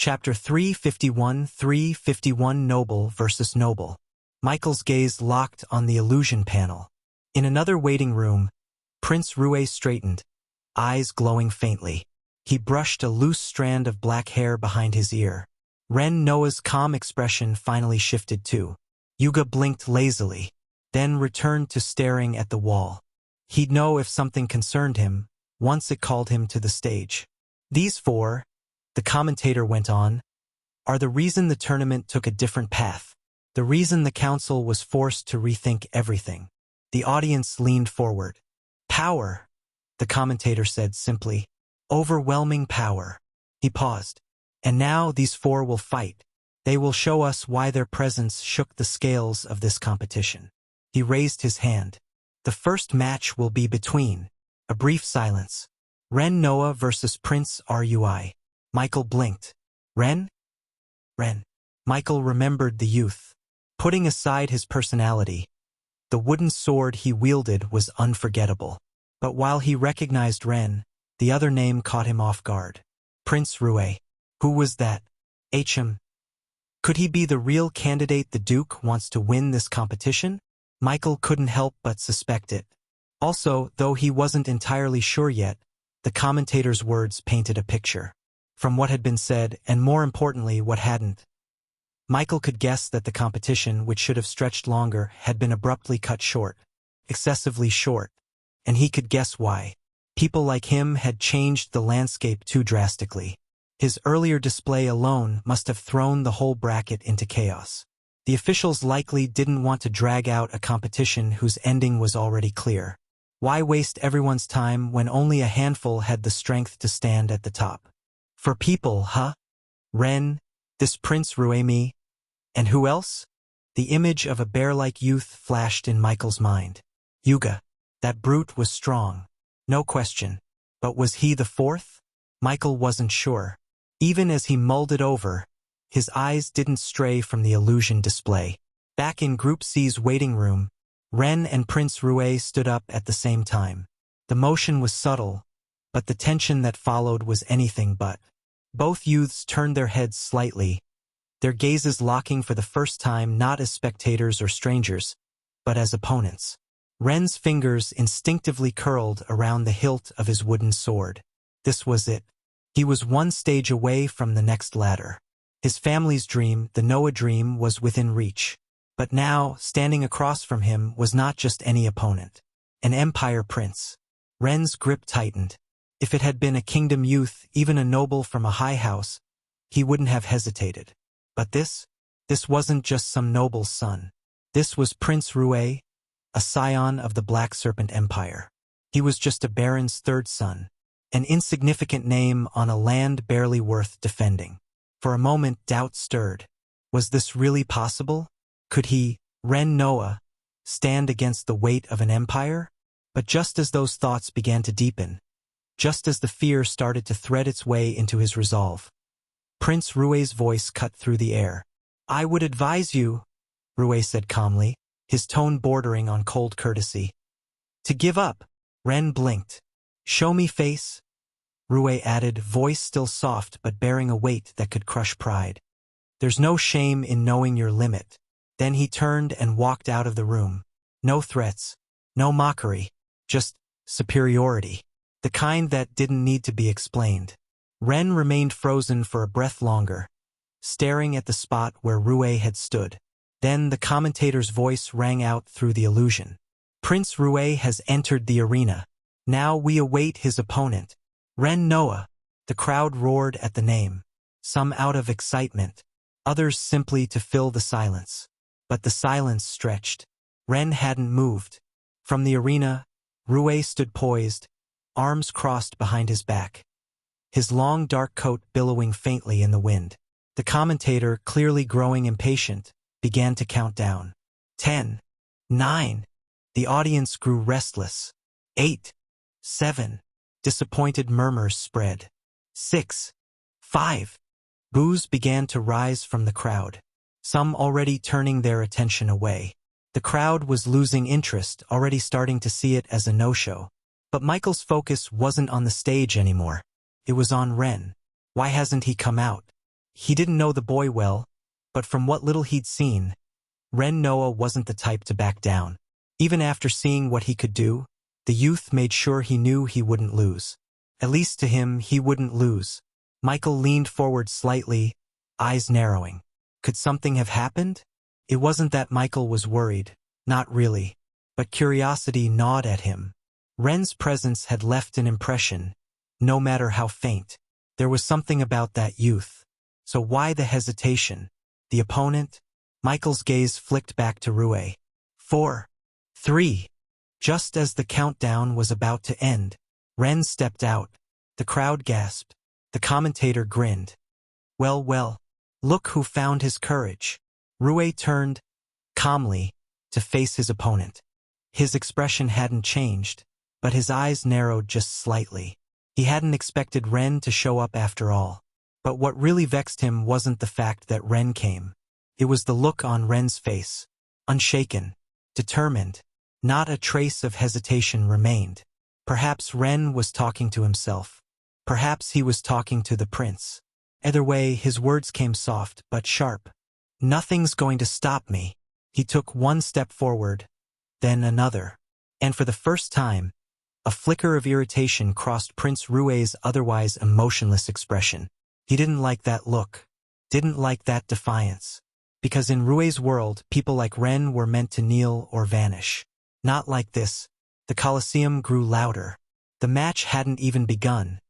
Chapter 351 351 Noble versus Noble. Michael's gaze locked on the illusion panel. In another waiting room, Prince Rue straightened, eyes glowing faintly. He brushed a loose strand of black hair behind his ear. Ren Noah's calm expression finally shifted too. Yuga blinked lazily, then returned to staring at the wall. He'd know if something concerned him, once it called him to the stage. These four, the commentator went on, are the reason the tournament took a different path. The reason the council was forced to rethink everything. The audience leaned forward. Power, the commentator said simply. Overwhelming power. He paused. And now these four will fight. They will show us why their presence shook the scales of this competition. He raised his hand. The first match will be between. A brief silence. Ren Noah versus Prince Rui. Michael blinked. Ren? Ren. Michael remembered the youth. Putting aside his personality, the wooden sword he wielded was unforgettable. But while he recognized Ren, the other name caught him off guard. Prince Rue. Who was that? HM. Could he be the real candidate the Duke wants to win this competition? Michael couldn't help but suspect it. Also, though he wasn't entirely sure yet, the commentator's words painted a picture. From what had been said, and more importantly, what hadn't. Michael could guess that the competition, which should have stretched longer, had been abruptly cut short. Excessively short. And he could guess why. People like him had changed the landscape too drastically. His earlier display alone must have thrown the whole bracket into chaos. The officials likely didn't want to drag out a competition whose ending was already clear. Why waste everyone's time when only a handful had the strength to stand at the top? For people, huh? Ren, this Prince Ruemi, and who else? The image of a bear-like youth flashed in Michael's mind. Yuga. That brute was strong. No question. But was he the fourth? Michael wasn't sure. Even as he mulled it over, his eyes didn't stray from the illusion display. Back in Group C's waiting room, Ren and Prince Rue stood up at the same time. The motion was subtle, but the tension that followed was anything but. Both youths turned their heads slightly, their gazes locking for the first time not as spectators or strangers, but as opponents. Ren's fingers instinctively curled around the hilt of his wooden sword. This was it. He was one stage away from the next ladder. His family's dream, the Noah dream, was within reach. But now, standing across from him was not just any opponent. An empire prince. Ren's grip tightened. If it had been a kingdom youth, even a noble from a high house, he wouldn't have hesitated. But this wasn't just some noble's son. This was Prince Rue, a scion of the Black Serpent Empire. He was just a baron's third son, an insignificant name on a land barely worth defending. For a moment doubt stirred. Was this really possible? Could he, Ren Noah, stand against the weight of an empire? But just as those thoughts began to deepen, just as the fear started to thread its way into his resolve, Prince Rue's voice cut through the air. I would advise you, Rue said calmly, his tone bordering on cold courtesy, to give up. Ren blinked. Show me face, Rue added, voice still soft but bearing a weight that could crush pride. There's no shame in knowing your limit. Then he turned and walked out of the room. No threats, no mockery, just superiority. The kind that didn't need to be explained. Ren remained frozen for a breath longer, staring at the spot where Rue had stood. Then the commentator's voice rang out through the illusion. Prince Rue has entered the arena. Now we await his opponent. Ren Noah. The crowd roared at the name. Some out of excitement, others simply to fill the silence. But the silence stretched. Ren hadn't moved. From the arena, Rue stood poised, arms crossed behind his back, his long dark coat billowing faintly in the wind. The commentator, clearly growing impatient, began to count down. 10, 9. The audience grew restless. 8, 7. Disappointed murmurs spread. 6, 5. Boos began to rise from the crowd, some already turning their attention away. The crowd was losing interest, already starting to see it as a no-show. But Michael's focus wasn't on the stage anymore. It was on Ren. Why hasn't he come out? He didn't know the boy well, but from what little he'd seen, Ren Noah wasn't the type to back down. Even after seeing what he could do, the youth made sure he knew he wouldn't lose. At least to him, he wouldn't lose. Michael leaned forward slightly, eyes narrowing. Could something have happened? It wasn't that Michael was worried, not really, but curiosity gnawed at him. Ren's presence had left an impression, no matter how faint. There was something about that youth. So why the hesitation? The opponent? Michael's gaze flicked back to Rue. 4, 3. Just as the countdown was about to end, Ren stepped out. The crowd gasped. The commentator grinned. Well, well, look who found his courage. Rue turned, calmly, to face his opponent. His expression hadn't changed, but his eyes narrowed just slightly. He hadn't expected Ren to show up after all. But what really vexed him wasn't the fact that Ren came. It was the look on Ren's face. Unshaken, determined. Not a trace of hesitation remained. Perhaps Ren was talking to himself. Perhaps he was talking to the prince. Either way, his words came soft but sharp. Nothing's going to stop me. He took one step forward, then another. And for the first time, a flicker of irritation crossed Prince Rue's otherwise emotionless expression. He didn't like that look. Didn't like that defiance. Because in Rue's world, people like Ren were meant to kneel or vanish. Not like this. The Colosseum grew louder. The match hadn't even begun.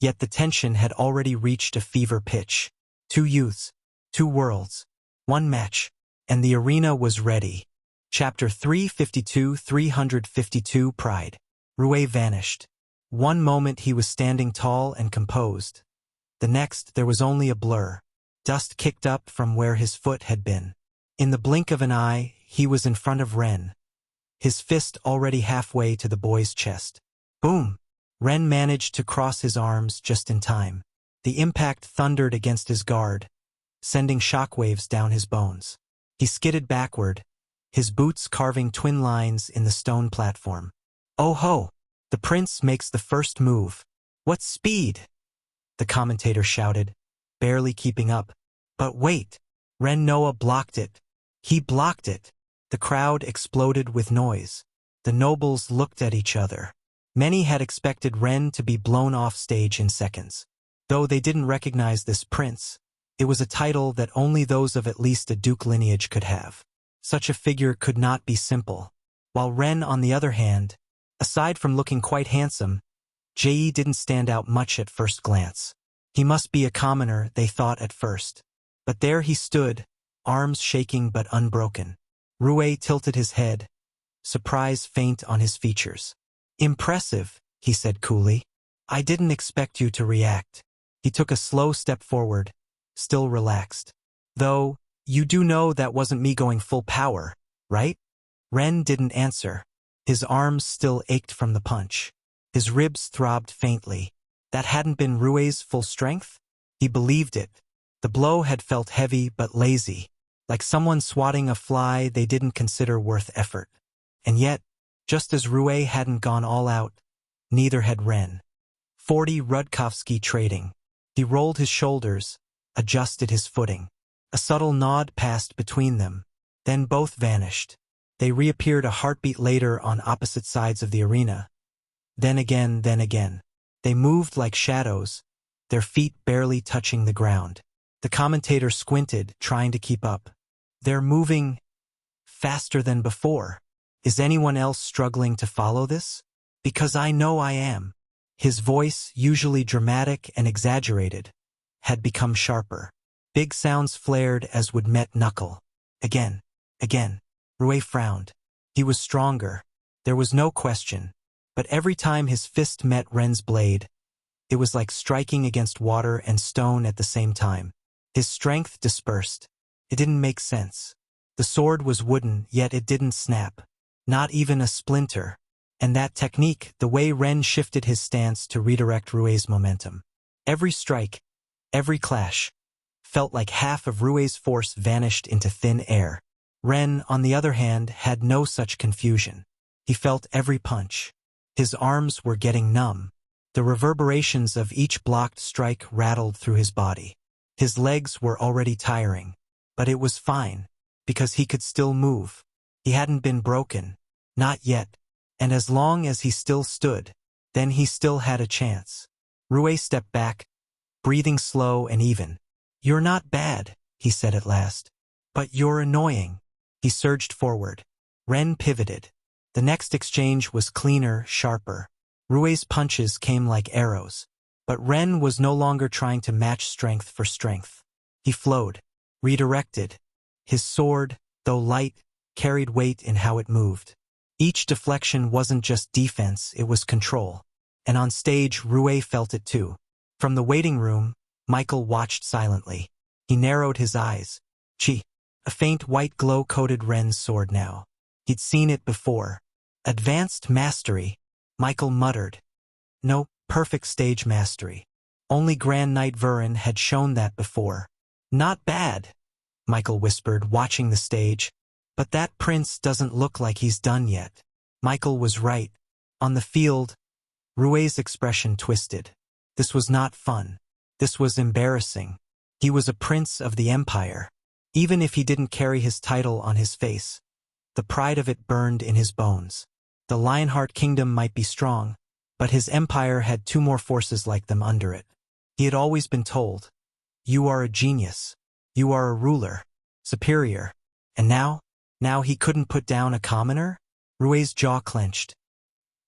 Yet the tension had already reached a fever pitch. 2 youths, 2 worlds, 1 match, and the arena was ready. Chapter 352 Pride. Rue vanished. One moment he was standing tall and composed. The next there was only a blur. Dust kicked up from where his foot had been. In the blink of an eye, he was in front of Ren. His fist already halfway to the boy's chest. Boom! Ren managed to cross his arms just in time. The impact thundered against his guard, sending shockwaves down his bones. He skidded backward, his boots carving twin lines in the stone platform. Oh ho! The prince makes the first move. What speed! The commentator shouted, barely keeping up. But wait! Ren Noah blocked it. He blocked it. The crowd exploded with noise. The nobles looked at each other. Many had expected Ren to be blown off stage in seconds. Though they didn't recognize this prince, it was a title that only those of at least a duke lineage could have. Such a figure could not be simple. While Ren, on the other hand, aside from looking quite handsome, Jie didn't stand out much at first glance. He must be a commoner, they thought at first. But there he stood, arms shaking but unbroken. Rue tilted his head, surprise faint on his features. Impressive, he said coolly. I didn't expect you to react. He took a slow step forward, still relaxed. Though, you do know that wasn't me going full power, right? Ren didn't answer. His arms still ached from the punch. His ribs throbbed faintly. That hadn't been Rue's full strength? He believed it. The blow had felt heavy but lazy, like someone swatting a fly they didn't consider worth effort. And yet, just as Rue hadn't gone all out, neither had Ren. 40 Rudkovsky trading. He rolled his shoulders, adjusted his footing. A subtle nod passed between them. Then both vanished. They reappeared a heartbeat later on opposite sides of the arena. Then again. They moved like shadows, their feet barely touching the ground. The commentator squinted, trying to keep up. They're moving faster than before. Is anyone else struggling to follow this? Because I know I am. His voice, usually dramatic and exaggerated, had become sharper. Big sounds flared as would met knuckle. Again. Rue frowned. He was stronger. There was no question. But every time his fist met Ren's blade, it was like striking against water and stone at the same time. His strength dispersed. It didn't make sense. The sword was wooden, yet it didn't snap. Not even a splinter. And that technique, the way Ren shifted his stance to redirect Rue's momentum. Every strike, every clash, felt like half of Rue's force vanished into thin air. Ren, on the other hand, had no such confusion. He felt every punch. His arms were getting numb. The reverberations of each blocked strike rattled through his body. His legs were already tiring, but it was fine, because he could still move. He hadn't been broken. Not yet. And as long as he still stood, then he still had a chance. Rue stepped back, breathing slow and even. "You're not bad," he said at last. "But you're annoying." He surged forward. Ren pivoted. The next exchange was cleaner, sharper. Rue's punches came like arrows. But Ren was no longer trying to match strength for strength. He flowed, redirected. His sword, though light, carried weight in how it moved. Each deflection wasn't just defense, it was control. And on stage, Rue felt it too. From the waiting room, Michael watched silently. He narrowed his eyes. Chi. A faint white glow coated Ren's sword now. He'd seen it before. Advanced mastery, Michael muttered. No, perfect stage mastery. Only Grand Knight Vurin had shown that before. Not bad, Michael whispered, watching the stage. But that prince doesn't look like he's done yet. Michael was right. On the field, Rue's expression twisted. This was not fun. This was embarrassing. He was a prince of the empire. Even if he didn't carry his title on his face, the pride of it burned in his bones. The Lionheart Kingdom might be strong, but his empire had two more forces like them under it. He had always been told, "You are a genius. You are a ruler. Superior." And now he couldn't put down a commoner? Rue's jaw clenched.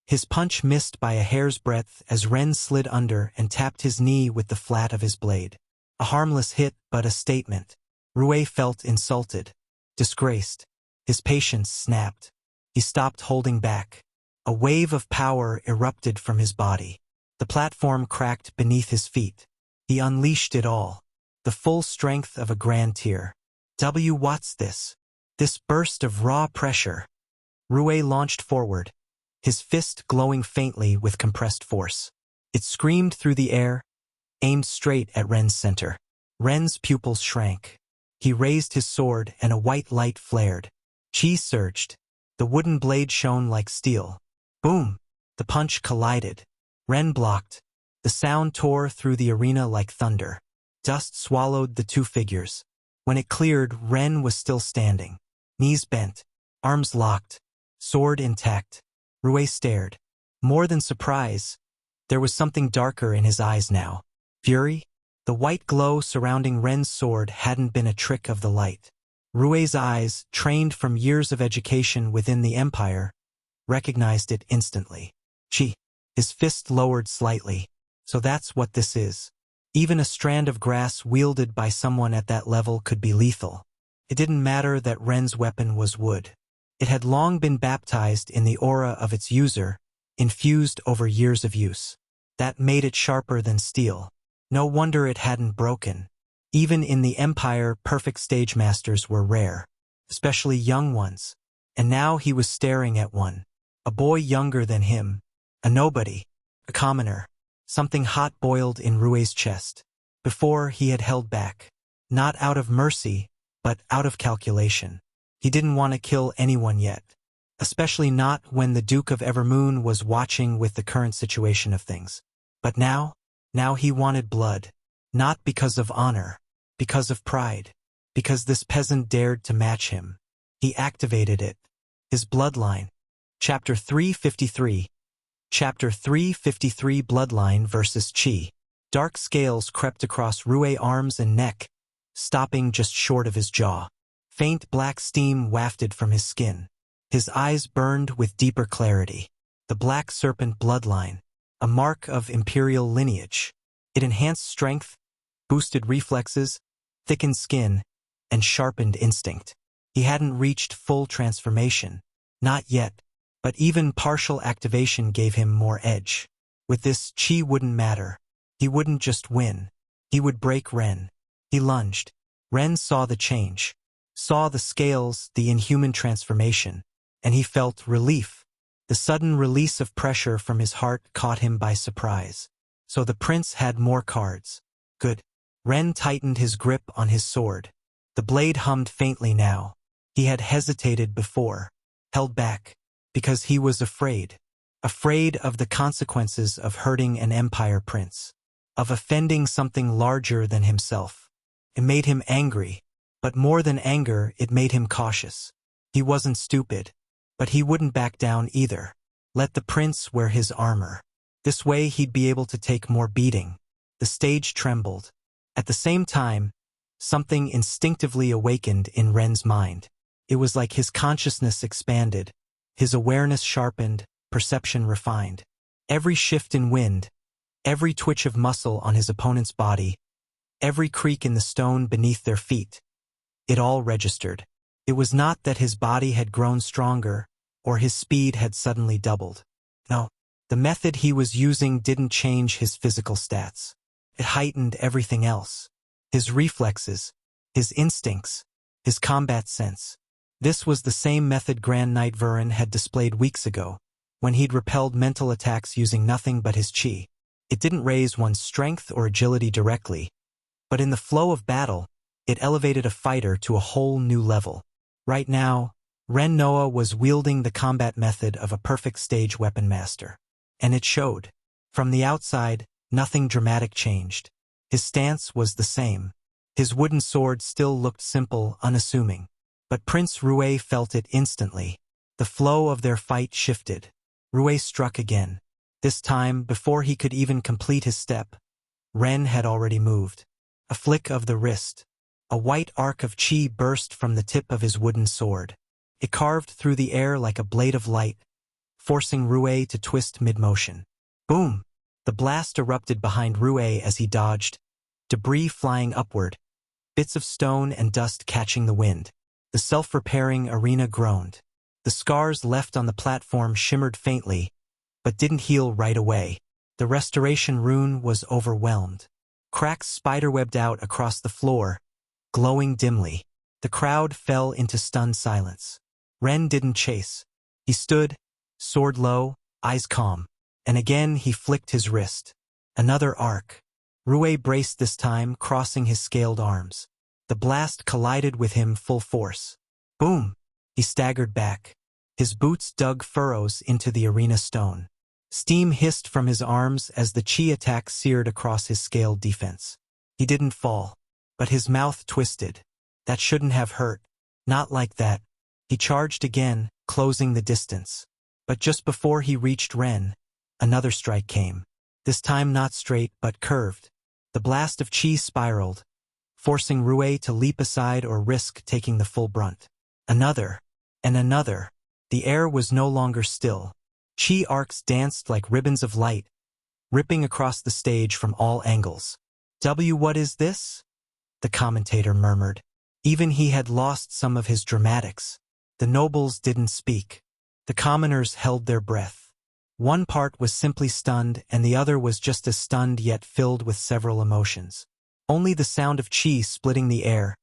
His punch missed by a hair's breadth as Ren slid under and tapped his knee with the flat of his blade. A harmless hit, but a statement. Rue felt insulted, disgraced. His patience snapped. He stopped holding back. A wave of power erupted from his body. The platform cracked beneath his feet. He unleashed it all. The full strength of a grand tier. What's this? This burst of raw pressure. Rue launched forward, his fist glowing faintly with compressed force. It screamed through the air, aimed straight at Ren's center. Ren's pupils shrank. He raised his sword and a white light flared. Chi surged. The wooden blade shone like steel. Boom! The punch collided. Ren blocked. The sound tore through the arena like thunder. Dust swallowed the two figures. When it cleared, Ren was still standing. Knees bent, arms locked, sword intact. Rue stared. More than surprise, there was something darker in his eyes now. Fury? The white glow surrounding Ren's sword hadn't been a trick of the light. Rue's eyes, trained from years of education within the Empire, recognized it instantly. Chi. His fist lowered slightly. So that's what this is. Even a strand of grass wielded by someone at that level could be lethal. It didn't matter that Ren's weapon was wood. It had long been baptized in the aura of its user, infused over years of use. That made it sharper than steel. No wonder it hadn't broken. Even in the Empire, perfect stage masters were rare, especially young ones. And now he was staring at one. A boy younger than him. A nobody. A commoner. Something hot boiled in Rue's chest. Before, he had held back. Not out of mercy, but out of calculation. He didn't want to kill anyone yet. Especially not when the Duke of Evermoon was watching with the current situation of things. But now he wanted blood. Not because of honor, because of pride. Because this peasant dared to match him. He activated it. His bloodline. Chapter 353. Chapter 353 Bloodline versus Chi. Dark scales crept across Rue's arms and neck, stopping just short of his jaw. Faint black steam wafted from his skin. His eyes burned with deeper clarity. The Black Serpent bloodline, a mark of imperial lineage. It enhanced strength, boosted reflexes, thickened skin, and sharpened instinct. He hadn't reached full transformation. Not yet, but even partial activation gave him more edge. With this, Chi wouldn't matter. He wouldn't just win. He would break Ren. He lunged. Ren saw the change. Saw the scales, the inhuman transformation. And he felt relief. The sudden release of pressure from his heart caught him by surprise. So the prince had more cards. Good. Ren tightened his grip on his sword. The blade hummed faintly now. He had hesitated before. Held back. Because he was afraid. Afraid of the consequences of hurting an empire prince. Of offending something larger than himself. It made him angry, but more than anger, it made him cautious. He wasn't stupid, but he wouldn't back down either. Let the prince wear his armor. This way he'd be able to take more beating. The stage trembled. At the same time, something instinctively awakened in Ren's mind. It was like his consciousness expanded, his awareness sharpened, perception refined. Every shift in wind, every twitch of muscle on his opponent's body, every creak in the stone beneath their feet, it all registered. It was not that his body had grown stronger, or his speed had suddenly doubled. No, the method he was using didn't change his physical stats. It heightened everything else. His reflexes, his instincts, his combat sense. This was the same method Grand Knight Vurin had displayed weeks ago, when he'd repelled mental attacks using nothing but his chi. It didn't raise one's strength or agility directly, but in the flow of battle, it elevated a fighter to a whole new level. Right now, Ren Noah was wielding the combat method of a perfect stage weapon master. And it showed. From the outside, nothing dramatic changed. His stance was the same. His wooden sword still looked simple, unassuming. But Prince Rue felt it instantly. The flow of their fight shifted. Rue struck again. This time, before he could even complete his step, Ren had already moved. A flick of the wrist. A white arc of chi burst from the tip of his wooden sword. It carved through the air like a blade of light, forcing Rue to twist mid-motion. Boom! The blast erupted behind Rue as he dodged, debris flying upward, bits of stone and dust catching the wind. The self-repairing arena groaned. The scars left on the platform shimmered faintly, but didn't heal right away. The restoration rune was overwhelmed. Cracks spiderwebbed out across the floor, glowing dimly. The crowd fell into stunned silence. Ren didn't chase. He stood, sword low, eyes calm. And again he flicked his wrist. Another arc. Rue braced this time, crossing his scaled arms. The blast collided with him full force. Boom! He staggered back. His boots dug furrows into the arena stone. Steam hissed from his arms as the chi attack seared across his scaled defense. He didn't fall, but his mouth twisted. That shouldn't have hurt. Not like that. He charged again, closing the distance. But just before he reached Ren, another strike came. This time not straight but curved. The blast of chi spiraled, forcing Rue to leap aside or risk taking the full brunt. Another, and another. The air was no longer still. Chi arcs danced like ribbons of light, ripping across the stage from all angles. What is this? The commentator murmured. Even he had lost some of his dramatics. The nobles didn't speak. The commoners held their breath. One part was simply stunned, and the other was just as stunned yet filled with several emotions. Only the sound of chi splitting the air,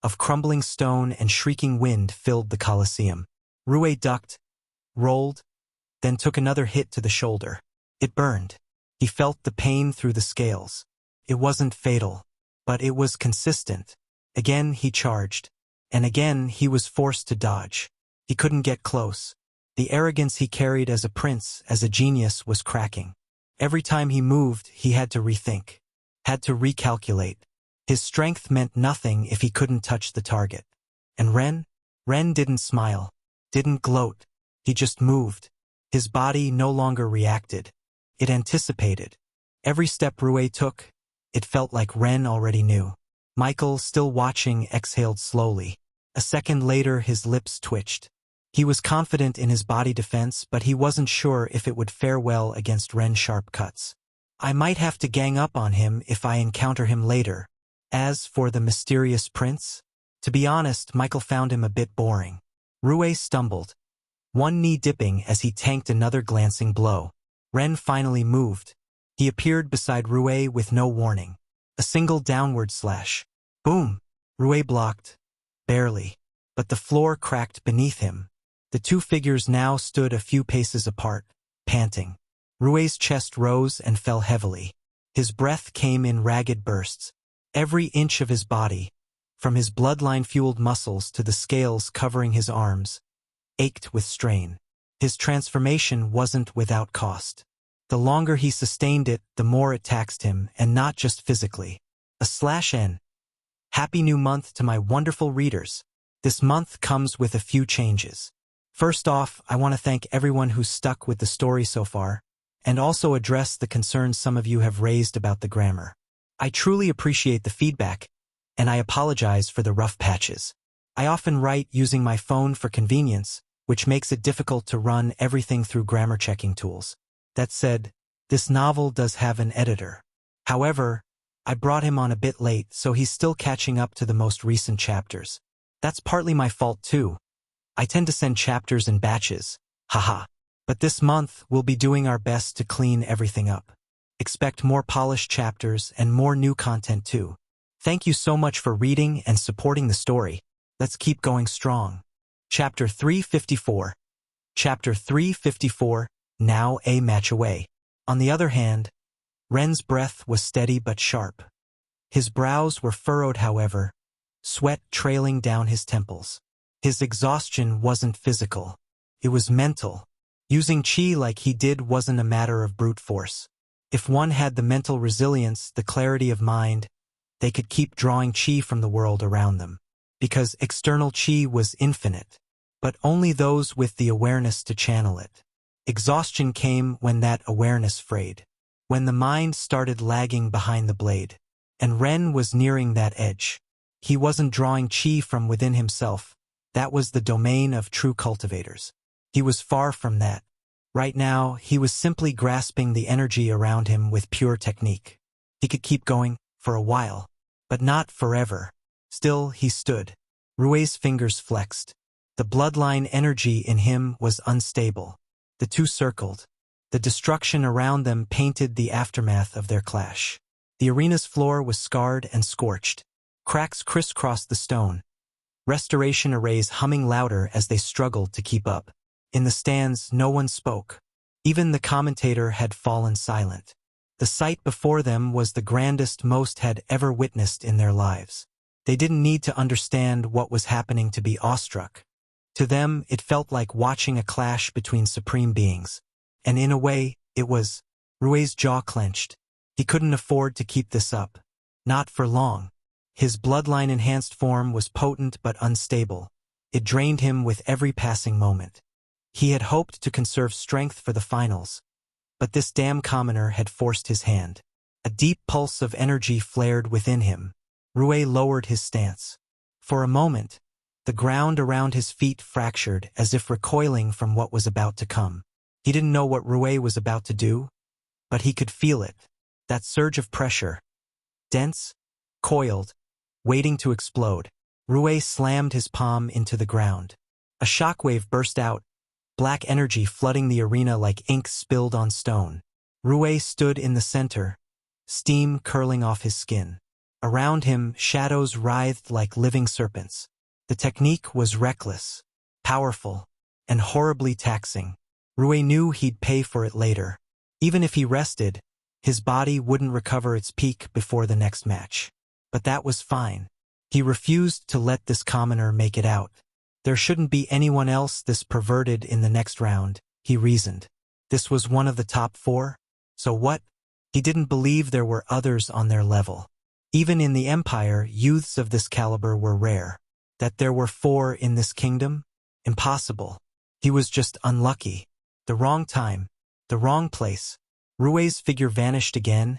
of crumbling stone and shrieking wind filled the Colosseum. Rue ducked, rolled, then took another hit to the shoulder. It burned. He felt the pain through the scales. It wasn't fatal, but it was consistent. Again he charged, and again he was forced to dodge. He couldn't get close. The arrogance he carried as a prince, as a genius, was cracking. Every time he moved, he had to rethink, had to recalculate. His strength meant nothing if he couldn't touch the target. And Ren didn't smile, didn't gloat. He just moved. His body no longer reacted. It anticipated. Every step Rue took, it felt like Ren already knew. Michael, still watching, exhaled slowly. A second later his lips twitched. He was confident in his body defense, but he wasn't sure if it would fare well against Ren's sharp cuts. I might have to gang up on him if I encounter him later. As for the mysterious prince, to be honest, Michael found him a bit boring. Rue stumbled, one knee dipping as he tanked another glancing blow. Ren finally moved. He appeared beside Rue with no warning. A single downward slash. Boom! Rue blocked. Barely. But the floor cracked beneath him. The two figures now stood a few paces apart, panting. Rue's chest rose and fell heavily. His breath came in ragged bursts. Every inch of his body, from his bloodline-fueled muscles to the scales covering his arms, ached with strain. His transformation wasn't without cost. The longer he sustained it, the more it taxed him, and not just physically. A slash Happy new month to my wonderful readers. This month comes with a few changes. First off, I want to thank everyone who's stuck with the story so far, and also address the concerns some of you have raised about the grammar. I truly appreciate the feedback, and I apologize for the rough patches. I often write using my phone for convenience, which makes it difficult to run everything through grammar checking tools. That said, this novel does have an editor. However, I brought him on a bit late, so he's still catching up to the most recent chapters. That's partly my fault too. I tend to send chapters in batches, haha. But this month, we'll be doing our best to clean everything up. Expect more polished chapters and more new content too. Thank you so much for reading and supporting the story. Let's keep going strong. Chapter 354. Chapter 354, now a match away. On the other hand, Ren's breath was steady but sharp. His brows were furrowed, however, sweat trailing down his temples. His exhaustion wasn't physical. It was mental. Using chi like he did wasn't a matter of brute force. If one had the mental resilience, the clarity of mind, they could keep drawing chi from the world around them. Because external chi was infinite, but only those with the awareness to channel it. Exhaustion came when that awareness frayed. When the mind started lagging behind the blade, and Ren was nearing that edge. He wasn't drawing chi from within himself. That was the domain of true cultivators. He was far from that. Right now, he was simply grasping the energy around him with pure technique. He could keep going for a while, but not forever. Still, he stood. Rue's fingers flexed. The bloodline energy in him was unstable. The two circled. The destruction around them painted the aftermath of their clash. The arena's floor was scarred and scorched. Cracks crisscrossed the stone. Restoration arrays humming louder as they struggled to keep up. In the stands, no one spoke. Even the commentator had fallen silent. The sight before them was the grandest most had ever witnessed in their lives. They didn't need to understand what was happening to be awestruck. To them, it felt like watching a clash between supreme beings. And in a way, it was. Rue's jaw clenched. He couldn't afford to keep this up. Not for long. His bloodline-enhanced form was potent but unstable. It drained him with every passing moment. He had hoped to conserve strength for the finals, but this damn commoner had forced his hand. A deep pulse of energy flared within him. Rue lowered his stance. For a moment, the ground around his feet fractured as if recoiling from what was about to come. He didn't know what Rue was about to do, but he could feel it. That surge of pressure. Dense, coiled, waiting to explode. Rue slammed his palm into the ground. A shockwave burst out, black energy flooding the arena like ink spilled on stone. Rue stood in the center, steam curling off his skin. Around him, shadows writhed like living serpents. The technique was reckless, powerful, and horribly taxing. Rue knew he'd pay for it later. Even if he rested, his body wouldn't recover its peak before the next match. But that was fine. He refused to let this commoner make it out. There shouldn't be anyone else this perverted in the next round, he reasoned. This was one of the top 4? So what? He didn't believe there were others on their level. Even in the Empire, youths of this caliber were rare. That there were 4 in this kingdom? Impossible. He was just unlucky. The wrong time. The wrong place. Rue's figure vanished again,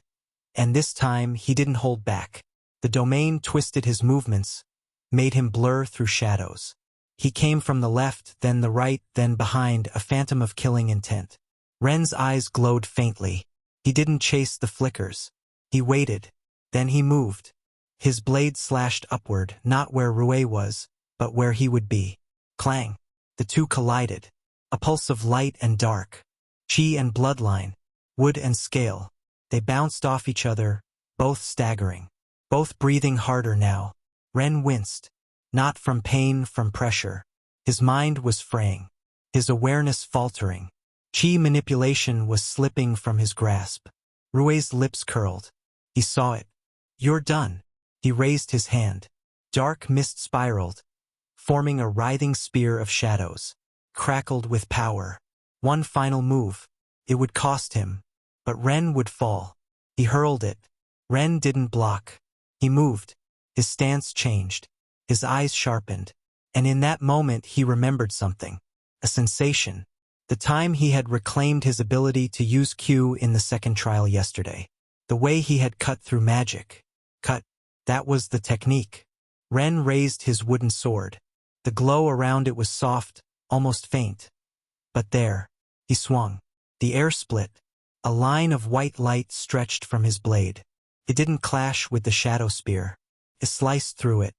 and this time he didn't hold back. The domain twisted his movements, made him blur through shadows. He came from the left, then the right, then behind, a phantom of killing intent. Ren's eyes glowed faintly. He didn't chase the flickers. He waited. Then he moved. His blade slashed upward, not where Rue was, but where he would be. Clang. The two collided. A pulse of light and dark. Chi and bloodline. Wood and scale. They bounced off each other, both staggering. Both breathing harder now. Ren winced. Not from pain, from pressure. His mind was fraying. His awareness faltering. Chi manipulation was slipping from his grasp. Rue's lips curled. He saw it. You're done. He raised his hand. Dark mist spiraled, forming a writhing spear of shadows. Crackled with power. One final move. It would cost him. But Ren would fall. He hurled it. Ren didn't block. He moved. His stance changed. His eyes sharpened. And in that moment he remembered something. A sensation. The time he had reclaimed his ability to use Q in the second trial yesterday. The way he had cut through magic. That was the technique. Ren raised his wooden sword. The glow around it was soft, almost faint. But there, he swung. The air split. A line of white light stretched from his blade. It didn't clash with the shadow spear. It sliced through it.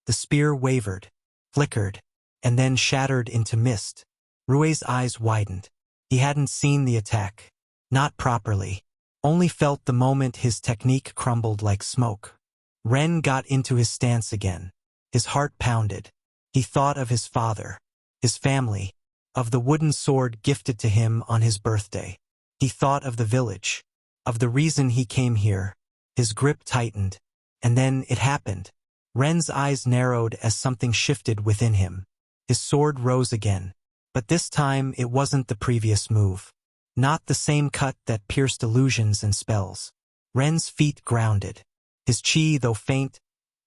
The spear wavered, flickered, and then shattered into mist. Rue's eyes widened. He hadn't seen the attack. Not properly. Only felt the moment his technique crumbled like smoke. Ren got into his stance again. His heart pounded. He thought of his father, his family, of the wooden sword gifted to him on his birthday. He thought of the village, of the reason he came here. His grip tightened. And then it happened. Ren's eyes narrowed as something shifted within him. His sword rose again. But this time it wasn't the previous move. Not the same cut that pierced illusions and spells. Ren's feet grounded. His chi, though faint,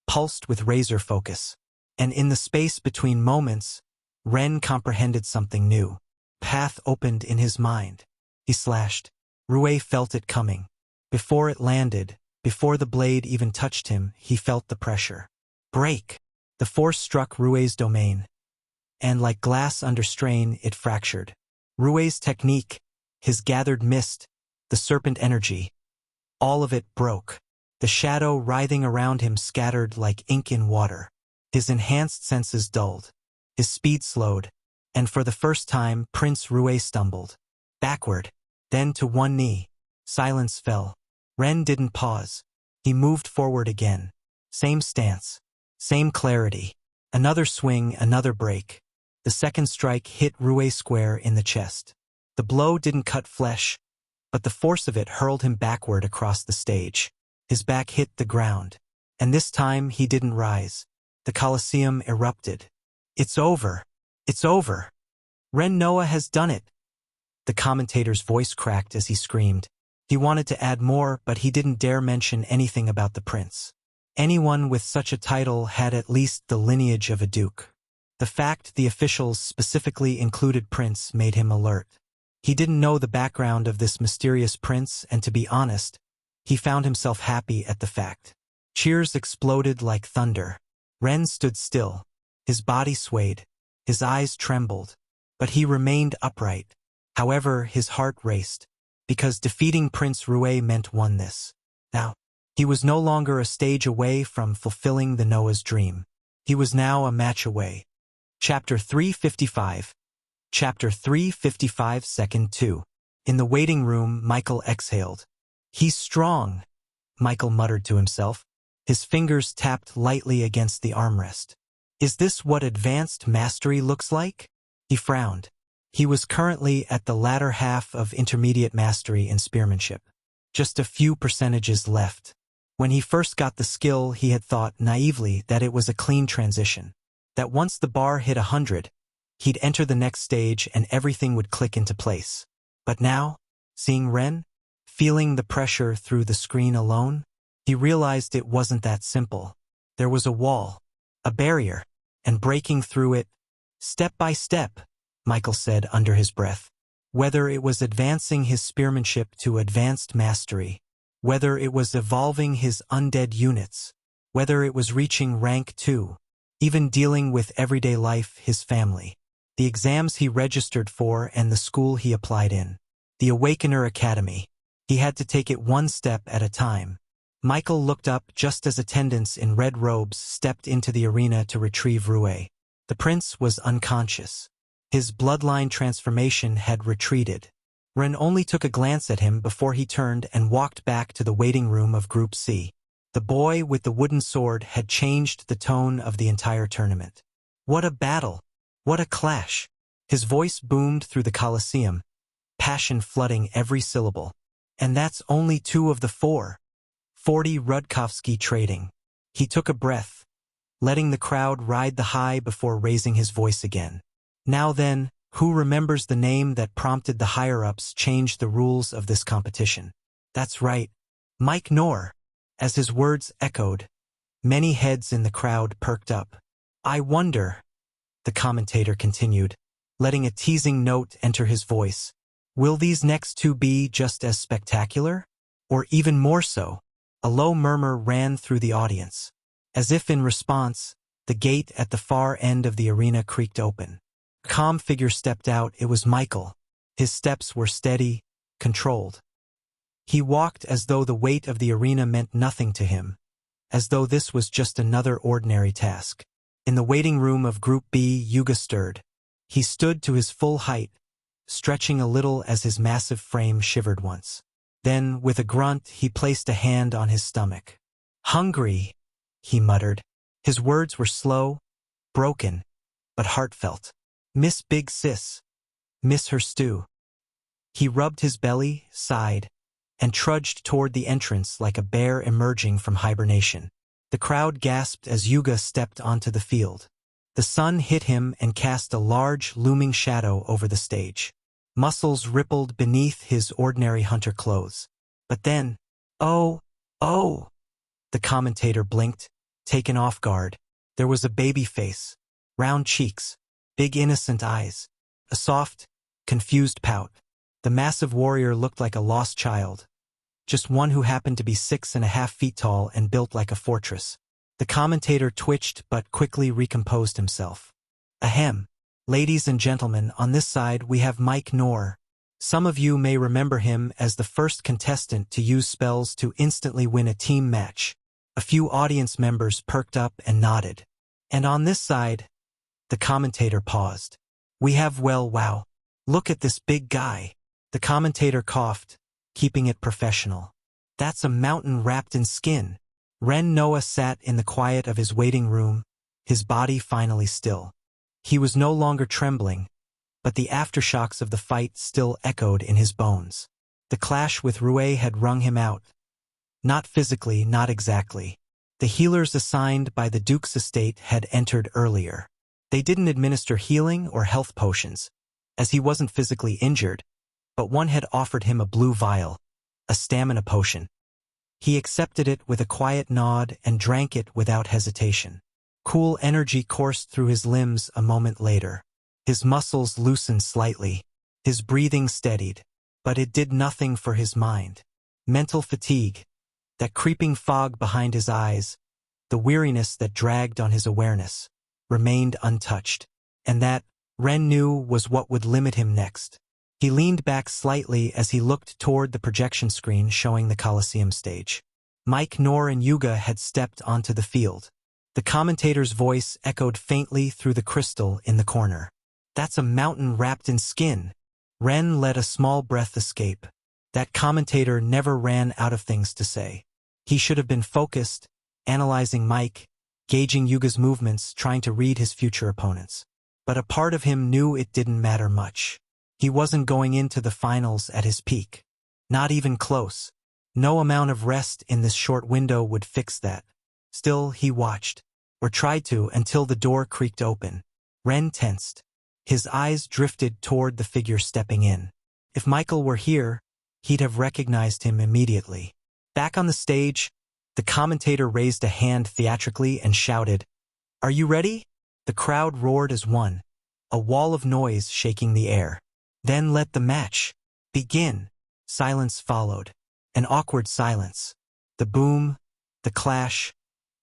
pulsed with razor focus. And in the space between moments, Ren comprehended something new. Path opened in his mind. He slashed. Rue felt it coming. Before it landed, before the blade even touched him, he felt the pressure. Break! The force struck Rue's domain. And like glass under strain, it fractured. Rue's technique, his gathered mist, the serpent energy, all of it broke. The shadow writhing around him scattered like ink in water. His enhanced senses dulled. His speed slowed. And for the first time, Prince Rue stumbled. Backward. Then to one knee. Silence fell. Ren didn't pause. He moved forward again. Same stance. Same clarity. Another swing, another break. The second strike hit Rue square in the chest. The blow didn't cut flesh, but the force of it hurled him backward across the stage. His back hit the ground. And this time he didn't rise. The Colosseum erupted. It's over. It's over. Ren Noah has done it. The commentator's voice cracked as he screamed. He wanted to add more, but he didn't dare mention anything about the prince. Anyone with such a title had at least the lineage of a duke. The fact the officials specifically included prince made him alert. He didn't know the background of this mysterious prince, and to be honest, he found himself happy at the fact. Cheers exploded like thunder. Ren stood still. His body swayed. His eyes trembled. But he remained upright. However, his heart raced. Because defeating Prince Rue meant oneness. Now, he was no longer a stage away from fulfilling the Noah's dream. He was now a match away. Chapter 355. Chapter 355 Second 2. In the waiting room, Michael exhaled. He's strong, Michael muttered to himself. His fingers tapped lightly against the armrest. Is this what advanced mastery looks like? He frowned. He was currently at the latter half of intermediate mastery in spearmanship. Just a few percentages left. When he first got the skill, he had thought naively that it was a clean transition. That once the bar hit 100, he'd enter the next stage and everything would click into place. But now, seeing Ren, feeling the pressure through the screen alone, he realized it wasn't that simple. There was a wall, a barrier, and breaking through it, step by step, Michael said under his breath. Whether it was advancing his spearmanship to advanced mastery, whether it was evolving his undead units, whether it was reaching rank 2, even dealing with everyday life, his family, the exams he registered for and the school he applied in, the Awakener Academy. He had to take it one step at a time. Michael looked up just as attendants in red robes stepped into the arena to retrieve Rue. The prince was unconscious. His bloodline transformation had retreated. Ren only took a glance at him before he turned and walked back to the waiting room of Group C. The boy with the wooden sword had changed the tone of the entire tournament. What a battle! What a clash! His voice boomed through the Colosseum, passion flooding every syllable. And that's only 2 of the 4. 40 Rudkovsky trading. He took a breath, letting the crowd ride the high before raising his voice again. Now then, who remembers the name that prompted the higher-ups change the rules of this competition? That's right, Mike Knorr. As his words echoed, Many heads in the crowd perked up. I wonder, the commentator continued, letting a teasing note enter his voice. Will these next two be just as spectacular? Or even more so? A low murmur ran through the audience. As if in response, the gate at the far end of the arena creaked open. A calm figure stepped out. It was Michael. His steps were steady, controlled. He walked as though the weight of the arena meant nothing to him, as though this was just another ordinary task. In the waiting room of Group B, Yuga stirred. He stood to his full height, stretching a little as his massive frame shivered once. Then, with a grunt, he placed a hand on his stomach. Hungry, he muttered. His words were slow, broken, but heartfelt. Miss Big Sis. Miss her stew. He rubbed his belly, sighed, and trudged toward the entrance like a bear emerging from hibernation. The crowd gasped as Yuga stepped onto the field. The sun hit him and cast a large, looming shadow over the stage. Muscles rippled beneath his ordinary hunter clothes. But then, oh, the commentator blinked, taken off guard. There was a baby face, round cheeks, big innocent eyes, a soft, confused pout. The massive warrior looked like a lost child, just one who happened to be 6.5 feet tall and built like a fortress. The commentator twitched but quickly recomposed himself. Ahem. Ladies and gentlemen, on this side we have Mike Knorr. Some of you may remember him as the first contestant to use spells to instantly win a team match. A few audience members perked up and nodded. And on this side, the commentator paused. We have wow. Look at this big guy. The commentator coughed, keeping it professional. That's a mountain wrapped in skin. Ren Noah sat in the quiet of his waiting room, his body finally still. He was no longer trembling, but the aftershocks of the fight still echoed in his bones. The clash with Rue had wrung him out. Not physically, not exactly. The healers assigned by the Duke's estate had entered earlier. They didn't administer healing or health potions, as he wasn't physically injured, but one had offered him a blue vial, a stamina potion. He accepted it with a quiet nod and drank it without hesitation. Cool energy coursed through his limbs a moment later. His muscles loosened slightly. His breathing steadied, but it did nothing for his mind. Mental fatigue, that creeping fog behind his eyes, the weariness that dragged on his awareness, remained untouched. And that, Ren knew, was what would limit him next. He leaned back slightly as he looked toward the projection screen showing the Colosseum stage. Mike Knorr and Yuga had stepped onto the field. The commentator's voice echoed faintly through the crystal in the corner. That's a mountain wrapped in skin. Ren let a small breath escape. That commentator never ran out of things to say. He should have been focused, analyzing Mike, gauging Yuga's movements, trying to read his future opponents. But a part of him knew it didn't matter much. He wasn't going into the finals at his peak. Not even close. No amount of rest in this short window would fix that. Still, he watched, or tried to, until the door creaked open. Ren tensed. His eyes drifted toward the figure stepping in. If Michael were here, he'd have recognized him immediately. Back on the stage, the commentator raised a hand theatrically and shouted, "Are you ready?" The crowd roared as one, a wall of noise shaking the air. Then let the match begin. Silence followed. An awkward silence. The boom, the clash,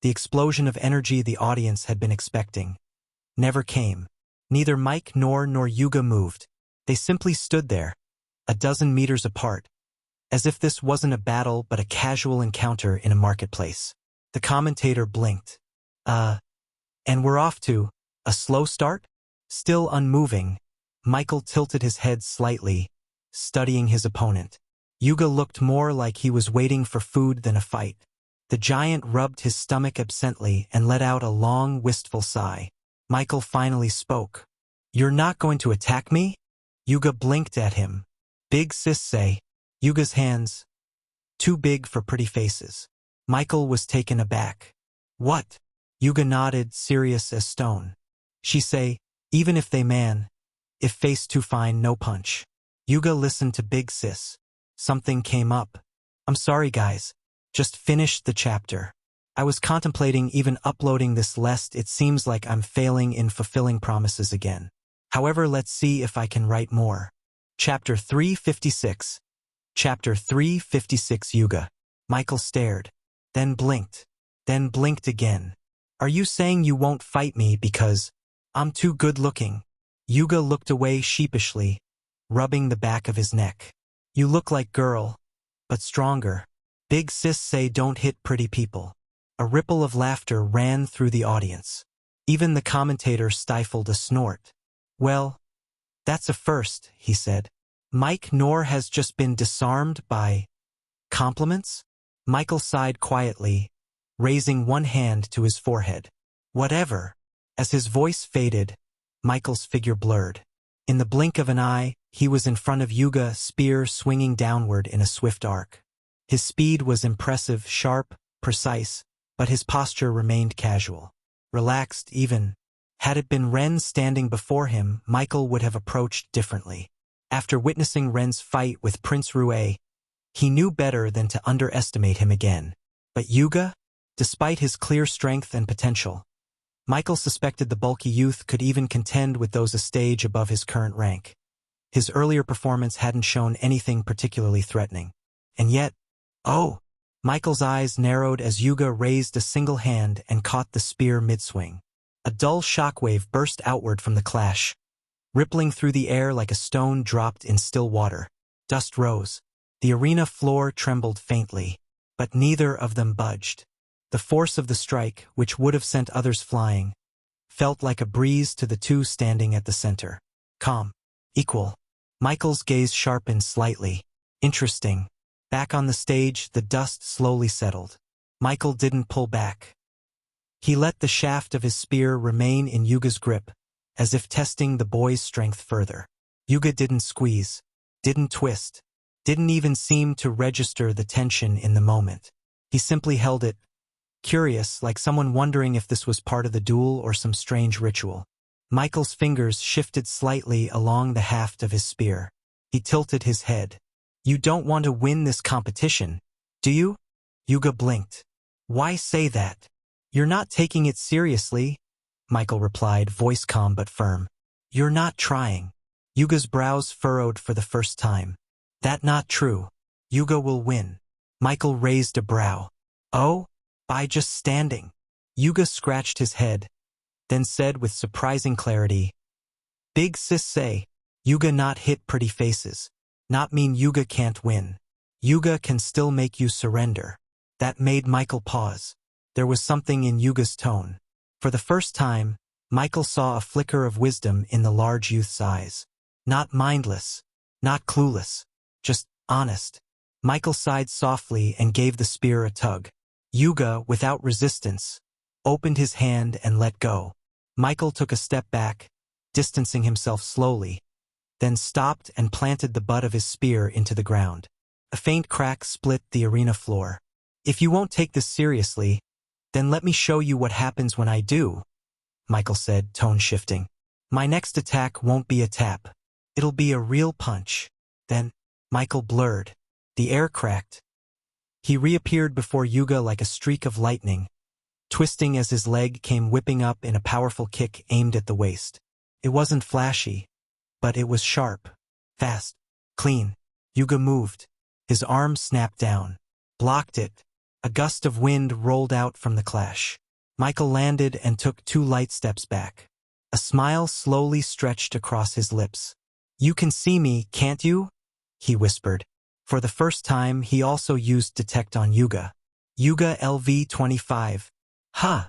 the explosion of energy the audience had been expecting never came. Neither Mike nor Yuga moved. They simply stood there, a dozen meters apart, as if this wasn't a battle but a casual encounter in a marketplace. The commentator blinked. And we're off to a slow start? Still unmoving, Michael tilted his head slightly, studying his opponent. Yuga looked more like he was waiting for food than a fight. The giant rubbed his stomach absently and let out a long, wistful sigh. Michael finally spoke. "You're not going to attack me?" Yuga blinked at him. "Big sis say." Yuga's hands, too big for pretty faces. Michael was taken aback. "What?" Yuga nodded, serious as stone. "She say, even if they man, if face too fine, no punch." Yuga listened to Big Sis. Something came up. "I'm sorry guys, just finished the chapter." I was contemplating even uploading this lest it seems like I'm failing in fulfilling promises again. However, let's see if I can write more. Chapter 356. Chapter 356 Yuga. Michael stared, then blinked again. Are you saying you won't fight me because I'm too good-looking? Yuga looked away sheepishly, rubbing the back of his neck. You look like girl, but stronger. Big sis say don't hit pretty people. A ripple of laughter ran through the audience. Even the commentator stifled a snort. Well, that's a first, he said. Mike Nor has just been disarmed by compliments? Michael sighed quietly, raising one hand to his forehead. Whatever. As his voice faded, Michael's figure blurred. In the blink of an eye, he was in front of Yuga, spear swinging downward in a swift arc. His speed was impressive, sharp, precise, but his posture remained casual. Relaxed even. Had it been Ren standing before him, Michael would have approached differently. After witnessing Ren's fight with Prince Rue, he knew better than to underestimate him again. But Yuga? Despite his clear strength and potential, Michael suspected the bulky youth could even contend with those a stage above his current rank. His earlier performance hadn't shown anything particularly threatening. And yet, Michael's eyes narrowed as Yuga raised a single hand and caught the spear mid-swing. A dull shockwave burst outward from the clash, rippling through the air like a stone dropped in still water. Dust rose. The arena floor trembled faintly, but neither of them budged. The force of the strike, which would have sent others flying, felt like a breeze to the two standing at the center. Calm. Equal. Michael's gaze sharpened slightly. Interesting. Back on the stage, the dust slowly settled. Michael didn't pull back. He let the shaft of his spear remain in Yuga's grip, as if testing the boy's strength further. Yuga didn't squeeze, didn't twist, didn't even seem to register the tension in the moment. He simply held it, curious, like someone wondering if this was part of the duel or some strange ritual. Michael's fingers shifted slightly along the haft of his spear. He tilted his head. You don't want to win this competition, do you? Yuga blinked. Why say that? You're not taking it seriously, Michael replied, voice calm but firm. You're not trying. Yuga's brows furrowed for the first time. That not true. Yuga will win. Michael raised a brow. Oh? By just standing. Yuga scratched his head, then said with surprising clarity, Big sis say, Yuga not hit pretty faces. Not mean Yuga can't win. Yuga can still make you surrender. That made Michael pause. There was something in Yuga's tone. For the first time, Michael saw a flicker of wisdom in the large youth's eyes. Not mindless, not clueless, just honest. Michael sighed softly and gave the spear a tug. Yuga, without resistance, opened his hand and let go. Michael took a step back, distancing himself slowly, then stopped and planted the butt of his spear into the ground. A faint crack split the arena floor. If you won't take this seriously, then let me show you what happens when I do, Michael said, tone shifting. My next attack won't be a tap. It'll be a real punch. Then, Michael blurred. The air cracked. He reappeared before Yuga like a streak of lightning, twisting as his leg came whipping up in a powerful kick aimed at the waist. It wasn't flashy, but it was sharp, fast, clean. Yuga moved. His arm snapped down, blocked it. A gust of wind rolled out from the clash. Michael landed and took 2 light steps back. A smile slowly stretched across his lips. You can see me, can't you? He whispered. For the first time, he also used detect on Yuga. Yuga LV-25. Ha!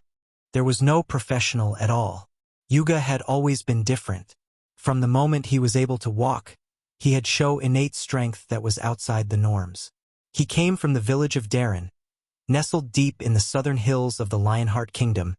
There was no professional at all. Yuga had always been different. From the moment he was able to walk, he had shown innate strength that was outside the norms. He came from the village of Darren, nestled deep in the southern hills of the Lionheart Kingdom,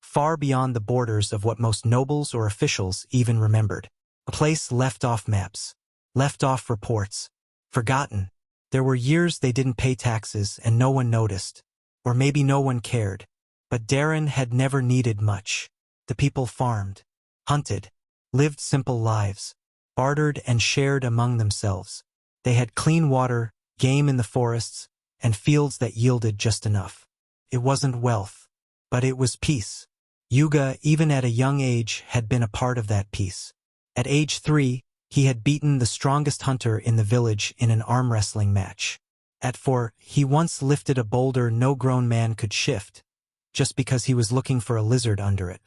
far beyond the borders of what most nobles or officials even remembered. A place left off maps, left off reports, forgotten. There were years they didn't pay taxes and no one noticed, or maybe no one cared. But Darren had never needed much. The people farmed, hunted, lived simple lives, bartered and shared among themselves. They had clean water, game in the forests, and fields that yielded just enough. It wasn't wealth. But it was peace. Yuga, even at a young age, had been a part of that peace. At age 3, he had beaten the strongest hunter in the village in an arm wrestling match. At 4, he once lifted a boulder no grown man could shift, just because he was looking for a lizard under it.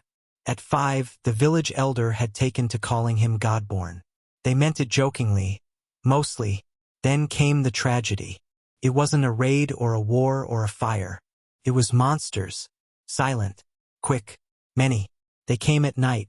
At 5, the village elder had taken to calling him Godborn. They meant it jokingly, mostly. Then came the tragedy. It wasn't a raid or a war or a fire. It was monsters. Silent. Quick. Many. They came at night.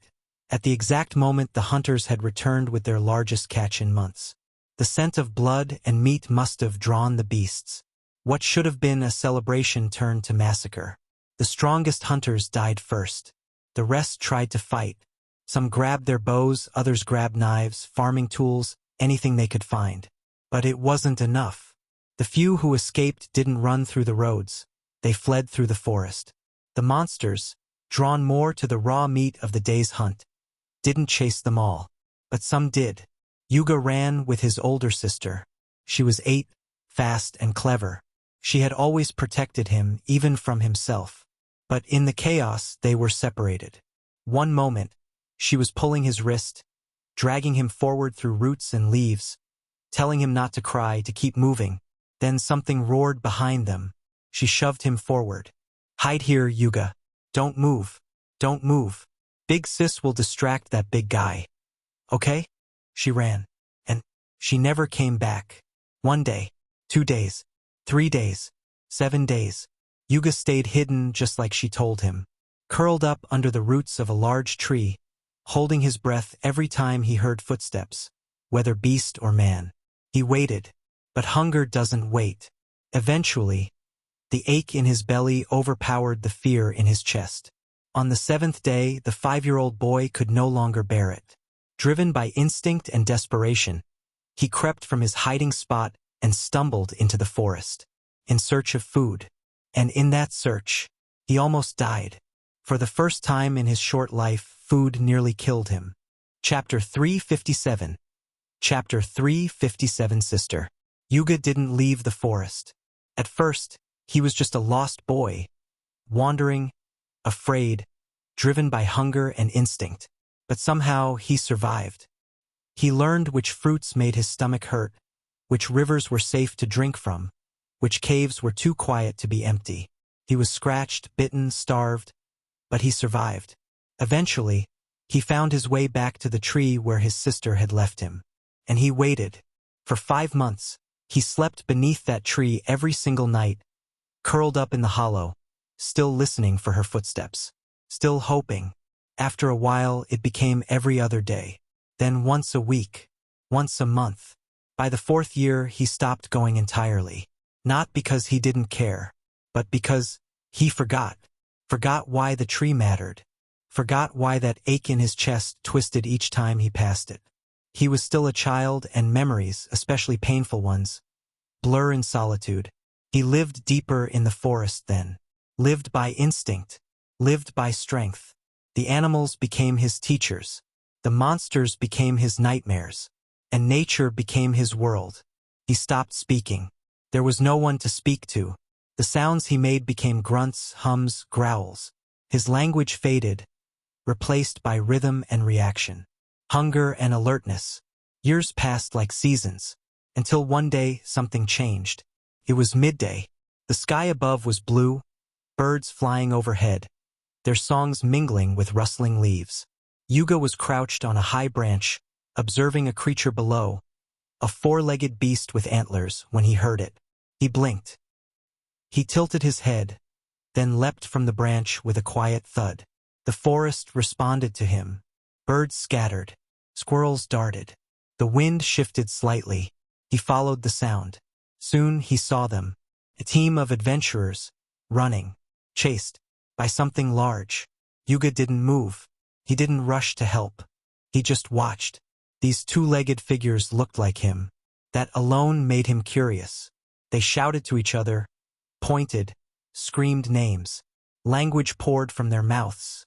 At the exact moment the hunters had returned with their largest catch in months. The scent of blood and meat must have drawn the beasts. What should have been a celebration turned to massacre. The strongest hunters died first. The rest tried to fight. Some grabbed their bows, others grabbed knives, farming tools, anything they could find. But it wasn't enough. The few who escaped didn't run through the roads. They fled through the forest. The monsters, drawn more to the raw meat of the day's hunt, didn't chase them all. But some did. Yuga ran with his older sister. She was 8, fast and clever. She had always protected him, even from himself. But in the chaos, they were separated. One moment, she was pulling his wrist, dragging him forward through roots and leaves, telling him not to cry, to keep moving. Then something roared behind them. She shoved him forward. Hide here, Yuga. Don't move. Don't move. Big sis will distract that big guy. Okay? She ran. And she never came back. 1 day, 2 days, 3 days, 7 days. Yuga stayed hidden just like she told him, curled up under the roots of a large tree, holding his breath every time he heard footsteps, whether beast or man. He waited, but hunger doesn't wait. Eventually, the ache in his belly overpowered the fear in his chest. On the 7th day, the 5-year-old boy could no longer bear it. Driven by instinct and desperation, he crept from his hiding spot and stumbled into the forest, in search of food. And in that search, he almost died. For the first time in his short life, food nearly killed him. Chapter 357. Chapter 357. Sister. Yuga didn't leave the forest. At first, he was just a lost boy, wandering, afraid, driven by hunger and instinct. But somehow he survived. He learned which fruits made his stomach hurt, which rivers were safe to drink from, which caves were too quiet to be empty. He was scratched, bitten, starved, but he survived. Eventually, he found his way back to the tree where his sister had left him. And he waited. For 5 months, he slept beneath that tree every single night, curled up in the hollow, still listening for her footsteps, still hoping. After a while, it became every other day, then once a week, once a month. By the 4th year, he stopped going entirely. Not because he didn't care, but because he forgot. Forgot why the tree mattered. Forgot why that ache in his chest twisted each time he passed it. He was still a child, and memories, especially painful ones, blur in solitude. He lived deeper in the forest then. Lived by instinct. Lived by strength. The animals became his teachers. The monsters became his nightmares. And nature became his world. He stopped speaking. There was no one to speak to. The sounds he made became grunts, hums, growls. His language faded, replaced by rhythm and reaction, hunger and alertness. Years passed like seasons, until one day something changed. It was midday. The sky above was blue, birds flying overhead, their songs mingling with rustling leaves. Yuga was crouched on a high branch, observing a creature below, a 4-legged beast with antlers. When he heard it, he blinked. He tilted his head, then leapt from the branch with a quiet thud. The forest responded to him. Birds scattered. Squirrels darted. The wind shifted slightly. He followed the sound. Soon he saw them, a team of adventurers, running, chased by something large. Yuga didn't move. He didn't rush to help. He just watched. These 2-legged figures looked like him. That alone made him curious. They shouted to each other, pointed, screamed names. Language poured from their mouths.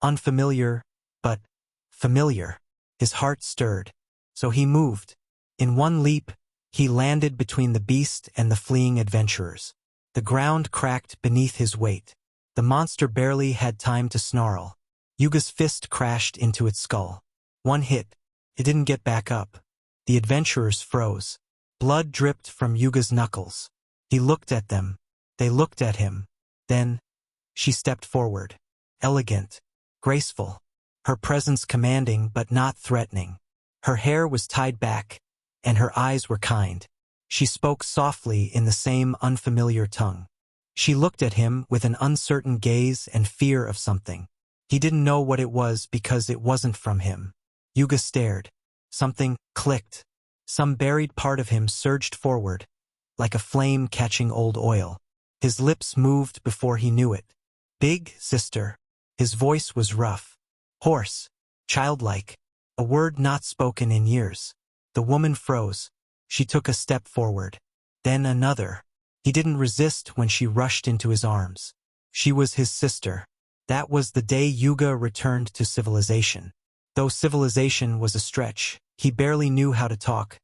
Unfamiliar, but familiar. His heart stirred. So he moved. In one leap, he landed between the beast and the fleeing adventurers. The ground cracked beneath his weight. The monster barely had time to snarl. Yuga's fist crashed into its skull. One hit. It didn't get back up. The adventurers froze. Blood dripped from Yuga's knuckles. He looked at them. They looked at him. Then, she stepped forward. Elegant. Graceful. Her presence commanding but not threatening. Her hair was tied back, and her eyes were kind. She spoke softly in the same unfamiliar tongue. She looked at him with an uncertain gaze and fear of something. He didn't know what it was because it wasn't from him. Yuga stared. Something clicked. Some buried part of him surged forward, like a flame catching old oil. His lips moved before he knew it. Big sister. His voice was rough. Hoarse. Childlike. A word not spoken in years. The woman froze. She took a step forward. Then another. He didn't resist when she rushed into his arms. She was his sister. That was the day Yuga returned to civilization. Though civilization was a stretch, he barely knew how to talk,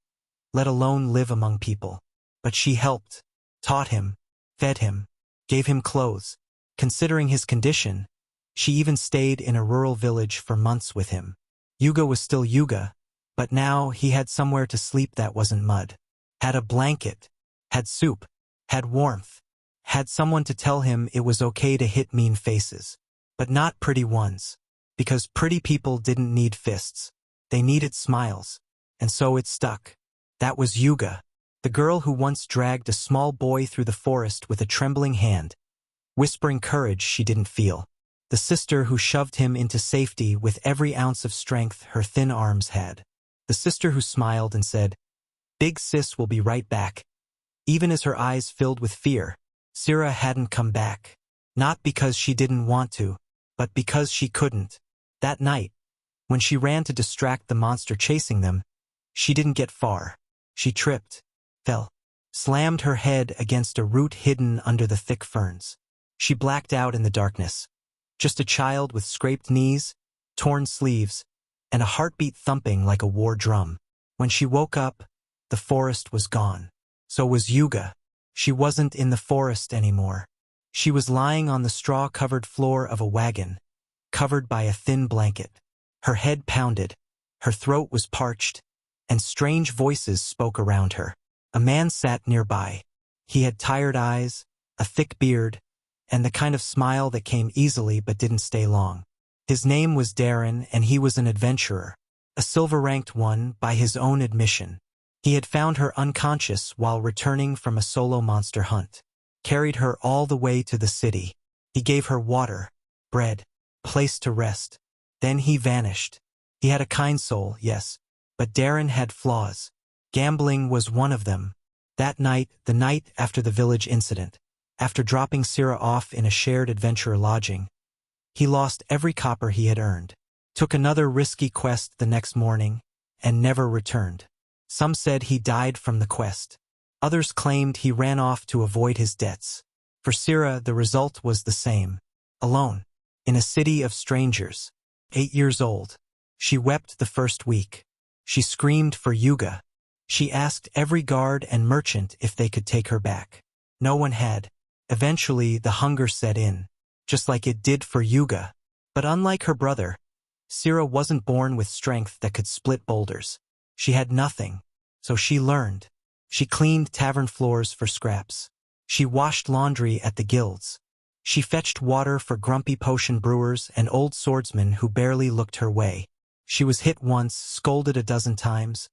let alone live among people. But she helped, taught him, fed him, gave him clothes. Considering his condition, she even stayed in a rural village for months with him. Yuga was still Yuga, but now he had somewhere to sleep that wasn't mud. Had a blanket, had soup, had warmth, had someone to tell him it was okay to hit mean faces. But not pretty ones. Because pretty people didn't need fists. They needed smiles. And so it stuck. That was Yuga, the girl who once dragged a small boy through the forest with a trembling hand, whispering courage she didn't feel. The sister who shoved him into safety with every ounce of strength her thin arms had. The sister who smiled and said, "Big sis will be right back." Even as her eyes filled with fear, Sira hadn't come back. Not because she didn't want to, but because she couldn't. That night, when she ran to distract the monster chasing them, she didn't get far. She tripped, fell, slammed her head against a root hidden under the thick ferns. She blacked out in the darkness. Just a child with scraped knees, torn sleeves, and a heartbeat thumping like a war drum. When she woke up, the forest was gone. So was Yuga. She wasn't in the forest anymore. She was lying on the straw-covered floor of a wagon, covered by a thin blanket. Her head pounded, her throat was parched, and strange voices spoke around her. A man sat nearby. He had tired eyes, a thick beard, and the kind of smile that came easily but didn't stay long. His name was Darren, and he was an adventurer, a silver-ranked one by his own admission. He had found her unconscious while returning from a solo monster hunt. Carried her all the way to the city. He gave her water, bread, place to rest. Then he vanished. He had a kind soul, yes, but Darren had flaws. Gambling was one of them. That night, the night after the village incident, after dropping Sira off in a shared adventurer lodging, he lost every copper he had earned, took another risky quest the next morning, and never returned. Some said he died from the quest. Others claimed he ran off to avoid his debts. For Sira, the result was the same. Alone. In a city of strangers. 8 years old. She wept the first week. She screamed for Yuga. She asked every guard and merchant if they could take her back. No one had. Eventually, the hunger set in. Just like it did for Yuga. But unlike her brother, Sira wasn't born with strength that could split boulders. She had nothing. So she learned. She cleaned tavern floors for scraps. She washed laundry at the guilds. She fetched water for grumpy potion brewers and old swordsmen who barely looked her way. She was hit once, scolded a dozen times,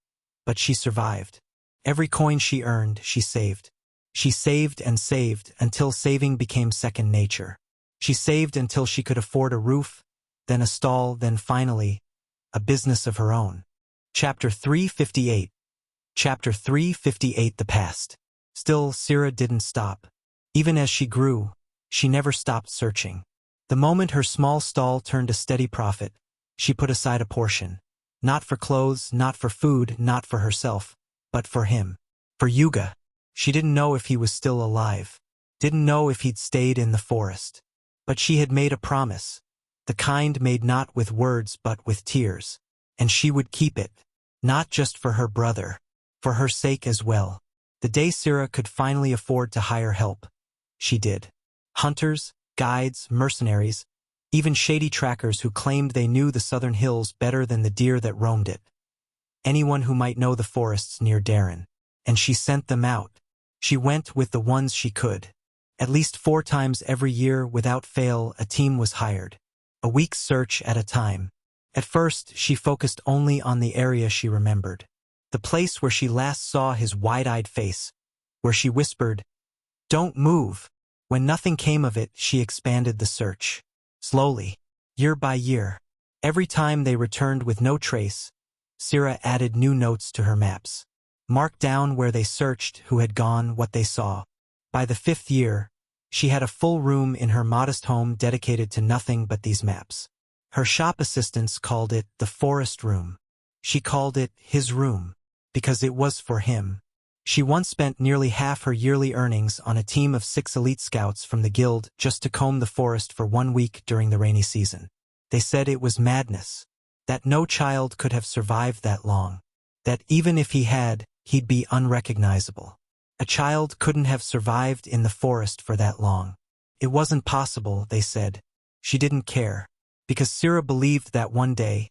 but she survived. Every coin she earned, she saved. She saved and saved until saving became second nature. She saved until she could afford a roof, then a stall, then finally, a business of her own. Chapter 358. Chapter 358. The Past. Still, Sira didn't stop. Even as she grew, she never stopped searching. The moment her small stall turned a steady profit, she put aside a portion. Not for clothes, not for food, not for herself, but for him. For Yuga. She didn't know if he was still alive. Didn't know if he'd stayed in the forest. But she had made a promise. The kind made not with words but with tears. And she would keep it. Not just for her brother. For her sake as well. The day Sira could finally afford to hire help. she did. Hunters, guides, mercenaries, even shady trackers who claimed they knew the southern hills better than the deer that roamed it. Anyone who might know the forests near Darren. And she sent them out. She went with the ones she could. At least 4 times every year, without fail, a team was hired. A week's search at a time. At first, she focused only on the area she remembered. The place where she last saw his wide-eyed face, where she whispered, "Don't move." When nothing came of it, she expanded the search. Slowly, year by year. Every time they returned with no trace, Sira added new notes to her maps. Marked down where they searched, who had gone, what they saw. By the 5th year, she had a full room in her modest home dedicated to nothing but these maps. Her shop assistants called it the forest room. She called it his room, because it was for him. She once spent nearly half her yearly earnings on a team of 6 elite scouts from the guild just to comb the forest for 1 week during the rainy season. They said it was madness, that no child could have survived that long, that even if he had, he'd be unrecognizable. A child couldn't have survived in the forest for that long. It wasn't possible, they said. She didn't care, because Sira believed that one day,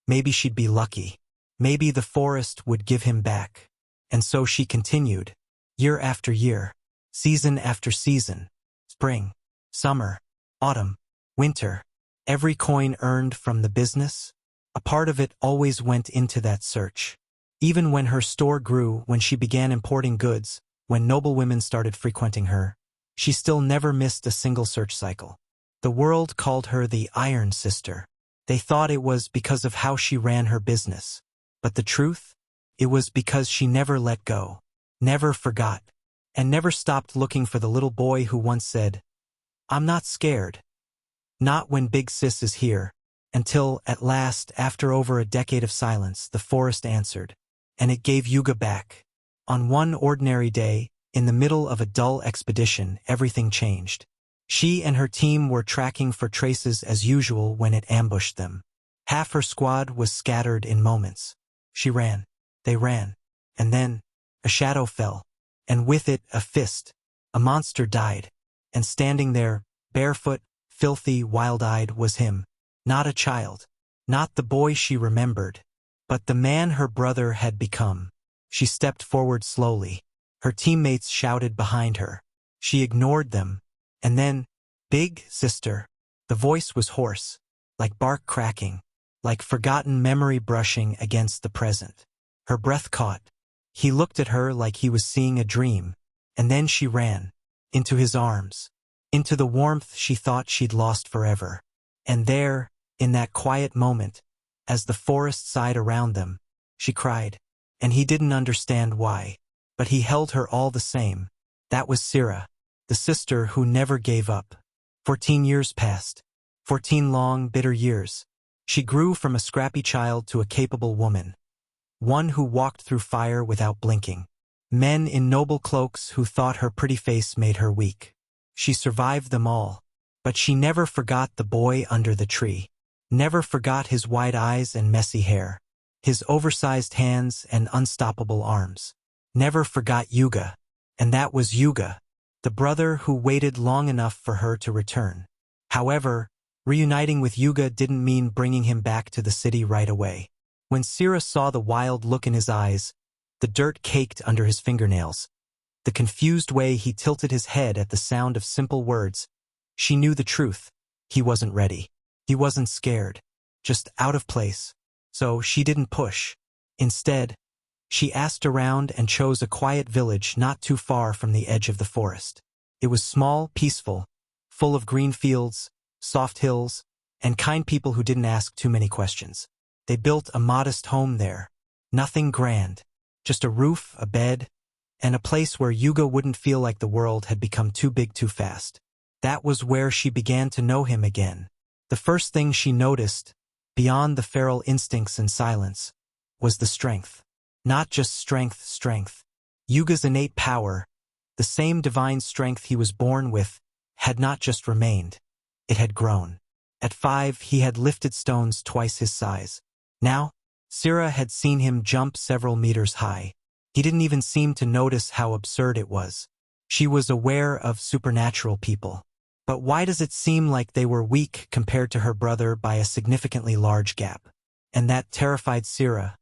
maybe she'd be lucky. Maybe the forest would give him back. And so she continued, year after year, season after season, spring, summer, autumn, winter. Every coin earned from the business, a part of it always went into that search. Even when her store grew, when she began importing goods, when noblewomen started frequenting her, she still never missed a single search cycle. The world called her the Iron Sister. They thought it was because of how she ran her business. But the truth? It was because she never let go, never forgot, and never stopped looking for the little boy who once said, "I'm not scared. Not when Big Sis is here." Until, at last, after over a decade of silence, the forest answered, and it gave Yuga back. On one ordinary day, in the middle of a dull expedition, everything changed. She and her team were tracking for traces as usual when it ambushed them. Half her squad was scattered in moments. She ran. They ran. And then, a shadow fell. And with it, a fist. A monster died. And standing there, barefoot, filthy, wild-eyed, was him. Not a child. Not the boy she remembered. But the man her brother had become. She stepped forward slowly. Her teammates shouted behind her. She ignored them. And then, "Big Sister." The voice was hoarse, like bark cracking, like forgotten memory brushing against the present. Her breath caught. He looked at her like he was seeing a dream. And then she ran. Into his arms. Into the warmth she thought she'd lost forever. And there, in that quiet moment, as the forest sighed around them, she cried. And he didn't understand why. But he held her all the same. That was Sira, the sister who never gave up. 14 years passed. 14 long, bitter years. She grew from a scrappy child to a capable woman. One who walked through fire without blinking. Men in noble cloaks who thought her pretty face made her weak. She survived them all. But she never forgot the boy under the tree. Never forgot his wide eyes and messy hair. His oversized hands and unstoppable arms. Never forgot Yuga. And that was Yuga, the brother who waited long enough for her to return. However, reuniting with Yuga didn't mean bringing him back to the city right away. When Sira saw the wild look in his eyes, the dirt caked under his fingernails, the confused way he tilted his head at the sound of simple words, she knew the truth. He wasn't ready. He wasn't scared. Just out of place. So she didn't push. Instead, she asked around and chose a quiet village not too far from the edge of the forest. It was small, peaceful, full of green fields, soft hills, and kind people who didn't ask too many questions. They built a modest home there. Nothing grand. Just a roof, a bed, and a place where Yuga wouldn't feel like the world had become too big too fast. That was where she began to know him again. The first thing she noticed, beyond the feral instincts and silence, was the strength. Not just strength. Yuga's innate power, the same divine strength he was born with, had not just remained. It had grown. At 5, he had lifted stones twice his size. Now, Sira had seen him jump several meters high. He didn't even seem to notice how absurd it was. She was aware of supernatural people. But why does it seem like they were weak compared to her brother by a significantly large gap? And that terrified Sira.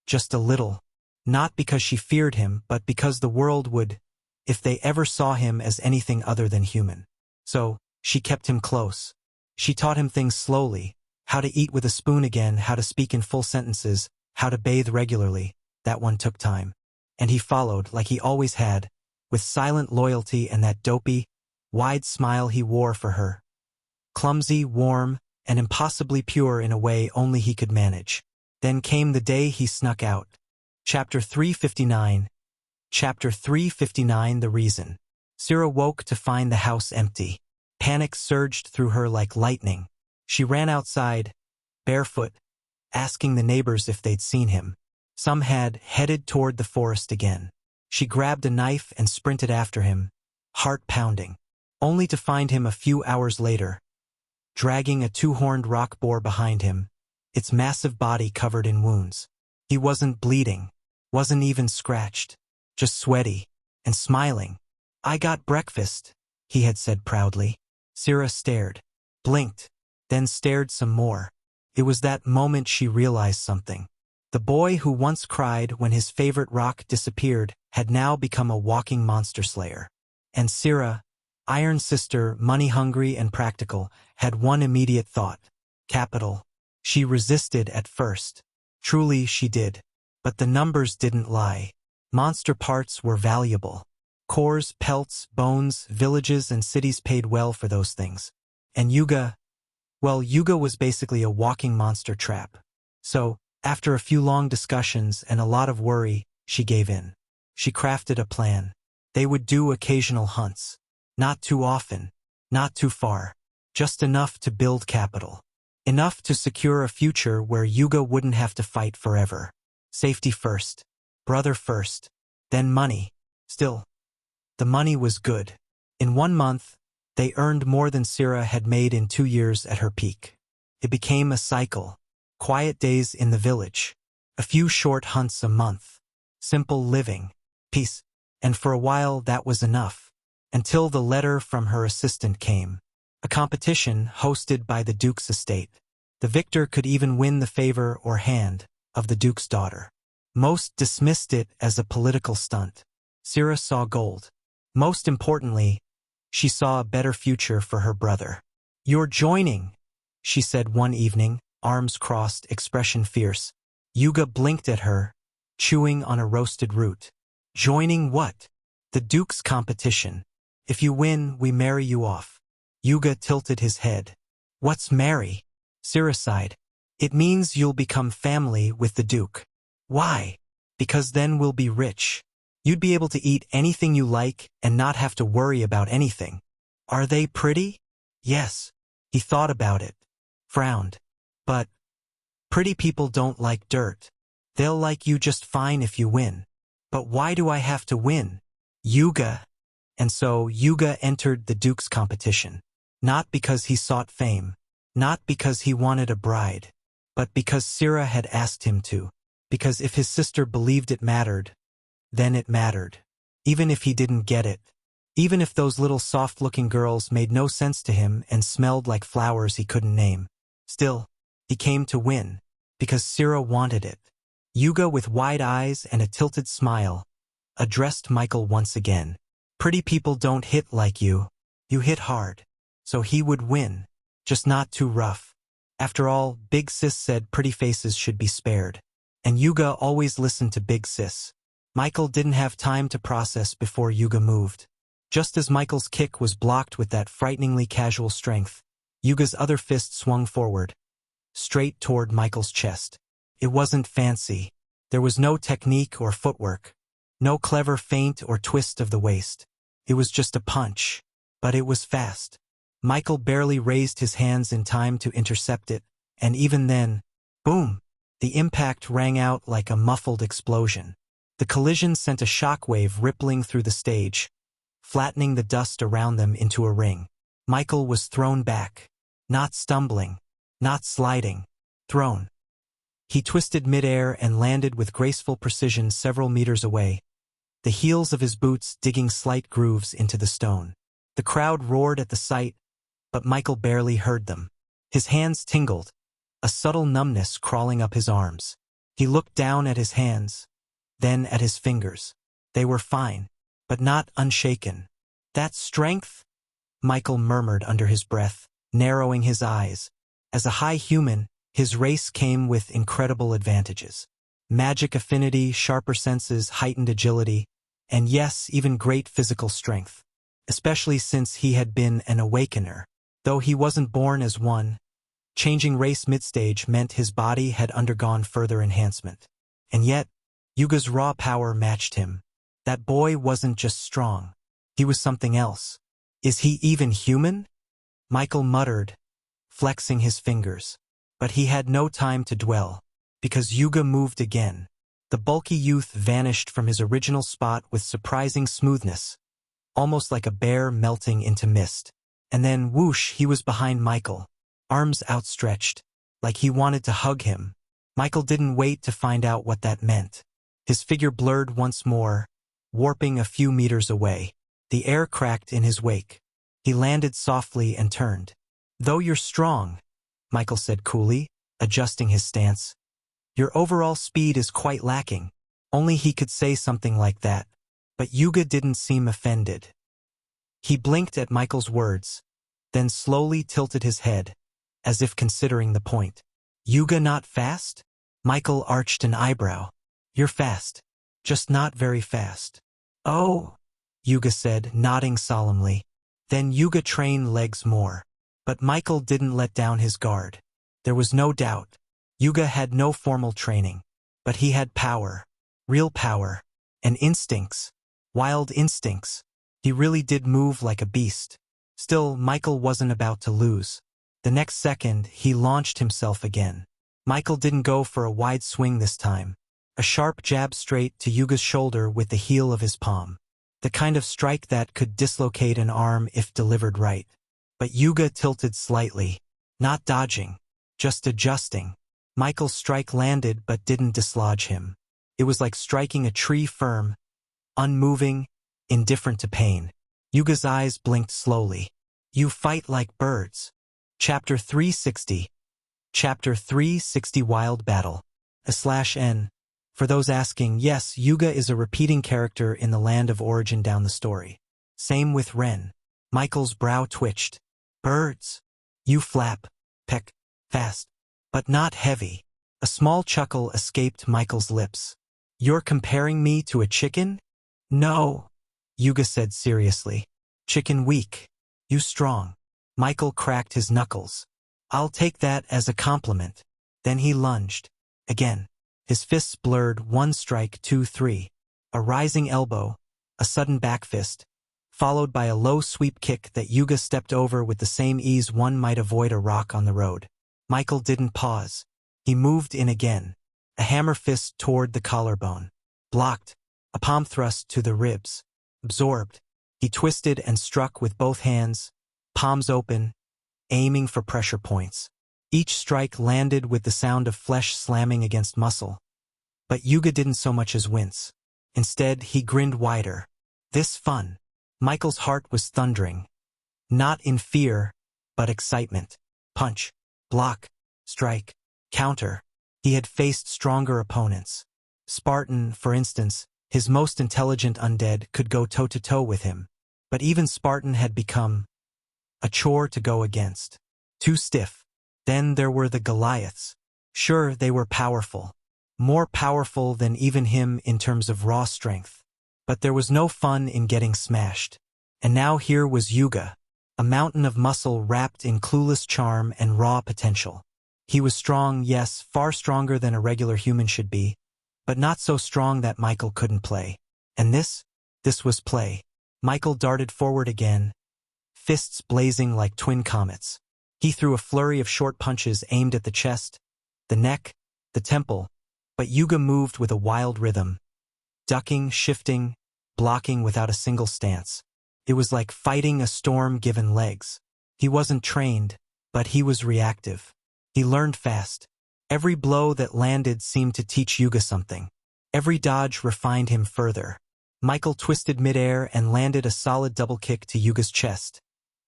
Just a little. Not because she feared him, but because the world would, if they ever saw him as anything other than human. So, she kept him close. She taught him things slowly, how to eat with a spoon again, how to speak in full sentences, how to bathe regularly. That one took time. And he followed, like he always had, with silent loyalty and that dopey, wide smile he wore for her. Clumsy, warm, and impossibly pure in a way only he could manage. Then came the day he snuck out. Chapter 359. Chapter 359. The Reason. Sira woke to find the house empty. Panic surged through her like lightning. She ran outside, barefoot, asking the neighbors if they'd seen him. Some had headed toward the forest again. She grabbed a knife and sprinted after him, heart pounding, only to find him a few hours later, dragging a two-horned rock boar behind him, its massive body covered in wounds. He wasn't bleeding, wasn't even scratched, just sweaty and smiling. "I got breakfast," he had said proudly. Sira stared, blinked, then stared some more. It was that moment she realized something. The boy who once cried when his favorite rock disappeared had now become a walking monster slayer. And Sira, Iron Sister, money-hungry and practical, had one immediate thought: capital. She resisted at first. Truly she did. But the numbers didn't lie. Monster parts were valuable. Cores, pelts, bones, villages and cities paid well for those things. And Yuga, well, Yuga was basically a walking monster trap. So, after a few long discussions and a lot of worry, she gave in. She crafted a plan. They would do occasional hunts. Not too often, not too far. Just enough to build capital. Enough to secure a future where Yuga wouldn't have to fight forever. Safety first. Brother first. Then money. Still, the money was good. In 1 month, they earned more than Sira had made in 2 years at her peak. It became a cycle. Quiet days in the village. A few short hunts a month. Simple living. Peace. And for a while that was enough. Until the letter from her assistant came. A competition hosted by the Duke's estate. The victor could even win the favor or hand of the Duke's daughter. Most dismissed it as a political stunt. Sira saw gold. Most importantly, she saw a better future for her brother. "You're joining," she said one evening, arms crossed, expression fierce. Yuga blinked at her, chewing on a roasted root. "Joining what?" "The Duke's competition. If you win, we marry you off." Yuga tilted his head. "What's marry?" Sira sighed. "It means you'll become family with the Duke." "Why?" "Because then we'll be rich. You'd be able to eat anything you like and not have to worry about anything." "Are they pretty?" "Yes." He thought about it, frowned. "But pretty people don't like dirt. They'll like you just fine if you win." "But why do I have to win?" "Yuga." And so Yuga entered the Duke's competition. Not because he sought fame. Not because he wanted a bride. But because Sira had asked him to. Because if his sister believed it mattered, then it mattered. Even if he didn't get it. Even if those little soft-looking girls made no sense to him and smelled like flowers he couldn't name. Still, he came to win. Because Sira wanted it. Yuga, with wide eyes and a tilted smile, addressed Michael once again. "Pretty people don't hit like you. You hit hard." So he would win. Just not too rough. After all, Big Sis said pretty faces should be spared. And Yuga always listened to Big Sis. Michael didn't have time to process before Yuga moved. Just as Michael's kick was blocked with that frighteningly casual strength, Yuga's other fist swung forward, straight toward Michael's chest. It wasn't fancy. There was no technique or footwork. No clever feint or twist of the waist. It was just a punch. But it was fast. Michael barely raised his hands in time to intercept it, and even then, boom! The impact rang out like a muffled explosion. The collision sent a shockwave rippling through the stage, flattening the dust around them into a ring. Michael was thrown back. Not stumbling. Not sliding. Thrown. He twisted midair and landed with graceful precision several meters away, the heels of his boots digging slight grooves into the stone. The crowd roared at the sight, but Michael barely heard them. His hands tingled, a subtle numbness crawling up his arms. He looked down at his hands, then at his fingers. They were fine, but not unshaken. "That strength?" Michael murmured under his breath, narrowing his eyes. As a high human, his race came with incredible advantages. Magic affinity, sharper senses, heightened agility, and yes, even great physical strength. Especially since he had been an awakener. Though he wasn't born as one, changing race midstage meant his body had undergone further enhancement. And yet, Yuga's raw power matched him. That boy wasn't just strong. He was something else. "Is he even human?" Michael muttered, flexing his fingers. But he had no time to dwell, because Yuga moved again. The bulky youth vanished from his original spot with surprising smoothness, almost like a bear melting into mist. And then, whoosh, he was behind Michael, arms outstretched, like he wanted to hug him. Michael didn't wait to find out what that meant. His figure blurred once more, warping a few meters away. The air cracked in his wake. He landed softly and turned. "Though you're strong," Michael said coolly, adjusting his stance, "your overall speed is quite lacking." Only he could say something like that. But Yuga didn't seem offended. He blinked at Michael's words, then slowly tilted his head, as if considering the point. "Yuga not fast?" Michael arched an eyebrow. "You're fast, just not very fast." "Oh," Yuga said, nodding solemnly. "Then Yuga train legs more." But Michael didn't let down his guard. There was no doubt. Yuga had no formal training. But he had power. Real power. And instincts. Wild instincts. He really did move like a beast. Still, Michael wasn't about to lose. The next second, he launched himself again. Michael didn't go for a wide swing this time. A sharp jab straight to Yuga's shoulder with the heel of his palm. The kind of strike that could dislocate an arm if delivered right. But Yuga tilted slightly. Not dodging. Just adjusting. Michael's strike landed but didn't dislodge him. It was like striking a tree firm, unmoving, indifferent to pain. Yuga's eyes blinked slowly. "You fight like birds." Chapter 360. Chapter 360 Wild Battle. /N. For those asking, yes, Yuga is a repeating character in the land of origin down the story. Same with Ren. Michael's brow twitched. "Birds. You flap, peck, fast, but not heavy." A small chuckle escaped Michael's lips. "You're comparing me to a chicken?" "No," Yuga said seriously. "Chicken weak. You strong." Michael cracked his knuckles. "I'll take that as a compliment." Then he lunged. Again. His fists blurred, 1 strike, 2, 3. A rising elbow, a sudden back fist, followed by a low sweep kick that Yuga stepped over with the same ease one might avoid a rock on the road. Michael didn't pause. He moved in again. A hammer fist toward the collarbone. Blocked. A palm thrust to the ribs. Absorbed. He twisted and struck with both hands, palms open, aiming for pressure points. Each strike landed with the sound of flesh slamming against muscle. But Yuga didn't so much as wince. Instead, he grinned wider. This fun. Michael's heart was thundering. Not in fear, but excitement. Punch. Block. Strike. Counter. He had faced stronger opponents. Spartan, for instance, his most intelligent undead, could go toe-to-toe with him. But even Spartan had become a chore to go against. Too stiff. Then there were the Goliaths. Sure, they were powerful. More powerful than even him in terms of raw strength. But there was no fun in getting smashed. And now here was Yuga, a mountain of muscle wrapped in clueless charm and raw potential. He was strong, yes, far stronger than a regular human should be, but not so strong that Michael couldn't play. And this was play. Michael darted forward again, fists blazing like twin comets. He threw a flurry of short punches aimed at the chest, the neck, the temple, but Yuga moved with a wild rhythm, ducking, shifting, blocking without a single stance. It was like fighting a storm given legs. He wasn't trained, but he was reactive. He learned fast. Every blow that landed seemed to teach Yuga something. Every dodge refined him further. Michael twisted midair and landed a solid double kick to Yuga's chest,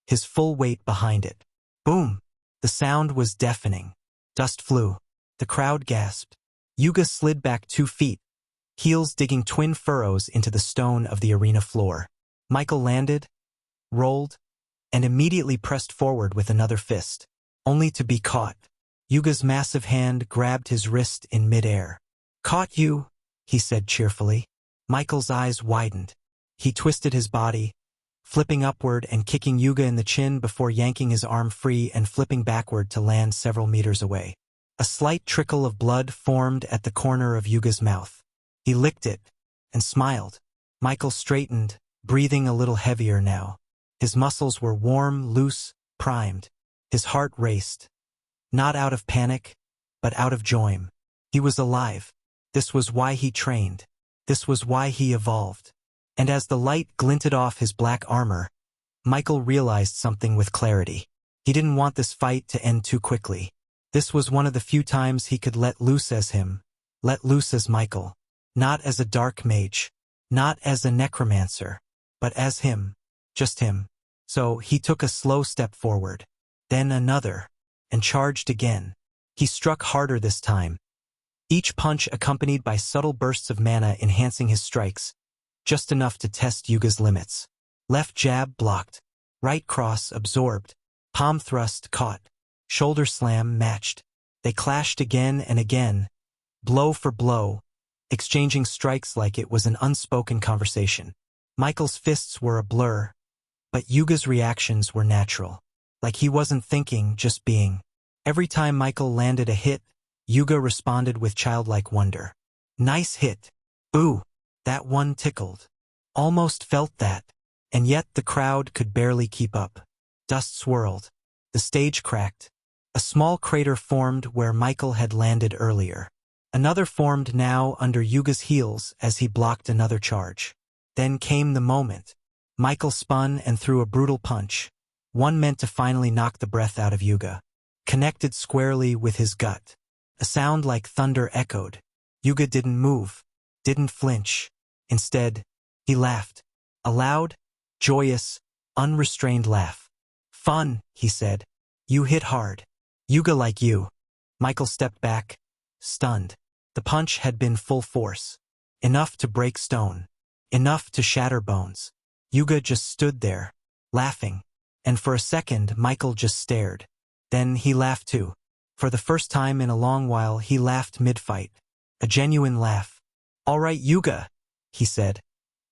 his full weight behind it. Boom! The sound was deafening. Dust flew. The crowd gasped. Yuga slid back 2 feet, heels digging twin furrows into the stone of the arena floor. Michael landed, rolled, and immediately pressed forward with another fist, only to be caught. Yuga's massive hand grabbed his wrist in midair. "Caught you," he said cheerfully. Michael's eyes widened. He twisted his body, flipping upward and kicking Yuga in the chin before yanking his arm free and flipping backward to land several meters away. A slight trickle of blood formed at the corner of Yuga's mouth. He licked it and smiled. Michael straightened, breathing a little heavier now. His muscles were warm, loose, primed. His heart raced. Not out of panic, but out of joy. He was alive. This was why he trained. This was why he evolved. And as the light glinted off his black armor, Michael realized something with clarity. He didn't want this fight to end too quickly. This was one of the few times he could let loose as him, let loose as Michael. Not as a dark mage, not as a necromancer, but as him, just him. So he took a slow step forward, then another, and charged again. He struck harder this time, each punch accompanied by subtle bursts of mana enhancing his strikes, just enough to test Yuga's limits. Left jab blocked, right cross absorbed, palm thrust caught, shoulder slam matched. They clashed again and again, blow for blow, exchanging strikes like it was an unspoken conversation. Michael's fists were a blur, but Yuga's reactions were natural. Like he wasn't thinking, just being. Every time Michael landed a hit, Yuga responded with childlike wonder. "Nice hit. Ooh, that one tickled." Almost felt that. And yet the crowd could barely keep up. Dust swirled. The stage cracked. A small crater formed where Michael had landed earlier. Another formed now under Yuga's heels as he blocked another charge. Then came the moment. Michael spun and threw a brutal punch, one meant to finally knock the breath out of Yuga. Connected squarely with his gut. A sound like thunder echoed. Yuga didn't move, didn't flinch. Instead, he laughed. A loud, joyous, unrestrained laugh. "Fun," he said. "You hit hard. Yuga like you." Michael stepped back, stunned. The punch had been full force. Enough to break stone. Enough to shatter bones. Yuga just stood there, laughing. And for a second, Michael just stared. Then he laughed too. For the first time in a long while, he laughed mid-fight. A genuine laugh. "All right, Yuga," he said,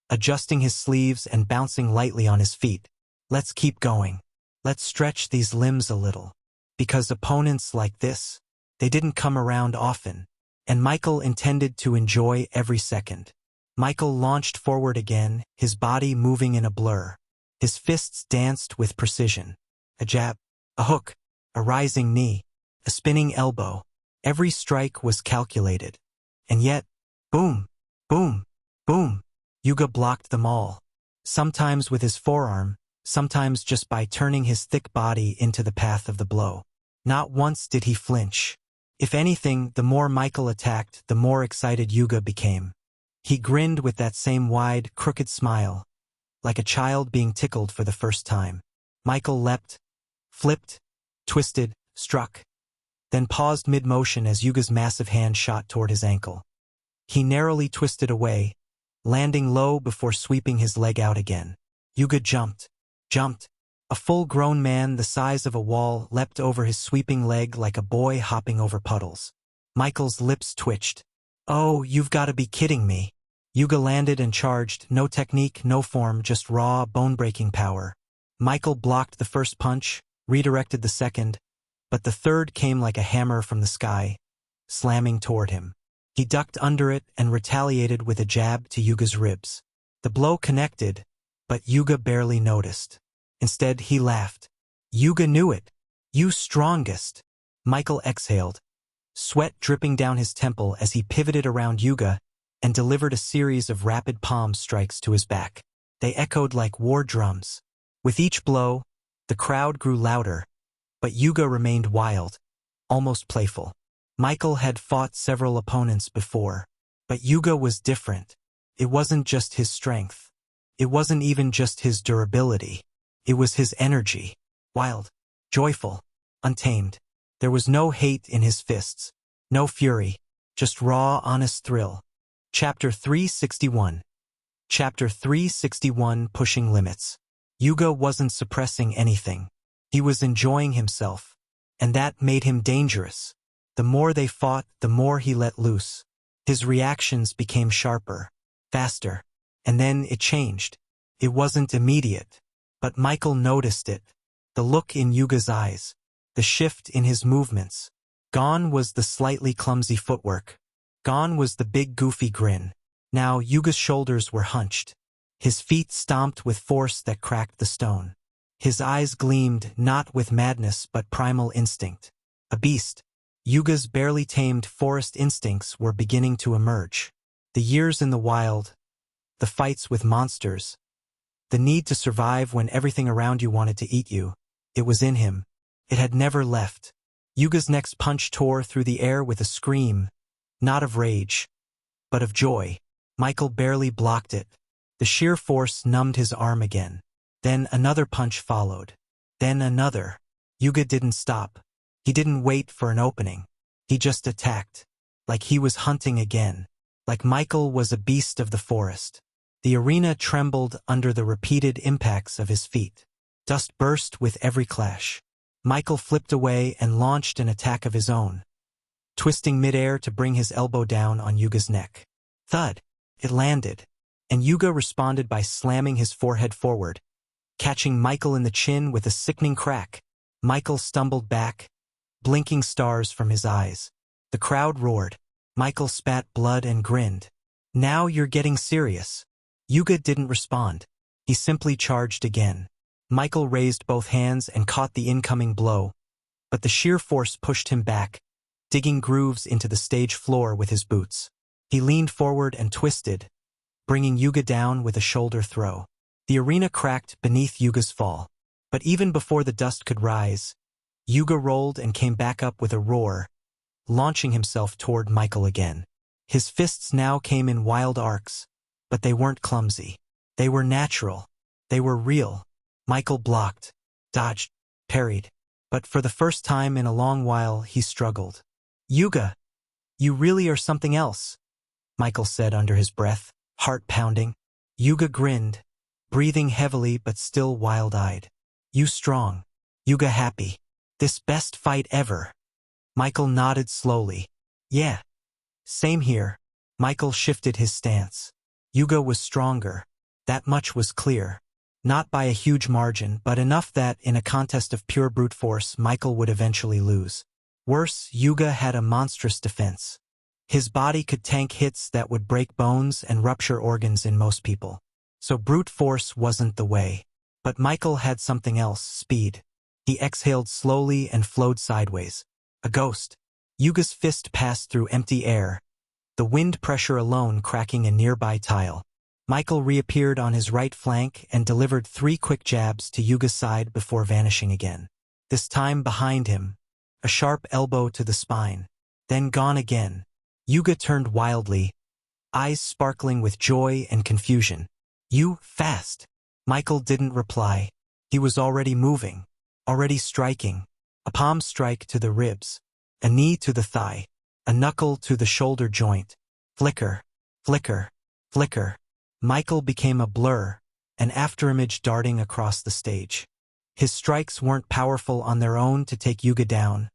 adjusting his sleeves and bouncing lightly on his feet. "Let's keep going. Let's stretch these limbs a little. Because opponents like this, they didn't come around often." And Michael intended to enjoy every second. Michael launched forward again, his body moving in a blur. His fists danced with precision. A jab, a hook, a rising knee, a spinning elbow. Every strike was calculated. And yet, boom, boom, boom. Yuga blocked them all. Sometimes with his forearm, sometimes just by turning his thick body into the path of the blow. Not once did he flinch. If anything, the more Michael attacked, the more excited Yuga became. He grinned with that same wide, crooked smile, like a child being tickled for the first time. Michael leapt, flipped, twisted, struck, then paused mid-motion as Yuga's massive hand shot toward his ankle. He narrowly twisted away, landing low before sweeping his leg out again. Yuga jumped. A full-grown man the size of a wall leapt over his sweeping leg like a boy hopping over puddles. Michael's lips twitched. "Oh, you've got to be kidding me." Yuga landed and charged, no technique, no form, just raw, bone-breaking power. Michael blocked the first punch, redirected the second, but the third came like a hammer from the sky, slamming toward him. He ducked under it and retaliated with a jab to Yuga's ribs. The blow connected, but Yuga barely noticed. Instead, he laughed. Yuga knew it. "You strongest." Michael exhaled, sweat dripping down his temple as he pivoted around Yuga and delivered a series of rapid palm strikes to his back. They echoed like war drums. With each blow, the crowd grew louder, but Yuga remained wild, almost playful. Michael had fought several opponents before, but Yuga was different. It wasn't just his strength. It wasn't even just his durability. It was his energy. Wild, joyful, untamed. There was no hate in his fists, no fury, just raw, honest thrill. Chapter 361. Chapter 361, Pushing Limits. Yuga wasn't suppressing anything. He was enjoying himself, and that made him dangerous. The more they fought, the more he let loose. His reactions became sharper, faster, and then it changed. It wasn't immediate, but Michael noticed it. The look in Yuga's eyes, the shift in his movements. Gone was the slightly clumsy footwork. Gone was the big goofy grin. Now Yuga's shoulders were hunched. His feet stomped with force that cracked the stone. His eyes gleamed not with madness but primal instinct. A beast. Yuga's barely tamed forest instincts were beginning to emerge. The years in the wild, the fights with monsters, the need to survive when everything around you wanted to eat you. It was in him. It had never left. Yuga's next punch tore through the air with a scream, not of rage, but of joy. Michael barely blocked it. The sheer force numbed his arm again. Then another punch followed. Then another. Yuga didn't stop. He didn't wait for an opening. He just attacked. Like he was hunting again. Like Michael was a beast of the forest. The arena trembled under the repeated impacts of his feet. Dust burst with every clash. Michael flipped away and launched an attack of his own, twisting midair to bring his elbow down on Yuga's neck. Thud. It landed, and Yuga responded by slamming his forehead forward, catching Michael in the chin with a sickening crack. Michael stumbled back, blinking stars from his eyes. The crowd roared. Michael spat blood and grinned. Now you're getting serious. Yuga didn't respond. He simply charged again. Michael raised both hands and caught the incoming blow, but the sheer force pushed him back, digging grooves into the stage floor with his boots. He leaned forward and twisted, bringing Yuga down with a shoulder throw. The arena cracked beneath Yuga's fall, but even before the dust could rise, Yuga rolled and came back up with a roar, launching himself toward Michael again. His fists now came in wild arcs, but they weren't clumsy. They were natural. They were real. Michael blocked, dodged, parried, but for the first time in a long while he struggled. Yuga, you really are something else, Michael said under his breath, heart pounding. Yuga grinned, breathing heavily but still wild-eyed. You strong. Yuga happy. This best fight ever. Michael nodded slowly. Yeah. Same here. Michael shifted his stance. Yuga was stronger. That much was clear. Not by a huge margin, but enough that, in a contest of pure brute force, Michael would eventually lose. Worse, Yuga had a monstrous defense. His body could tank hits that would break bones and rupture organs in most people. So brute force wasn't the way. But Michael had something else, speed. He exhaled slowly and flowed sideways. A ghost. Yuga's fist passed through empty air, the wind pressure alone cracking a nearby tile. Michael reappeared on his right flank and delivered 3 quick jabs to Yuga's side before vanishing again. This time behind him, a sharp elbow to the spine. Then gone again. Yuga turned wildly, eyes sparkling with joy and confusion. You, fast. Michael didn't reply. He was already moving, already striking. A palm strike to the ribs, a knee to the thigh, a knuckle to the shoulder joint. Flicker, flicker, flicker. Michael became a blur, an afterimage darting across the stage. His strikes weren't powerful on their own to take Yuga down,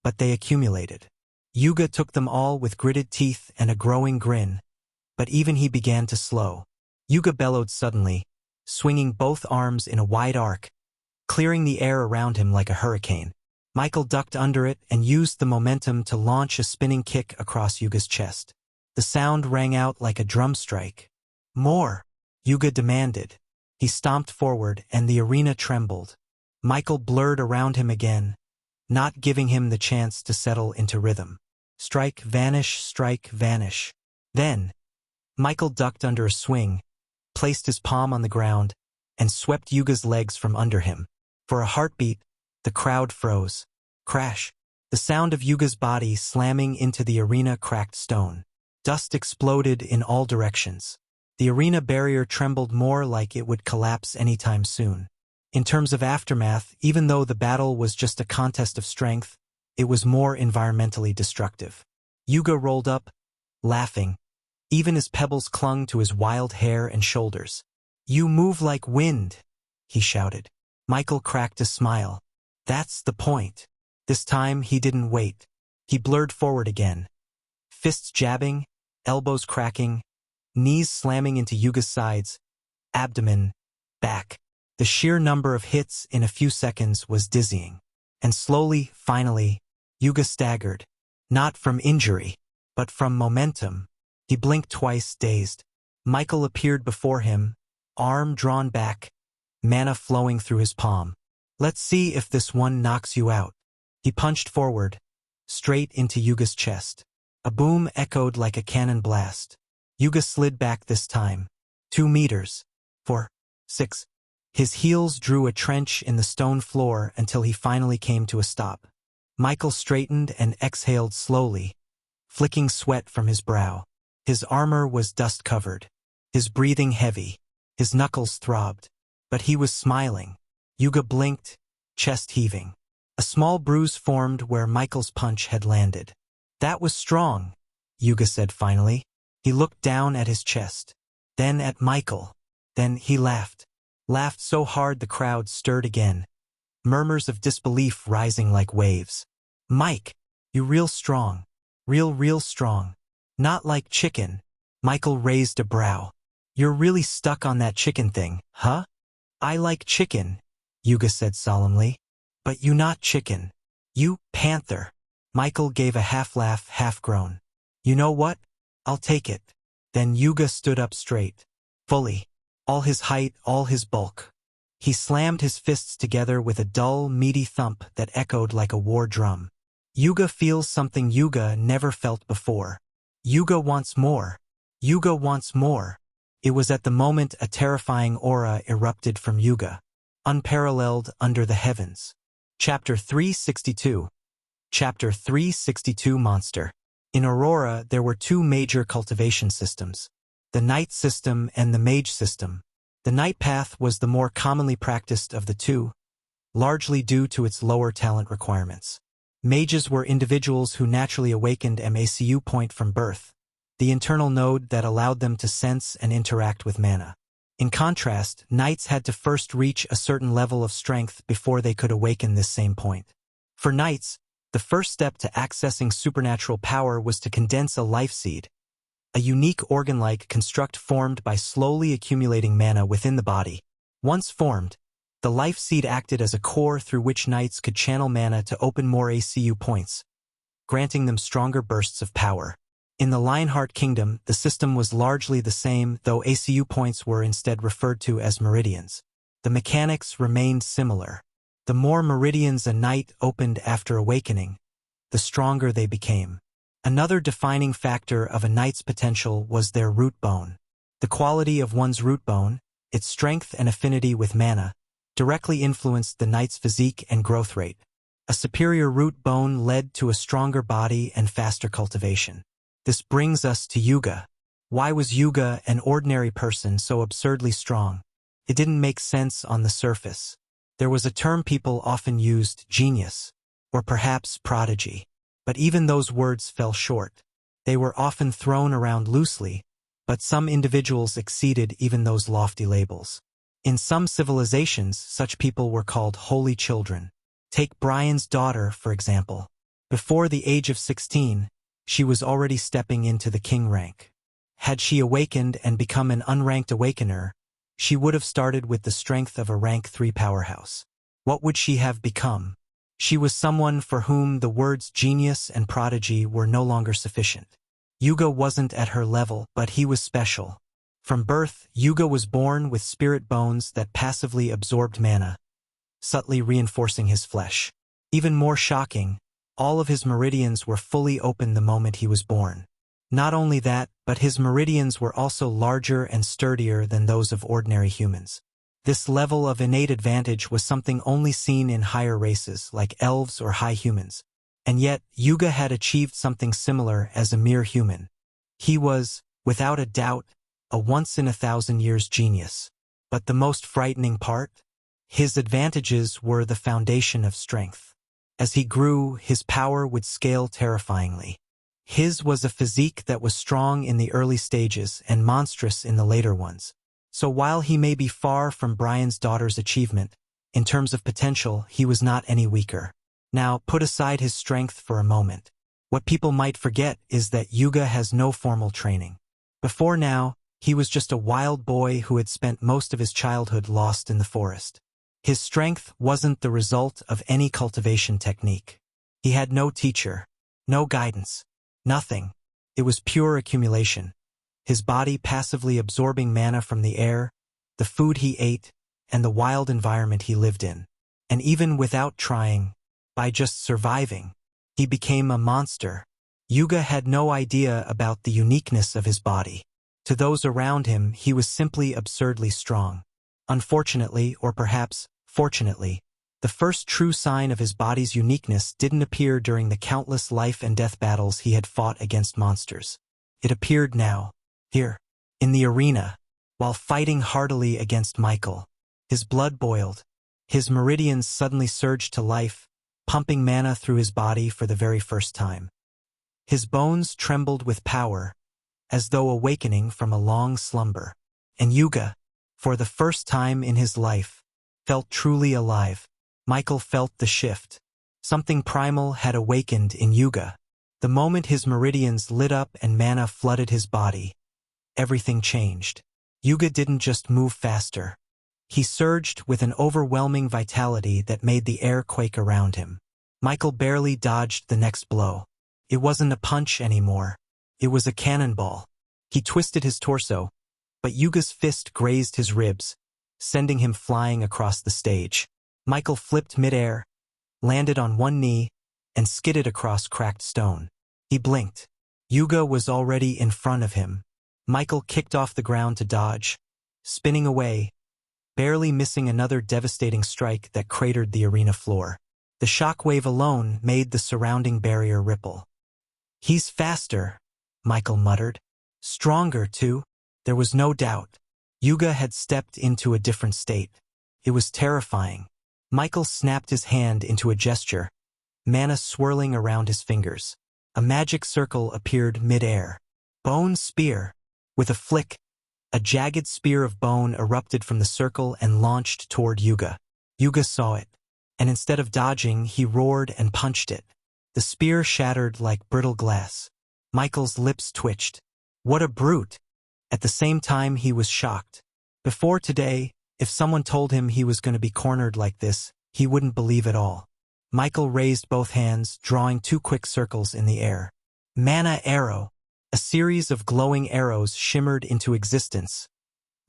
but they accumulated. Yuga took them all with gritted teeth and a growing grin, but even he began to slow. Yuga bellowed suddenly, swinging both arms in a wide arc, clearing the air around him like a hurricane. Michael ducked under it and used the momentum to launch a spinning kick across Yuga's chest. The sound rang out like a drum strike. More, Yuga demanded. He stomped forward and the arena trembled. Michael blurred around him again, not giving him the chance to settle into rhythm. Strike, vanish. Then, Michael ducked under a swing, placed his palm on the ground, and swept Yuga's legs from under him. For a heartbeat, the crowd froze. Crash. The sound of Yuga's body slamming into the arena cracked stone. Dust exploded in all directions. The arena barrier trembled more like it would collapse anytime soon. In terms of aftermath, even though the battle was just a contest of strength, it was more environmentally destructive. Yuga rolled up, laughing. Even as pebbles clung to his wild hair and shoulders. "You move like wind," he shouted. Michael cracked a smile. "That's the point." This time he didn't wait. He blurred forward again. Fists jabbing, elbows cracking, knees slamming into Yuga's sides, abdomen, back. The sheer number of hits in a few seconds was dizzying. And slowly, finally, Yuga staggered. Not from injury, but from momentum. He blinked twice, dazed. Michael appeared before him, arm drawn back, mana flowing through his palm. "Let's see if this one knocks you out." He punched forward, straight into Yuga's chest. A boom echoed like a cannon blast. Yuga slid back this time. 2 meters. 4. 6. His heels drew a trench in the stone floor until he finally came to a stop. Michael straightened and exhaled slowly, flicking sweat from his brow. His armor was dust-covered, his breathing heavy, his knuckles throbbed. But he was smiling. Yuga blinked, chest heaving. A small bruise formed where Michael's punch had landed. "That was strong," Yuga said finally. He looked down at his chest, then at Michael. Then he laughed. Laughed so hard the crowd stirred again. Murmurs of disbelief rising like waves. "Mike, you real strong. Real strong. Not like chicken." Michael raised a brow. "You're really stuck on that chicken thing, huh?" "I like chicken," Yuga said solemnly. "But you not chicken. You panther." Michael gave a half-laugh, half-groan. "You know what? I'll take it." Then Yuga stood up straight. Fully. All his height, all his bulk. He slammed his fists together with a dull, meaty thump that echoed like a war drum. Yuga feels something Yuga never felt before. Yuga wants more. Yuga wants more. It was at the moment a terrifying aura erupted from Yuga. Unparalleled under the heavens. Chapter 362. Chapter 362 Monster. In Aurora, there were 2 major cultivation systems. The Night system and the Mage system. The Night path was the more commonly practiced of the 2, largely due to its lower talent requirements. Mages were individuals who naturally awakened an ACU point from birth, the internal node that allowed them to sense and interact with mana. In contrast, Knights had to first reach a certain level of strength before they could awaken this same point. For Knights, the first step to accessing supernatural power was to condense a life seed, a unique organ-like construct formed by slowly accumulating mana within the body. Once formed, the life seed acted as a core through which Knights could channel mana to open more ACU points, granting them stronger bursts of power. In the Lionheart Kingdom, the system was largely the same, though ACU points were instead referred to as meridians. The mechanics remained similar. The more meridians a Knight opened after awakening, the stronger they became. Another defining factor of a Knight's potential was their root bone. The quality of one's root bone, its strength and affinity with mana, directly influenced the Knight's physique and growth rate. A superior root bone led to a stronger body and faster cultivation. This brings us to Yuga. Why was Yuga, an ordinary person, so absurdly strong? It didn't make sense on the surface. There was a term people often used, genius, or perhaps prodigy. But even those words fell short. They were often thrown around loosely, but some individuals exceeded even those lofty labels. In some civilizations, such people were called holy children. Take Brian's daughter, for example. Before the age of 16, she was already stepping into the king rank. Had she awakened and become an unranked awakener, she would have started with the strength of a rank 3 powerhouse. What would she have become? She was someone for whom the words genius and prodigy were no longer sufficient. Yuga wasn't at her level, but he was special. From birth, Yuga was born with spirit bones that passively absorbed mana, subtly reinforcing his flesh. Even more shocking, all of his meridians were fully open the moment he was born. Not only that, but his meridians were also larger and sturdier than those of ordinary humans. This level of innate advantage was something only seen in higher races like elves or high humans. And yet, Yuga had achieved something similar as a mere human. He was, without a doubt, a once-in-a-thousand-years genius. But the most frightening part? His advantages were the foundation of strength. As he grew, his power would scale terrifyingly. His was a physique that was strong in the early stages and monstrous in the later ones. So while he may be far from Brian's daughter's achievement, in terms of potential, he was not any weaker. Now, put aside his strength for a moment. What people might forget is that Yuga has no formal training. Before now, he was just a wild boy who had spent most of his childhood lost in the forest. His strength wasn't the result of any cultivation technique. He had no teacher, no guidance, nothing. It was pure accumulation. His body passively absorbing mana from the air, the food he ate, and the wild environment he lived in. And even without trying, by just surviving, he became a monster. Yuga had no idea about the uniqueness of his body. To those around him, he was simply absurdly strong. Unfortunately, or perhaps fortunately, the first true sign of his body's uniqueness didn't appear during the countless life and death battles he had fought against monsters. It appeared now, here, in the arena, while fighting heartily against Michael. His blood boiled. His meridians suddenly surged to life, pumping mana through his body for the very first time. His bones trembled with power, as though awakening from a long slumber. And Yuga, for the first time in his life, felt truly alive. Michael felt the shift. Something primal had awakened in Yuga. The moment his meridians lit up and mana flooded his body, everything changed. Yuga didn't just move faster. He surged with an overwhelming vitality that made the air quake around him. Michael barely dodged the next blow. It wasn't a punch anymore. It was a cannonball. He twisted his torso, but Yuga's fist grazed his ribs, sending him flying across the stage. Michael flipped midair, landed on one knee, and skidded across cracked stone. He blinked. Yuga was already in front of him. Michael kicked off the ground to dodge, spinning away, barely missing another devastating strike that cratered the arena floor. The shockwave alone made the surrounding barrier ripple. "He's faster," Michael muttered. "Stronger, too." There was no doubt. Yuga had stepped into a different state. It was terrifying. Michael snapped his hand into a gesture, mana swirling around his fingers. A magic circle appeared mid-air. Bone spear. With a flick, a jagged spear of bone erupted from the circle and launched toward Yuga. Yuga saw it, and instead of dodging, he roared and punched it. The spear shattered like brittle glass. Michael's lips twitched. What a brute! At the same time, he was shocked. Before today, if someone told him he was going to be cornered like this, he wouldn't believe it all. Michael raised both hands, drawing 2 quick circles in the air. Mana arrow. A series of glowing arrows shimmered into existence,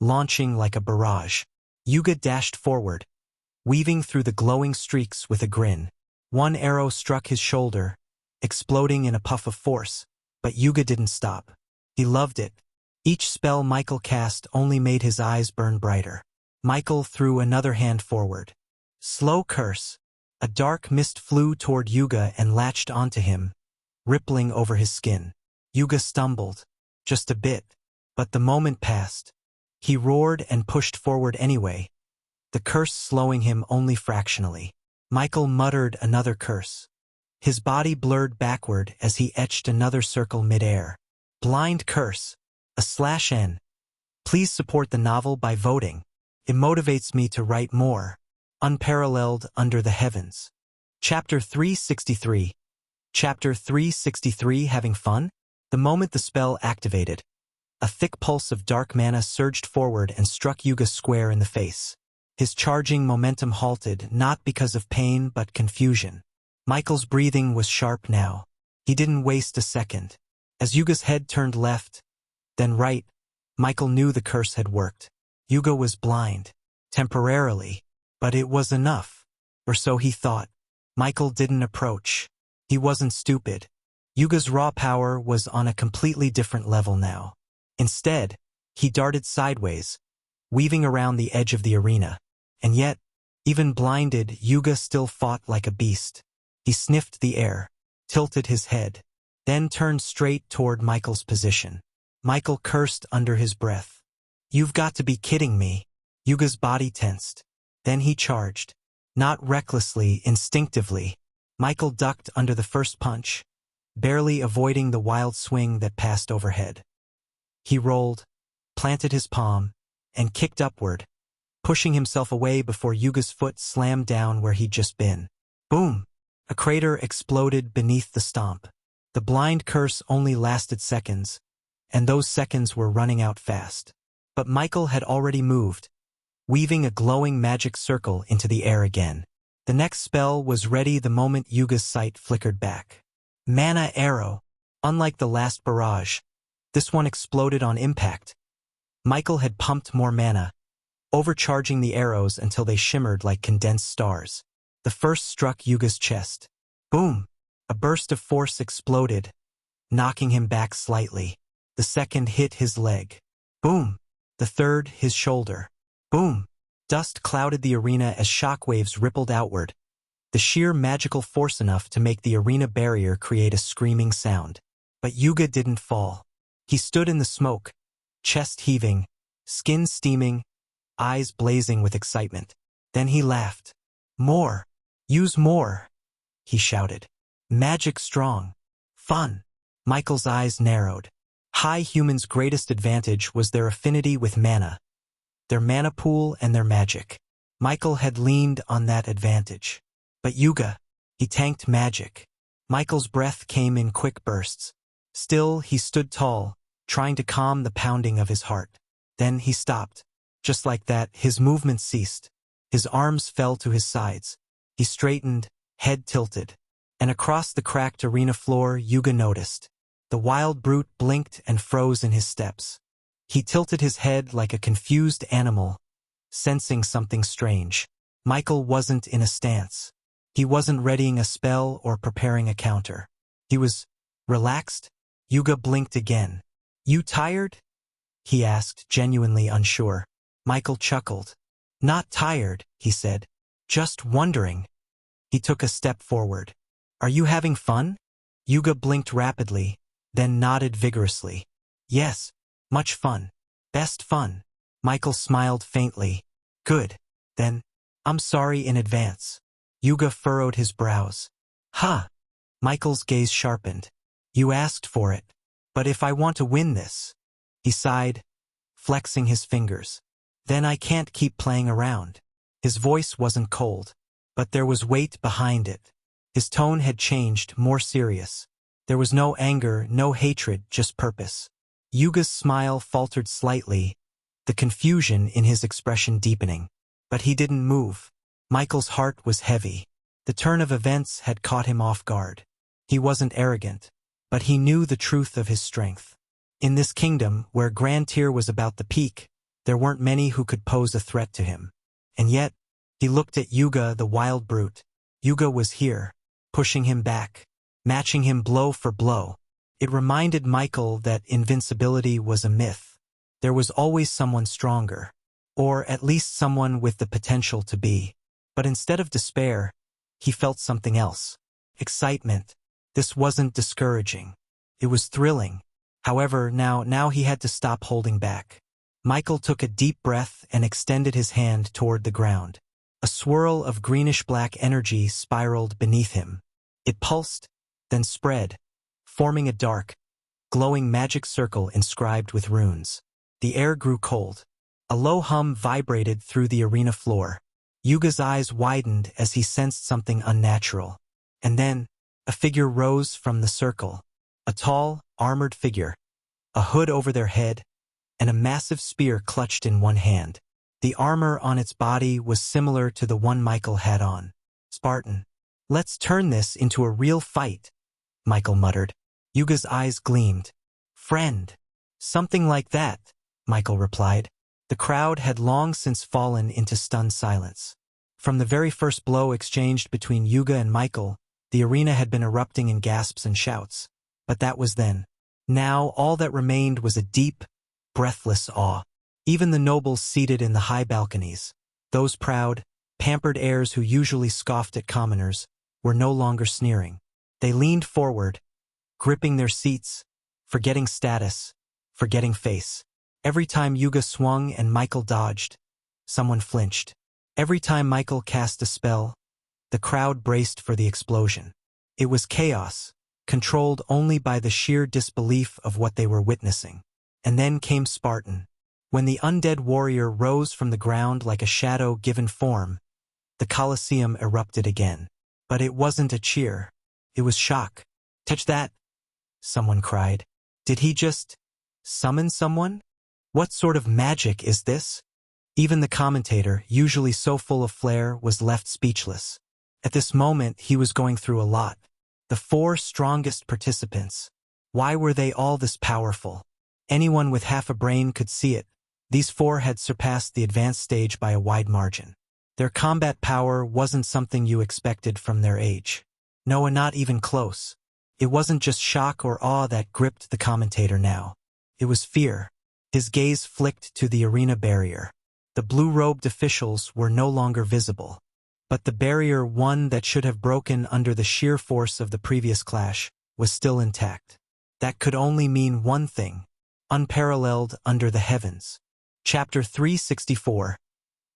launching like a barrage. Yuga dashed forward, weaving through the glowing streaks with a grin. One arrow struck his shoulder, exploding in a puff of force, but Yuga didn't stop. He loved it. Each spell Michael cast only made his eyes burn brighter. Michael threw another hand forward. Slow curse. A dark mist flew toward Yuga and latched onto him, rippling over his skin. Yuga stumbled, just a bit, but the moment passed. He roared and pushed forward anyway, the curse slowing him only fractionally. Michael muttered another curse. His body blurred backward as he etched another circle mid-air. Blind curse. A /N. Please support the novel by voting. It motivates me to write more. Unparalleled under the heavens. Chapter 363. Chapter 363 Having fun? The moment the spell activated, a thick pulse of dark mana surged forward and struck Yuga square in the face. His charging momentum halted, not because of pain but confusion. Michael's breathing was sharp now. He didn't waste a second. As Yuga's head turned left, then right, Michael knew the curse had worked. Yuga was blind, temporarily, but it was enough. Or so he thought. Michael didn't approach. He wasn't stupid. Yuga's raw power was on a completely different level now. Instead, he darted sideways, weaving around the edge of the arena. And yet, even blinded, Yuga still fought like a beast. He sniffed the air, tilted his head, then turned straight toward Michael's position. Michael cursed under his breath. You've got to be kidding me. Yuga's body tensed. Then he charged. Not recklessly, instinctively. Michael ducked under the first punch, barely avoiding the wild swing that passed overhead. He rolled, planted his palm, and kicked upward, pushing himself away before Yuga's foot slammed down where he'd just been. Boom! A crater exploded beneath the stomp. The blind curse only lasted seconds, and those seconds were running out fast. But Michael had already moved, weaving a glowing magic circle into the air again. The next spell was ready the moment Yuga's sight flickered back. Mana arrow. Unlike the last barrage, this one exploded on impact. Michael had pumped more mana, overcharging the arrows until they shimmered like condensed stars. The first struck Yuga's chest. Boom! A burst of force exploded, knocking him back slightly. The second hit his leg. Boom! The third, his shoulder. Boom! Dust clouded the arena as shockwaves rippled outward, the sheer magical force enough to make the arena barrier create a screaming sound. But Yuga didn't fall. He stood in the smoke, chest heaving, skin steaming, eyes blazing with excitement. Then he laughed. More! Use more! He shouted. Magic strong. Fun! Michael's eyes narrowed. High humans' greatest advantage was their affinity with mana, their mana pool and their magic. Michael had leaned on that advantage. But Yuga, he tanked magic. Michael's breath came in quick bursts. Still, he stood tall, trying to calm the pounding of his heart. Then he stopped. Just like that, his movement ceased. His arms fell to his sides. He straightened, head tilted. And across the cracked arena floor, Yuga noticed. The wild brute blinked and froze in his steps. He tilted his head like a confused animal, sensing something strange. Michael wasn't in a stance. He wasn't readying a spell or preparing a counter. He was relaxed. Yuga blinked again. You tired? He asked, genuinely unsure. Michael chuckled. Not tired, he said. Just wondering. He took a step forward. Are you having fun? Yuga blinked rapidly, then nodded vigorously. Yes, much fun. Best fun. Michael smiled faintly. Good. Then, I'm sorry in advance. Yuga furrowed his brows. Huh. Michael's gaze sharpened. You asked for it. But if I want to win this, he sighed, flexing his fingers, then I can't keep playing around. His voice wasn't cold, but there was weight behind it. His tone had changed, more serious. There was no anger, no hatred, just purpose. Yuga's smile faltered slightly, the confusion in his expression deepening. But he didn't move. Michael's heart was heavy. The turn of events had caught him off guard. He wasn't arrogant, but he knew the truth of his strength. In this kingdom, where Grand Tier was about the peak, there weren't many who could pose a threat to him. And yet, he looked at Yuga, the wild brute. Yuga was here, pushing him back, matching him blow for blow. It reminded Michael that invincibility was a myth. There was always someone stronger, or at least someone with the potential to be. But instead of despair, he felt something else. Excitement. This wasn't discouraging. It was thrilling. However, now he had to stop holding back. Michael took a deep breath and extended his hand toward the ground. A swirl of greenish-black energy spiraled beneath him. It pulsed, then spread, forming a dark, glowing magic circle inscribed with runes. The air grew cold. A low hum vibrated through the arena floor. Yuga's eyes widened as he sensed something unnatural. And then, a figure rose from the circle. A tall, armored figure, a hood over their head, and a massive spear clutched in one hand. The armor on its body was similar to the one Michael had on. Spartan. Let's turn this into a real fight, Michael muttered. Yuga's eyes gleamed. Friend. Something like that, Michael replied. The crowd had long since fallen into stunned silence. From the very first blow exchanged between Yuga and Michael, the arena had been erupting in gasps and shouts. But that was then. Now all that remained was a deep, breathless awe. Even the nobles seated in the high balconies, those proud, pampered heirs who usually scoffed at commoners, were no longer sneering. They leaned forward, gripping their seats, forgetting status, forgetting face. Every time Yuga swung and Michael dodged, someone flinched. Every time Michael cast a spell, the crowd braced for the explosion. It was chaos, controlled only by the sheer disbelief of what they were witnessing. And then came Spartan. When the undead warrior rose from the ground like a shadow given form, the Colosseum erupted again. But it wasn't a cheer. It was shock. "Touch that!" someone cried. "Did he just summon someone? What sort of magic is this?" Even the commentator, usually so full of flair, was left speechless. At this moment, he was going through a lot. The 4 strongest participants. Why were they all this powerful? Anyone with half a brain could see it. These 4 had surpassed the advanced stage by a wide margin. Their combat power wasn't something you expected from their age. No, not even close. It wasn't just shock or awe that gripped the commentator now. It was fear. His gaze flicked to the arena barrier. The blue-robed officials were no longer visible. But the barrier, one that should have broken under the sheer force of the previous clash, was still intact. That could only mean one thing: unparalleled under the heavens. Chapter 364.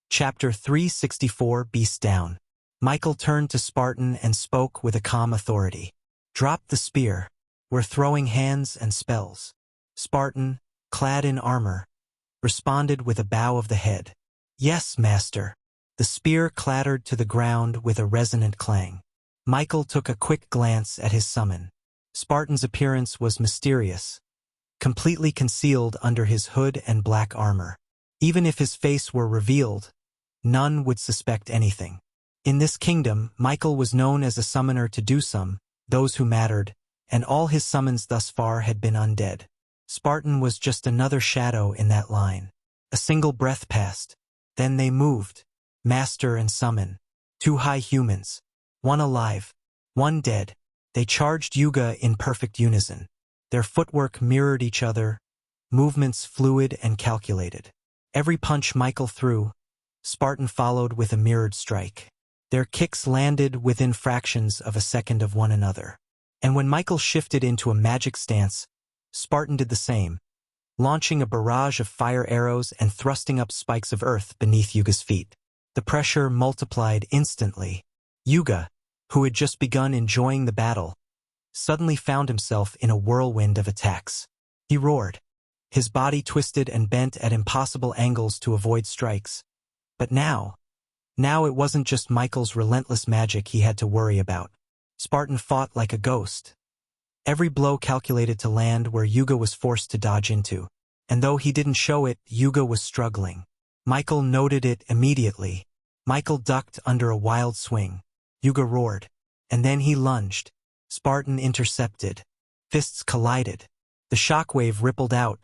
Chapter 364, Beast Down. Michael turned to Spartan and spoke with a calm authority. "Drop the spear. We're throwing hands and spells." Spartan, clad in armor, responded with a bow of the head. "Yes, master." The spear clattered to the ground with a resonant clang. Michael took a quick glance at his summon. Spartan's appearance was mysterious, completely concealed under his hood and black armor. Even if his face were revealed, none would suspect anything. In this kingdom, Michael was known as a summoner to do some, those who mattered, and all his summons thus far had been undead. Spartan was just another shadow in that line. A single breath passed. Then they moved. Master and summon. 2 high humans. One alive, one dead. They charged Yuga in perfect unison. Their footwork mirrored each other, movements fluid and calculated. Every punch Michael threw, Spartan followed with a mirrored strike. Their kicks landed within fractions of a second of one another. And when Michael shifted into a magic stance, Spartan did the same, launching a barrage of fire arrows and thrusting up spikes of earth beneath Yuga's feet. The pressure multiplied instantly. Yuga, who had just begun enjoying the battle, suddenly found himself in a whirlwind of attacks. He roared. His body twisted and bent at impossible angles to avoid strikes. But now it wasn't just Michael's relentless magic he had to worry about. Spartan fought like a ghost. Every blow calculated to land where Yuga was forced to dodge into. And though he didn't show it, Yuga was struggling. Michael noted it immediately. Michael ducked under a wild swing. Yuga roared. And then he lunged. Spartan intercepted. Fists collided. The shockwave rippled out,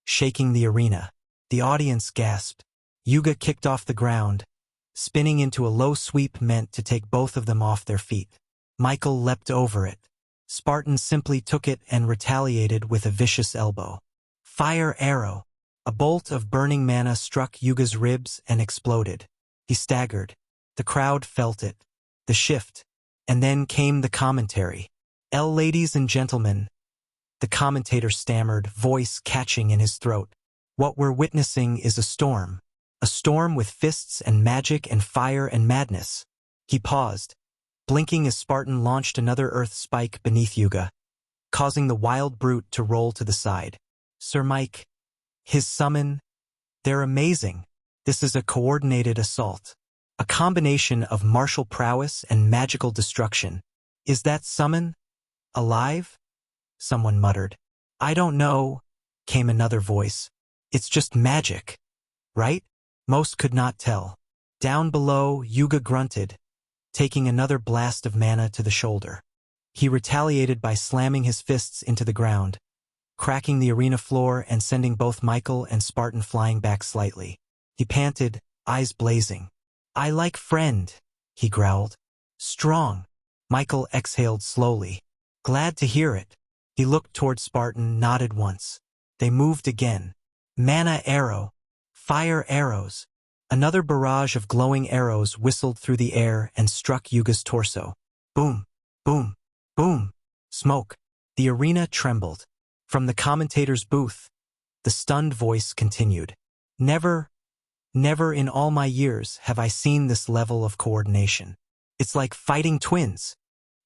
shaking the arena. The audience gasped. Yuga kicked off the ground, spinning into a low sweep meant to take both of them off their feet. Michael leapt over it. Spartan simply took it and retaliated with a vicious elbow. Fire arrow. A bolt of burning mana struck Yuga's ribs and exploded. He staggered. The crowd felt it. The shift. And then came the commentary. Ladies and gentlemen," the commentator stammered, voice catching in his throat. "What we're witnessing is a storm. A storm with fists and magic and fire and madness." He paused, blinking as Spartan launched another earth spike beneath Yuga, causing the wild brute to roll to the side. "Sir Mike, his summon, they're amazing. This is a coordinated assault. A combination of martial prowess and magical destruction. Is that summon alive?" someone muttered. "I don't know," came another voice. "It's just magic, right?" Most could not tell. Down below, Yuga grunted, taking another blast of mana to the shoulder. He retaliated by slamming his fists into the ground, cracking the arena floor and sending both Michael and Spartan flying back slightly. He panted, eyes blazing. "I like friend," he growled. "Strong." Michael exhaled slowly. "Glad to hear it." He looked toward Spartan, nodded once. They moved again. Mana arrow. Fire arrows. Another barrage of glowing arrows whistled through the air and struck Yuga's torso. Boom, boom, boom. Smoke. The arena trembled. From the commentator's booth, The stunned voice continued. Never in all my years have I seen this level of coordination. It's like fighting twins.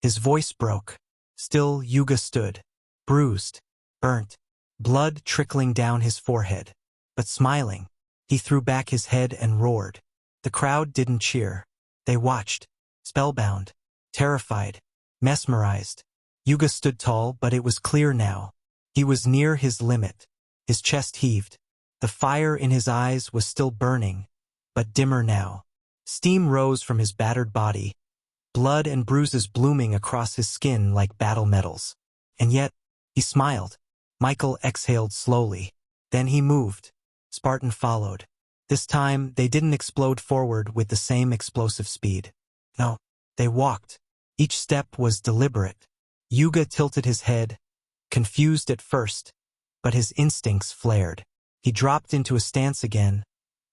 His voice broke. Still, Yuga stood, bruised, burnt, blood trickling down his forehead, but smiling. He threw back his head and roared. The crowd didn't cheer. They watched, spellbound, terrified, mesmerized. Yuga stood tall, but it was clear now. He was near his limit. His chest heaved. The fire in his eyes was still burning, but dimmer now. Steam rose from his battered body, blood and bruises blooming across his skin like battle medals. And yet, he smiled. Michael exhaled slowly. Then he moved. Spartan followed. This time, they didn't explode forward with the same explosive speed. No, they walked. Each step was deliberate. Yuga tilted his head, confused at first, but his instincts flared. He dropped into a stance again,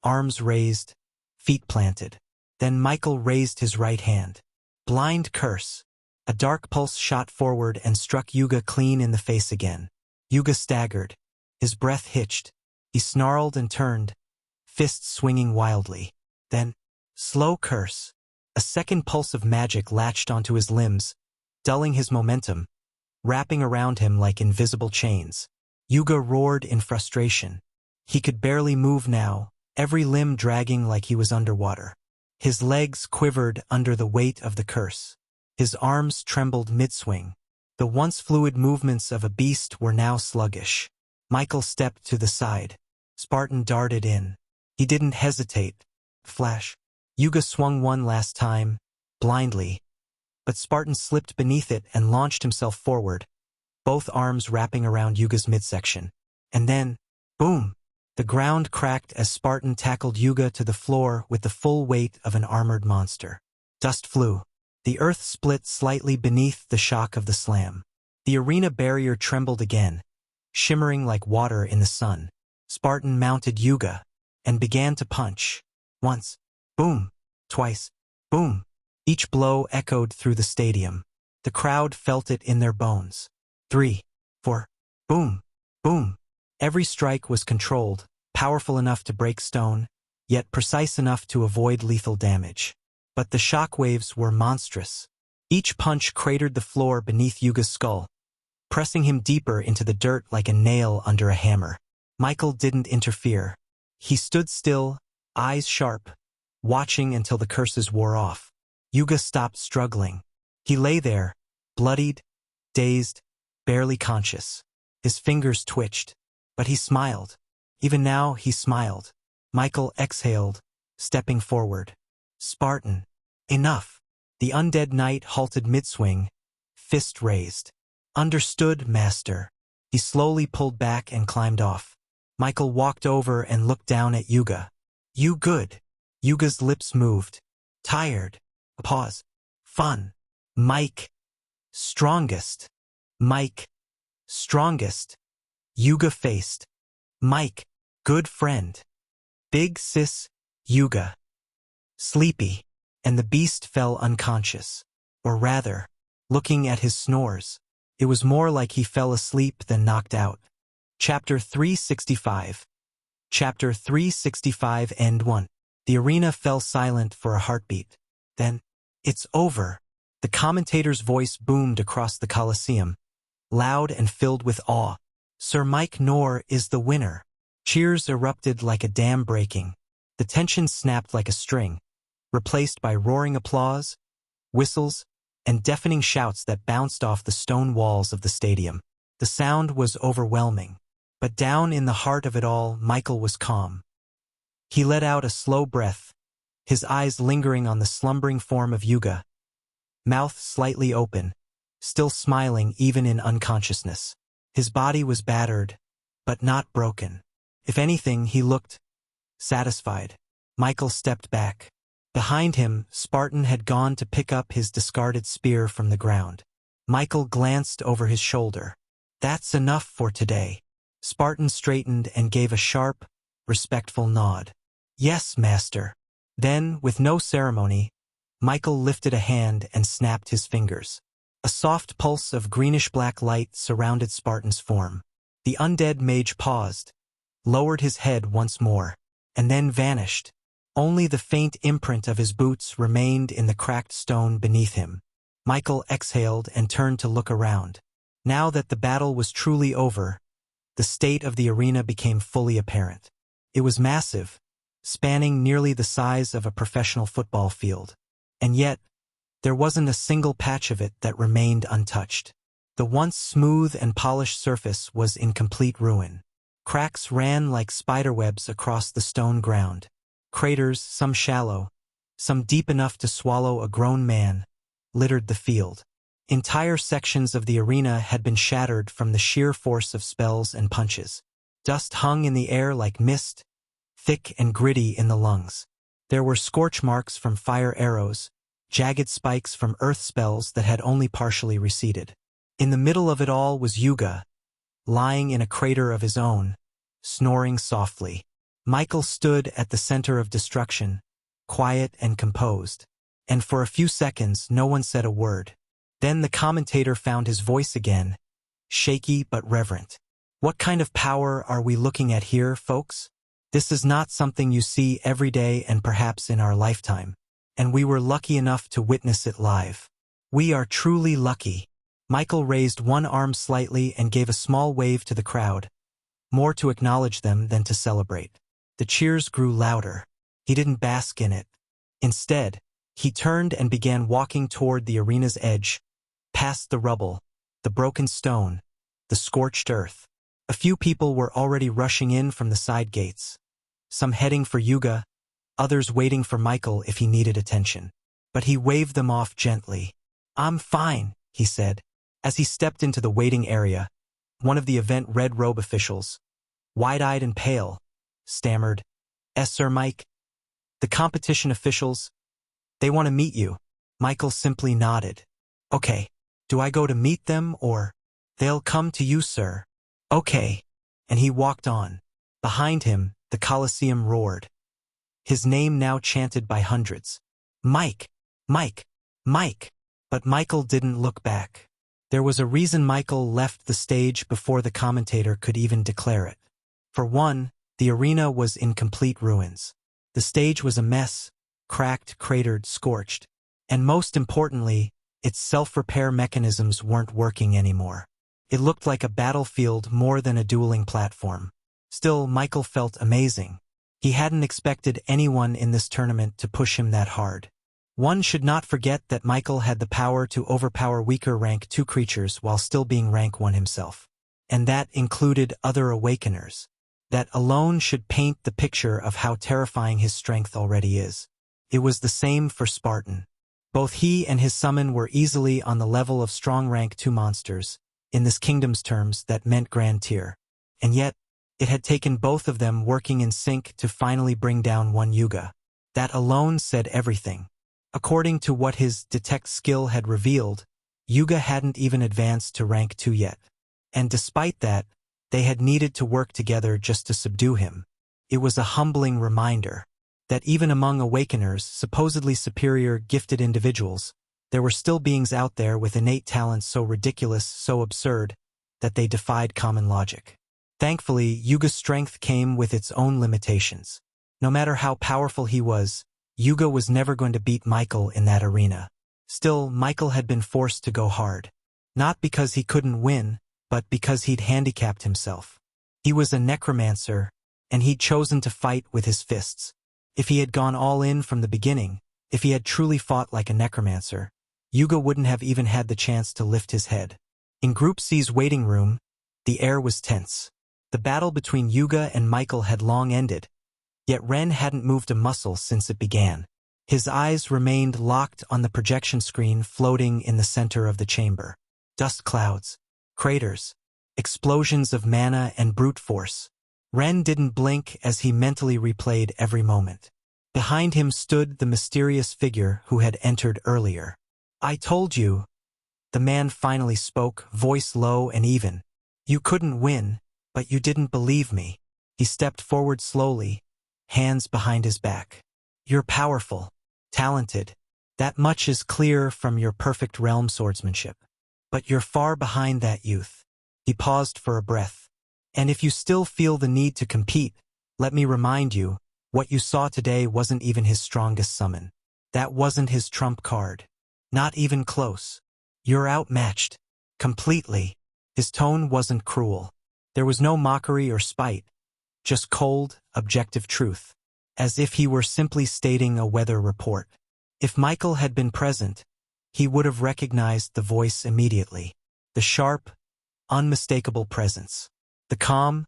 arms raised, feet planted. Then Michael raised his right hand. Blind curse. A dark pulse shot forward and struck Yuga clean in the face again. Yuga staggered. His breath hitched. He snarled and turned, fists swinging wildly. Then, slow curse. A second pulse of magic latched onto his limbs, dulling his momentum, wrapping around him like invisible chains. Yuga roared in frustration. He could barely move now, every limb dragging like he was underwater. His legs quivered under the weight of the curse. His arms trembled mid-swing. The once fluid movements of a beast were now sluggish. Michael stepped to the side. Spartan darted in. He didn't hesitate. Flash. Yuga swung one last time, blindly. But Spartan slipped beneath it and launched himself forward, both arms wrapping around Yuga's midsection. And then, boom! The ground cracked as Spartan tackled Yuga to the floor with the full weight of an armored monster. Dust flew. The earth split slightly beneath the shock of the slam. The arena barrier trembled again, shimmering like water in the sun. Spartan mounted Yuga and began to punch. Once, boom. Twice, boom. Each blow echoed through the stadium. The crowd felt it in their bones. 3, 4, boom, boom. Every strike was controlled, powerful enough to break stone, yet precise enough to avoid lethal damage. But the shockwaves were monstrous. Each punch cratered the floor beneath Yuga's skull, pressing him deeper into the dirt like a nail under a hammer. Michael didn't interfere. He stood still, eyes sharp, watching until the curses wore off. Yuga stopped struggling. He lay there, bloodied, dazed, barely conscious. His fingers twitched, but he smiled. Even now, he smiled. Michael exhaled, stepping forward. Spartan. Enough. The undead knight halted mid-swing, fist raised. Understood, master. He slowly pulled back and climbed off. Michael walked over and looked down at Yuga. You good? Yuga's lips moved. Tired. A pause. Fun. Mike. Strongest. Mike. Strongest. Yuga faced. Mike. Good friend. Big sis. Yuga. Sleepy. And the beast fell unconscious. Or rather, looking at his snores, it was more like he fell asleep than knocked out. Chapter 365. Chapter 365 End 1. The arena fell silent for a heartbeat. Then, it's over. The commentator's voice boomed across the Colosseum, loud and filled with awe. Sir Mike Knorr is the winner. Cheers erupted like a dam breaking. The tension snapped like a string, replaced by roaring applause, whistles, and deafening shouts that bounced off the stone walls of the stadium. The sound was overwhelming. But down in the heart of it all, Michael was calm. He let out a slow breath, his eyes lingering on the slumbering form of Yuga, mouth slightly open, still smiling even in unconsciousness. His body was battered, but not broken. If anything, he looked satisfied. Michael stepped back. Behind him, Spartan had gone to pick up his discarded spear from the ground. Michael glanced over his shoulder. That's enough for today. Spartan straightened and gave a sharp, respectful nod. Yes, master. Then, with no ceremony, Michael lifted a hand and snapped his fingers. A soft pulse of greenish-black light surrounded Spartan's form. The undead mage paused, lowered his head once more, and then vanished. Only the faint imprint of his boots remained in the cracked stone beneath him. Michael exhaled and turned to look around. Now that the battle was truly over, the state of the arena became fully apparent. It was massive, spanning nearly the size of a professional football field. And yet, there wasn't a single patch of it that remained untouched. The once smooth and polished surface was in complete ruin. Cracks ran like spiderwebs across the stone ground. Craters, some shallow, some deep enough to swallow a grown man, littered the field. Entire sections of the arena had been shattered from the sheer force of spells and punches. Dust hung in the air like mist, thick and gritty in the lungs. There were scorch marks from fire arrows, jagged spikes from earth spells that had only partially receded. In the middle of it all was Yuga, lying in a crater of his own, snoring softly. Michael stood at the center of destruction, quiet and composed. And for a few seconds no one said a word. Then the commentator found his voice again, shaky but reverent. What kind of power are we looking at here, folks? This is not something you see every day and perhaps in our lifetime. And we were lucky enough to witness it live. We are truly lucky. Michael raised one arm slightly and gave a small wave to the crowd, more to acknowledge them than to celebrate. The cheers grew louder. He didn't bask in it. Instead, he turned and began walking toward the arena's edge, past the rubble, the broken stone, the scorched earth. A few people were already rushing in from the side gates, some heading for Yuga, others waiting for Michael if he needed attention. But he waved them off gently. "I'm fine," he said. As he stepped into the waiting area, one of the event red robe officials, wide-eyed and pale, stammered, "Sir Mike." The competition officials, "They want to meet you." Michael simply nodded. "Okay. Do I go to meet them or?" "They'll come to you, sir." "Okay." And he walked on. Behind him, the Colosseum roared, his name now chanted by hundreds. "Mike! Mike! Mike!" But Michael didn't look back. There was a reason Michael left the stage before the commentator could even declare it. For one, the arena was in complete ruins. The stage was a mess, cracked, cratered, scorched. And most importantly, its self-repair mechanisms weren't working anymore. It looked like a battlefield more than a dueling platform. Still, Michael felt amazing. He hadn't expected anyone in this tournament to push him that hard. One should not forget that Michael had the power to overpower weaker rank 2 creatures while still being rank 1 himself. And that included other Awakeners. That alone should paint the picture of how terrifying his strength already is. It was the same for Spartan. Both he and his summon were easily on the level of strong rank 2 monsters. In this kingdom's terms, that meant Grand Tier. And yet, it had taken both of them working in sync to finally bring down one Yuga. That alone said everything. According to what his detect skill had revealed, Yuga hadn't even advanced to rank 2 yet. And despite that, they had needed to work together just to subdue him. It was a humbling reminder that even among Awakeners, supposedly superior, gifted individuals, there were still beings out there with innate talents so ridiculous, so absurd, that they defied common logic. Thankfully, Yuga's strength came with its own limitations. No matter how powerful he was, Yuga was never going to beat Michael in that arena. Still, Michael had been forced to go hard. Not because he couldn't win, but because he'd handicapped himself. He was a necromancer, and he'd chosen to fight with his fists. If he had gone all in from the beginning, if he had truly fought like a necromancer, Yuga wouldn't have even had the chance to lift his head. In Group C's waiting room, the air was tense. The battle between Yuga and Michael had long ended, yet Ren hadn't moved a muscle since it began. His eyes remained locked on the projection screen floating in the center of the chamber. Dust clouds, craters, explosions of mana and brute force. Ren didn't blink as he mentally replayed every moment. Behind him stood the mysterious figure who had entered earlier. "I told you," the man finally spoke, voice low and even. "You couldn't win, but you didn't believe me." He stepped forward slowly, hands behind his back. "You're powerful, talented. That much is clear from your perfect realm swordsmanship. But you're far behind that youth." He paused for a breath. And if you still feel the need to compete, let me remind you, what you saw today wasn't even his strongest summon. That wasn't his trump card. Not even close. You're outmatched. Completely. His tone wasn't cruel. There was no mockery or spite. Just cold, objective truth. As if he were simply stating a weather report. If Michael had been present, he would have recognized the voice immediately. The sharp, unmistakable presence. The calm,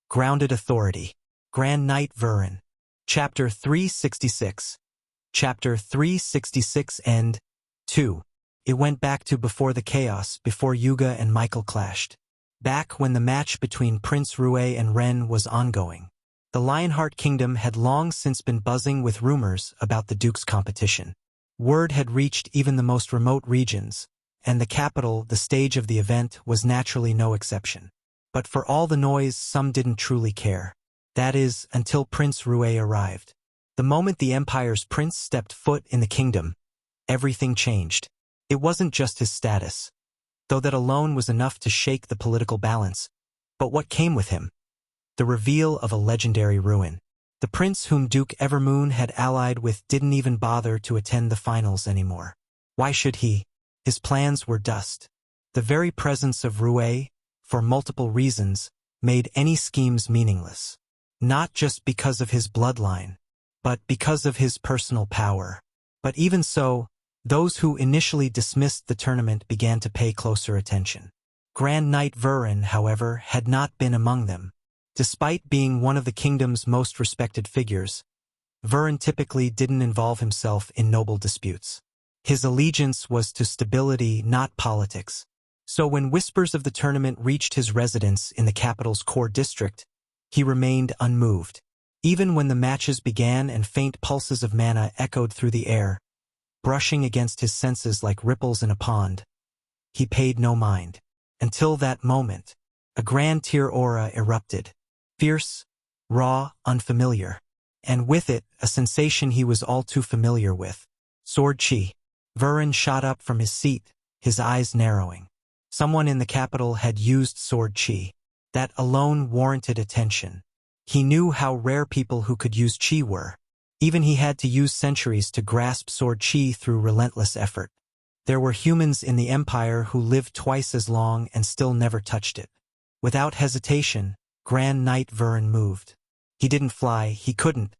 grounded authority. Grand Knight Vurin. Chapter 366. Chapter 366 and 2. It went back to before the chaos, before Yuga and Michael clashed. Back when the match between Prince Rue and Ren was ongoing. The Lionheart Kingdom had long since been buzzing with rumors about the Duke's competition. Word had reached even the most remote regions, and the capital, the stage of the event, was naturally no exception. But for all the noise, some didn't truly care. That is, until Prince Rue arrived. The moment the Empire's prince stepped foot in the kingdom, everything changed. It wasn't just his status, though that alone was enough to shake the political balance, but what came with him. The reveal of a legendary ruin. The prince whom Duke Evermoon had allied with didn't even bother to attend the finals anymore. Why should he? His plans were dust. The very presence of Rue, for multiple reasons, made any schemes meaningless. Not just because of his bloodline, but because of his personal power. But even so, those who initially dismissed the tournament began to pay closer attention. Grand Knight Vurin, however, had not been among them. Despite being one of the kingdom's most respected figures, Vurin typically didn't involve himself in noble disputes. His allegiance was to stability, not politics. So when whispers of the tournament reached his residence in the capital's core district, he remained unmoved. Even when the matches began and faint pulses of mana echoed through the air, brushing against his senses like ripples in a pond, he paid no mind. Until that moment, a grand tier aura erupted. Fierce, raw, unfamiliar. And with it, a sensation he was all too familiar with. Sword chi. Vurin shot up from his seat, his eyes narrowing. Someone in the capital had used sword chi. That alone warranted attention. He knew how rare people who could use chi were. Even he had to use centuries to grasp sword chi through relentless effort. There were humans in the Empire who lived twice as long and still never touched it. Without hesitation, Grand Knight Vurin moved. He didn't fly, he couldn't.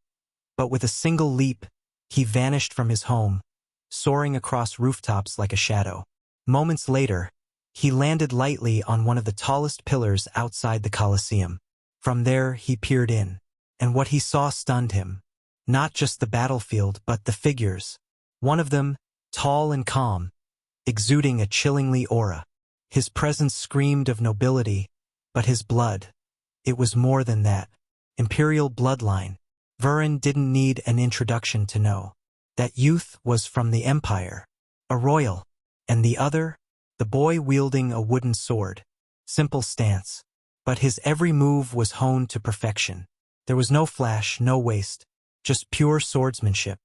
But with a single leap, he vanished from his home, soaring across rooftops like a shadow. Moments later, he landed lightly on one of the tallest pillars outside the Colosseum. From there, he peered in, and what he saw stunned him. Not just the battlefield, but the figures. One of them, tall and calm, exuding a chillingly aura. His presence screamed of nobility, but his blood, it was more than that. Imperial bloodline. Vurin didn't need an introduction to know. That youth was from the Empire. A royal. And the other? The boy wielding a wooden sword. Simple stance. But his every move was honed to perfection. There was no flash, no waste. Just pure swordsmanship.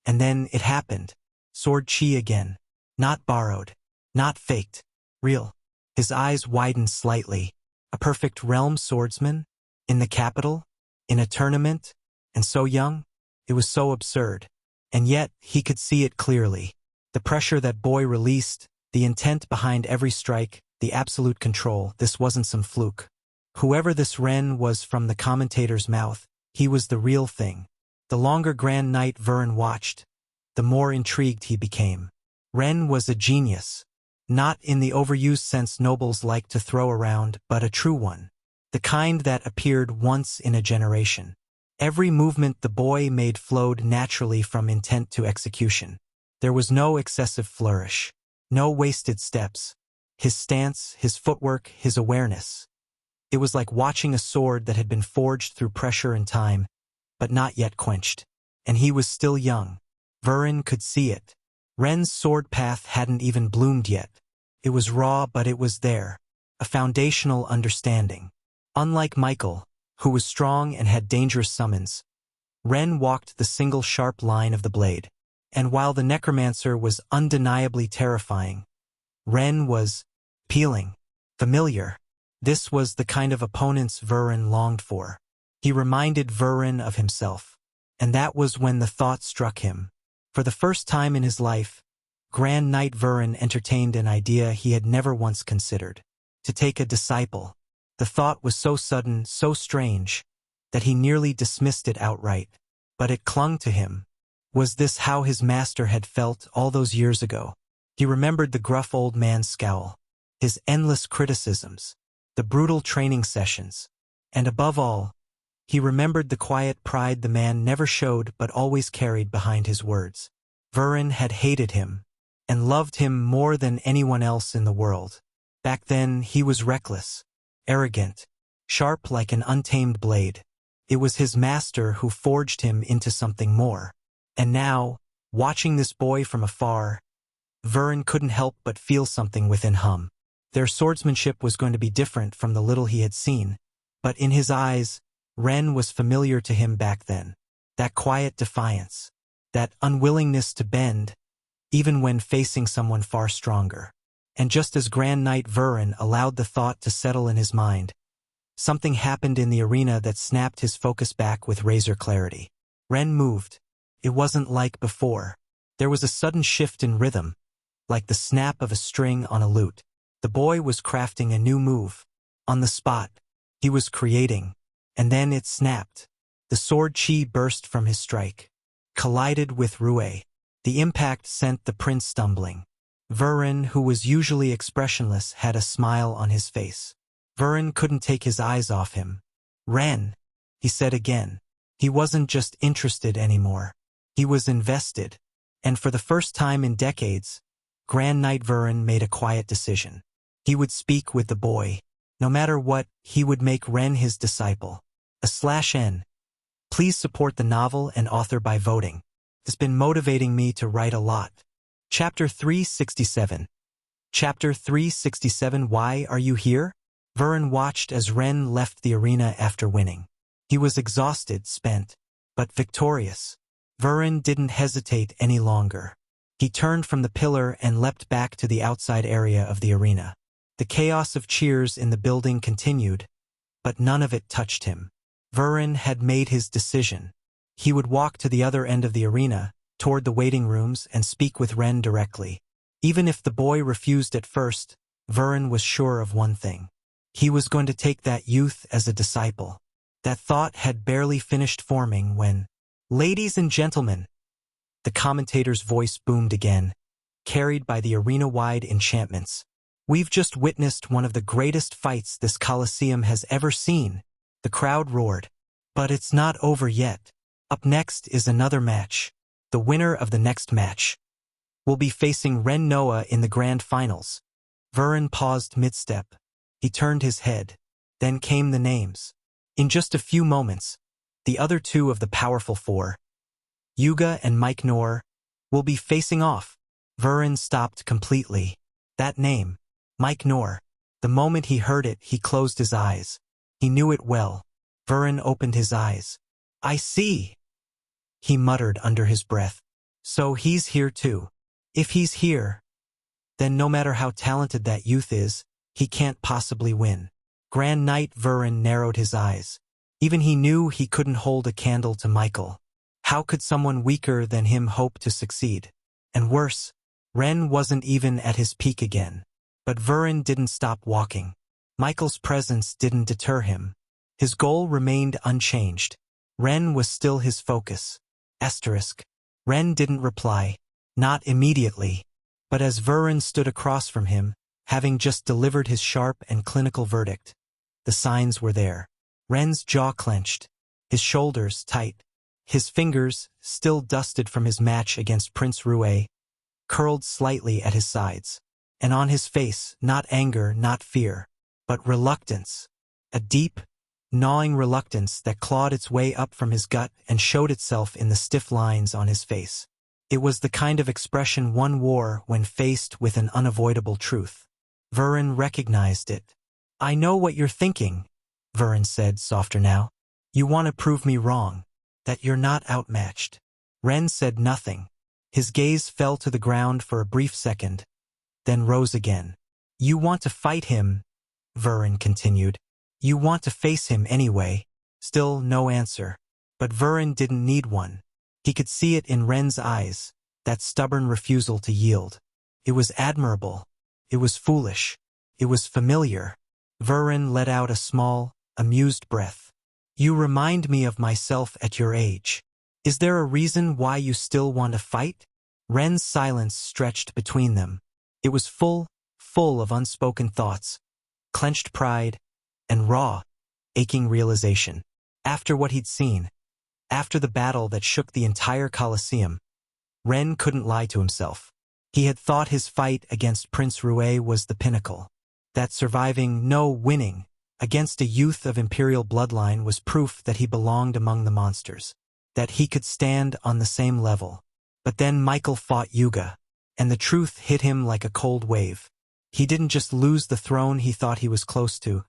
And then it happened. Sword chi again. Not borrowed. Not faked. Real. His eyes widened slightly. A perfect realm swordsman? In the capital? In a tournament? And so young? It was so absurd. And yet, he could see it clearly. The pressure that boy released, the intent behind every strike, the absolute control, this wasn't some fluke. Whoever this Ren was from the commentator's mouth, he was the real thing. The longer Grand Knight Vurin watched, the more intrigued he became. Ren was a genius. Not in the overused sense nobles like to throw around, but a true one. The kind that appeared once in a generation. Every movement the boy made flowed naturally from intent to execution. There was no excessive flourish. No wasted steps. His stance, his footwork, his awareness. It was like watching a sword that had been forged through pressure and time, but not yet quenched. And he was still young. Vurin could see it. Ren's sword path hadn't even bloomed yet. It was raw, but it was there. A foundational understanding. Unlike Michael, who was strong and had dangerous summons, Ren walked the single sharp line of the blade. And while the Necromancer was undeniably terrifying, Ren was peeling, familiar. This was the kind of opponents Vurin longed for. He reminded Vurin of himself. And that was when the thought struck him. For the first time in his life, Grand Knight Vurin entertained an idea he had never once considered. To take a disciple. The thought was so sudden, so strange, that he nearly dismissed it outright. But it clung to him. Was this how his master had felt all those years ago? He remembered the gruff old man's scowl, his endless criticisms, the brutal training sessions, and above all, he remembered the quiet pride the man never showed but always carried behind his words. Vurin had hated him, and loved him more than anyone else in the world. Back then, he was reckless, arrogant, sharp like an untamed blade. It was his master who forged him into something more. And now, watching this boy from afar, Vurin couldn't help but feel something within him. Their swordsmanship was going to be different from the little he had seen, but in his eyes, Ren was familiar to him back then. That quiet defiance, that unwillingness to bend, even when facing someone far stronger. And just as Grand Knight Vurin allowed the thought to settle in his mind, something happened in the arena that snapped his focus back with razor clarity. Ren moved. It wasn't like before. There was a sudden shift in rhythm, like the snap of a string on a lute. The boy was crafting a new move. On the spot, he was creating, and then it snapped. The sword chi burst from his strike, collided with Rue. The impact sent the prince stumbling. Vurin, who was usually expressionless, had a smile on his face. Vurin couldn't take his eyes off him. "Ren," he said again. He wasn't just interested anymore. He was invested. And for the first time in decades, Grand Knight Vurin made a quiet decision. He would speak with the boy. No matter what, he would make Ren his disciple. /N. Please support the novel and author by voting. It's been motivating me to write a lot. Chapter 367. Chapter 367. Why are you here? Vurin watched as Ren left the arena after winning. He was exhausted, spent, but victorious. Vurin didn't hesitate any longer. He turned from the pillar and leapt back to the outside area of the arena. The chaos of cheers in the building continued, but none of it touched him. Vurin had made his decision. He would walk to the other end of the arena, toward the waiting rooms, and speak with Ren directly. Even if the boy refused at first, Vurin was sure of one thing. He was going to take that youth as a disciple. That thought had barely finished forming when, "Ladies and gentlemen," the commentator's voice boomed again, carried by the arena-wide enchantments. "We've just witnessed one of the greatest fights this Colosseum has ever seen." The crowd roared. "But it's not over yet. Up next is another match. The winner of the next match will be facing Ren Noah in the grand finals." Vurin paused mid-step. He turned his head. Then came the names. In just a few moments, the other two of the powerful four, Yuga and Mike Nor, will be facing off. Vurin stopped completely. That name, Mike Nor. The moment he heard it, he closed his eyes. He knew it well. Vurin opened his eyes. "I see," he muttered under his breath. "So he's here too. If he's here, then no matter how talented that youth is, he can't possibly win." Grand Knight Vurin narrowed his eyes. Even he knew he couldn't hold a candle to Michael. How could someone weaker than him hope to succeed? And worse, Ren wasn't even at his peak again. But Vurin didn't stop walking. Michael's presence didn't deter him. His goal remained unchanged. Ren was still his focus. Ren didn't reply. Not immediately. But as Vurin stood across from him, having just delivered his sharp and clinical verdict, the signs were there. Ren's jaw clenched, his shoulders tight. His fingers, still dusted from his match against Prince Rue, curled slightly at his sides. And on his face, not anger, not fear, but reluctance. A deep, gnawing reluctance that clawed its way up from his gut and showed itself in the stiff lines on his face. It was the kind of expression one wore when faced with an unavoidable truth. Vurin recognized it. "I know what you're thinking," Vurin said, softer now. "You want to prove me wrong, that you're not outmatched." Ren said nothing. His gaze fell to the ground for a brief second, then rose again. "You want to fight him, Vurin continued. You want to face him anyway. Still no answer. But Vurin didn't need one. He could see it in Ren's eyes, that stubborn refusal to yield. It was admirable. It was foolish. It was familiar. Vurin let out a small, amused breath. You remind me of myself at your age. Is there a reason why you still want to fight? Ren's silence stretched between them. It was full of unspoken thoughts, clenched pride, and raw, aching realization. After what he'd seen, after the battle that shook the entire Colosseum, Ren couldn't lie to himself. He had thought his fight against Prince Rue was the pinnacle. That surviving, no winning, against a youth of imperial bloodline was proof that he belonged among the monsters, that he could stand on the same level. But then Michael fought Yuga, and the truth hit him like a cold wave. He didn't just lose the throne he thought he was close to.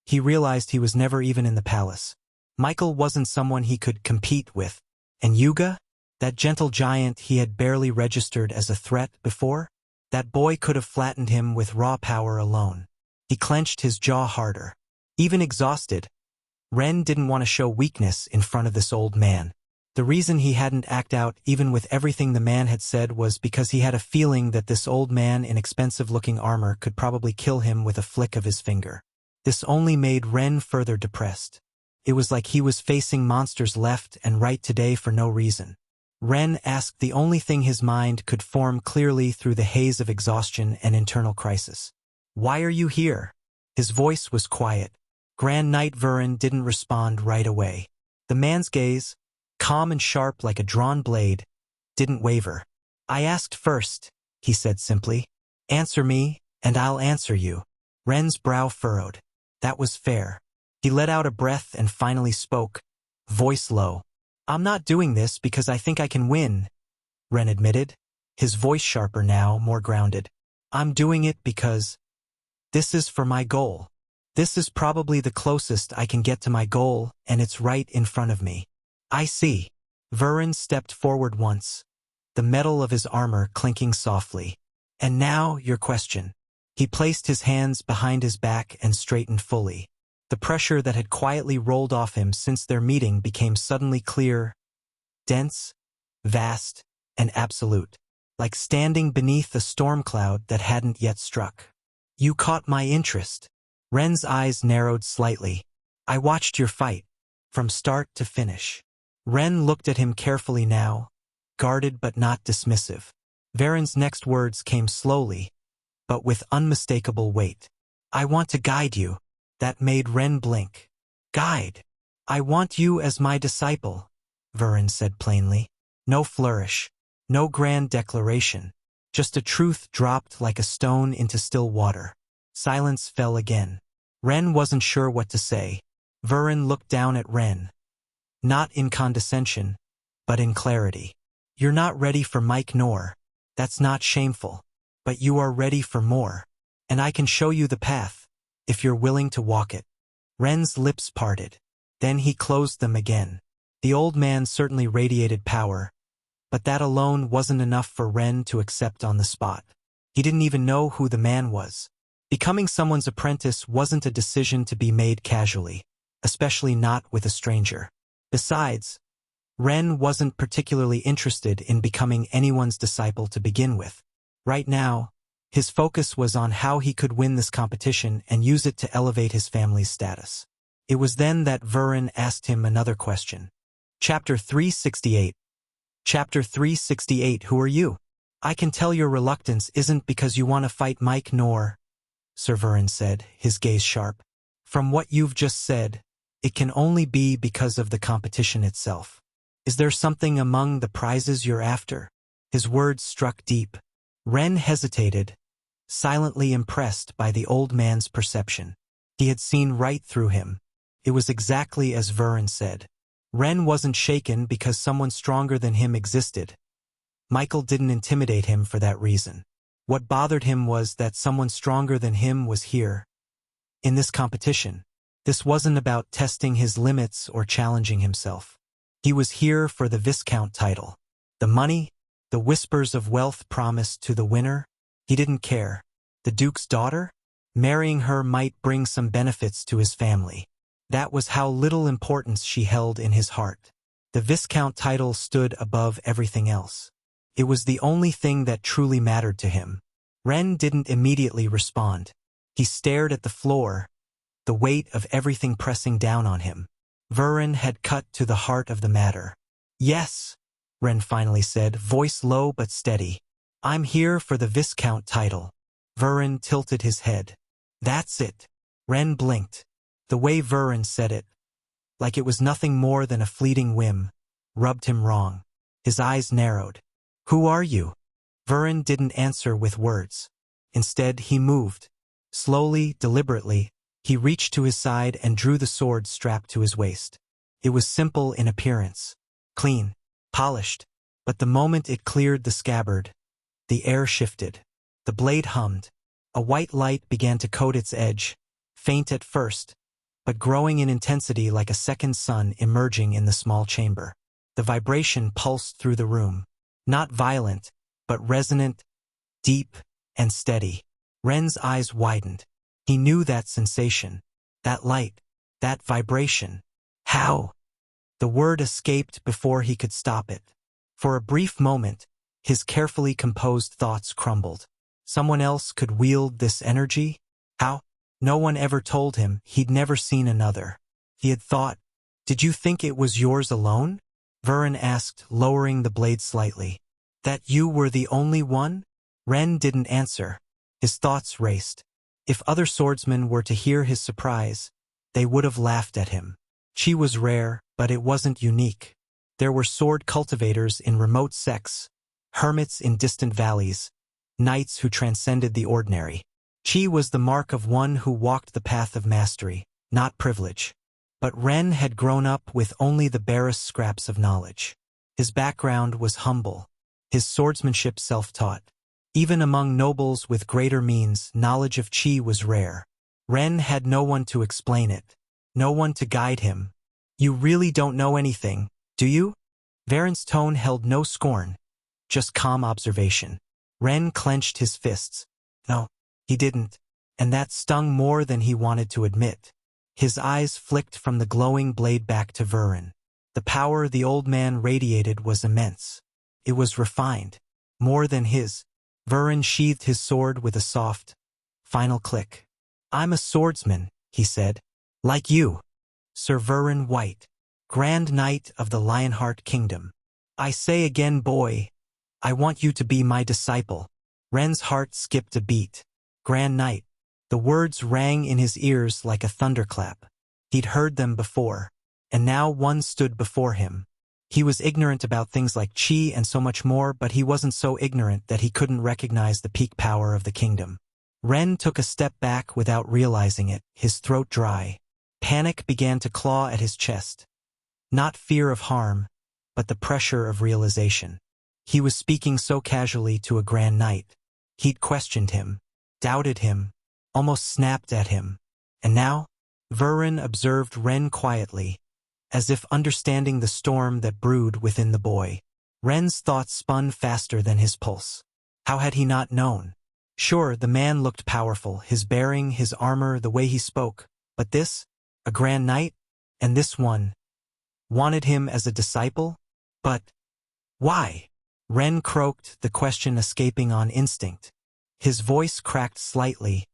He realized he was never even in the palace. Michael wasn't someone he could compete with. And Yuga? That gentle giant he had barely registered as a threat before? That boy could have flattened him with raw power alone. He clenched his jaw harder. Even exhausted, Ren didn't want to show weakness in front of this old man. The reason he hadn't acted out even with everything the man had said was because he had a feeling that this old man in expensive-looking armor could probably kill him with a flick of his finger. This only made Ren further depressed. It was like he was facing monsters left and right today for no reason. Ren asked the only thing his mind could form clearly through the haze of exhaustion and internal crisis. Why are you here? His voice was quiet. Grand Knight Vurin didn't respond right away. The man's gaze, calm and sharp like a drawn blade, didn't waver. I asked first, he said simply. Answer me, and I'll answer you. Ren's brow furrowed. That was fair. He let out a breath and finally spoke, voice low. I'm not doing this because I think I can win, Ren admitted, his voice sharper now, more grounded. I'm doing it because this is for my goal. This is probably the closest I can get to my goal, and it's right in front of me. I see. Vurin stepped forward once, the metal of his armor clinking softly. And now, your question. He placed his hands behind his back and straightened fully. The pressure that had quietly rolled off him since their meeting became suddenly clear, dense, vast, and absolute, like standing beneath a storm cloud that hadn't yet struck. You caught my interest. Ren's eyes narrowed slightly. I watched your fight, from start to finish. Ren looked at him carefully now, guarded but not dismissive. Vurin's next words came slowly, but with unmistakable weight. I want to guide you. That made Ren blink. Guide. I want you as my disciple, Vurin said plainly. No flourish, no grand declaration, just a truth dropped like a stone into still water. Silence fell again. Ren wasn't sure what to say. Vurin looked down at Ren. Not in condescension, but in clarity. You're not ready for Mike nor. That's not shameful. But you are ready for more. And I can show you the path, if you're willing to walk it. Ren's lips parted. Then he closed them again. The old man certainly radiated power, but that alone wasn't enough for Ren to accept on the spot. He didn't even know who the man was. Becoming someone's apprentice wasn't a decision to be made casually, especially not with a stranger. Besides, Ren wasn't particularly interested in becoming anyone's disciple to begin with. Right now, his focus was on how he could win this competition and use it to elevate his family's status. It was then that Vurin asked him another question. Chapter 368. Chapter 368. Who are you? I can tell your reluctance isn't because you want to fight Mike nor, Sir Vurin said, his gaze sharp. From what you've just said, it can only be because of the competition itself. Is there something among the prizes you're after? His words struck deep. Ren hesitated, silently impressed by the old man's perception. He had seen right through him. It was exactly as Vurin said. Ren wasn't shaken because someone stronger than him existed. Michael didn't intimidate him for that reason. What bothered him was that someone stronger than him was here. In this competition, this wasn't about testing his limits or challenging himself. He was here for the Viscount title. The money, the whispers of wealth promised to the winner, he didn't care. The Duke's daughter? Marrying her might bring some benefits to his family. That was how little importance she held in his heart. The Viscount title stood above everything else. It was the only thing that truly mattered to him. Ren didn't immediately respond. He stared at the floor, the weight of everything pressing down on him. Vurin had cut to the heart of the matter. "Yes," Ren finally said, voice low but steady. "I'm here for the Viscount title." Vurin tilted his head. "That's it." Ren blinked. The way Vurin said it, like it was nothing more than a fleeting whim, rubbed him wrong. His eyes narrowed. "Who are you?" Vurin didn't answer with words. Instead, he moved. Slowly, deliberately, he reached to his side and drew the sword strapped to his waist. It was simple in appearance. Clean. Polished. But the moment it cleared the scabbard, the air shifted. The blade hummed. A white light began to coat its edge, faint at first, but growing in intensity like a second sun emerging in the small chamber. The vibration pulsed through the room. Not violent, but resonant, deep, and steady. Ren's eyes widened. He knew that sensation, that light, that vibration. How? The word escaped before he could stop it. For a brief moment, his carefully composed thoughts crumbled. Someone else could wield this energy? How? No one ever told him. He'd never seen another. He had thought, "Did you think it was yours alone?" Vurin asked, lowering the blade slightly. "That you were the only one?" Ren didn't answer. His thoughts raced. If other swordsmen were to hear his surprise, they would have laughed at him. Chi was rare, but it wasn't unique. There were sword cultivators in remote sects, hermits in distant valleys, knights who transcended the ordinary. Chi was the mark of one who walked the path of mastery, not privilege. But Ren had grown up with only the barest scraps of knowledge. His background was humble, his swordsmanship self-taught. Even among nobles with greater means, knowledge of Chi was rare. Ren had no one to explain it, no one to guide him. "You really don't know anything, do you?" Vurin's tone held no scorn, just calm observation. Ren clenched his fists. No, he didn't, and that stung more than he wanted to admit. His eyes flicked from the glowing blade back to Vurin. The power the old man radiated was immense. It was refined, more than his. Vurin sheathed his sword with a soft, final click. "I'm a swordsman," he said. "Like you. Sir Vurin White, Grand Knight of the Lionheart Kingdom. I say again, boy, I want you to be my disciple." Ren's heart skipped a beat. Grand Knight. The words rang in his ears like a thunderclap. He'd heard them before, and now one stood before him. He was ignorant about things like Chi and so much more, but he wasn't so ignorant that he couldn't recognize the peak power of the kingdom. Ren took a step back without realizing it, his throat dry. Panic began to claw at his chest. Not fear of harm, but the pressure of realization. He was speaking so casually to a Grand Knight. He'd questioned him, doubted him, almost snapped at him. And now? Vurin observed Ren quietly, as if understanding the storm that brewed within the boy. Ren's thoughts spun faster than his pulse. How had he not known? Sure, the man looked powerful, his bearing, his armor, the way he spoke. But this? A Grand Knight? And this one? Wanted him as a disciple? But why? Ren croaked, the question escaping on instinct. His voice cracked slightly,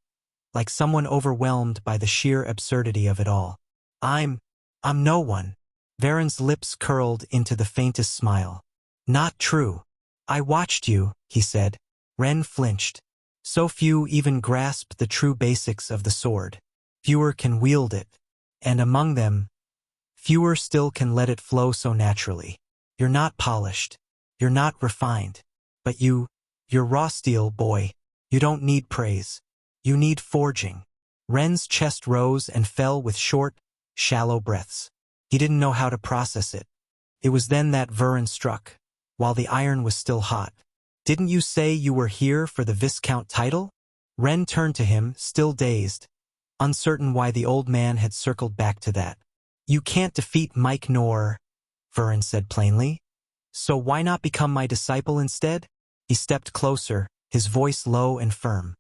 like someone overwhelmed by the sheer absurdity of it all. I'm no one." Vurin's lips curled into the faintest smile. "Not true. I watched you," he said. Ren flinched. So few even grasp the true basics of the sword. Fewer can wield it. And among them, fewer still can let it flow so naturally. You're not polished. You're not refined. But you're raw steel, boy. You don't need praise. You need forging. Ren's chest rose and fell with short, shallow breaths. He didn't know how to process it. It was then that Vurin struck, while the iron was still hot. "Didn't you say you were here for the Viscount title?" Ren turned to him, still dazed, uncertain why the old man had circled back to that. "You can't defeat Mike nor," Vurin said plainly. "So why not become my disciple instead?" He stepped closer, his voice low and firm.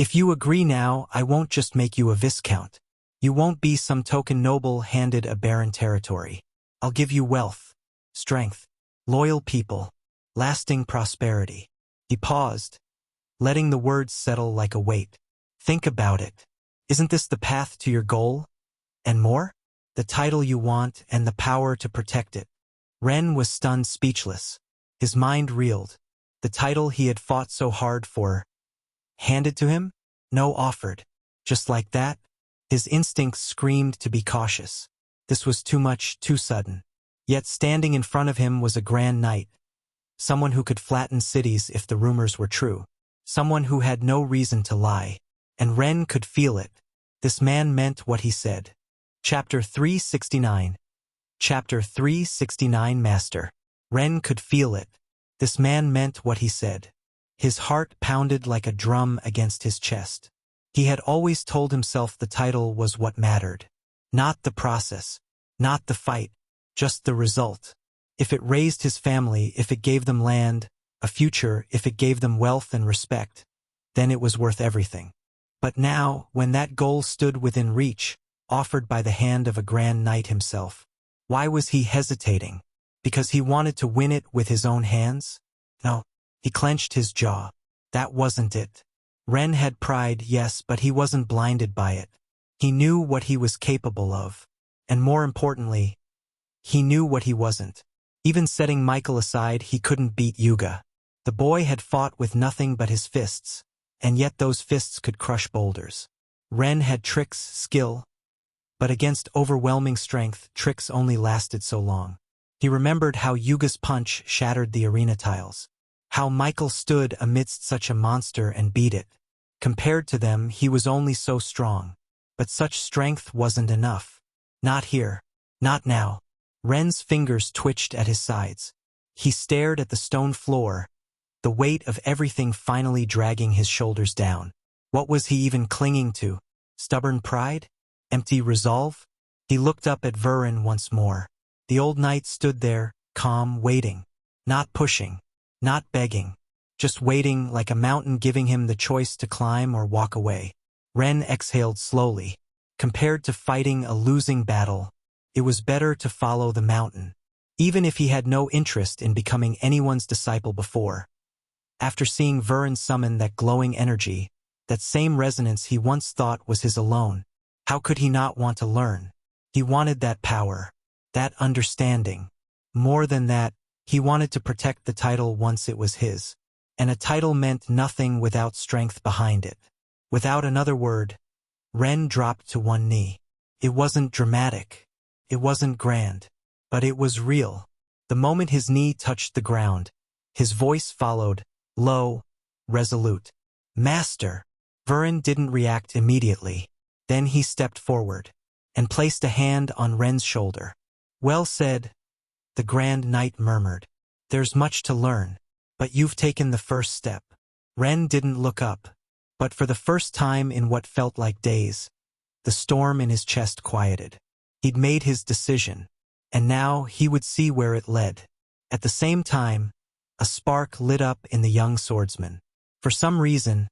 If you agree now, I won't just make you a viscount. You won't be some token noble handed a barren territory. I'll give you wealth, strength, loyal people, lasting prosperity. He paused, letting the words settle like a weight. Think about it. Isn't this the path to your goal? And more? The title you want and the power to protect it. Ren was stunned speechless. His mind reeled. The title he had fought so hard for. Handed to him? No, offered. Just like that? His instincts screamed to be cautious. This was too much, too sudden. Yet standing in front of him was a grand knight. Someone who could flatten cities if the rumors were true. Someone who had no reason to lie. And Ren could feel it. This man meant what he said. Chapter 369. Chapter 369 Master. Ren could feel it. This man meant what he said. His heart pounded like a drum against his chest. He had always told himself the title was what mattered. Not the process. Not the fight. Just the result. If it raised his family, if it gave them land, a future, if it gave them wealth and respect, then it was worth everything. But now, when that goal stood within reach, offered by the hand of a grand knight himself, why was he hesitating? Because he wanted to win it with his own hands? No. He clenched his jaw. That wasn't it. Ren had pride, yes, but he wasn't blinded by it. He knew what he was capable of. And more importantly, he knew what he wasn't. Even setting Michael aside, he couldn't beat Yuga. The boy had fought with nothing but his fists, and yet those fists could crush boulders. Ren had tricks, skill, but against overwhelming strength, tricks only lasted so long. He remembered how Yuga's punch shattered the arena tiles. How Michael stood amidst such a monster and beat it. Compared to them, he was only so strong. But such strength wasn't enough. Not here. Not now. Ren's fingers twitched at his sides. He stared at the stone floor, the weight of everything finally dragging his shoulders down. What was he even clinging to? Stubborn pride? Empty resolve? He looked up at Vurin once more. The old knight stood there, calm, waiting. Not pushing. Not begging. Just waiting, like a mountain giving him the choice to climb or walk away. Ren exhaled slowly. Compared to fighting a losing battle, it was better to follow the mountain. Even if he had no interest in becoming anyone's disciple before. After seeing Vurin summon that glowing energy, that same resonance he once thought was his alone, how could he not want to learn? He wanted that power, that understanding. More than that, he wanted to protect the title once it was his. And a title meant nothing without strength behind it. Without another word, Ren dropped to one knee. It wasn't dramatic. It wasn't grand. But it was real. The moment his knee touched the ground, his voice followed, low, resolute. Master! Vurin didn't react immediately. Then he stepped forward and placed a hand on Ren's shoulder. Well said, the Grand Knight murmured. There's much to learn, but you've taken the first step. Ren didn't look up, but for the first time in what felt like days, the storm in his chest quieted. He'd made his decision, and now he would see where it led. At the same time, a spark lit up in the young swordsman. For some reason,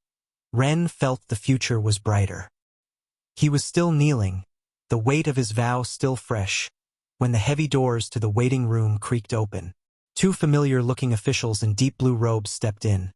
Ren felt the future was brighter. He was still kneeling, the weight of his vow still fresh, when the heavy doors to the waiting room creaked open. Two familiar-looking officials in deep blue robes stepped in.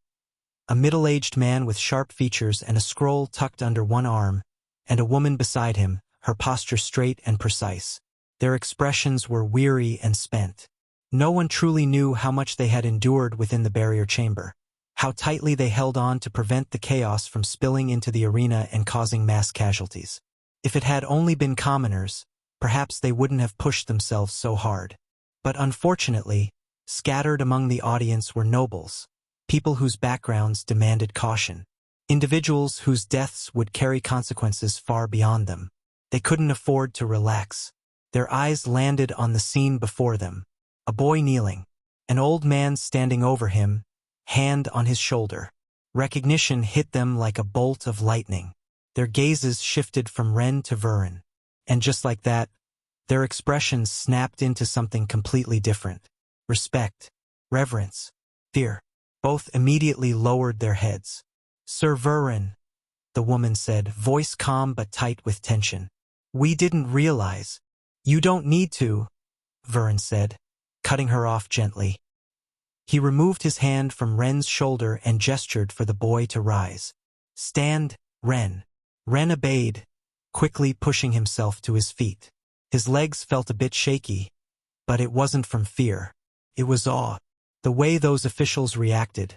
A middle-aged man with sharp features and a scroll tucked under one arm, and a woman beside him, her posture straight and precise. Their expressions were weary and spent. No one truly knew how much they had endured within the barrier chamber, how tightly they held on to prevent the chaos from spilling into the arena and causing mass casualties. If it had only been commoners, perhaps they wouldn't have pushed themselves so hard. But unfortunately, scattered among the audience were nobles, people whose backgrounds demanded caution, individuals whose deaths would carry consequences far beyond them. They couldn't afford to relax. Their eyes landed on the scene before them. A boy kneeling, an old man standing over him, hand on his shoulder. Recognition hit them like a bolt of lightning. Their gazes shifted from Ren to Vurin. And just like that, their expressions snapped into something completely different. Respect, reverence, fear. Both immediately lowered their heads. Sir Vurin, the woman said, voice calm but tight with tension. We didn't realize. You don't need to, Varen said, cutting her off gently. He removed his hand from Ren's shoulder and gestured for the boy to rise. Stand, Ren. Ren obeyed, quickly pushing himself to his feet. His legs felt a bit shaky, but it wasn't from fear. It was awe. The way those officials reacted.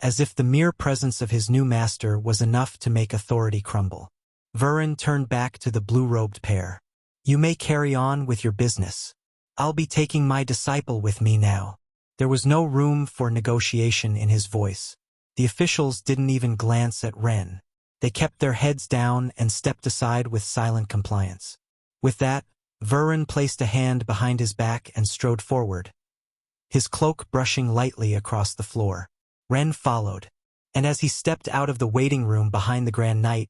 As if the mere presence of his new master was enough to make authority crumble. Varen turned back to the blue-robed pair. You may carry on with your business. I'll be taking my disciple with me now. There was no room for negotiation in his voice. The officials didn't even glance at Ren. They kept their heads down and stepped aside with silent compliance. With that, Varen placed a hand behind his back and strode forward, his cloak brushing lightly across the floor. Ren followed, and as he stepped out of the waiting room behind the Grand Knight,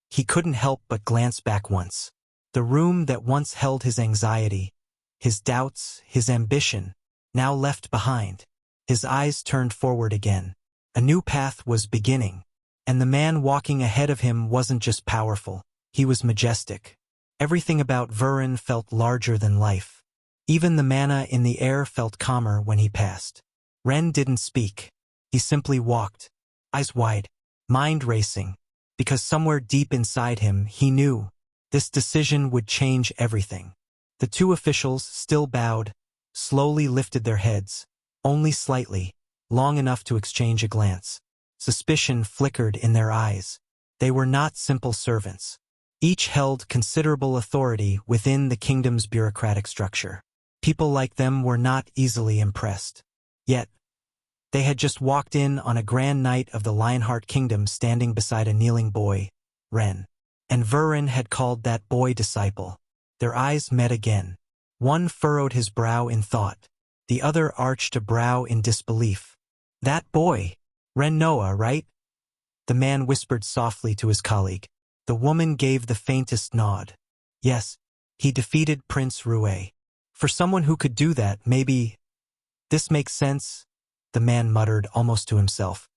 he couldn't help but glance back once. The room that once held his anxiety, his doubts, his ambition, now left behind. His eyes turned forward again. A new path was beginning, and the man walking ahead of him wasn't just powerful, he was majestic. Everything about Varen felt larger than life. Even the mana in the air felt calmer when he passed. Ren didn't speak. He simply walked, eyes wide, mind racing, because somewhere deep inside him he knew this decision would change everything. The two officials, still bowed, slowly lifted their heads, only slightly, long enough to exchange a glance. Suspicion flickered in their eyes. They were not simple servants. Each held considerable authority within the kingdom's bureaucratic structure. People like them were not easily impressed. Yet, they had just walked in on a Grand Knight of the Lionheart Kingdom standing beside a kneeling boy, Ren. And Varen had called that boy disciple. Their eyes met again. One furrowed his brow in thought. The other arched a brow in disbelief. That boy, Ren Noah, right? The man whispered softly to his colleague. The woman gave the faintest nod. Yes, he defeated Prince Rue. For someone who could do that, maybe... This makes sense, the man muttered almost to himself.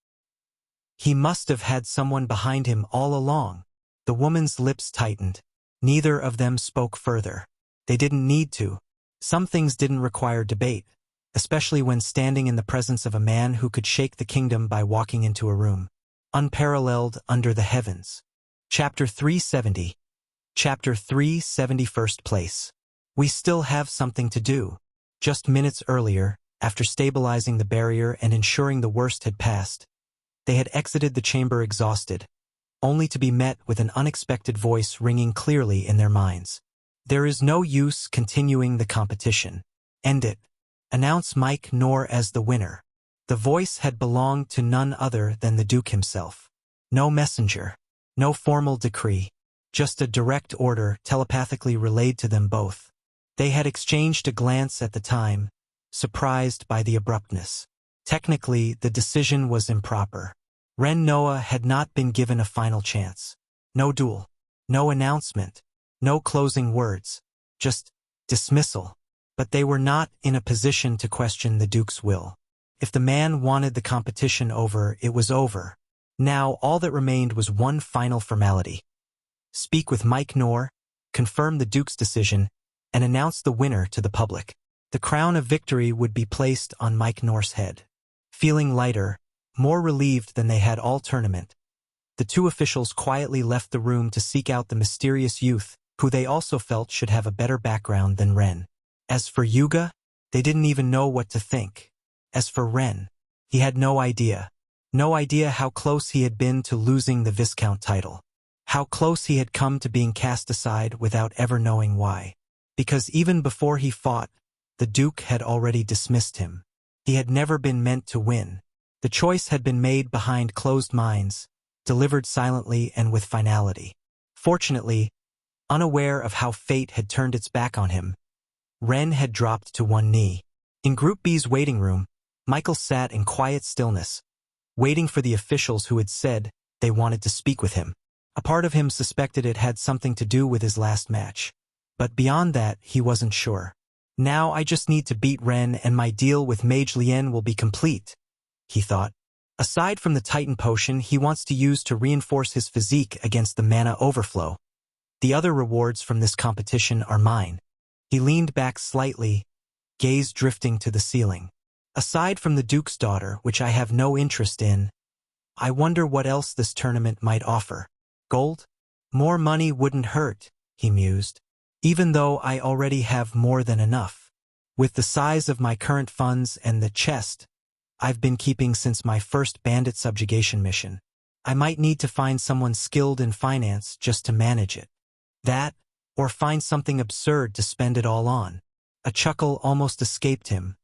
He must have had someone behind him all along. The woman's lips tightened. Neither of them spoke further. They didn't need to. Some things didn't require debate, especially when standing in the presence of a man who could shake the kingdom by walking into a room. Unparalleled under the heavens. Chapter 370. Chapter 370, First Place. We still have something to do. Just minutes earlier, after stabilizing the barrier and ensuring the worst had passed, they had exited the chamber exhausted, only to be met with an unexpected voice ringing clearly in their minds. There is no use continuing the competition. End it. Announce Mike Nor as the winner. The voice had belonged to none other than the Duke himself. No messenger. No formal decree. Just a direct order telepathically relayed to them both. They had exchanged a glance at the time, surprised by the abruptness. Technically, the decision was improper. Ren Noah had not been given a final chance. No duel. No announcement. No closing words. Just dismissal. But they were not in a position to question the Duke's will. If the man wanted the competition over, it was over. Now all that remained was one final formality. Speak with Mike Nor, confirm the Duke's decision, and announce the winner to the public. The crown of victory would be placed on Mike Nor's head. Feeling lighter, more relieved than they had all tournament, the two officials quietly left the room to seek out the mysterious youth, who they also felt should have a better background than Ren. As for Yuga, they didn't even know what to think. As for Ren, he had no idea. No idea how close he had been to losing the Viscount title. How close he had come to being cast aside without ever knowing why. Because even before he fought, the Duke had already dismissed him. He had never been meant to win. The choice had been made behind closed minds, delivered silently and with finality. Fortunately, unaware of how fate had turned its back on him, Ren had dropped to one knee. In Group B's waiting room, Michael sat in quiet stillness, waiting for the officials who had said they wanted to speak with him. A part of him suspected it had something to do with his last match. But beyond that, he wasn't sure. Now I just need to beat Ren and my deal with Mage Lien will be complete, he thought. Aside from the Titan potion he wants to use to reinforce his physique against the mana overflow, the other rewards from this competition are mine. He leaned back slightly, gaze drifting to the ceiling. Aside from the Duke's daughter, which I have no interest in, I wonder what else this tournament might offer. Gold? More money wouldn't hurt, he mused. Even though I already have more than enough. With the size of my current funds and the chest I've been keeping since my first bandit subjugation mission, I might need to find someone skilled in finance just to manage it. That, or find something absurd to spend it all on. A chuckle almost escaped him,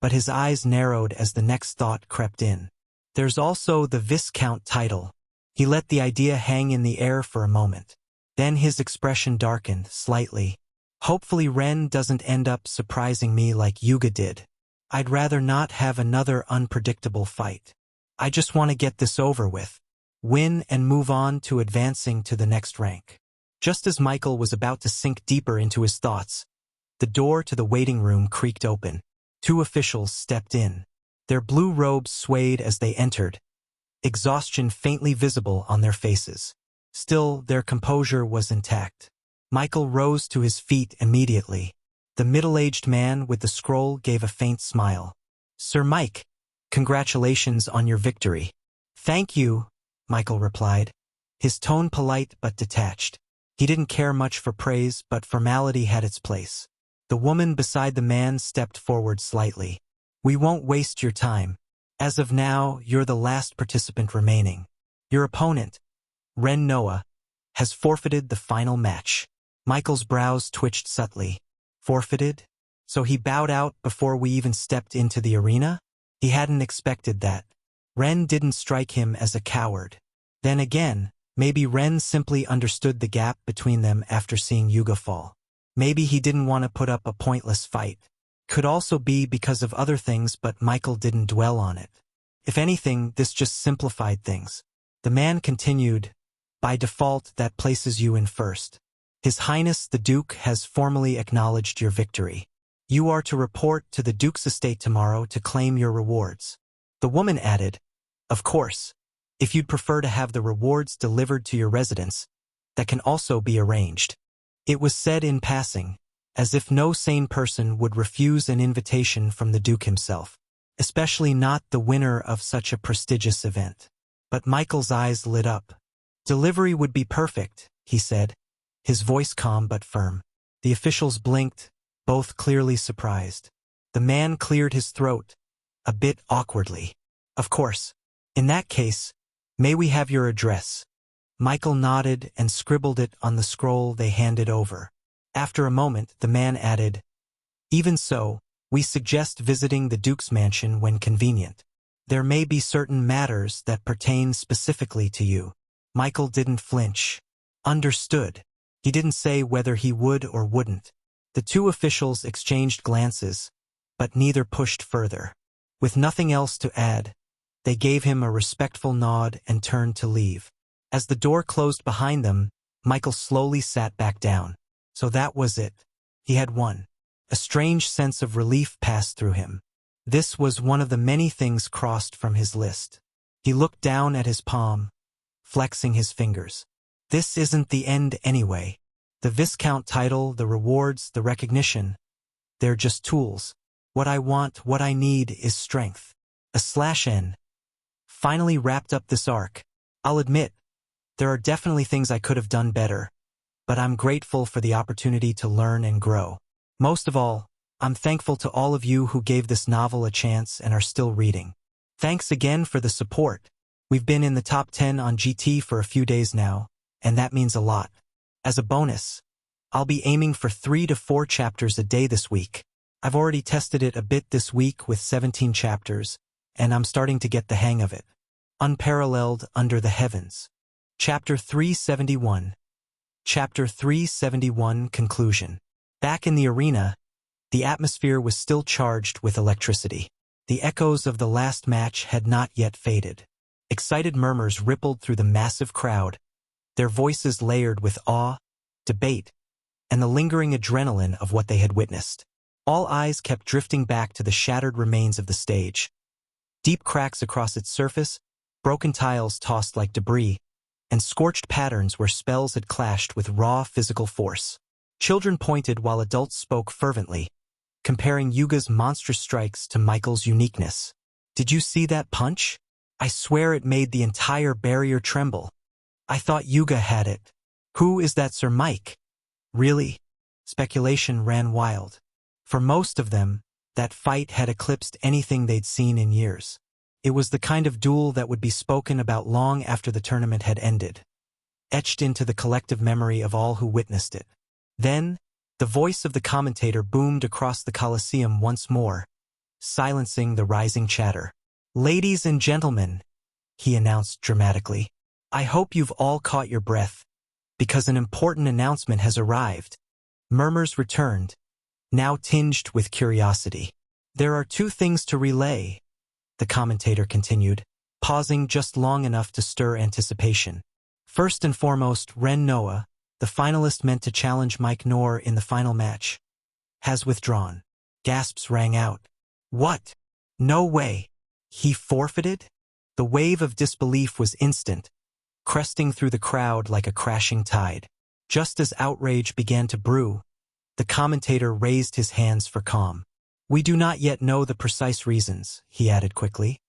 but his eyes narrowed as the next thought crept in. There's also the Viscount title. He let the idea hang in the air for a moment. Then his expression darkened slightly. Hopefully Ren doesn't end up surprising me like Yuga did. I'd rather not have another unpredictable fight. I just want to get this over with, win and move on to advancing to the next rank. Just as Michael was about to sink deeper into his thoughts, the door to the waiting room creaked open. 2 officials stepped in. Their blue robes swayed as they entered, exhaustion faintly visible on their faces. Still, their composure was intact. Michael rose to his feet immediately. The middle-aged man with the scroll gave a faint smile. "Sir Mike, congratulations on your victory." "Thank you," Michael replied, his tone polite but detached. He didn't care much for praise, but formality had its place. The woman beside the man stepped forward slightly. "We won't waste your time. As of now, you're the last participant remaining. Your opponent, Ren Noah, has forfeited the final match." Michael's brows twitched subtly. Forfeited? So he bowed out before we even stepped into the arena? He hadn't expected that. Ren didn't strike him as a coward. Then again, maybe Ren simply understood the gap between them after seeing Yuga fall. Maybe he didn't want to put up a pointless fight. Could also be because of other things, but Michael didn't dwell on it. If anything, this just simplified things. The man continued, "By default, that places you in first. His Highness the Duke has formally acknowledged your victory. You are to report to the Duke's estate tomorrow to claim your rewards." The woman added, "Of course, if you'd prefer to have the rewards delivered to your residence, that can also be arranged." It was said in passing, as if no sane person would refuse an invitation from the Duke himself, especially not the winner of such a prestigious event. But Michael's eyes lit up. "Delivery would be perfect," he said, his voice calm but firm. The officials blinked, both clearly surprised. The man cleared his throat, a bit awkwardly. "Of course. In that case, may we have your address?" Michael nodded and scribbled it on the scroll they handed over. After a moment, the man added, "Even so, we suggest visiting the Duke's mansion when convenient. There may be certain matters that pertain specifically to you." Michael didn't flinch. Understood. He didn't say whether he would or wouldn't. The 2 officials exchanged glances, but neither pushed further. With nothing else to add, they gave him a respectful nod and turned to leave. As the door closed behind them, Michael slowly sat back down. So that was it. He had won. A strange sense of relief passed through him. This was one of the many things crossed from his list. He looked down at his palm, flexing his fingers. This isn't the end anyway. The Viscount title, the rewards, the recognition, they're just tools. What I want, what I need is strength. /N finally wrapped up this arc. I'll admit, there are definitely things I could have done better, but I'm grateful for the opportunity to learn and grow. Most of all, I'm thankful to all of you who gave this novel a chance and are still reading. Thanks again for the support. We've been in the top 10 on GT for a few days now, and that means a lot. As a bonus, I'll be aiming for 3 to 4 chapters a day this week. I've already tested it a bit this week with 17 chapters, and I'm starting to get the hang of it. Unparalleled Under the Heavens. Chapter 371. Chapter 371 Conclusion. Back in the arena, the atmosphere was still charged with electricity. The echoes of the last match had not yet faded. Excited murmurs rippled through the massive crowd, their voices layered with awe, debate, and the lingering adrenaline of what they had witnessed. All eyes kept drifting back to the shattered remains of the stage. Deep cracks across its surface, broken tiles tossed like debris, and scorched patterns where spells had clashed with raw physical force. Children pointed while adults spoke fervently, comparing Yuga's monstrous strikes to Michael's uniqueness. "Did you see that punch? I swear it made the entire barrier tremble. I thought Yuga had it. Who is that Sir Mike?" Really? Speculation ran wild. For most of them, that fight had eclipsed anything they'd seen in years. It was the kind of duel that would be spoken about long after the tournament had ended, etched into the collective memory of all who witnessed it. Then, the voice of the commentator boomed across the Colosseum once more, silencing the rising chatter. "Ladies and gentlemen," he announced dramatically, "I hope you've all caught your breath, because an important announcement has arrived." Murmurs returned, now tinged with curiosity. "There are two things to relay," the commentator continued, pausing just long enough to stir anticipation. "First and foremost, Ren Noah, the finalist meant to challenge Mike Noor in the final match, has withdrawn." Gasps rang out. "What? No way. He forfeited?" The wave of disbelief was instant, cresting through the crowd like a crashing tide. Just as outrage began to brew, the commentator raised his hands for calm. "We do not yet know the precise reasons," he added quickly,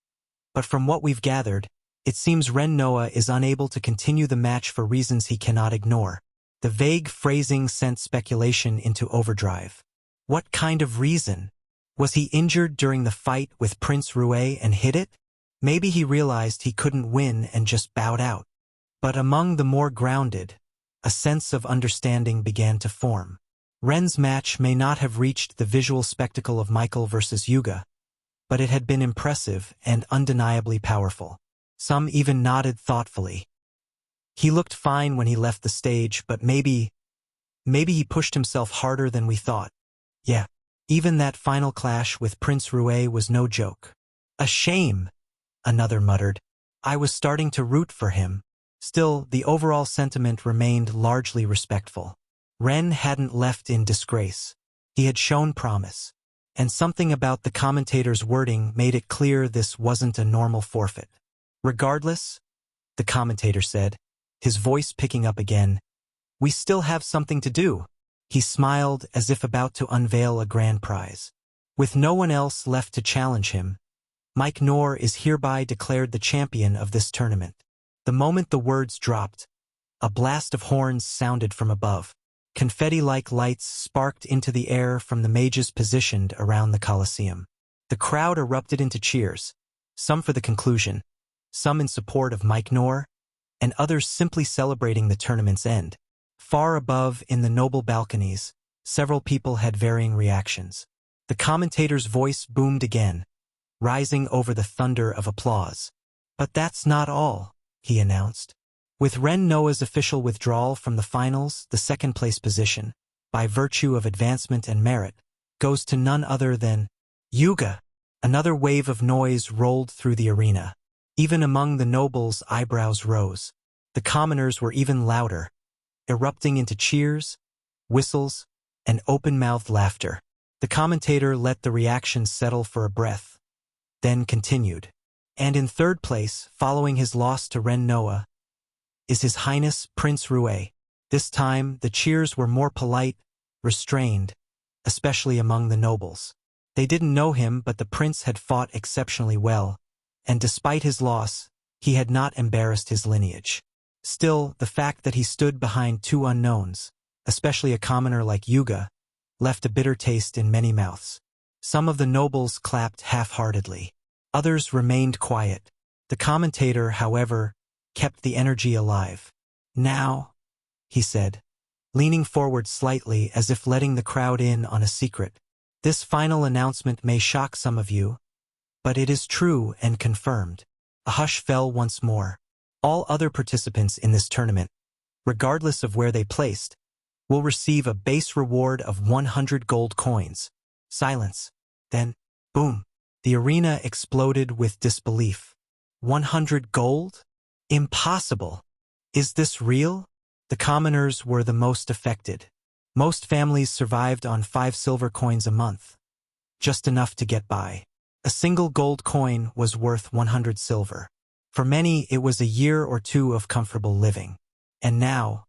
"but from what we've gathered, it seems Ren Noah is unable to continue the match for reasons he cannot ignore." The vague phrasing sent speculation into overdrive. What kind of reason? Was he injured during the fight with Prince Rue and hid it? Maybe he realized he couldn't win and just bowed out. But among the more grounded, a sense of understanding began to form. Ren's match may not have reached the visual spectacle of Michael versus Yuga, but it had been impressive and undeniably powerful. Some even nodded thoughtfully. "He looked fine when he left the stage, but maybe he pushed himself harder than we thought. Yeah, even that final clash with Prince Rue was no joke." "A shame," another muttered. "I was starting to root for him." Still, the overall sentiment remained largely respectful. Ren hadn't left in disgrace. He had shown promise, and something about the commentator's wording made it clear this wasn't a normal forfeit. "Regardless," the commentator said, his voice picking up again, "we still have something to do." He smiled as if about to unveil a grand prize. "With no one else left to challenge him, Mike Noor is hereby declared the champion of this tournament." The moment the words dropped, a blast of horns sounded from above. Confetti-like lights sparked into the air from the mages positioned around the Colosseum. The crowd erupted into cheers, some for the conclusion, some in support of Mike Noor, and others simply celebrating the tournament's end. Far above, in the noble balconies, several people had varying reactions. The commentator's voice boomed again, rising over the thunder of applause. "But that's not all," he announced. "With Ren Noah's official withdrawal from the finals, the second-place position, by virtue of advancement and merit, goes to none other than Yuga." Another wave of noise rolled through the arena. Even among the nobles, eyebrows rose. The commoners were even louder, erupting into cheers, whistles, and open-mouthed laughter. The commentator let the reactions settle for a breath, then continued. "And in third place, following his loss to Ren Noah, is His Highness Prince Rue." This time, the cheers were more polite, restrained, especially among the nobles. They didn't know him, but the prince had fought exceptionally well, and despite his loss, he had not embarrassed his lineage. Still, the fact that he stood behind two unknowns, especially a commoner like Yuga, left a bitter taste in many mouths. Some of the nobles clapped half-heartedly. Others remained quiet. The commentator, however, kept the energy alive. "Now," he said, leaning forward slightly as if letting the crowd in on a secret, "this final announcement may shock some of you, but it is true and confirmed." A hush fell once more. "All other participants in this tournament, regardless of where they placed, will receive a base reward of 100 gold coins." Silence. Then, boom. The arena exploded with disbelief. 100 gold? Impossible. Is this real? The commoners were the most affected. Most families survived on 5 silver coins a month, just enough to get by. A single gold coin was worth 100 silver. For many, it was a year or two of comfortable living. And now,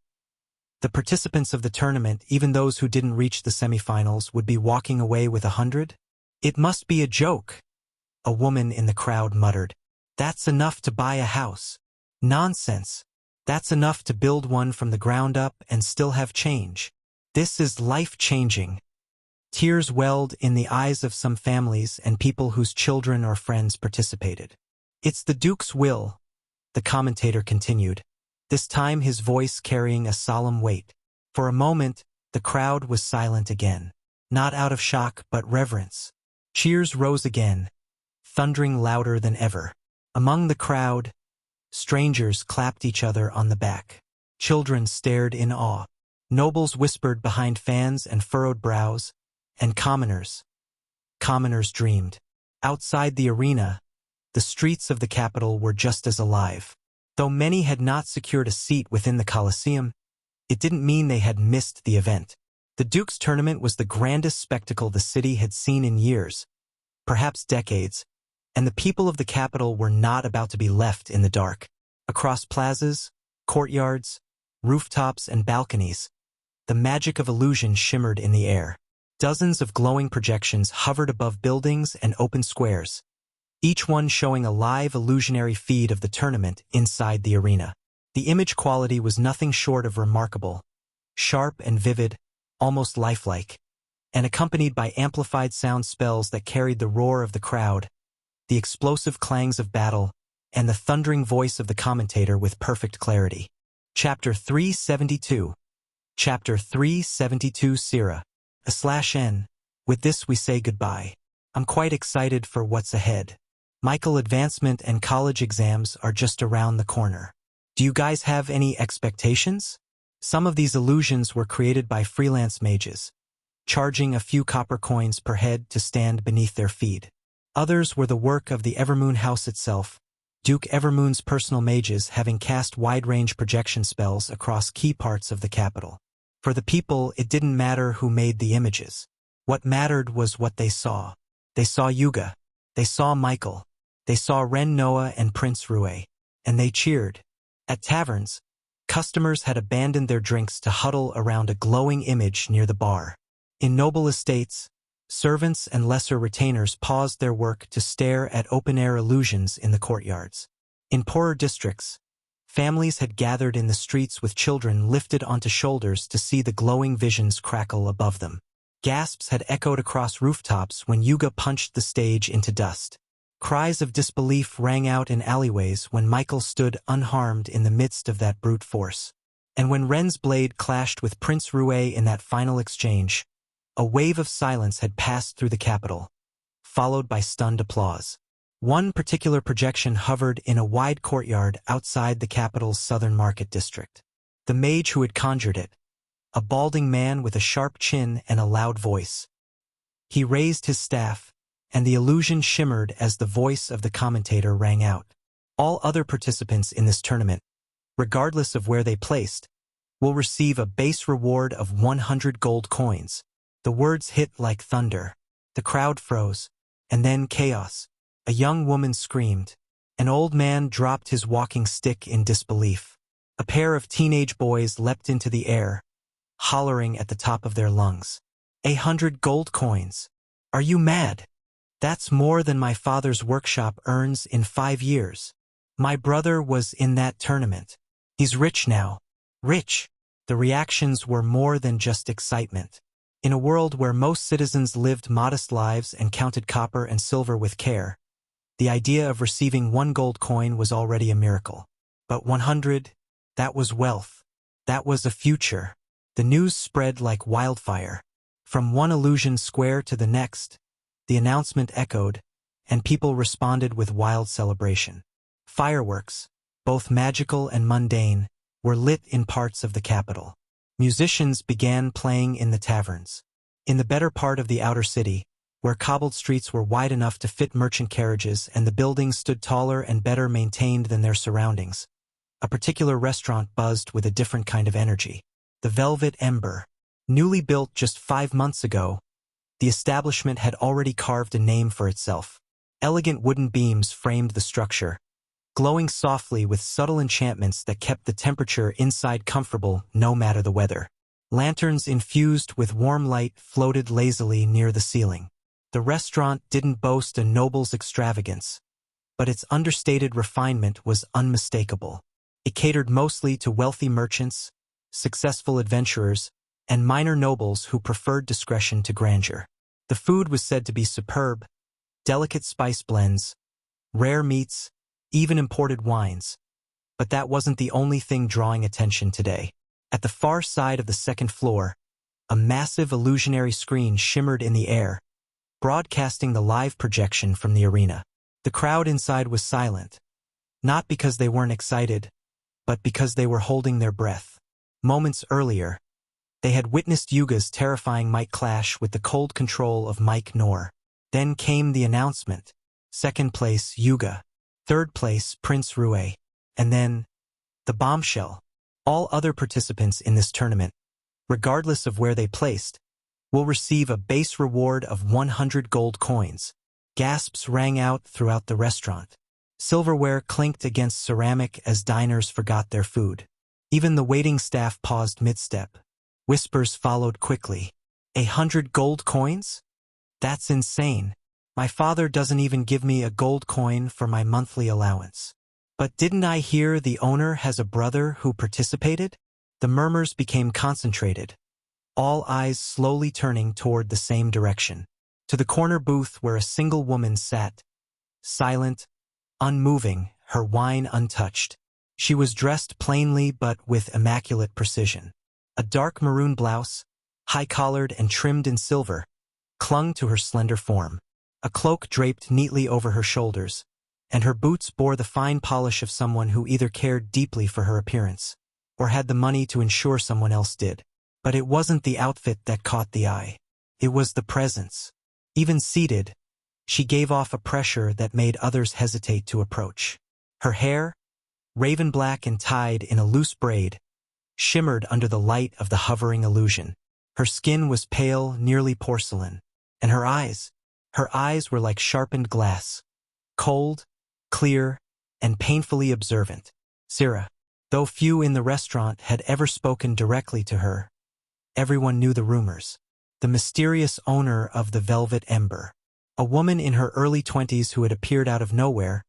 the participants of the tournament, even those who didn't reach the semifinals, would be walking away with 100? It must be a joke. A woman in the crowd muttered. That's enough to buy a house. Nonsense. That's enough to build one from the ground up and still have change. This is life-changing. Tears welled in the eyes of some families and people whose children or friends participated. It's the Duke's will, the commentator continued, this time his voice carrying a solemn weight. For a moment, the crowd was silent again, not out of shock but reverence. Cheers rose again, thundering louder than ever. Among the crowd, strangers clapped each other on the back. Children stared in awe. Nobles whispered behind fans and furrowed brows, and commoners dreamed. Outside the arena, the streets of the capital were just as alive. Though many had not secured a seat within the Colosseum, it didn't mean they had missed the event. The Duke's tournament was the grandest spectacle the city had seen in years, perhaps decades, and the people of the capital were not about to be left in the dark. Across plazas, courtyards, rooftops, and balconies, the magic of illusion shimmered in the air. Dozens of glowing projections hovered above buildings and open squares, each one showing a live illusionary feed of the tournament inside the arena. The image quality was nothing short of remarkable, sharp and vivid, almost lifelike, and accompanied by amplified sound spells that carried the roar of the crowd, the explosive clangs of battle, and the thundering voice of the commentator with perfect clarity. Chapter 372. Chapter 372 Sira. /N. With this we say goodbye. I'm quite excited for what's ahead. Michael, advancement and college exams are just around the corner. Do you guys have any expectations? Some of these illusions were created by freelance mages, charging a few copper coins per head to stand beneath their feet. Others were the work of the Evermoon House itself, Duke Evermoon's personal mages having cast wide-range projection spells across key parts of the capital. For the people, it didn't matter who made the images. What mattered was what they saw. They saw Yuga. They saw Michael. They saw Ren Noah and Prince Rue. And they cheered. At taverns, customers had abandoned their drinks to huddle around a glowing image near the bar. In noble estates, servants and lesser retainers paused their work to stare at open-air illusions in the courtyards. In poorer districts, families had gathered in the streets with children lifted onto shoulders to see the glowing visions crackle above them. Gasps had echoed across rooftops when Yuga punched the stage into dust. Cries of disbelief rang out in alleyways when Michael stood unharmed in the midst of that brute force. And when Ren's blade clashed with Prince Rue in that final exchange, a wave of silence had passed through the capital, followed by stunned applause. One particular projection hovered in a wide courtyard outside the capital's southern market district. The mage who had conjured it, a balding man with a sharp chin and a loud voice. He raised his staff, and the illusion shimmered as the voice of the commentator rang out. All other participants in this tournament, regardless of where they placed, will receive a base reward of 100 gold coins. The words hit like thunder. The crowd froze, and then chaos. A young woman screamed. An old man dropped his walking stick in disbelief. A pair of teenage boys leapt into the air, hollering at the top of their lungs. 100 gold coins. Are you mad? That's more than my father's workshop earns in 5 years. My brother was in that tournament. He's rich now. Rich. The reactions were more than just excitement. In a world where most citizens lived modest lives and counted copper and silver with care, the idea of receiving 1 gold coin was already a miracle. But 100, that was wealth. That was a future. The news spread like wildfire. From one illusion square to the next, the announcement echoed, and people responded with wild celebration. Fireworks, both magical and mundane, were lit in parts of the capital. Musicians began playing in the taverns. In the better part of the outer city, where cobbled streets were wide enough to fit merchant carriages and the buildings stood taller and better maintained than their surroundings, a particular restaurant buzzed with a different kind of energy. The Velvet Ember. Newly built just 5 months ago, the establishment had already carved a name for itself. Elegant wooden beams framed the structure, glowing softly with subtle enchantments that kept the temperature inside comfortable no matter the weather. Lanterns infused with warm light floated lazily near the ceiling. The restaurant didn't boast a noble's extravagance, but its understated refinement was unmistakable. It catered mostly to wealthy merchants, successful adventurers, and minor nobles who preferred discretion to grandeur. The food was said to be superb: delicate spice blends, rare meats, even imported wines. But that wasn't the only thing drawing attention today. At the far side of the second floor, a massive illusionary screen shimmered in the air, broadcasting the live projection from the arena. The crowd inside was silent, not because they weren't excited, but because they were holding their breath. Moments earlier, they had witnessed Yuga's terrifying might clash with the cold control of Mike Nor. Then came the announcement. Second place, Yuga. Third place, Prince Rue. And then, the bombshell. All other participants in this tournament, regardless of where they placed, will receive a base reward of 100 gold coins. Gasps rang out throughout the restaurant. Silverware clinked against ceramic as diners forgot their food. Even the waiting staff paused mid-step. Whispers followed quickly. 100 gold coins? That's insane. My father doesn't even give me a gold coin for my monthly allowance. But didn't I hear the owner has a brother who participated? The murmurs became concentrated, all eyes slowly turning toward the same direction. To the corner booth where a single woman sat, silent, unmoving, her wine untouched. She was dressed plainly but with immaculate precision. A dark maroon blouse, high-collared and trimmed in silver, clung to her slender form. A cloak draped neatly over her shoulders, and her boots bore the fine polish of someone who either cared deeply for her appearance, or had the money to ensure someone else did. But it wasn't the outfit that caught the eye. It was the presence. Even seated, she gave off a pressure that made others hesitate to approach. Her hair, raven black and tied in a loose braid, shimmered under the light of the hovering illusion. Her skin was pale, nearly porcelain, and her eyes were like sharpened glass, cold, clear, and painfully observant. Sira. Though few in the restaurant had ever spoken directly to her, everyone knew the rumors. The mysterious owner of the Velvet Ember, a woman in her early 20s who had appeared out of nowhere,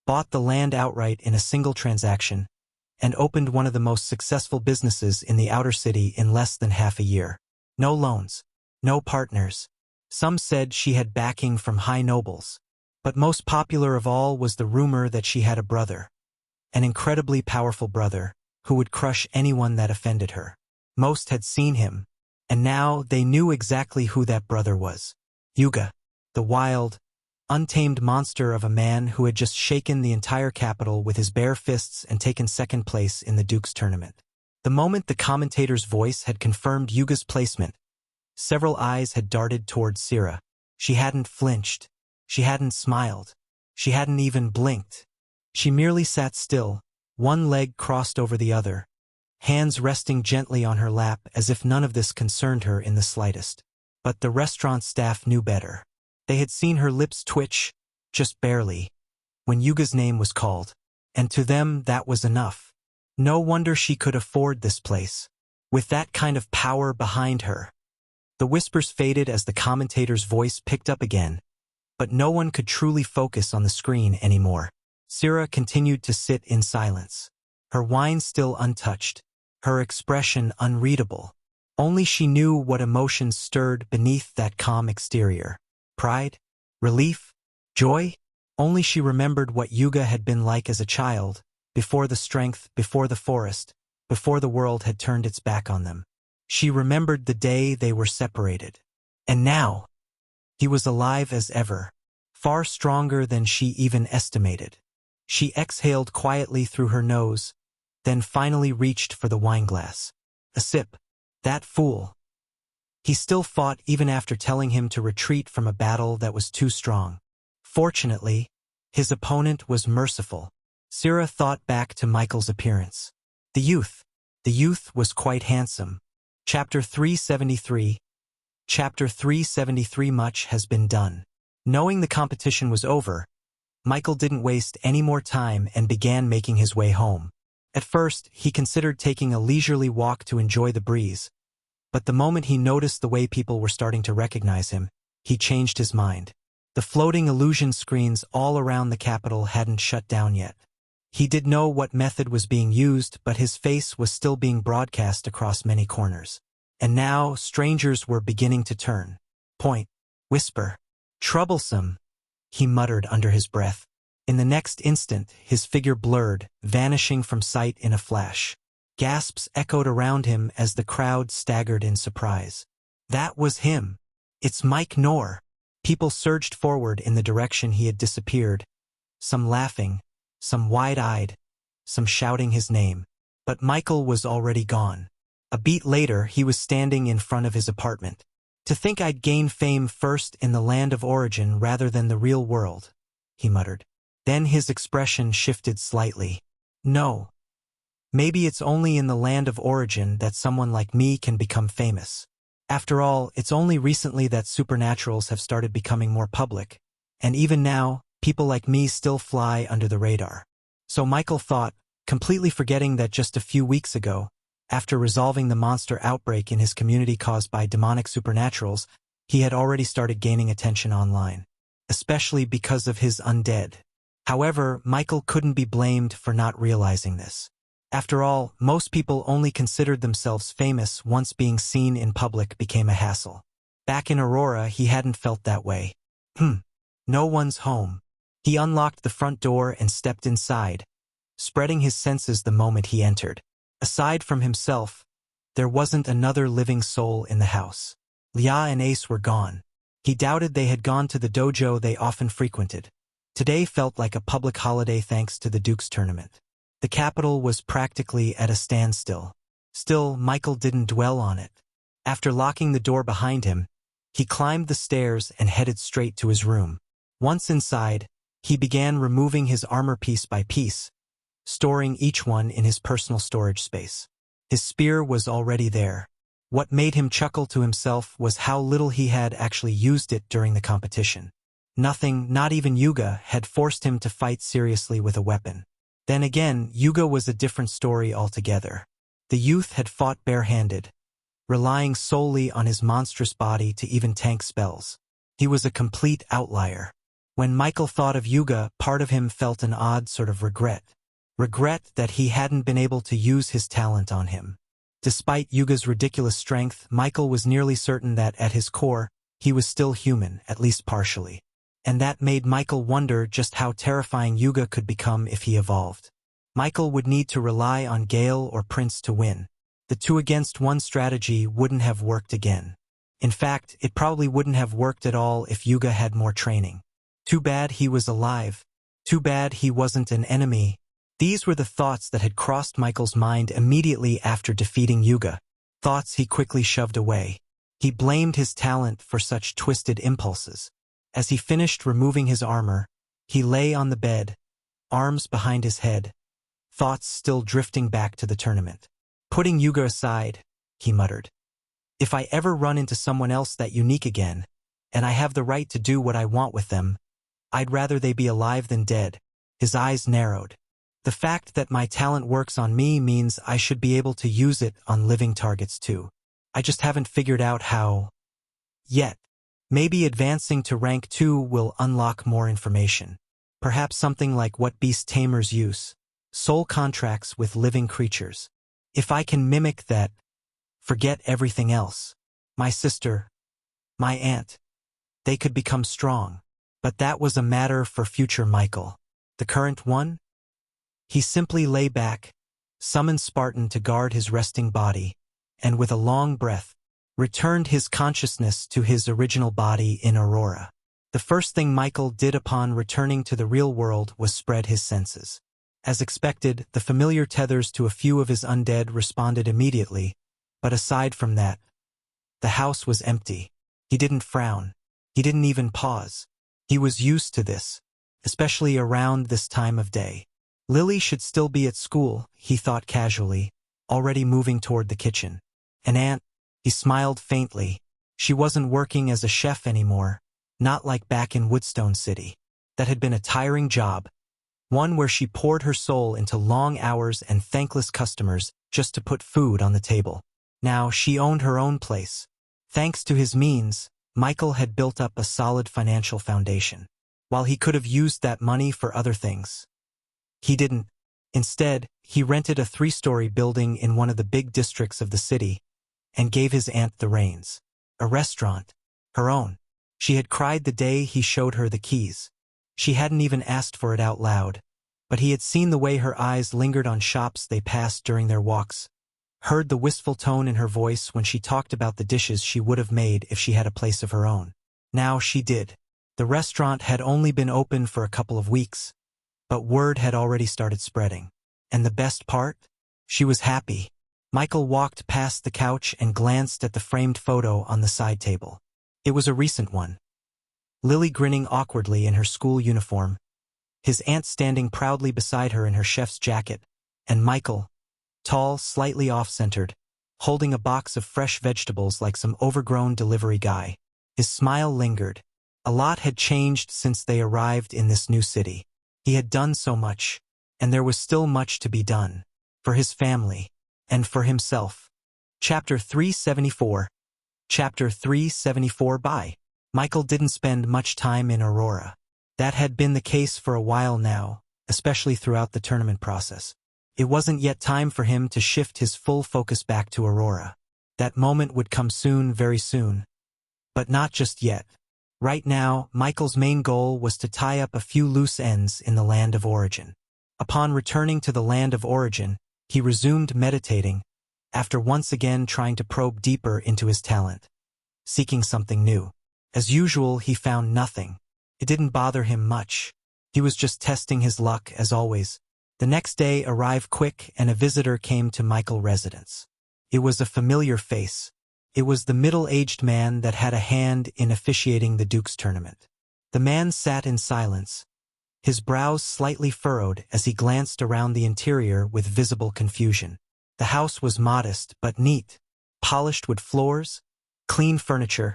bought the land outright in a single transaction, and opened one of the most successful businesses in the outer city in less than half a year. No loans, no partners. Some said she had backing from high nobles. But most popular of all was the rumor that she had a brother, an incredibly powerful brother, who would crush anyone that offended her. Most had seen him, and now they knew exactly who that brother was. Yuga, the wild, untamed monster of a man who had just shaken the entire capital with his bare fists and taken second place in the Duke's tournament. The moment the commentator's voice had confirmed Yuga's placement, several eyes had darted towards Sira. She hadn't flinched. She hadn't smiled. She hadn't even blinked. She merely sat still, one leg crossed over the other, hands resting gently on her lap as if none of this concerned her in the slightest. But the restaurant staff knew better. They had seen her lips twitch, just barely, when Yuga's name was called, and to them that was enough. No wonder she could afford this place. With that kind of power behind her. The whispers faded as the commentator's voice picked up again, but no one could truly focus on the screen anymore. Sira continued to sit in silence, her wine still untouched, her expression unreadable. Only she knew what emotions stirred beneath that calm exterior. Pride? Relief? Joy? Only she remembered what Yuga had been like as a child, before the strength, before the forest, before the world had turned its back on them. She remembered the day they were separated. And now, he was alive as ever, far stronger than she even estimated. She exhaled quietly through her nose, then finally reached for the wineglass. A sip. That fool. He still fought even after telling him to retreat from a battle that was too strong. Fortunately, his opponent was merciful. Sira thought back to Michael's appearance. The youth was quite handsome. Chapter 373. Chapter 373. Much has been done. Knowing the competition was over, Michael didn't waste any more time and began making his way home. At first, he considered taking a leisurely walk to enjoy the breeze, but the moment he noticed the way people were starting to recognize him, he changed his mind. The floating illusion screens all around the capital hadn't shut down yet. He didn't know what method was being used, but his face was still being broadcast across many corners. And now, strangers were beginning to turn, point, whisper. Troublesome, he muttered under his breath. In the next instant, his figure blurred, vanishing from sight in a flash. Gasps echoed around him as the crowd staggered in surprise. That was him. It's Mike Knorr. People surged forward in the direction he had disappeared, some laughing, some wide-eyed, some shouting his name. But Michael was already gone. A beat later, he was standing in front of his apartment. To think I'd gain fame first in the land of origin rather than the real world, he muttered. Then his expression shifted slightly. No. Maybe it's only in the land of origin that someone like me can become famous. After all, it's only recently that supernaturals have started becoming more public, and even now, people like me still fly under the radar. So Michael thought, completely forgetting that just a few weeks ago, after resolving the monster outbreak in his community caused by demonic supernaturals, he had already started gaining attention online, especially because of his undead. However, Michael couldn't be blamed for not realizing this. After all, most people only considered themselves famous once being seen in public became a hassle. Back in Aurora, he hadn't felt that way. No one's home. He unlocked the front door and stepped inside, spreading his senses the moment he entered. Aside from himself, there wasn't another living soul in the house. Leah and Ace were gone. He doubted they had gone to the dojo they often frequented. Today felt like a public holiday thanks to the Duke's tournament. The capital was practically at a standstill. Still, Michael didn't dwell on it. After locking the door behind him, he climbed the stairs and headed straight to his room. Once inside, he began removing his armor piece by piece, storing each one in his personal storage space. His spear was already there. What made him chuckle to himself was how little he had actually used it during the competition. Nothing, not even Yuga, had forced him to fight seriously with a weapon. Then again, Yuga was a different story altogether. The youth had fought barehanded, relying solely on his monstrous body to even tank spells. He was a complete outlier. When Michael thought of Yuga, part of him felt an odd sort of regret. Regret that he hadn't been able to use his talent on him. Despite Yuga's ridiculous strength, Michael was nearly certain that, at his core, he was still human, at least partially. And that made Michael wonder just how terrifying Yuga could become if he evolved. Michael would need to rely on Gale or Prince to win. The 2-against-1 strategy wouldn't have worked again. In fact, it probably wouldn't have worked at all if Yuga had more training. Too bad he was alive. Too bad he wasn't an enemy. These were the thoughts that had crossed Michael's mind immediately after defeating Yuga, thoughts he quickly shoved away. He blamed his talent for such twisted impulses. As he finished removing his armor, he lay on the bed, arms behind his head, thoughts still drifting back to the tournament. Putting Yuga aside, he muttered, "If I ever run into someone else that unique again, and I have the right to do what I want with them, I'd rather they be alive than dead." His eyes narrowed. The fact that my talent works on me means I should be able to use it on living targets too. I just haven't figured out how yet. Maybe advancing to rank 2 will unlock more information. Perhaps something like what beast tamers use, soul contracts with living creatures. If I can mimic that, forget everything else. My sister, my aunt, they could become strong. But that was a matter for future Michael. The current one? He simply lay back, summoned Spartan to guard his resting body, and with a long breath, returned his consciousness to his original body in Aurora. The first thing Michael did upon returning to the real world was spread his senses. As expected, the familiar tethers to a few of his undead responded immediately, but aside from that, the house was empty. He didn't frown. He didn't even pause. He was used to this, especially around this time of day. Lily should still be at school, he thought casually, already moving toward the kitchen. An aunt, he smiled faintly. She wasn't working as a chef anymore, not like back in Woodstone City. That had been a tiring job, one where she poured her soul into long hours and thankless customers just to put food on the table. Now she owned her own place. Thanks to his means, Michael had built up a solid financial foundation. While he could have used that money for other things, he didn't. Instead, he rented a 3-story building in one of the big districts of the city and gave his aunt the reins. A restaurant. Her own. She had cried the day he showed her the keys. She hadn't even asked for it out loud, but he had seen the way her eyes lingered on shops they passed during their walks, heard the wistful tone in her voice when she talked about the dishes she would have made if she had a place of her own. Now she did. The restaurant had only been open for a couple of weeks, but word had already started spreading. And the best part? She was happy. Michael walked past the couch and glanced at the framed photo on the side table. It was a recent one. Lily grinning awkwardly in her school uniform, his aunt standing proudly beside her in her chef's jacket, and Michael, tall, slightly off-centered, holding a box of fresh vegetables like some overgrown delivery guy. His smile lingered. A lot had changed since they arrived in this new city. He had done so much, and there was still much to be done. For his family, and for himself. Chapter 374. Chapter 374 by Michael didn't spend much time in Aurora. That had been the case for a while now, especially throughout the tournament process. It wasn't yet time for him to shift his full focus back to Aurora. That moment would come soon, very soon. But not just yet. Right now, Michael's main goal was to tie up a few loose ends in the Land of Origin. Upon returning to the Land of Origin, he resumed meditating, after once again trying to probe deeper into his talent, seeking something new. As usual, he found nothing. It didn't bother him much. He was just testing his luck, as always. The next day arrived quick and a visitor came to Michael's residence. It was a familiar face. It was the middle-aged man that had a hand in officiating the Duke's tournament. The man sat in silence, his brows slightly furrowed as he glanced around the interior with visible confusion. The house was modest but neat, polished wood floors, clean furniture,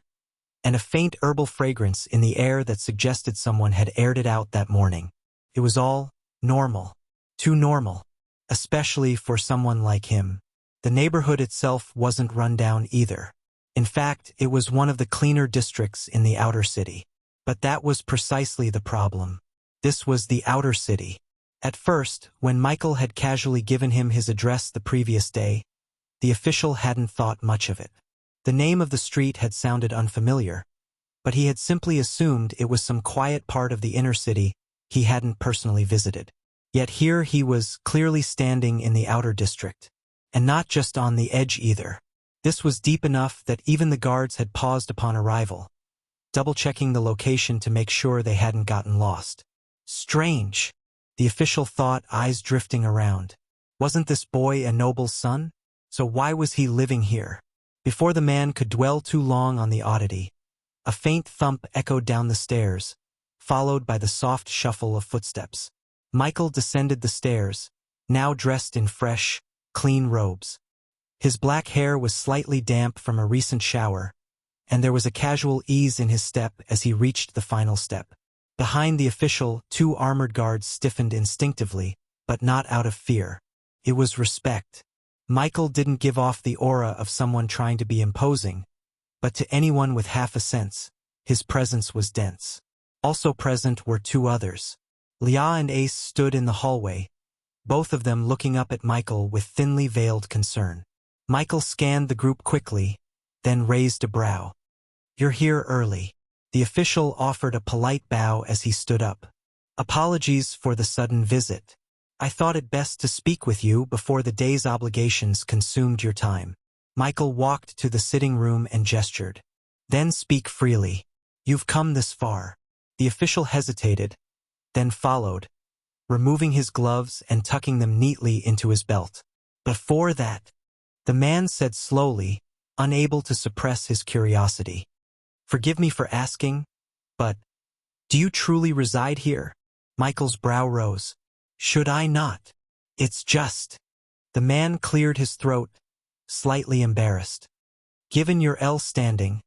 and a faint herbal fragrance in the air that suggested someone had aired it out that morning. It was all normal. Too normal. Especially for someone like him. The neighborhood itself wasn't run down either. In fact, it was one of the cleaner districts in the outer city. But that was precisely the problem. This was the outer city. At first, when Michael had casually given him his address the previous day, the official hadn't thought much of it. The name of the street had sounded unfamiliar, but he had simply assumed it was some quiet part of the inner city he hadn't personally visited. Yet here he was, clearly standing in the outer district. And not just on the edge either. This was deep enough that even the guards had paused upon arrival, double-checking the location to make sure they hadn't gotten lost. Strange, the official thought, eyes drifting around. Wasn't this boy a noble's son? So why was he living here? Before the man could dwell too long on the oddity, a faint thump echoed down the stairs, followed by the soft shuffle of footsteps. Michael descended the stairs, now dressed in fresh, clean robes. His black hair was slightly damp from a recent shower, and there was a casual ease in his step as he reached the final step. Behind the official, 2 armored guards stiffened instinctively, but not out of fear. It was respect. Michael didn't give off the aura of someone trying to be imposing, but to anyone with half a sense, his presence was dense. Also present were 2 others. Leah and Ace stood in the hallway, both of them looking up at Michael with thinly veiled concern. Michael scanned the group quickly, then raised a brow. "You're here early." The official offered a polite bow as he stood up. "Apologies for the sudden visit. I thought it best to speak with you before the day's obligations consumed your time." Michael walked to the sitting room and gestured. "Then speak freely. You've come this far." The official hesitated, then followed, removing his gloves and tucking them neatly into his belt. "Before that," the man said slowly, unable to suppress his curiosity. "Forgive me for asking, but do you truly reside here?" Michael's brow rose. "Should I not? It's just..." The man cleared his throat, slightly embarrassed. "Given your L standing,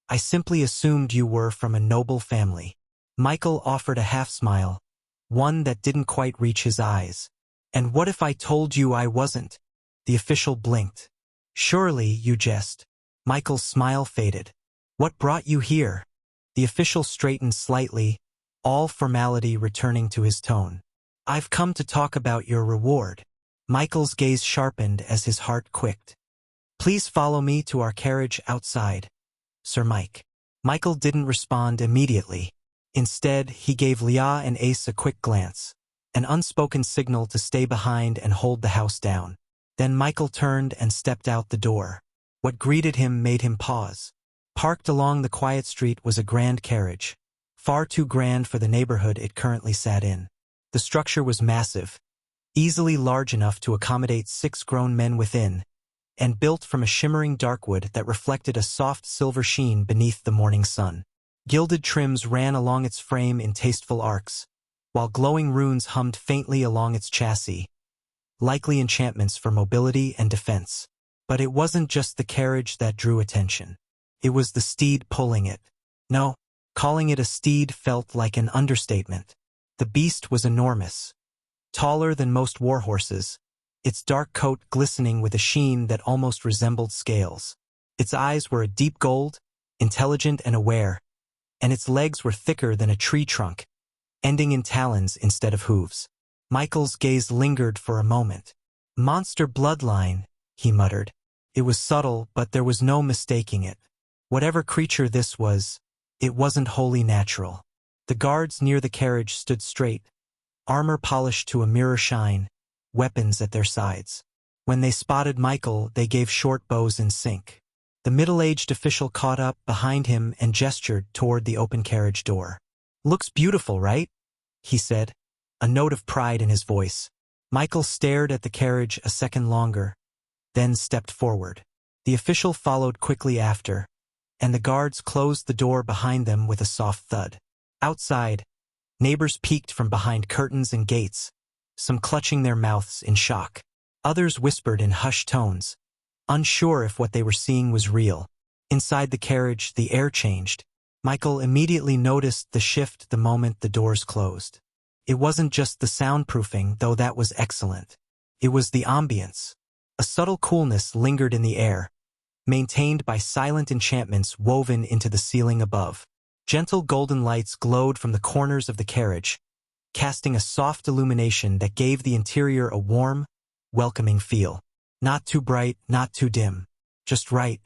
I simply assumed you were from a noble family. Michael offered a half-smile, one that didn't quite reach his eyes. And what if I told you I wasn't? The official blinked. Surely you jest. Michael's smile faded. What brought you here? The official straightened slightly, all formality returning to his tone. I've come to talk about your reward. Michael's gaze sharpened as his heart quaked. Please follow me to our carriage outside, Sir Mike. Michael didn't respond immediately. Instead, he gave Leah and Ace a quick glance, an unspoken signal to stay behind and hold the house down. Then Michael turned and stepped out the door. What greeted him made him pause. Parked along the quiet street was a grand carriage, far too grand for the neighborhood it currently sat in. The structure was massive, easily large enough to accommodate 6 grown men within, and built from a shimmering darkwood that reflected a soft silver sheen beneath the morning sun. Gilded trims ran along its frame in tasteful arcs, while glowing runes hummed faintly along its chassis, likely enchantments for mobility and defense. But it wasn't just the carriage that drew attention. It was the steed pulling it. No, calling it a steed felt like an understatement. The beast was enormous, taller than most war horses, its dark coat glistening with a sheen that almost resembled scales. Its eyes were a deep gold, intelligent and aware, and its legs were thicker than a tree trunk, ending in talons instead of hooves. Michael's gaze lingered for a moment. Monster bloodline, he muttered. It was subtle, but there was no mistaking it. Whatever creature this was, it wasn't wholly natural. The guards near the carriage stood straight, armor polished to a mirror shine, weapons at their sides. When they spotted Michael, they gave short bows in sync. The middle-aged official caught up behind him and gestured toward the open carriage door. Looks beautiful, right? He said, a note of pride in his voice. Michael stared at the carriage a second longer, then stepped forward. The official followed quickly after, and the guards closed the door behind them with a soft thud. Outside, neighbors peeked from behind curtains and gates, some clutching their mouths in shock. Others whispered in hushed tones, unsure if what they were seeing was real. Inside the carriage, the air changed. Michael immediately noticed the shift the moment the doors closed. It wasn't just the soundproofing, though that was excellent. It was the ambience. A subtle coolness lingered in the air, maintained by silent enchantments woven into the ceiling above. Gentle golden lights glowed from the corners of the carriage, casting a soft illumination that gave the interior a warm, welcoming feel. Not too bright, not too dim. Just right.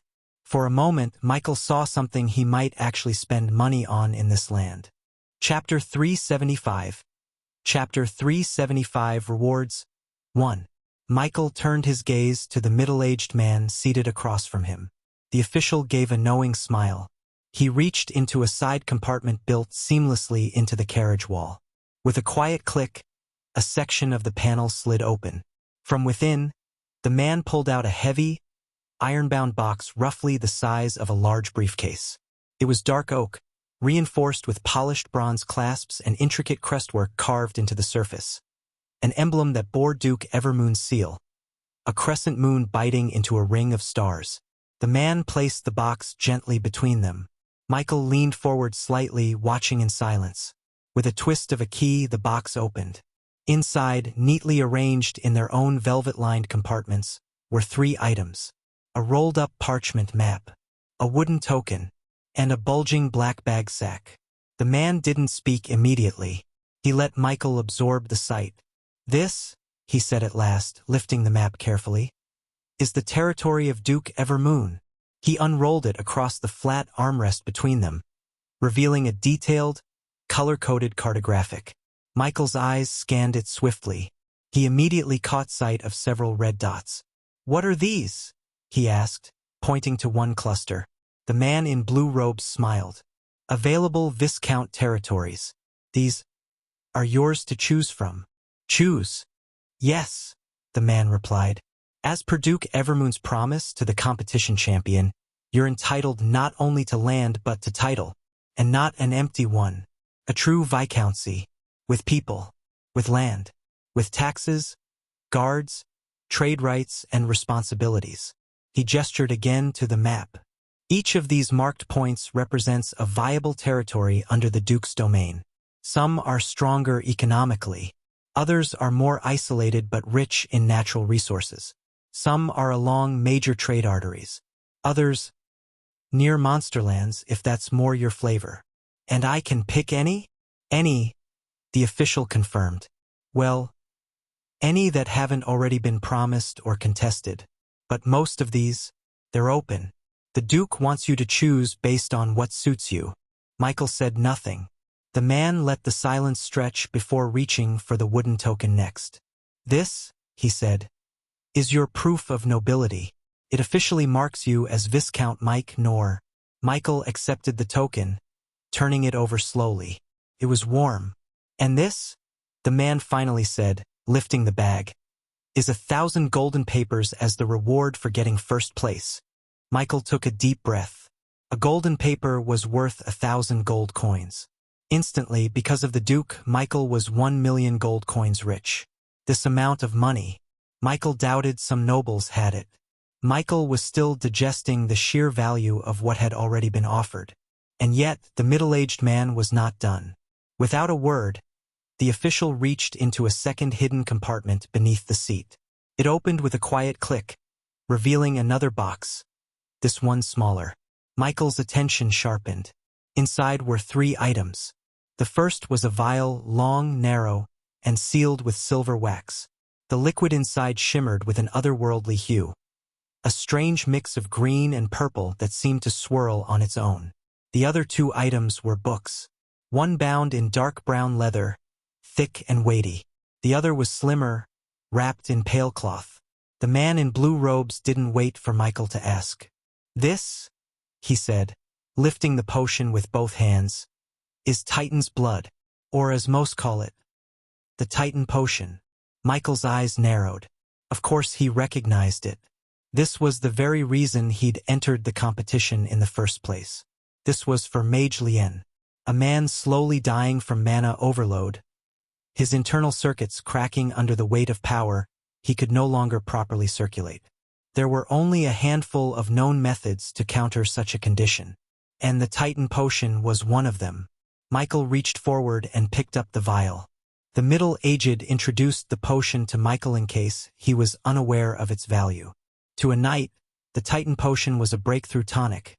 For a moment, Michael saw something he might actually spend money on in this land. Chapter 375. Chapter 375 Rewards 1. Michael turned his gaze to the middle-aged man seated across from him. The official gave a knowing smile. He reached into a side compartment built seamlessly into the carriage wall. With a quiet click, a section of the panel slid open. From within, the man pulled out a heavy, iron-bound box roughly the size of a large briefcase. It was dark oak, reinforced with polished bronze clasps and intricate crestwork carved into the surface. An emblem that bore Duke Evermoon's seal, a crescent moon biting into a ring of stars. The man placed the box gently between them. Michael leaned forward slightly, watching in silence. With a twist of a key, the box opened. Inside, neatly arranged in their own velvet-lined compartments, were 3 items. A rolled-up parchment map, a wooden token, and a bulging black bag sack. The man didn't speak immediately. He let Michael absorb the sight. This, he said at last, lifting the map carefully, is the territory of Duke Evermoon. He unrolled it across the flat armrest between them, revealing a detailed, color-coded cartographic. Michael's eyes scanned it swiftly. He immediately caught sight of several red dots. "What are these?" he asked, pointing to one cluster. The man in blue robes smiled. "Available Viscount territories. These are yours to choose from." "Choose?" "Yes," the man replied. "As per Duke Evermoon's promise to the competition champion, you're entitled not only to land but to title, and not an empty one. A true viscountcy, with people, with land, with taxes, guards, trade rights, and responsibilities." He gestured again to the map. Each of these marked points represents a viable territory under the Duke's domain. Some are stronger economically. Others are more isolated but rich in natural resources. Some are along major trade arteries. Others, near monsterlands, if that's more your flavor. And I can pick any? Any, the official confirmed. Well, any that haven't already been promised or contested. But most of these, they're open. The Duke wants you to choose based on what suits you. Michael said nothing. The man let the silence stretch before reaching for the wooden token next. This, he said, is your proof of nobility. It officially marks you as Viscount Mike Nor. Michael accepted the token, turning it over slowly. It was warm. And this, the man finally said, lifting the bag, is 1,000 golden papers as the reward for getting first place. Michael took a deep breath. A golden paper was worth 1,000 gold coins. Instantly, because of the Duke, Michael was 1,000,000 gold coins rich. This amount of money, Michael doubted some nobles had it. Michael was still digesting the sheer value of what had already been offered. And yet, the middle-aged man was not done. Without a word, the official reached into a second hidden compartment beneath the seat. It opened with a quiet click, revealing another box, this one smaller. Michael's attention sharpened. Inside were 3 items. The first was a vial, long, narrow, and sealed with silver wax. The liquid inside shimmered with an otherworldly hue, a strange mix of green and purple that seemed to swirl on its own. The other 2 items were books. One bound in dark brown leather, thick and weighty. The other was slimmer, wrapped in pale cloth. The man in blue robes didn't wait for Michael to ask. This, he said, lifting the potion with both hands, is Titan's blood, or as most call it, the Titan potion. Michael's eyes narrowed. Of course he recognized it. This was the very reason he'd entered the competition in the first place. This was for Mage Lien, a man slowly dying from mana overload. His internal circuits cracking under the weight of power, he could no longer properly circulate. There were only a handful of known methods to counter such a condition, and the Titan potion was one of them. Michael reached forward and picked up the vial. The middle-aged introduced the potion to Michael in case he was unaware of its value. To a knight, the Titan potion was a breakthrough tonic,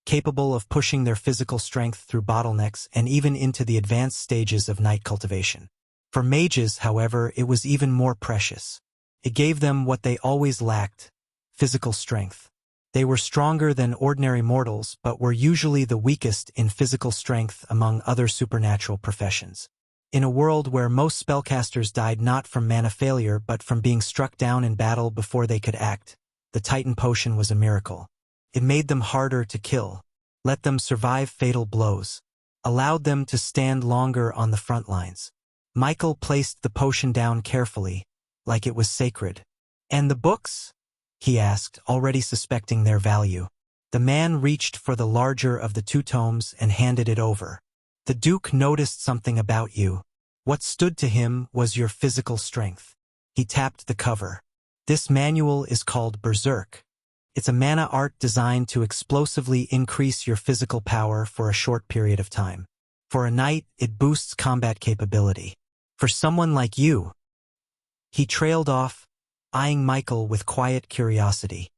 capable of pushing their physical strength through bottlenecks and even into the advanced stages of knight cultivation. For mages, however, it was even more precious. It gave them what they always lacked, physical strength. They were stronger than ordinary mortals, but were usually the weakest in physical strength among other supernatural professions. In a world where most spellcasters died not from mana failure but from being struck down in battle before they could act, the Titan potion was a miracle. It made them harder to kill, let them survive fatal blows, allowed them to stand longer on the front lines. Michael placed the potion down carefully, like it was sacred. And the books? He asked, already suspecting their value. The man reached for the larger of the 2 tomes and handed it over. The Duke noticed something about you. What stood to him was your physical strength. He tapped the cover. This manual is called Berserk. It's a mana art designed to explosively increase your physical power for a short period of time. For a knight, it boosts combat capability. For someone like you. He trailed off, eyeing Michael with quiet curiosity.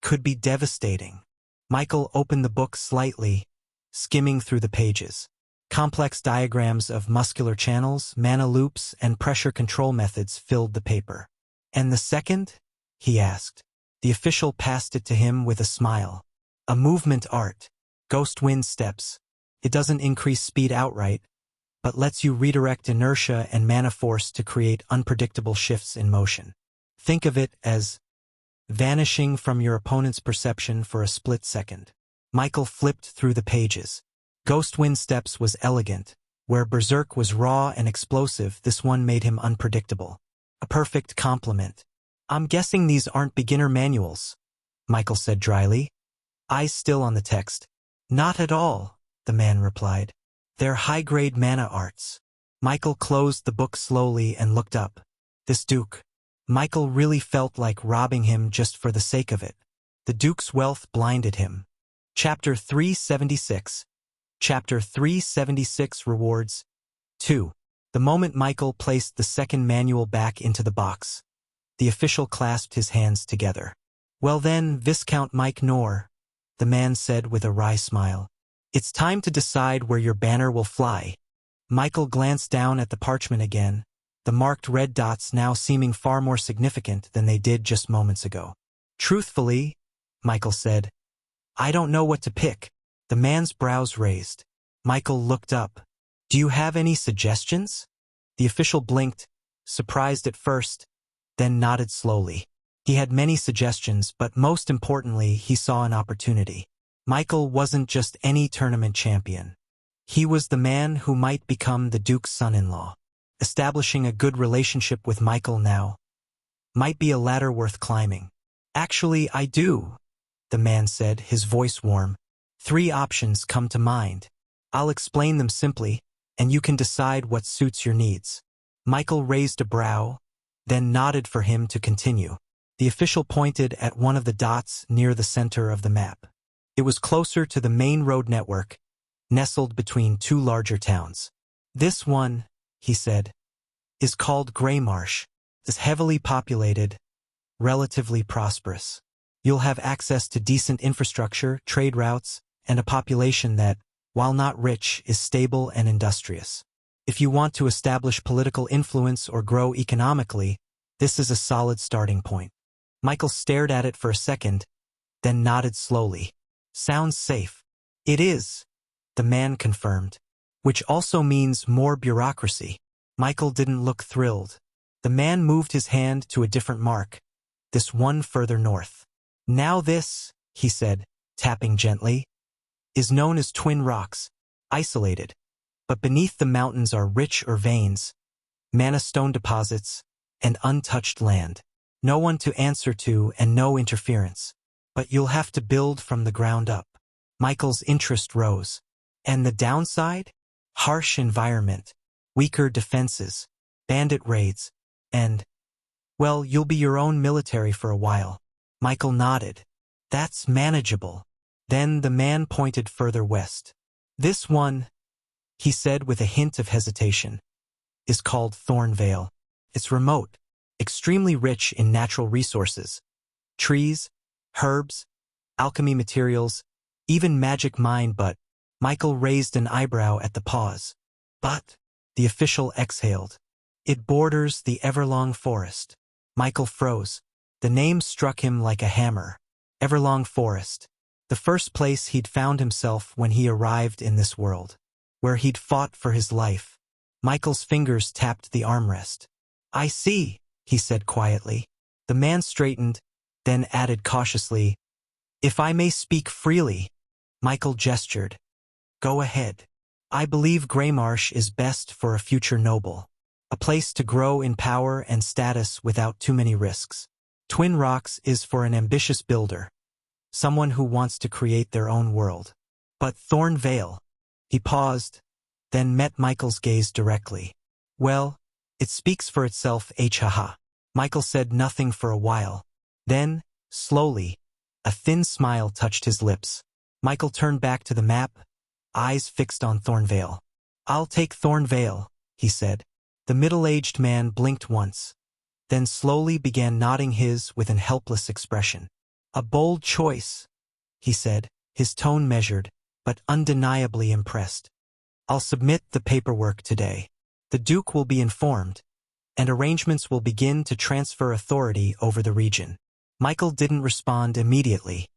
Could be devastating. Michael opened the book slightly, skimming through the pages. Complex diagrams of muscular channels, mana loops, and pressure control methods filled the paper. And the second? He asked. The official passed it to him with a smile. A movement art. Ghost wind steps. It doesn't increase speed outright, but lets you redirect inertia and mana force to create unpredictable shifts in motion. Think of it as vanishing from your opponent's perception for a split second. Michael flipped through the pages. Ghost Wind Steps was elegant. Where Berserk was raw and explosive, this one made him unpredictable. A perfect complement. I'm guessing these aren't beginner manuals, Michael said dryly, eyes still on the text. Not at all, the man replied. They're high-grade mana arts. Michael closed the book slowly and looked up. This Duke. Michael really felt like robbing him just for the sake of it. The Duke's wealth blinded him. Chapter 376. Chapter 376 Rewards 2. The moment Michael placed the second manual back into the box, the official clasped his hands together. "Well then, Viscount Mike Knorr," the man said with a wry smile, "it's time to decide where your banner will fly." Michael glanced down at the parchment again, the marked red dots now seeming far more significant than they did just moments ago. "Truthfully," Michael said, "I don't know what to pick." The man's brows raised. Michael looked up. "Do you have any suggestions?" The official blinked, surprised at first, then nodded slowly. He had many suggestions, but most importantly, he saw an opportunity. Michael wasn't just any tournament champion. He was the man who might become the Duke's son-in-law. Establishing a good relationship with Michael now might be a ladder worth climbing. "Actually, I do," the man said, his voice warm. "3 options come to mind. I'll explain them simply, and you can decide what suits your needs." Michael raised a brow, then nodded for him to continue. The official pointed at one of the dots near the center of the map. It was closer to the main road network, nestled between 2 larger towns. "This one," he said, "is called Greymarsh. It's heavily populated, relatively prosperous. You'll have access to decent infrastructure, trade routes, and a population that, while not rich, is stable and industrious. If you want to establish political influence or grow economically, this is a solid starting point." Michael stared at it for a second, then nodded slowly. "Sounds safe." "It is," the man confirmed. "Which also means more bureaucracy." Michael didn't look thrilled. The man moved his hand to a different mark, this one further north. "Now this," he said, tapping gently, "is known as Twin Rocks, isolated. But beneath the mountains are rich veins, mana stone deposits, and untouched land. No one to answer to and no interference. But you'll have to build from the ground up." Michael's interest rose. "And the downside? Harsh environment, weaker defenses, bandit raids, and, well, you'll be your own military for a while." Michael nodded. "That's manageable." Then the man pointed further west. "This one," he said with a hint of hesitation, "is called Thornvale. It's remote, extremely rich in natural resources. Trees, herbs, alchemy materials, even magic mine, but—" Michael raised an eyebrow at the pause. "But," the official exhaled, "it borders the Everlong Forest." Michael froze. The name struck him like a hammer. Everlong Forest. The first place he'd found himself when he arrived in this world. Where he'd fought for his life. Michael's fingers tapped the armrest. "I see," he said quietly. The man straightened, then added cautiously, "If I may speak freely." Michael gestured. "Go ahead. I believe Greymarsh is best for a future noble. A place to grow in power and status without too many risks. Twin Rocks is for an ambitious builder. Someone who wants to create their own world. But Thornvale—" He paused, then met Michael's gaze directly. "Well, it speaks for itself, haha." Michael said nothing for a while. Then, slowly, a thin smile touched his lips. Michael turned back to the map, eyes fixed on Thornvale. "I'll take Thornvale," he said. The middle-aged man blinked once, then slowly began nodding his with an helpless expression. "A bold choice," he said, his tone measured, but undeniably impressed. "I'll submit the paperwork today. The Duke will be informed, and arrangements will begin to transfer authority over the region." Michael didn't respond immediately.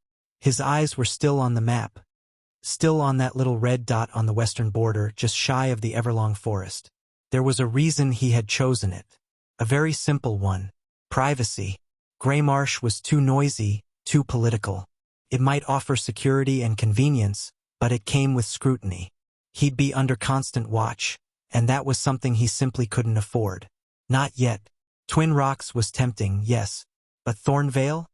His eyes were still on the map, still on that little red dot on the western border just shy of the Everlong Forest. There was a reason he had chosen it. A very simple one. Privacy. Greymarsh was too noisy, too political. It might offer security and convenience, but it came with scrutiny. He'd be under constant watch, and that was something he simply couldn't afford. Not yet. Twin Rocks was tempting, yes. But Thornvale?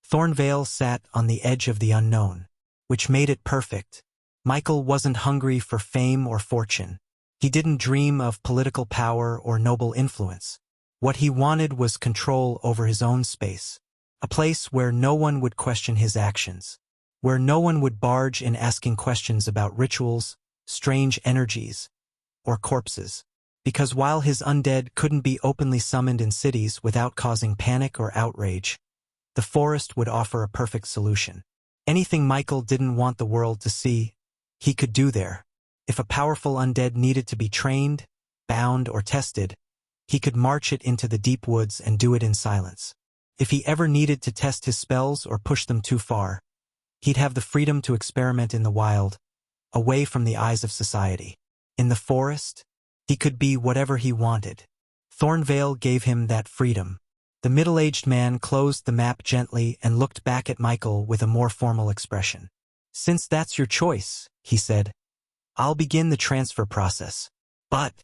Thornvale sat on the edge of the unknown, which made it perfect. Michael wasn't hungry for fame or fortune. He didn't dream of political power or noble influence. What he wanted was control over his own space, a place where no one would question his actions. where no one would barge in asking questions about rituals, strange energies, or corpses. Because while his undead couldn't be openly summoned in cities without causing panic or outrage, the forest would offer a perfect solution. Anything Michael didn't want the world to see, he could do there. If a powerful undead needed to be trained, bound, or tested, he could march it into the deep woods and do it in silence. If he ever needed to test his spells or push them too far, he'd have the freedom to experiment in the wild, away from the eyes of society. In the forest, he could be whatever he wanted. Thornvale gave him that freedom. The middle-aged man closed the map gently and looked back at Michael with a more formal expression. "Since that's your choice," he said, "I'll begin the transfer process. But,"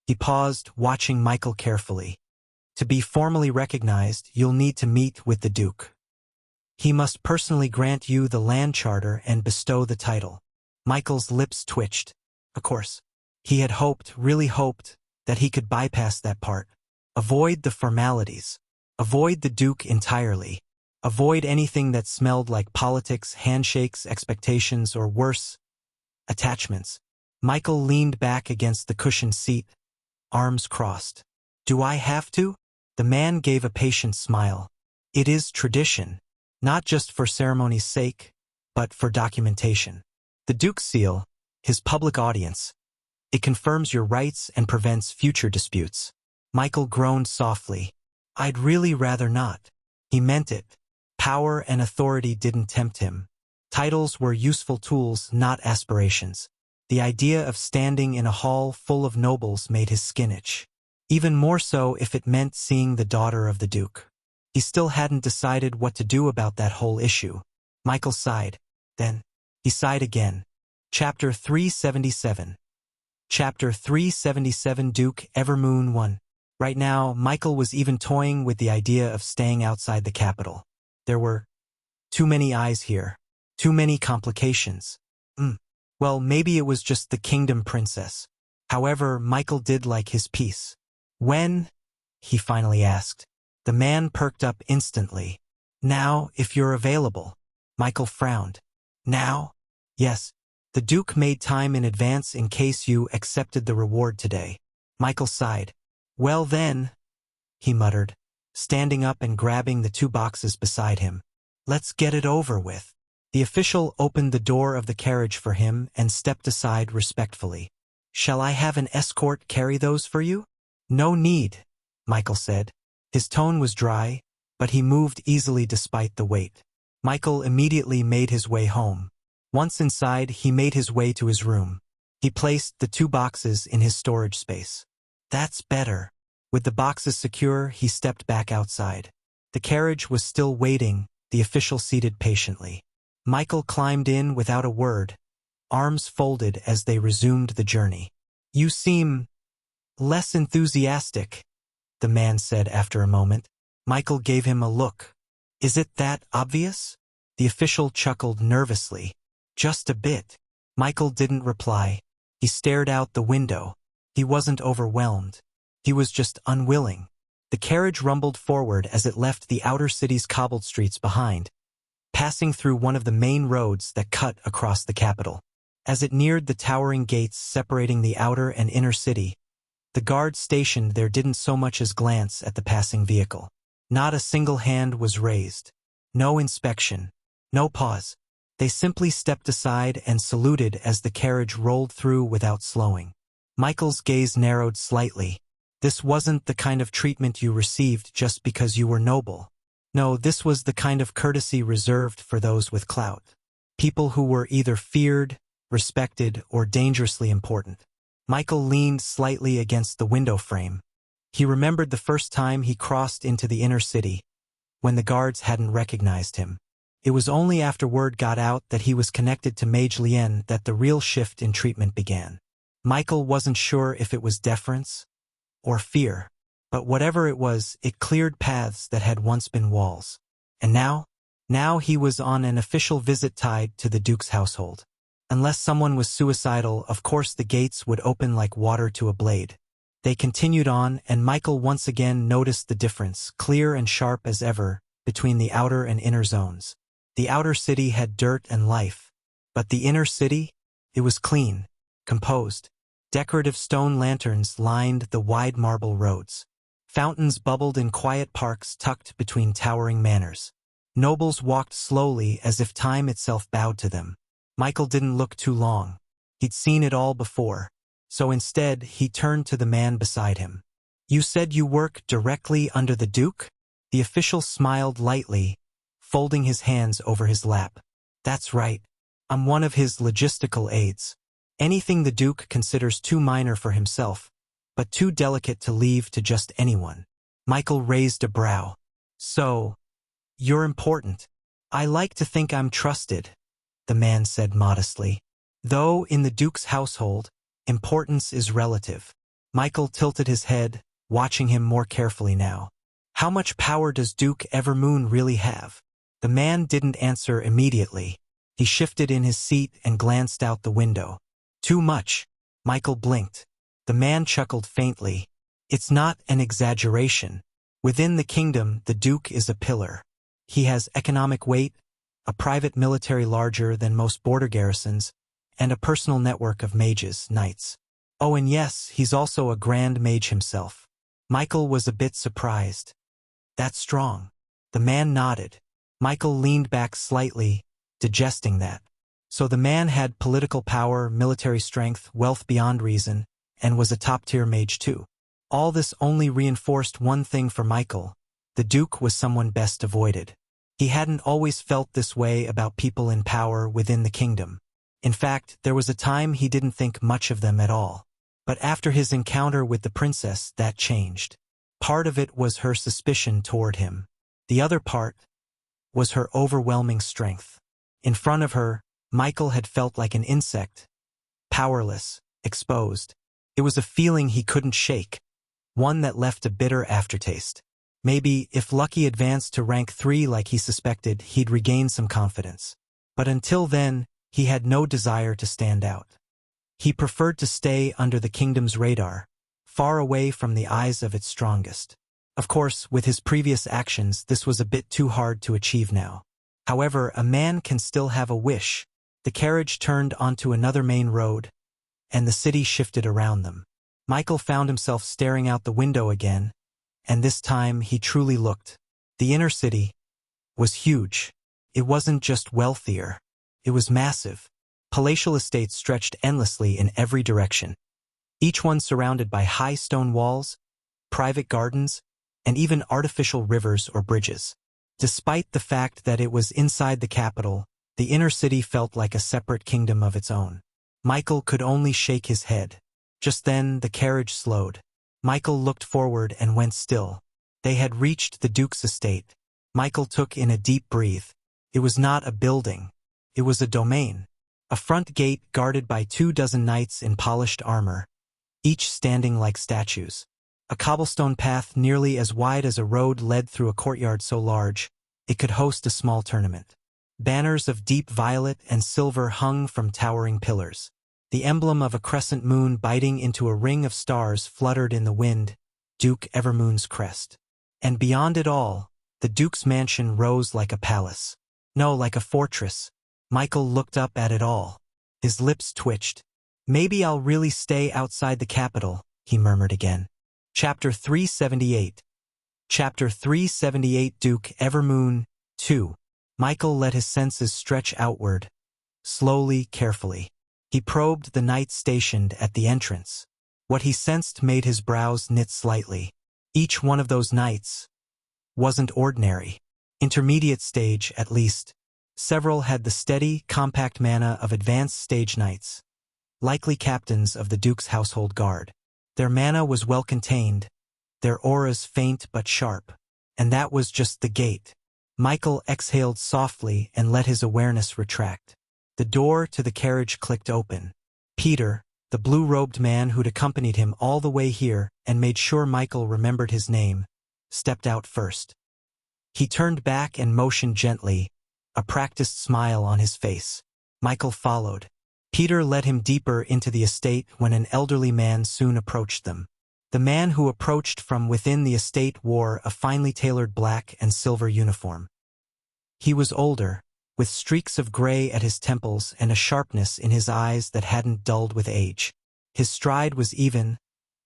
he paused, watching Michael carefully, "to be formally recognized, you'll need to meet with the Duke. He must personally grant you the land charter and bestow the title." Michael's lips twitched. Of course. He had hoped, really hoped, that he could bypass that part. Avoid the formalities. Avoid the Duke entirely. Avoid anything that smelled like politics, handshakes, expectations, or worse, attachments. Michael leaned back against the cushioned seat, arms crossed. "Do I have to?" The man gave a patient smile. "It is tradition, not just for ceremony's sake, but for documentation. The Duke's seal, his public audience, it confirms your rights and prevents future disputes." Michael groaned softly. "I'd really rather not." He meant it. Power and authority didn't tempt him. Titles were useful tools, not aspirations. The idea of standing in a hall full of nobles made his skin itch. Even more so if it meant seeing the daughter of the Duke. He still hadn't decided what to do about that whole issue. Michael sighed. Then, he sighed again. Chapter 377. Chapter 377 Duke Evermoon 1. Right now, Michael was even toying with the idea of staying outside the capital. There were too many eyes here. Too many complications. Well, maybe it was just the kingdom princess. However, Michael did like his peace. "When?" he finally asked. The man perked up instantly. "Now, if you're available." Michael frowned. "Now?" "Yes. The Duke made time in advance in case you accepted the reward today." Michael sighed. "Well then," he muttered, standing up and grabbing the 2 boxes beside him. "Let's get it over with." The official opened the door of the carriage for him and stepped aside respectfully. "Shall I have an escort carry those for you?" "No need," Michael said. His tone was dry, but he moved easily despite the weight. Michael immediately made his way home. Once inside, he made his way to his room. He placed the 2 boxes in his storage space. "That's better." With the boxes secure, he stepped back outside. The carriage was still waiting, the official seated patiently. Michael climbed in without a word, arms folded as they resumed the journey. "You seem less enthusiastic," the man said after a moment. Michael gave him a look. "Is it that obvious?" The official chuckled nervously. "Just a bit." Michael didn't reply. He stared out the window. He wasn't overwhelmed. He was just unwilling. The carriage rumbled forward as it left the outer city's cobbled streets behind, passing through one of the main roads that cut across the capital. As it neared the towering gates separating the outer and inner city, the guards stationed there didn't so much as glance at the passing vehicle. Not a single hand was raised. No inspection. No pause. They simply stepped aside and saluted as the carriage rolled through without slowing. Michael's gaze narrowed slightly. This wasn't the kind of treatment you received just because you were noble. No, this was the kind of courtesy reserved for those with clout. People who were either feared, respected, or dangerously important. Michael leaned slightly against the window frame. He remembered the first time he crossed into the inner city, when the guards hadn't recognized him. It was only after word got out that he was connected to Mage Lien that the real shift in treatment began. Michael wasn't sure if it was deference or fear, but whatever it was, it cleared paths that had once been walls. And now he was on an official visit tied to the Duke's household. Unless someone was suicidal, of course the gates would open like water to a blade. They continued on, and Michael once again noticed the difference, clear and sharp as ever, between the outer and inner zones. The outer city had dirt and life. But the inner city? It was clean, composed. Decorative stone lanterns lined the wide marble roads. Fountains bubbled in quiet parks tucked between towering manors. Nobles walked slowly as if time itself bowed to them. Michael didn't look too long. He'd seen it all before. So instead, he turned to the man beside him. "You said you work directly under the Duke?" The official smiled lightly, folding his hands over his lap. "That's right. I'm one of his logistical aides. Anything the Duke considers too minor for himself, but too delicate to leave to just anyone." Michael raised a brow. "So, you're important." "I like to think I'm trusted," the man said modestly. "Though in the Duke's household, importance is relative." Michael tilted his head, watching him more carefully now. "How much power does Duke Evermoon really have?" The man didn't answer immediately. He shifted in his seat and glanced out the window. "Too much." Michael blinked. The man chuckled faintly. "It's not an exaggeration. Within the kingdom, the Duke is a pillar. He has economic weight, a private military larger than most border garrisons, and a personal network of mages, knights. Oh, and yes, he's also a grand mage himself." Michael was a bit surprised. "That's strong." The man nodded. Michael leaned back slightly, digesting that. So the man had political power, military strength, wealth beyond reason, and was a top-tier mage too. All this only reinforced one thing for Michael. The Duke was someone best avoided. He hadn't always felt this way about people in power within the kingdom. In fact, there was a time he didn't think much of them at all. But after his encounter with the princess, that changed. Part of it was her suspicion toward him. The other part was her overwhelming strength. In front of her, Michael had felt like an insect, powerless, exposed. It was a feeling he couldn't shake, one that left a bitter aftertaste. Maybe, if Lucky advanced to rank 3 like he suspected, he'd regain some confidence. But until then, he had no desire to stand out. He preferred to stay under the kingdom's radar, far away from the eyes of its strongest. Of course, with his previous actions, this was a bit too hard to achieve now. However, a man can still have a wish. The carriage turned onto another main road, and the city shifted around them. Michael found himself staring out the window again, and this time he truly looked. The inner city was huge. It wasn't just wealthier. It was massive. Palatial estates stretched endlessly in every direction, each one surrounded by high stone walls, private gardens, and even artificial rivers or bridges. Despite the fact that it was inside the capital, the inner city felt like a separate kingdom of its own. Michael could only shake his head. Just then, the carriage slowed. Michael looked forward and went still. They had reached the Duke's estate. Michael took in a deep breath. It was not a building. It was a domain. A front gate guarded by 24 knights in polished armor, each standing like statues. A cobblestone path nearly as wide as a road led through a courtyard so large it could host a small tournament. Banners of deep violet and silver hung from towering pillars. The emblem of a crescent moon biting into a ring of stars fluttered in the wind, Duke Evermoon's crest. And beyond it all, the Duke's mansion rose like a palace. No, like a fortress. Michael looked up at it all. His lips twitched. "Maybe I'll really stay outside the capital," he murmured again. Chapter 378. Chapter 378 Duke Evermoon 2. Michael let his senses stretch outward, slowly, carefully. He probed the knights stationed at the entrance. What he sensed made his brows knit slightly. Each one of those knights wasn't ordinary. Intermediate stage, at least. Several had the steady, compact mana of advanced stage knights, likely captains of the Duke's household guard. Their mana was well contained, their auras faint but sharp. And that was just the gate. Michael exhaled softly and let his awareness retract. The door to the carriage clicked open. Peter, the blue-robed man who'd accompanied him all the way here and made sure Michael remembered his name, stepped out first. He turned back and motioned gently, a practiced smile on his face. Michael followed. Peter led him deeper into the estate when an elderly man soon approached them. The man who approached from within the estate wore a finely tailored black and silver uniform. He was older, with streaks of gray at his temples and a sharpness in his eyes that hadn't dulled with age. His stride was even,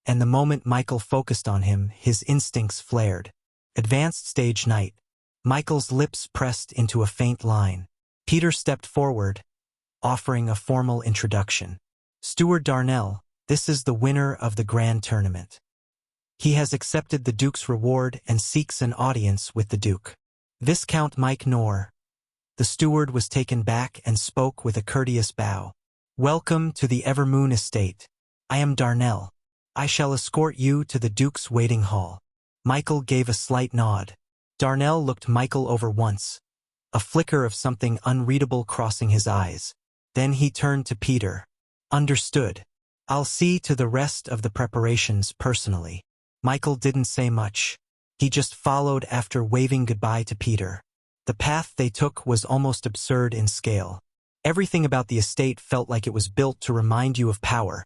and the moment Michael focused on him, his instincts flared. Advanced stage knight. Michael's lips pressed into a faint line. Peter stepped forward, offering a formal introduction. Steward Darnell, this is the winner of the grand tournament. He has accepted the Duke's reward and seeks an audience with the Duke. Viscount Mike Knorr. The steward was taken back and spoke with a courteous bow. Welcome to the Evermoon Estate. I am Darnell. I shall escort you to the Duke's waiting hall. Michael gave a slight nod. Darnell looked Michael over once, a flicker of something unreadable crossing his eyes. Then he turned to Peter. Understood. I'll see to the rest of the preparations personally. Michael didn't say much. He just followed after waving goodbye to Peter. The path they took was almost absurd in scale. Everything about the estate felt like it was built to remind you of power.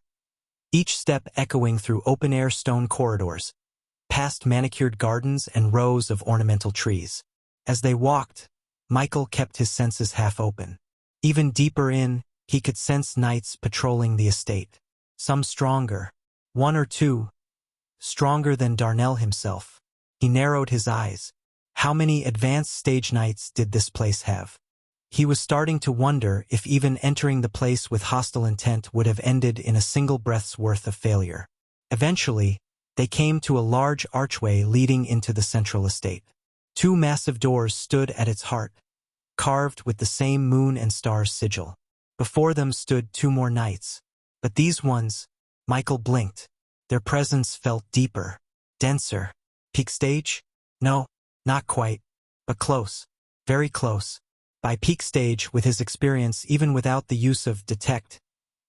Each step echoing through open-air stone corridors, past manicured gardens and rows of ornamental trees. As they walked, Michael kept his senses half open. Even deeper in, he could sense knights patrolling the estate. Some stronger. One or two. Stronger than Darnell himself. He narrowed his eyes. How many advanced stage knights did this place have? He was starting to wonder if even entering the place with hostile intent would have ended in a single breath's worth of failure. Eventually, they came to a large archway leading into the central estate. Two massive doors stood at its heart, carved with the same moon and stars sigil. Before them stood two more knights. But these ones, Michael blinked. Their presence felt deeper, denser. Peak stage? No, not quite, but close, very close. By peak stage, with his experience even without the use of detect,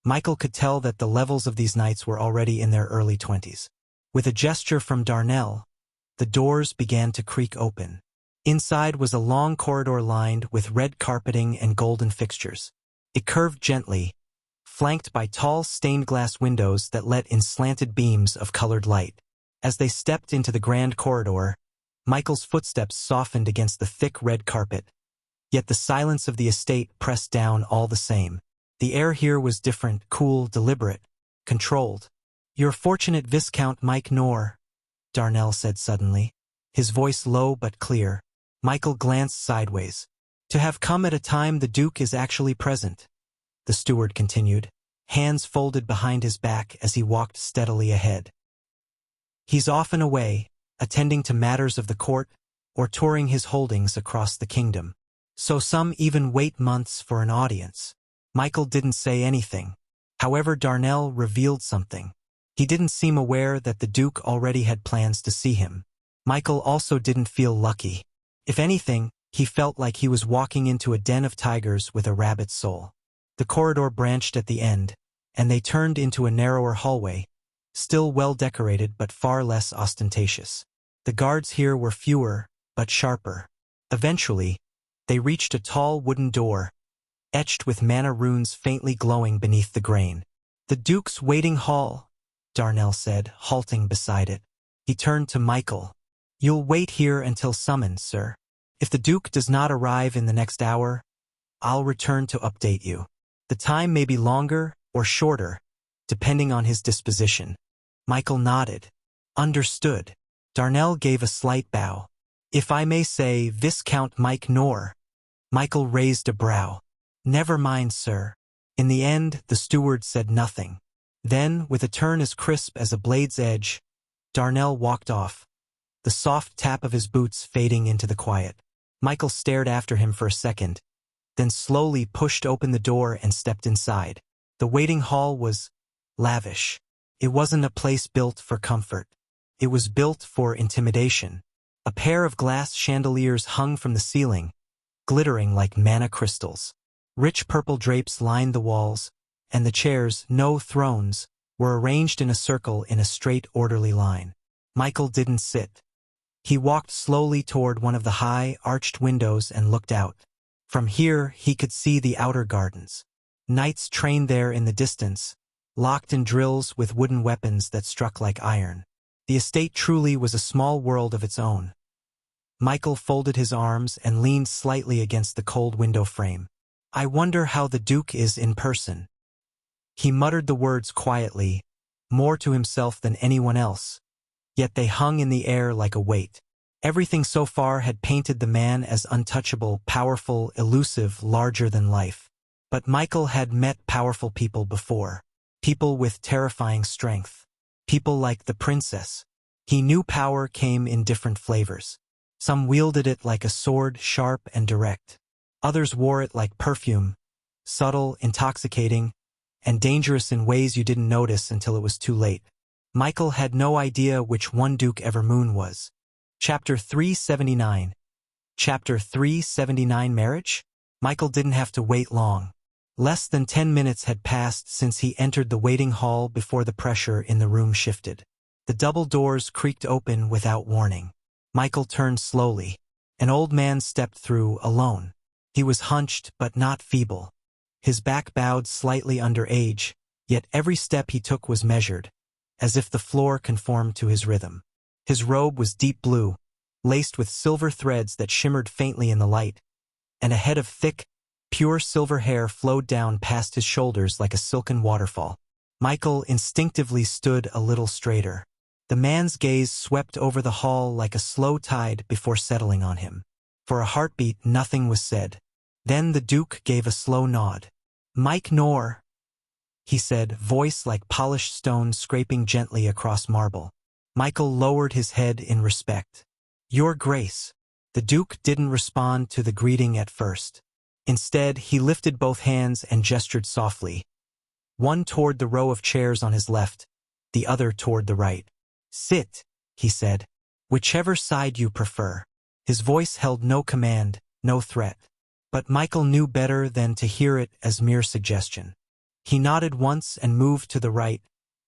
Michael could tell that the levels of these knights were already in their early 20s. With a gesture from Darnell, the doors began to creak open. Inside was a long corridor lined with red carpeting and golden fixtures. It curved gently, flanked by tall stained glass windows that let in slanted beams of colored light. As they stepped into the grand corridor, Michael's footsteps softened against the thick red carpet. Yet the silence of the estate pressed down all the same. The air here was different, cool, deliberate, controlled. "You're fortunate, Viscount Mike Knorr," Darnell said suddenly, his voice low but clear. Michael glanced sideways. "To have come at a time the Duke is actually present," the steward continued, hands folded behind his back as he walked steadily ahead. "He's often away, attending to matters of the court, or touring his holdings across the kingdom. So some even wait months for an audience." Michael didn't say anything. However, Darnell revealed something. He didn't seem aware that the Duke already had plans to see him. Michael also didn't feel lucky. If anything, he felt like he was walking into a den of tigers with a rabbit's soul. The corridor branched at the end, and they turned into a narrower hallway, still well decorated but far less ostentatious. The guards here were fewer, but sharper. Eventually, they reached a tall wooden door, etched with mana runes faintly glowing beneath the grain. "The Duke's waiting hall," Darnell said, halting beside it. He turned to Michael. "You'll wait here until summoned, sir. If the Duke does not arrive in the next hour, I'll return to update you. The time may be longer or shorter, depending on his disposition." Michael nodded. "Understood." Darnell gave a slight bow. "If I may say, Viscount Mike Knorr." Michael raised a brow. "Never mind, sir." In the end, the steward said nothing. Then, with a turn as crisp as a blade's edge, Darnell walked off, the soft tap of his boots fading into the quiet. Michael stared after him for a second, then slowly pushed open the door and stepped inside. The waiting hall was lavish. It wasn't a place built for comfort. It was built for intimidation. A pair of glass chandeliers hung from the ceiling, glittering like mana crystals. Rich purple drapes lined the walls, and the chairs, no thrones, were arranged in a circle in a straight, orderly line. Michael didn't sit. He walked slowly toward one of the high, arched windows and looked out. From here, he could see the outer gardens. Knights trained there in the distance, locked in drills with wooden weapons that struck like iron. The estate truly was a small world of its own. Michael folded his arms and leaned slightly against the cold window frame. I wonder how the Duke is in person. He muttered the words quietly, more to himself than anyone else. Yet they hung in the air like a weight. Everything so far had painted the man as untouchable, powerful, elusive, larger than life. But Michael had met powerful people before. People with terrifying strength. People like the princess. He knew power came in different flavors. Some wielded it like a sword, sharp and direct. Others wore it like perfume, subtle, intoxicating, and dangerous in ways you didn't notice until it was too late. Michael had no idea which one Duke Evermoon was. Chapter 379. Chapter 379 Marriage? Michael didn't have to wait long. Less than 10 minutes had passed since he entered the waiting hall before the pressure in the room shifted. The double doors creaked open without warning. Michael turned slowly. An old man stepped through, alone. He was hunched but not feeble. His back bowed slightly under age, yet every step he took was measured, as if the floor conformed to his rhythm. His robe was deep blue, laced with silver threads that shimmered faintly in the light, and a head of thick, pure silver hair flowed down past his shoulders like a silken waterfall. Michael instinctively stood a little straighter. The man's gaze swept over the hall like a slow tide before settling on him. For a heartbeat, nothing was said. Then the Duke gave a slow nod. Mike Nor, he said, voice like polished stone scraping gently across marble. Michael lowered his head in respect. Your Grace. The Duke didn't respond to the greeting at first. Instead, he lifted both hands and gestured softly. One toward the row of chairs on his left, the other toward the right. Sit, he said. Whichever side you prefer. His voice held no command, no threat. But Michael knew better than to hear it as mere suggestion. He nodded once and moved to the right,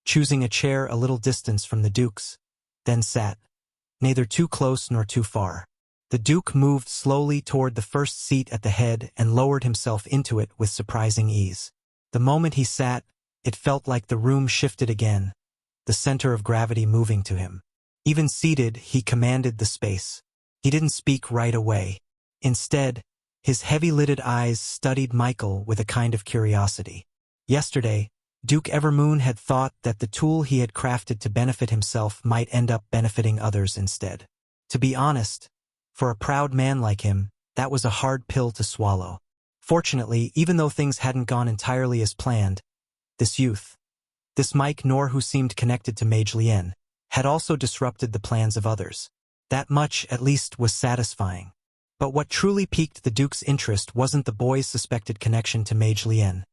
choosing a chair a little distance from the Duke's, then sat, neither too close nor too far. The Duke moved slowly toward the first seat at the head and lowered himself into it with surprising ease. The moment he sat, it felt like the room shifted again, the center of gravity moving to him. Even seated, he commanded the space. He didn't speak right away. Instead, his heavy-lidded eyes studied Michael with a kind of curiosity. Yesterday, Duke Evermoon had thought that the tool he had crafted to benefit himself might end up benefiting others instead. To be honest, for a proud man like him, that was a hard pill to swallow. Fortunately, even though things hadn't gone entirely as planned, this youth, this Mike Nor who seemed connected to Mage Lien, had also disrupted the plans of others. That much, at least, was satisfying. But what truly piqued the Duke's interest wasn't the boy's suspected connection to Mage Lien,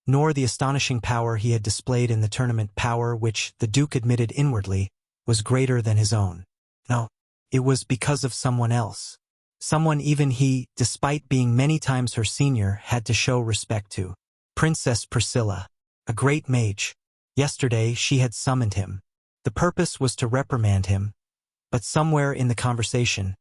nor the astonishing power he had displayed in the tournament, power which, the Duke admitted inwardly, was greater than his own. No, it was because of someone else. Someone even he, despite being many times her senior, had to show respect to. Princess Priscilla, a great mage. Yesterday she had summoned him. The purpose was to reprimand him, but somewhere in the conversation,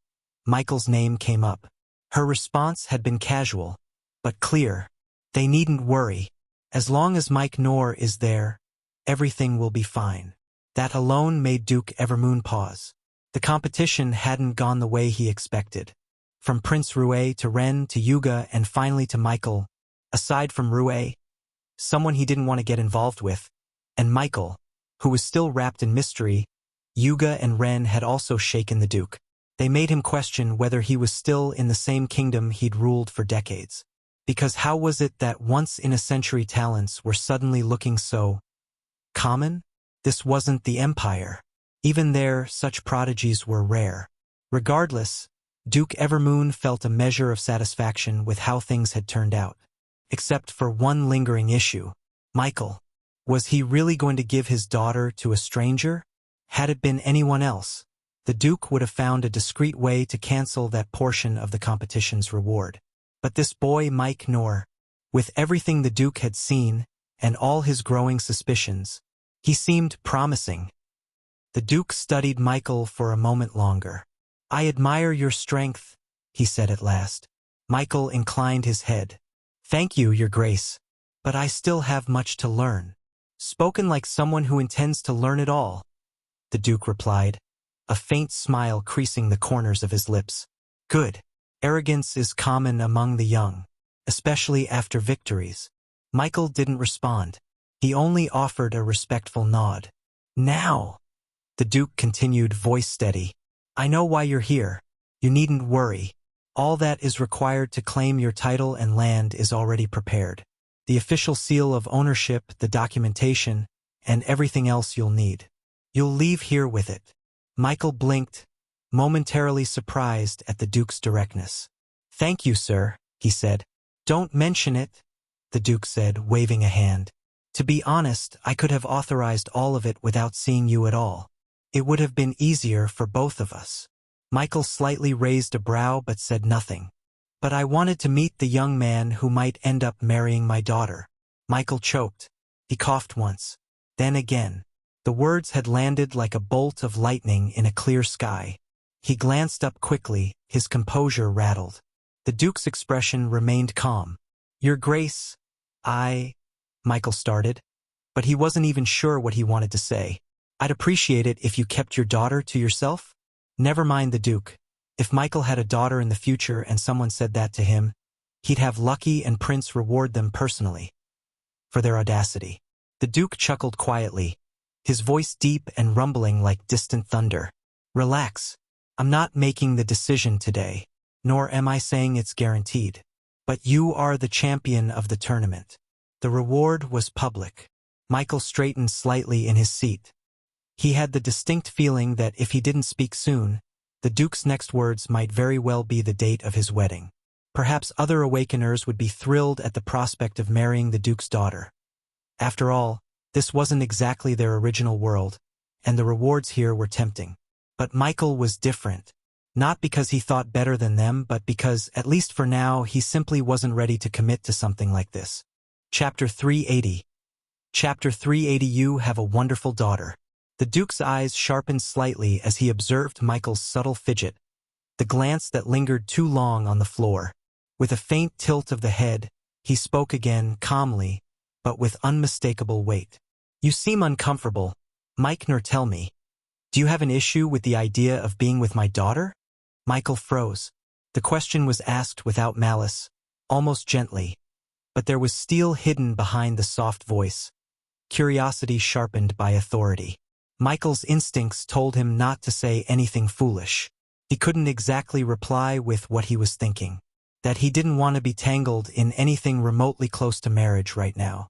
Michael's name came up. Her response had been casual, but clear. They needn't worry. As long as Mike Nor is there, everything will be fine. That alone made Duke Evermoon pause. The competition hadn't gone the way he expected. From Prince Rue to Ren to Yuga and finally to Michael, aside from Rue, someone he didn't want to get involved with, and Michael, who was still wrapped in mystery, Yuga and Ren had also shaken the Duke. They made him question whether he was still in the same kingdom he'd ruled for decades. Because how was it that once-in-a-century talents were suddenly looking so common? This wasn't the Empire. Even there, such prodigies were rare. Regardless, Duke Evermoon felt a measure of satisfaction with how things had turned out. Except for one lingering issue. Michael. Was he really going to give his daughter to a stranger? Had it been anyone else, the Duke would have found a discreet way to cancel that portion of the competition's reward. But this boy Mike Nor, with everything the Duke had seen, and all his growing suspicions, he seemed promising. The Duke studied Michael for a moment longer. I admire your strength, he said at last. Michael inclined his head. Thank you, Your Grace. But I still have much to learn. Spoken like someone who intends to learn it all, the Duke replied. a faint smile creasing the corners of his lips. Good. Arrogance is common among the young, especially after victories. Michael didn't respond. He only offered a respectful nod. Now, the Duke continued, voice steady. I know why you're here. You needn't worry. All that is required to claim your title and land is already prepared. The official seal of ownership, the documentation, and everything else you'll need. You'll leave here with it. Michael blinked, momentarily surprised at the Duke's directness. Thank you, sir, he said. Don't mention it, the Duke said, waving a hand. To be honest, I could have authorized all of it without seeing you at all. It would have been easier for both of us. Michael slightly raised a brow but said nothing. But I wanted to meet the young man who might end up marrying my daughter. Michael choked. He coughed once. Then again. The words had landed like a bolt of lightning in a clear sky. He glanced up quickly, his composure rattled. The Duke's expression remained calm. Your Grace, Michael started. But he wasn't even sure what he wanted to say. I'd appreciate it if you kept your daughter to yourself. Never mind the Duke. If Michael had a daughter in the future and someone said that to him, he'd have Lucky and Prince reward them personally for their audacity. The Duke chuckled quietly, his voice deep and rumbling like distant thunder. Relax. I'm not making the decision today, nor am I saying it's guaranteed. But you are the champion of the tournament. The reward was public. Michael straightened slightly in his seat. He had the distinct feeling that if he didn't speak soon, the Duke's next words might very well be the date of his wedding. Perhaps other Awakeners would be thrilled at the prospect of marrying the Duke's daughter. After all, this wasn't exactly their original world, and the rewards here were tempting. But Michael was different. Not because he thought better than them, but because, at least for now, he simply wasn't ready to commit to something like this. Chapter 380. Chapter 380. You have a wonderful daughter. The Duke's eyes sharpened slightly as he observed Michael's subtle fidget, the glance that lingered too long on the floor. With a faint tilt of the head, he spoke again, calmly, but with unmistakable weight. You seem uncomfortable. Mike, tell me. Do you have an issue with the idea of being with my daughter? Michael froze. The question was asked without malice, almost gently. But there was steel hidden behind the soft voice, curiosity sharpened by authority. Michael's instincts told him not to say anything foolish. He couldn't exactly reply with what he was thinking, that he didn't want to be tangled in anything remotely close to marriage right now.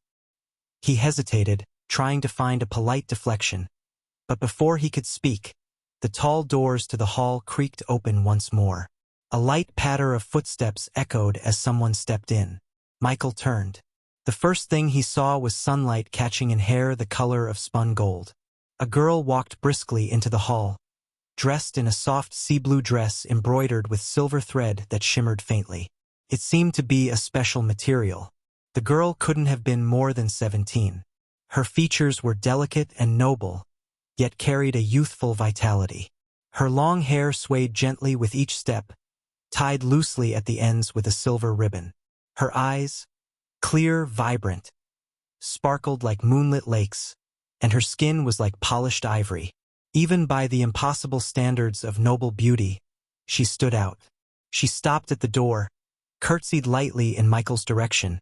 He hesitated, trying to find a polite deflection, but before he could speak, the tall doors to the hall creaked open once more. A light patter of footsteps echoed as someone stepped in. Michael turned. The first thing he saw was sunlight catching in hair the color of spun gold. A girl walked briskly into the hall, dressed in a soft sea-blue dress embroidered with silver thread that shimmered faintly. It seemed to be a special material. The girl couldn't have been more than 17. Her features were delicate and noble, yet carried a youthful vitality. Her long hair swayed gently with each step, tied loosely at the ends with a silver ribbon. Her eyes, clear, vibrant, sparkled like moonlit lakes, and her skin was like polished ivory. Even by the impossible standards of noble beauty, she stood out. She stopped at the door, curtsied lightly in Michael's direction,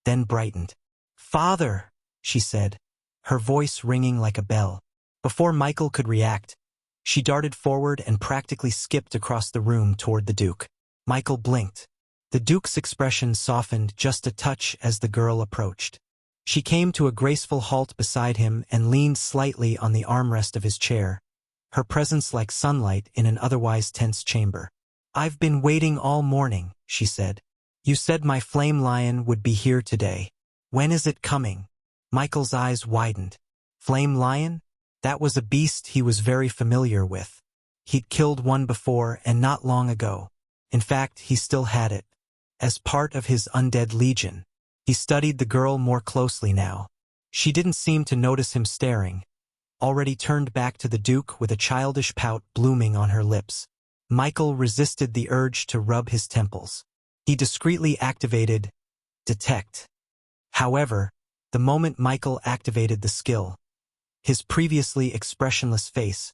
then brightened. "Father," she said, her voice ringing like a bell. Before Michael could react, she darted forward and practically skipped across the room toward the Duke. Michael blinked. The Duke's expression softened just a touch as the girl approached. She came to a graceful halt beside him and leaned slightly on the armrest of his chair, her presence like sunlight in an otherwise tense chamber. "I've been waiting all morning," she said. "You said my flame lion would be here today. When is it coming?" Michael's eyes widened. Flame lion? That was a beast he was very familiar with. He'd killed one before and not long ago. In fact, he still had it, as part of his undead legion. He studied the girl more closely now. She didn't seem to notice him staring, already turned back to the Duke with a childish pout blooming on her lips. Michael resisted the urge to rub his temples. He discreetly activated Detect. However, the moment Michael activated the skill, his previously expressionless face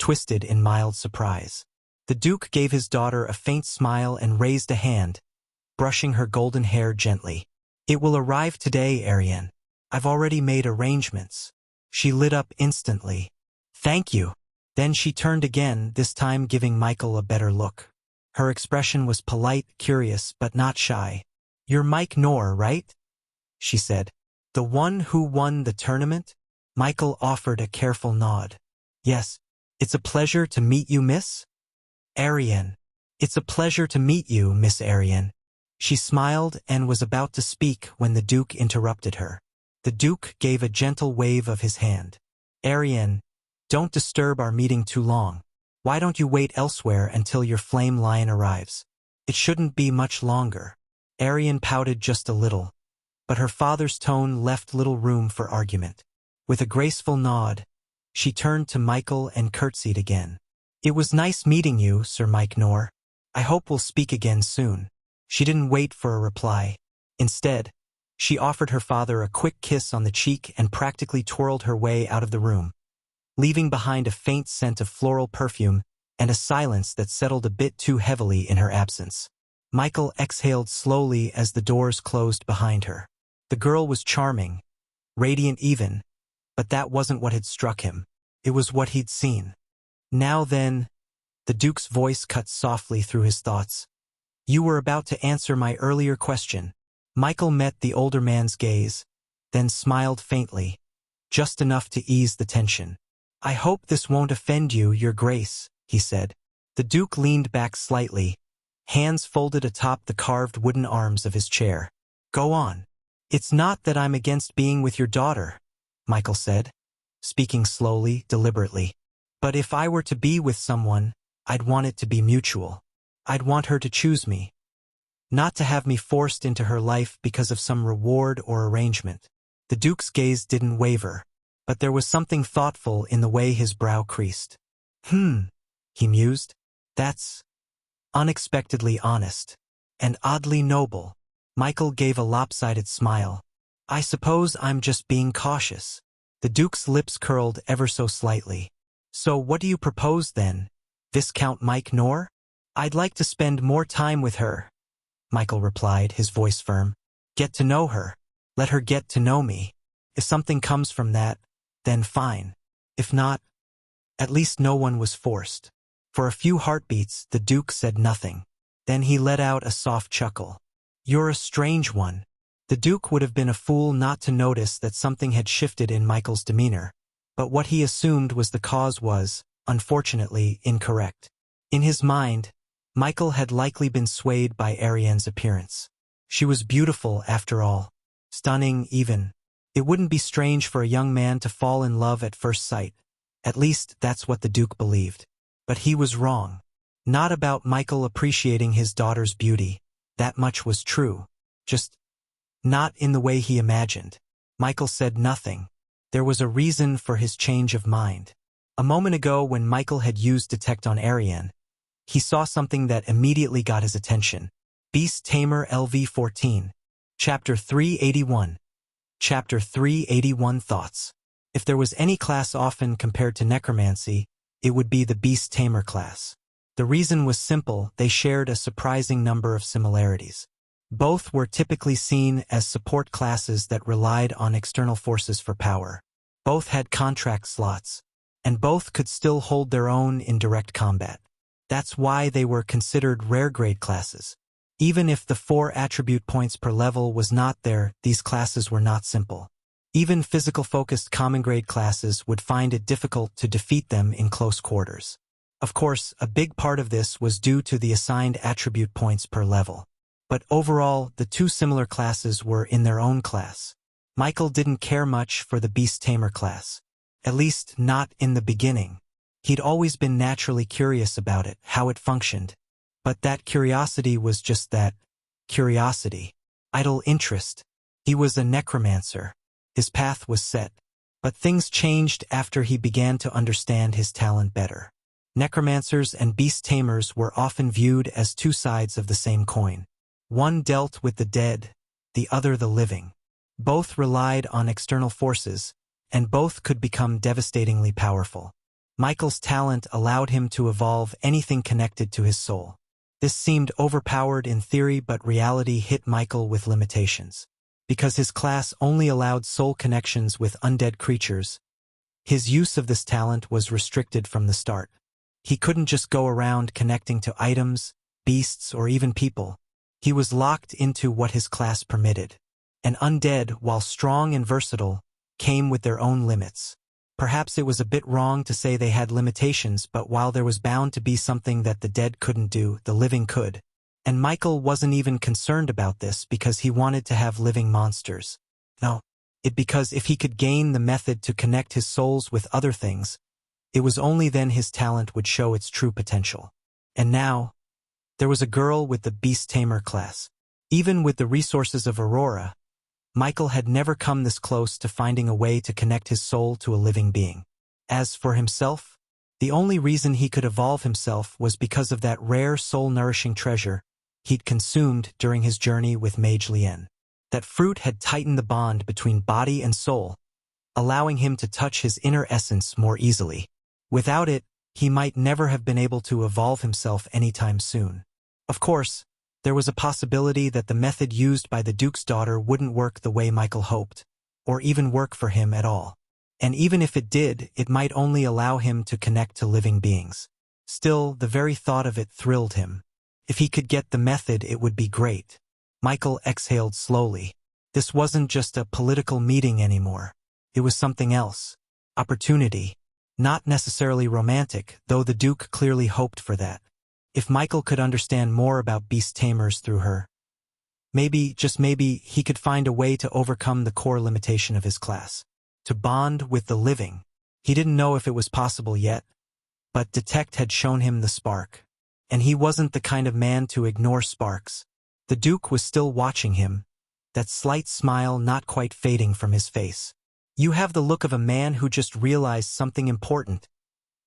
twisted in mild surprise. The Duke gave his daughter a faint smile and raised a hand, brushing her golden hair gently. "It will arrive today, Ariane. I've already made arrangements." She lit up instantly. "Thank you." Then she turned again, this time giving Michael a better look. Her expression was polite, curious, but not shy. "You're Mike Knorr, right?" she said. "The one who won the tournament?" Michael offered a careful nod. "Yes. It's a pleasure to meet you, Miss Ariane." "It's a pleasure to meet you, Miss Ariane." She smiled and was about to speak when the Duke interrupted her. The Duke gave a gentle wave of his hand. "Ariane, don't disturb our meeting too long. Why don't you wait elsewhere until your flame lion arrives? It shouldn't be much longer." Ariane pouted just a little, but her father's tone left little room for argument. With a graceful nod, she turned to Michael and curtsied again. "It was nice meeting you, Sir Mike Knorr. I hope we'll speak again soon." She didn't wait for a reply. Instead, she offered her father a quick kiss on the cheek and practically twirled her way out of the room, leaving behind a faint scent of floral perfume and a silence that settled a bit too heavily in her absence. Michael exhaled slowly as the doors closed behind her. The girl was charming, radiant even, but that wasn't what had struck him. It was what he'd seen. "Now then," the Duke's voice cut softly through his thoughts. "You were about to answer my earlier question." Michael met the older man's gaze, then smiled faintly, just enough to ease the tension. "I hope this won't offend you, Your Grace," he said. The Duke leaned back slightly, hands folded atop the carved wooden arms of his chair. "Go on." "It's not that I'm against being with your daughter," Michael said, speaking slowly, deliberately. "But if I were to be with someone, I'd want it to be mutual. I'd want her to choose me, not to have me forced into her life because of some reward or arrangement." The Duke's gaze didn't waver, but there was something thoughtful in the way his brow creased. He mused. "That's unexpectedly honest, and oddly noble." Michael gave a lopsided smile. "I suppose I'm just being cautious." The Duke's lips curled ever so slightly. "So what do you propose then, Viscount Mike Knorr?" "I'd like to spend more time with her," Michael replied, his voice firm. "Get to know her. Let her get to know me. If something comes from that, then fine. If not, at least no one was forced." For a few heartbeats, the Duke said nothing. Then he let out a soft chuckle. "You're a strange one." The Duke would have been a fool not to notice that something had shifted in Michael's demeanor, but what he assumed was the cause was, unfortunately, incorrect. In his mind, Michael had likely been swayed by Ariane's appearance. She was beautiful, after all. Stunning, even. It wouldn't be strange for a young man to fall in love at first sight. At least, that's what the Duke believed. But he was wrong. Not about Michael appreciating his daughter's beauty. That much was true. Just not in the way he imagined. Michael said nothing. There was a reason for his change of mind. A moment ago, when Michael had used Detect on Ariane, he saw something that immediately got his attention. Beast Tamer LV-14. Chapter 381. Chapter 381 Thoughts. If there was any class often compared to necromancy, it would be the Beast Tamer class. The reason was simple: they shared a surprising number of similarities. Both were typically seen as support classes that relied on external forces for power. Both had contract slots, and both could still hold their own in direct combat. That's why they were considered rare-grade classes. Even if the 4 attribute points per level was not there, these classes were not simple. Even physical-focused common-grade classes would find it difficult to defeat them in close quarters. Of course, a big part of this was due to the assigned attribute points per level. But overall, the two similar classes were in their own class. Michael didn't care much for the Beast Tamer class. At least, not in the beginning. He'd always been naturally curious about it, how it functioned. But that curiosity was just that, curiosity. Idle interest. He was a necromancer. His path was set. But things changed after he began to understand his talent better. Necromancers and beast tamers were often viewed as two sides of the same coin. One dealt with the dead, the other the living. Both relied on external forces, and both could become devastatingly powerful. Michael's talent allowed him to evolve anything connected to his soul. This seemed overpowered in theory, but reality hit Michael with limitations. Because his class only allowed soul connections with undead creatures, his use of this talent was restricted from the start. He couldn't just go around connecting to items, beasts, or even people. He was locked into what his class permitted. And undead, while strong and versatile, came with their own limits. Perhaps it was a bit wrong to say they had limitations, but while there was bound to be something that the dead couldn't do, the living could. And Michael wasn't even concerned about this because he wanted to have living monsters. No, because if he could gain the method to connect his souls with other things, it was only then his talent would show its true potential. And now, there was a girl with the Beast Tamer class. Even with the resources of Aurora, Michael had never come this close to finding a way to connect his soul to a living being. As for himself, the only reason he could evolve himself was because of that rare soul-nourishing treasure he'd consumed during his journey with Mage Lien. That fruit had tightened the bond between body and soul, allowing him to touch his inner essence more easily. Without it, he might never have been able to evolve himself anytime soon. Of course, there was a possibility that the method used by the Duke's daughter wouldn't work the way Michael hoped, or even work for him at all. And even if it did, it might only allow him to connect to living beings. Still, the very thought of it thrilled him. If he could get the method, it would be great. Michael exhaled slowly. This wasn't just a political meeting anymore. It was something else. Opportunity. Not necessarily romantic, though the Duke clearly hoped for that. If Michael could understand more about beast tamers through her, maybe, just maybe, he could find a way to overcome the core limitation of his class. To bond with the living. He didn't know if it was possible yet, but Detect had shown him the spark. And he wasn't the kind of man to ignore sparks. The Duke was still watching him, that slight smile not quite fading from his face. "You have the look of a man who just realized something important,"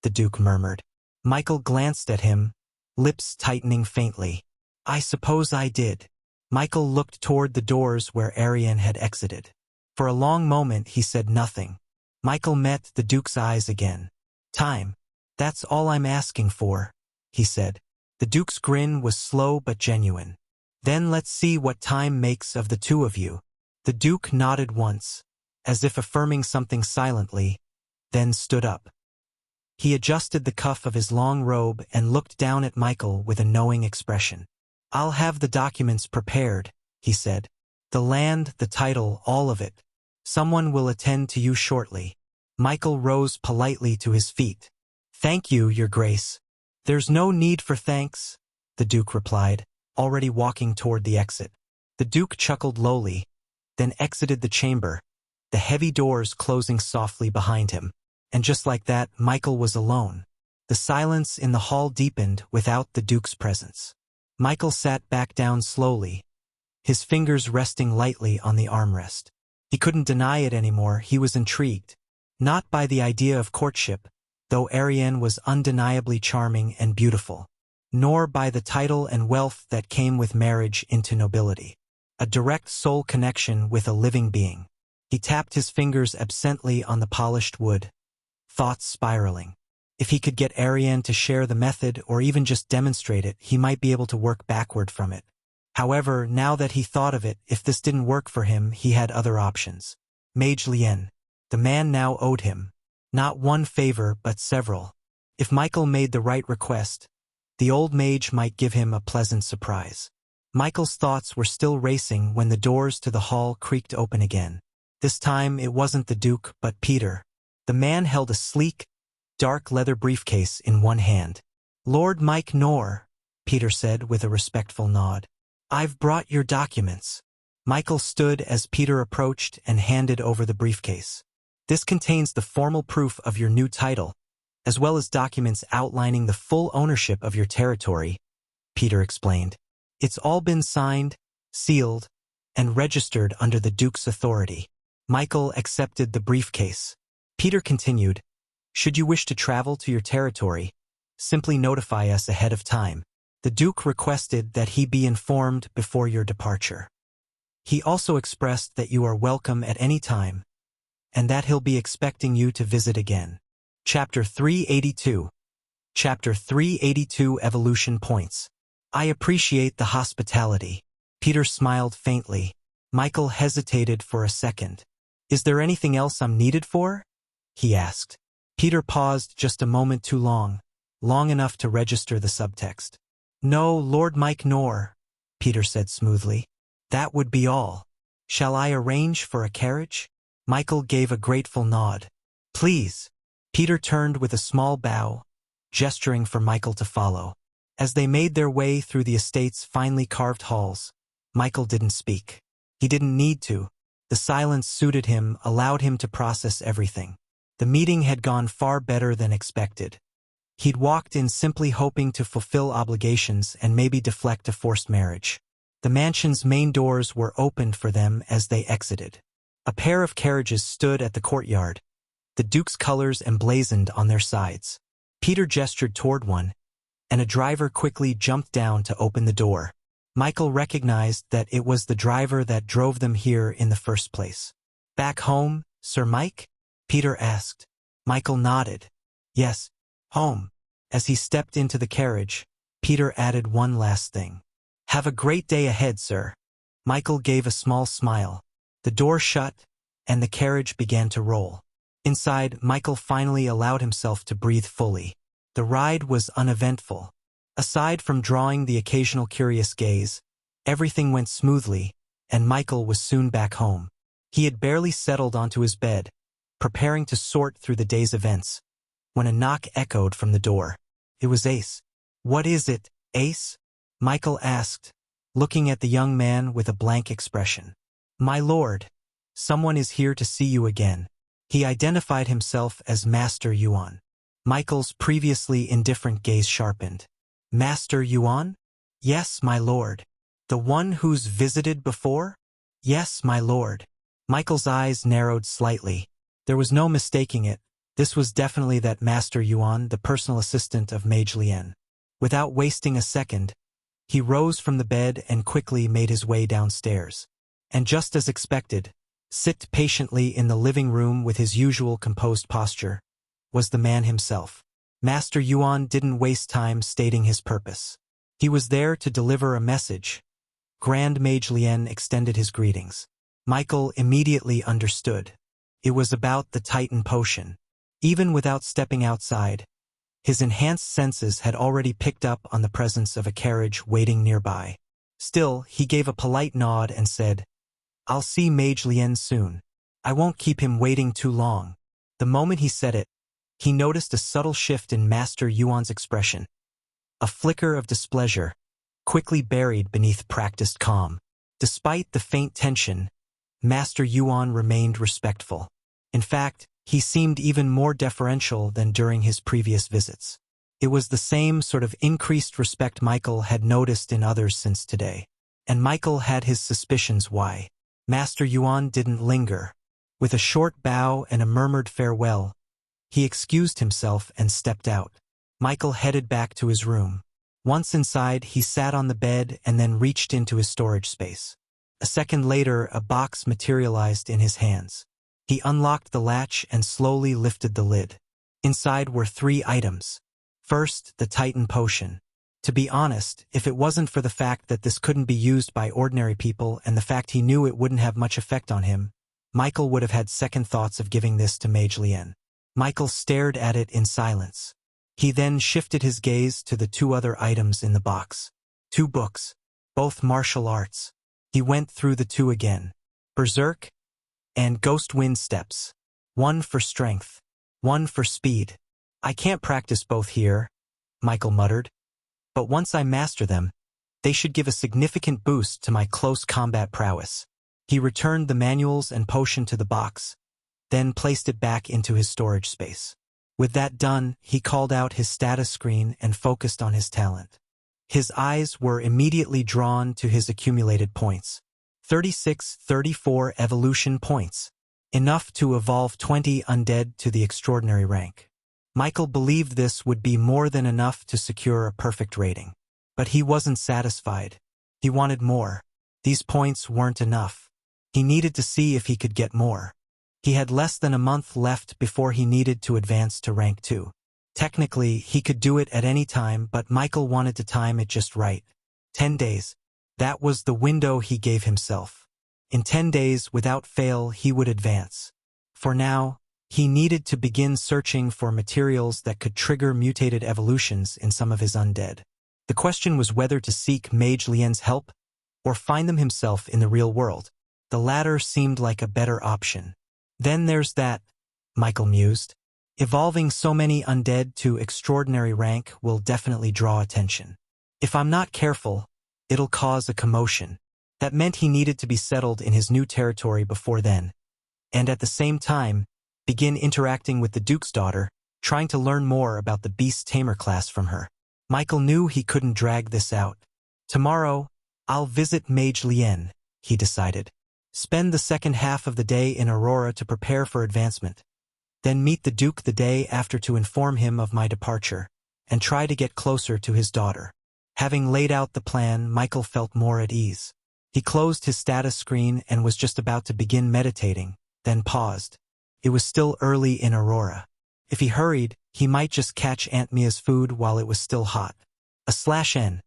the Duke murmured. Michael glanced at him, lips tightening faintly. "I suppose I did." Michael looked toward the doors where Ariane had exited. For a long moment he said nothing. Michael met the Duke's eyes again. "Time. That's all I'm asking for," he said. The Duke's grin was slow but genuine. "Then let's see what time makes of the two of you." The Duke nodded once, as if affirming something silently, then stood up. He adjusted the cuff of his long robe and looked down at Michael with a knowing expression. "I'll have the documents prepared," he said. "The land, the title, all of it. Someone will attend to you shortly." Michael rose politely to his feet. "Thank you, Your Grace." "There's no need for thanks," the Duke replied, already walking toward the exit. The Duke chuckled lowly, then exited the chamber, the heavy doors closing softly behind him. And just like that, Michael was alone. The silence in the hall deepened without the Duke's presence. Michael sat back down slowly, his fingers resting lightly on the armrest. He couldn't deny it anymore. He was intrigued. Not by the idea of courtship, though Ariane was undeniably charming and beautiful, nor by the title and wealth that came with marriage into nobility. A direct soul connection with a living being. He tapped his fingers absently on the polished wood, thoughts spiraling. If he could get Ariane to share the method or even just demonstrate it, he might be able to work backward from it. However, now that he thought of it, if this didn't work for him, he had other options. Mage Lien. The man now owed him. Not one favor, but several. If Michael made the right request, the old mage might give him a pleasant surprise. Michael's thoughts were still racing when the doors to the hall creaked open again. This time it wasn't the Duke, but Peter. The man held a sleek, dark leather briefcase in one hand. "Lord Mike Knorr," Peter said with a respectful nod. "I've brought your documents." Michael stood as Peter approached and handed over the briefcase. "This contains the formal proof of your new title, as well as documents outlining the full ownership of your territory," Peter explained. "It's all been signed, sealed, and registered under the Duke's authority." Michael accepted the briefcase. Peter continued, "Should you wish to travel to your territory, simply notify us ahead of time. The Duke requested that he be informed before your departure. He also expressed that you are welcome at any time, and that he'll be expecting you to visit again." Chapter 382. Chapter 382 Evolution Points. I appreciate the hospitality. Peter smiled faintly. Michael hesitated for a second. Is there anything else I'm needed for? He asked. Peter paused just a moment too long enough to register the subtext. No, Lord Mike nor, Peter said smoothly. That would be all. Shall I arrange for a carriage? Michael gave a grateful nod. Please. Peter turned with a small bow, gesturing for Michael to follow. As they made their way through the estate's finely carved halls, Michael didn't speak. He didn't need to. The silence suited him, allowed him to process everything. The meeting had gone far better than expected. He'd walked in simply hoping to fulfill obligations and maybe deflect a forced marriage. The mansion's main doors were opened for them as they exited. A pair of carriages stood at the courtyard, the Duke's colors emblazoned on their sides. Peter gestured toward one, and a driver quickly jumped down to open the door. Michael recognized that it was the driver that drove them here in the first place. Back home, Sir Mike? Peter asked. Michael nodded. Yes, home. As he stepped into the carriage, Peter added one last thing. Have a great day ahead, sir. Michael gave a small smile. The door shut, and the carriage began to roll. Inside, Michael finally allowed himself to breathe fully. The ride was uneventful. Aside from drawing the occasional curious gaze, everything went smoothly, and Michael was soon back home. He had barely settled onto his bed, preparing to sort through the day's events, when a knock echoed from the door. It was Ace. What is it, Ace? Michael asked, looking at the young man with a blank expression. My lord, someone is here to see you again. He identified himself as Master Yuan. Michael's previously indifferent gaze sharpened. Master Yuan? Yes, my lord. The one who's visited before? Yes, my lord. Michael's eyes narrowed slightly. There was no mistaking it. This was definitely that Master Yuan, the personal assistant of Mage Lien. Without wasting a second, he rose from the bed and quickly made his way downstairs. And just as expected, sit patiently in the living room with his usual composed posture, was the man himself. Master Yuan didn't waste time stating his purpose. He was there to deliver a message. Grand Mage Lien extended his greetings. Michael immediately understood. It was about the Titan potion. Even without stepping outside, his enhanced senses had already picked up on the presence of a carriage waiting nearby. Still, he gave a polite nod and said, I'll see Mage Lien soon. I won't keep him waiting too long. The moment he said it, he noticed a subtle shift in Master Yuan's expression. A flicker of displeasure, quickly buried beneath practiced calm. Despite the faint tension, Master Yuan remained respectful. In fact, he seemed even more deferential than during his previous visits. It was the same sort of increased respect Michael had noticed in others since today. And Michael had his suspicions why. Master Yuan didn't linger. With a short bow and a murmured farewell, he excused himself and stepped out. Michael headed back to his room. Once inside, he sat on the bed and then reached into his storage space. A second later, a box materialized in his hands. He unlocked the latch and slowly lifted the lid. Inside were 3 items. First, the Titan potion. To be honest, if it wasn't for the fact that this couldn't be used by ordinary people and the fact he knew it wouldn't have much effect on him, Michael would have had second thoughts of giving this to Mage Lien. Michael stared at it in silence. He then shifted his gaze to the 2 other items in the box. 2 books, both martial arts. He went through the 2 again. Berserk and Ghost Wind Steps. 1 for strength, 1 for speed. I can't practice both here, Michael muttered. But once I master them, they should give a significant boost to my close combat prowess. He returned the manuals and potion to the box, then placed it back into his storage space. With that done, he called out his status screen and focused on his talent. His eyes were immediately drawn to his accumulated points. 34 evolution points. Enough to evolve 20 undead to the extraordinary rank. Michael believed this would be more than enough to secure a perfect rating. But he wasn't satisfied. He wanted more. These points weren't enough. He needed to see if he could get more. He had less than a month left before he needed to advance to rank 2. Technically, he could do it at any time, but Michael wanted to time it just right. 10 days. That was the window he gave himself. In 10 days, without fail, he would advance. For now, he needed to begin searching for materials that could trigger mutated evolutions in some of his undead. The question was whether to seek Mage Lien's help or find them himself in the real world. The latter seemed like a better option. Then there's that, Michael mused. Evolving so many undead to extraordinary rank will definitely draw attention. If I'm not careful, it'll cause a commotion. That meant he needed to be settled in his new territory before then, and at the same time, begin interacting with the Duke's daughter, trying to learn more about the Beast Tamer class from her. Michael knew he couldn't drag this out. Tomorrow, I'll visit Mage Lien, he decided. Spend the second half of the day in Aurora to prepare for advancement. Then meet the Duke the day after to inform him of my departure, and try to get closer to his daughter. Having laid out the plan, Michael felt more at ease. He closed his status screen and was just about to begin meditating, then paused. It was still early in Aurora. If he hurried, he might just catch Aunt Mia's food while it was still hot. /N.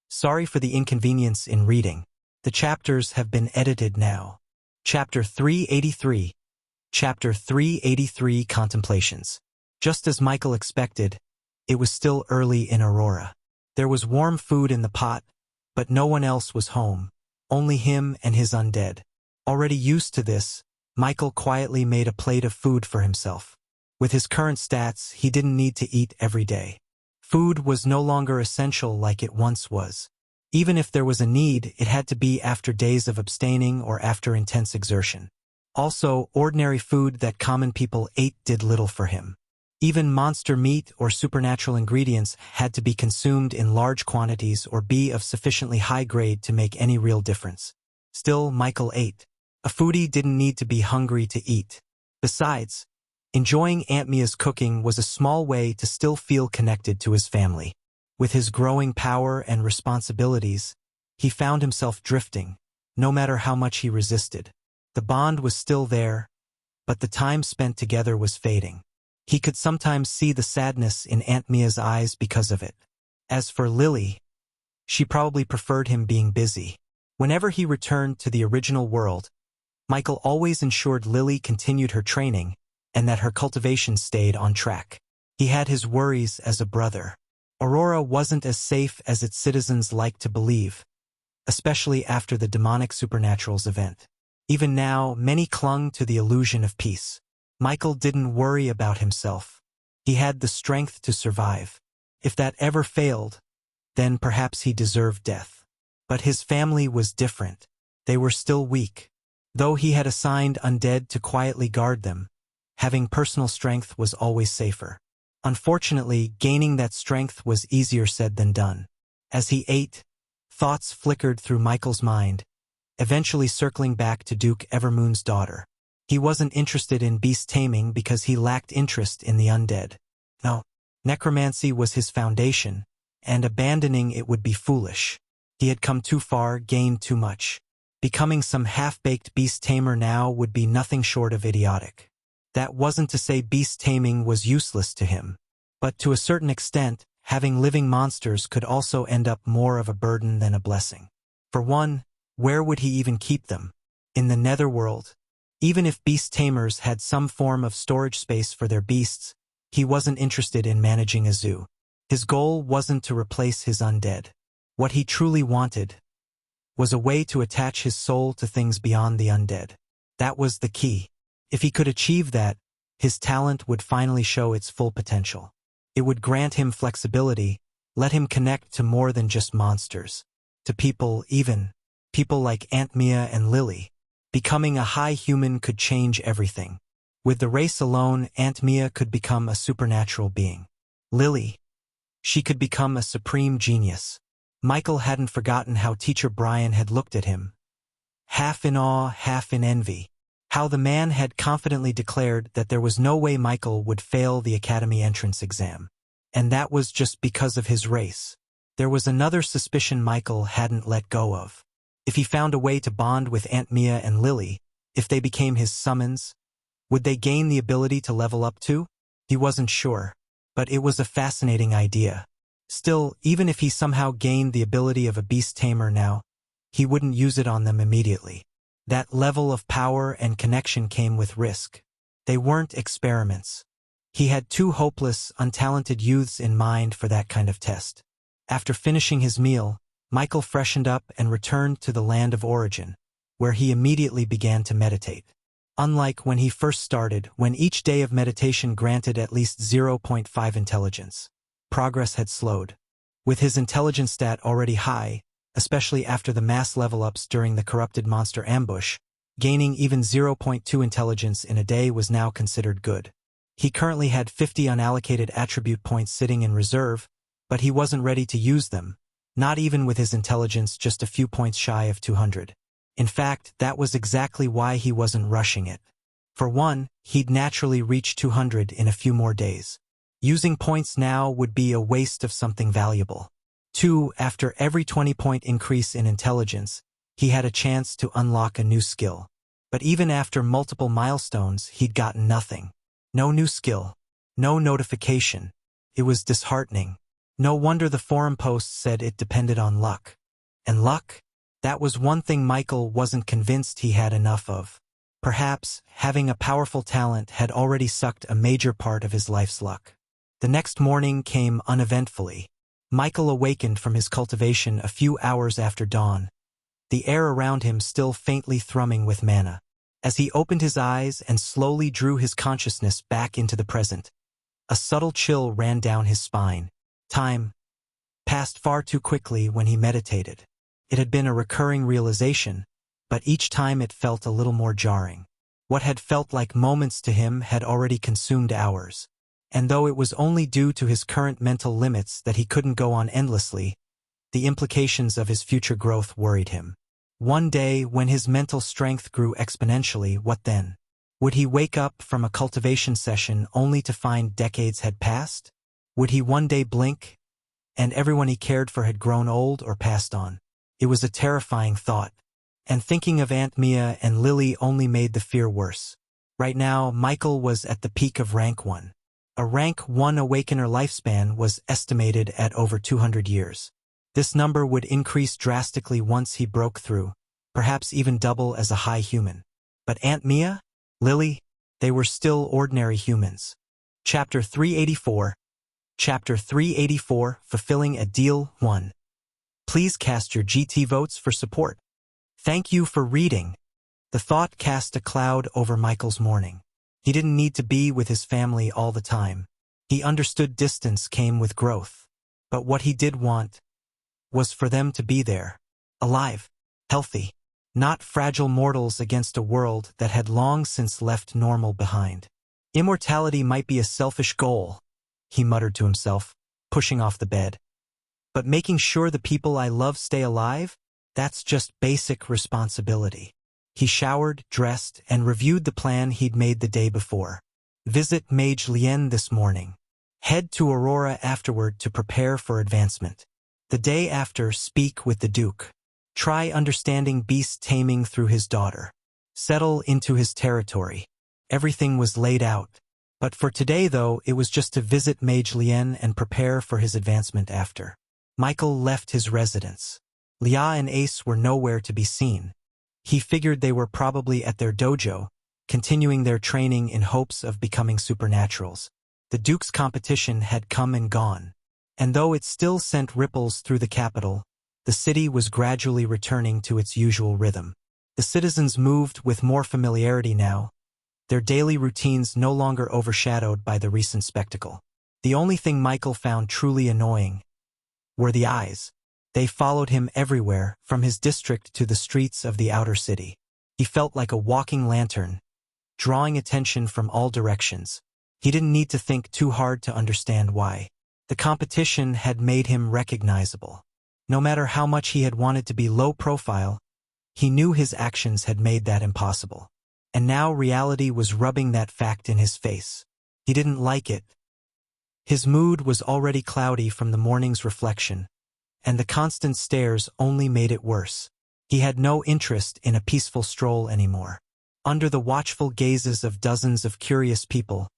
Sorry for the inconvenience in reading. The chapters have been edited now. Chapter 383. Chapter 383 Contemplations. Just as Michael expected, it was still early in Aurora. There was warm food in the pot, but no one else was home, only him and his undead. Already used to this, Michael quietly made a plate of food for himself. With his current stats, he didn't need to eat every day. Food was no longer essential like it once was. Even if there was a need, it had to be after days of abstaining or after intense exertion. Also, ordinary food that common people ate did little for him. Even monster meat or supernatural ingredients had to be consumed in large quantities or be of sufficiently high grade to make any real difference. Still, Michael ate. A foodie didn't need to be hungry to eat. Besides, enjoying Aunt Mia's cooking was a small way to still feel connected to his family. With his growing power and responsibilities, he found himself drifting, no matter how much he resisted. The bond was still there, but the time spent together was fading. He could sometimes see the sadness in Aunt Mia's eyes because of it. As for Lily, she probably preferred him being busy. Whenever he returned to the original world, Michael always ensured Lily continued her training and that her cultivation stayed on track. He had his worries as a brother. Aurora wasn't as safe as its citizens liked to believe, especially after the demonic supernaturals event. Even now, many clung to the illusion of peace. Michael didn't worry about himself. He had the strength to survive. If that ever failed, then perhaps he deserved death. But his family was different. They were still weak. Though he had assigned undead to quietly guard them, having personal strength was always safer. Unfortunately, gaining that strength was easier said than done. As he ate, thoughts flickered through Michael's mind, eventually circling back to Duke Evermoon's daughter. He wasn't interested in beast taming because he lacked interest in the undead. No, necromancy was his foundation, and abandoning it would be foolish. He had come too far, gained too much. Becoming some half-baked beast tamer now would be nothing short of idiotic. That wasn't to say beast taming was useless to him, but to a certain extent, having living monsters could also end up more of a burden than a blessing. For one, where would he even keep them? In the netherworld. Even if beast tamers had some form of storage space for their beasts, he wasn't interested in managing a zoo. His goal wasn't to replace his undead. What he truly wanted was a way to attach his soul to things beyond the undead. That was the key. If he could achieve that, his talent would finally show its full potential. It would grant him flexibility, let him connect to more than just monsters. To people, even people like Aunt Mia and Lily. Becoming a high human could change everything. With the race alone, Aunt Mia could become a supernatural being. Lily, she could become a supreme genius. Michael hadn't forgotten how Teacher Brian had looked at him, half in awe, half in envy. How the man had confidently declared that there was no way Michael would fail the academy entrance exam. And that was just because of his race. There was another suspicion Michael hadn't let go of. If he found a way to bond with Aunt Mia and Lily, if they became his summons, Would they gain the ability to level up too? He wasn't sure. But it was a fascinating idea. Still, even if he somehow gained the ability of a beast tamer now, he wouldn't use it on them immediately. That level of power and connection came with risk. They weren't experiments. He had two hopeless, untalented youths in mind for that kind of test. After finishing his meal, Michael freshened up and returned to the land of origin, where he immediately began to meditate. Unlike when he first started, when each day of meditation granted at least 0.5 intelligence, progress had slowed. With his intelligence stat already high, especially after the mass level-ups during the corrupted monster ambush, gaining even 0.2 intelligence in a day was now considered good. He currently had 50 unallocated attribute points sitting in reserve, but he wasn't ready to use them, not even with his intelligence just a few points shy of 200. In fact, that was exactly why he wasn't rushing it. For one, he'd naturally reach 200 in a few more days. Using points now would be a waste of something valuable. Two, after every 20-point increase in intelligence, he had a chance to unlock a new skill. But even after multiple milestones, he'd gotten nothing. No new skill. No notification. It was disheartening. No wonder the forum posts said it depended on luck. And luck? That was one thing Michael wasn't convinced he had enough of. Perhaps, having a powerful talent had already sucked a major part of his life's luck. The next morning came uneventfully. Michael awakened from his cultivation a few hours after dawn, the air around him still faintly thrumming with mana. As he opened his eyes and slowly drew his consciousness back into the present, a subtle chill ran down his spine. Time passed far too quickly when he meditated. It had been a recurring realization, but each time it felt a little more jarring. What had felt like moments to him had already consumed hours. And though it was only due to his current mental limits that he couldn't go on endlessly, the implications of his future growth worried him. One day, when his mental strength grew exponentially, what then? Would he wake up from a cultivation session only to find decades had passed? Would he one day blink, and everyone he cared for had grown old or passed on? It was a terrifying thought, and thinking of Aunt Mia and Lily only made the fear worse. Right now, Michael was at the peak of rank 1. A rank 1 awakener lifespan was estimated at over 200 years. This number would increase drastically once he broke through, perhaps even double as a high human. But Aunt Mia? Lily? They were still ordinary humans. Chapter 384. Chapter 384, Fulfilling a Deal 1. Please cast your GT votes for support. Thank you for reading. The thought cast a cloud over Michael's morning. He didn't need to be with his family all the time. He understood distance came with growth. But what he did want was for them to be there. Alive. Healthy. Not fragile mortals against a world that had long since left normal behind. Immortality might be a selfish goal, he muttered to himself, pushing off the bed. But making sure the people I love stay alive? That's just basic responsibility. He showered, dressed, and reviewed the plan he'd made the day before. Visit Mage Lien this morning. Head to Aurora afterward to prepare for advancement. The day after, speak with the Duke. Try understanding beast taming through his daughter. Settle into his territory. Everything was laid out. But for today, though, it was just to visit Mage Lien and prepare for his advancement after. Michael left his residence. Lia and Ace were nowhere to be seen. He figured they were probably at their dojo, continuing their training in hopes of becoming supernaturals. The Duke's competition had come and gone. And though it still sent ripples through the capital, the city was gradually returning to its usual rhythm. The citizens moved with more familiarity now, their daily routines no longer overshadowed by the recent spectacle. The only thing Michael found truly annoying were the eyes. They followed him everywhere, from his district to the streets of the outer city. He felt like a walking lantern, drawing attention from all directions. He didn't need to think too hard to understand why. The competition had made him recognizable. No matter how much he had wanted to be low profile, he knew his actions had made that impossible. And now reality was rubbing that fact in his face. He didn't like it. His mood was already cloudy from the morning's reflection, and the constant stares only made it worse. He had no interest in a peaceful stroll anymore. Under the watchful gazes of dozens of curious people,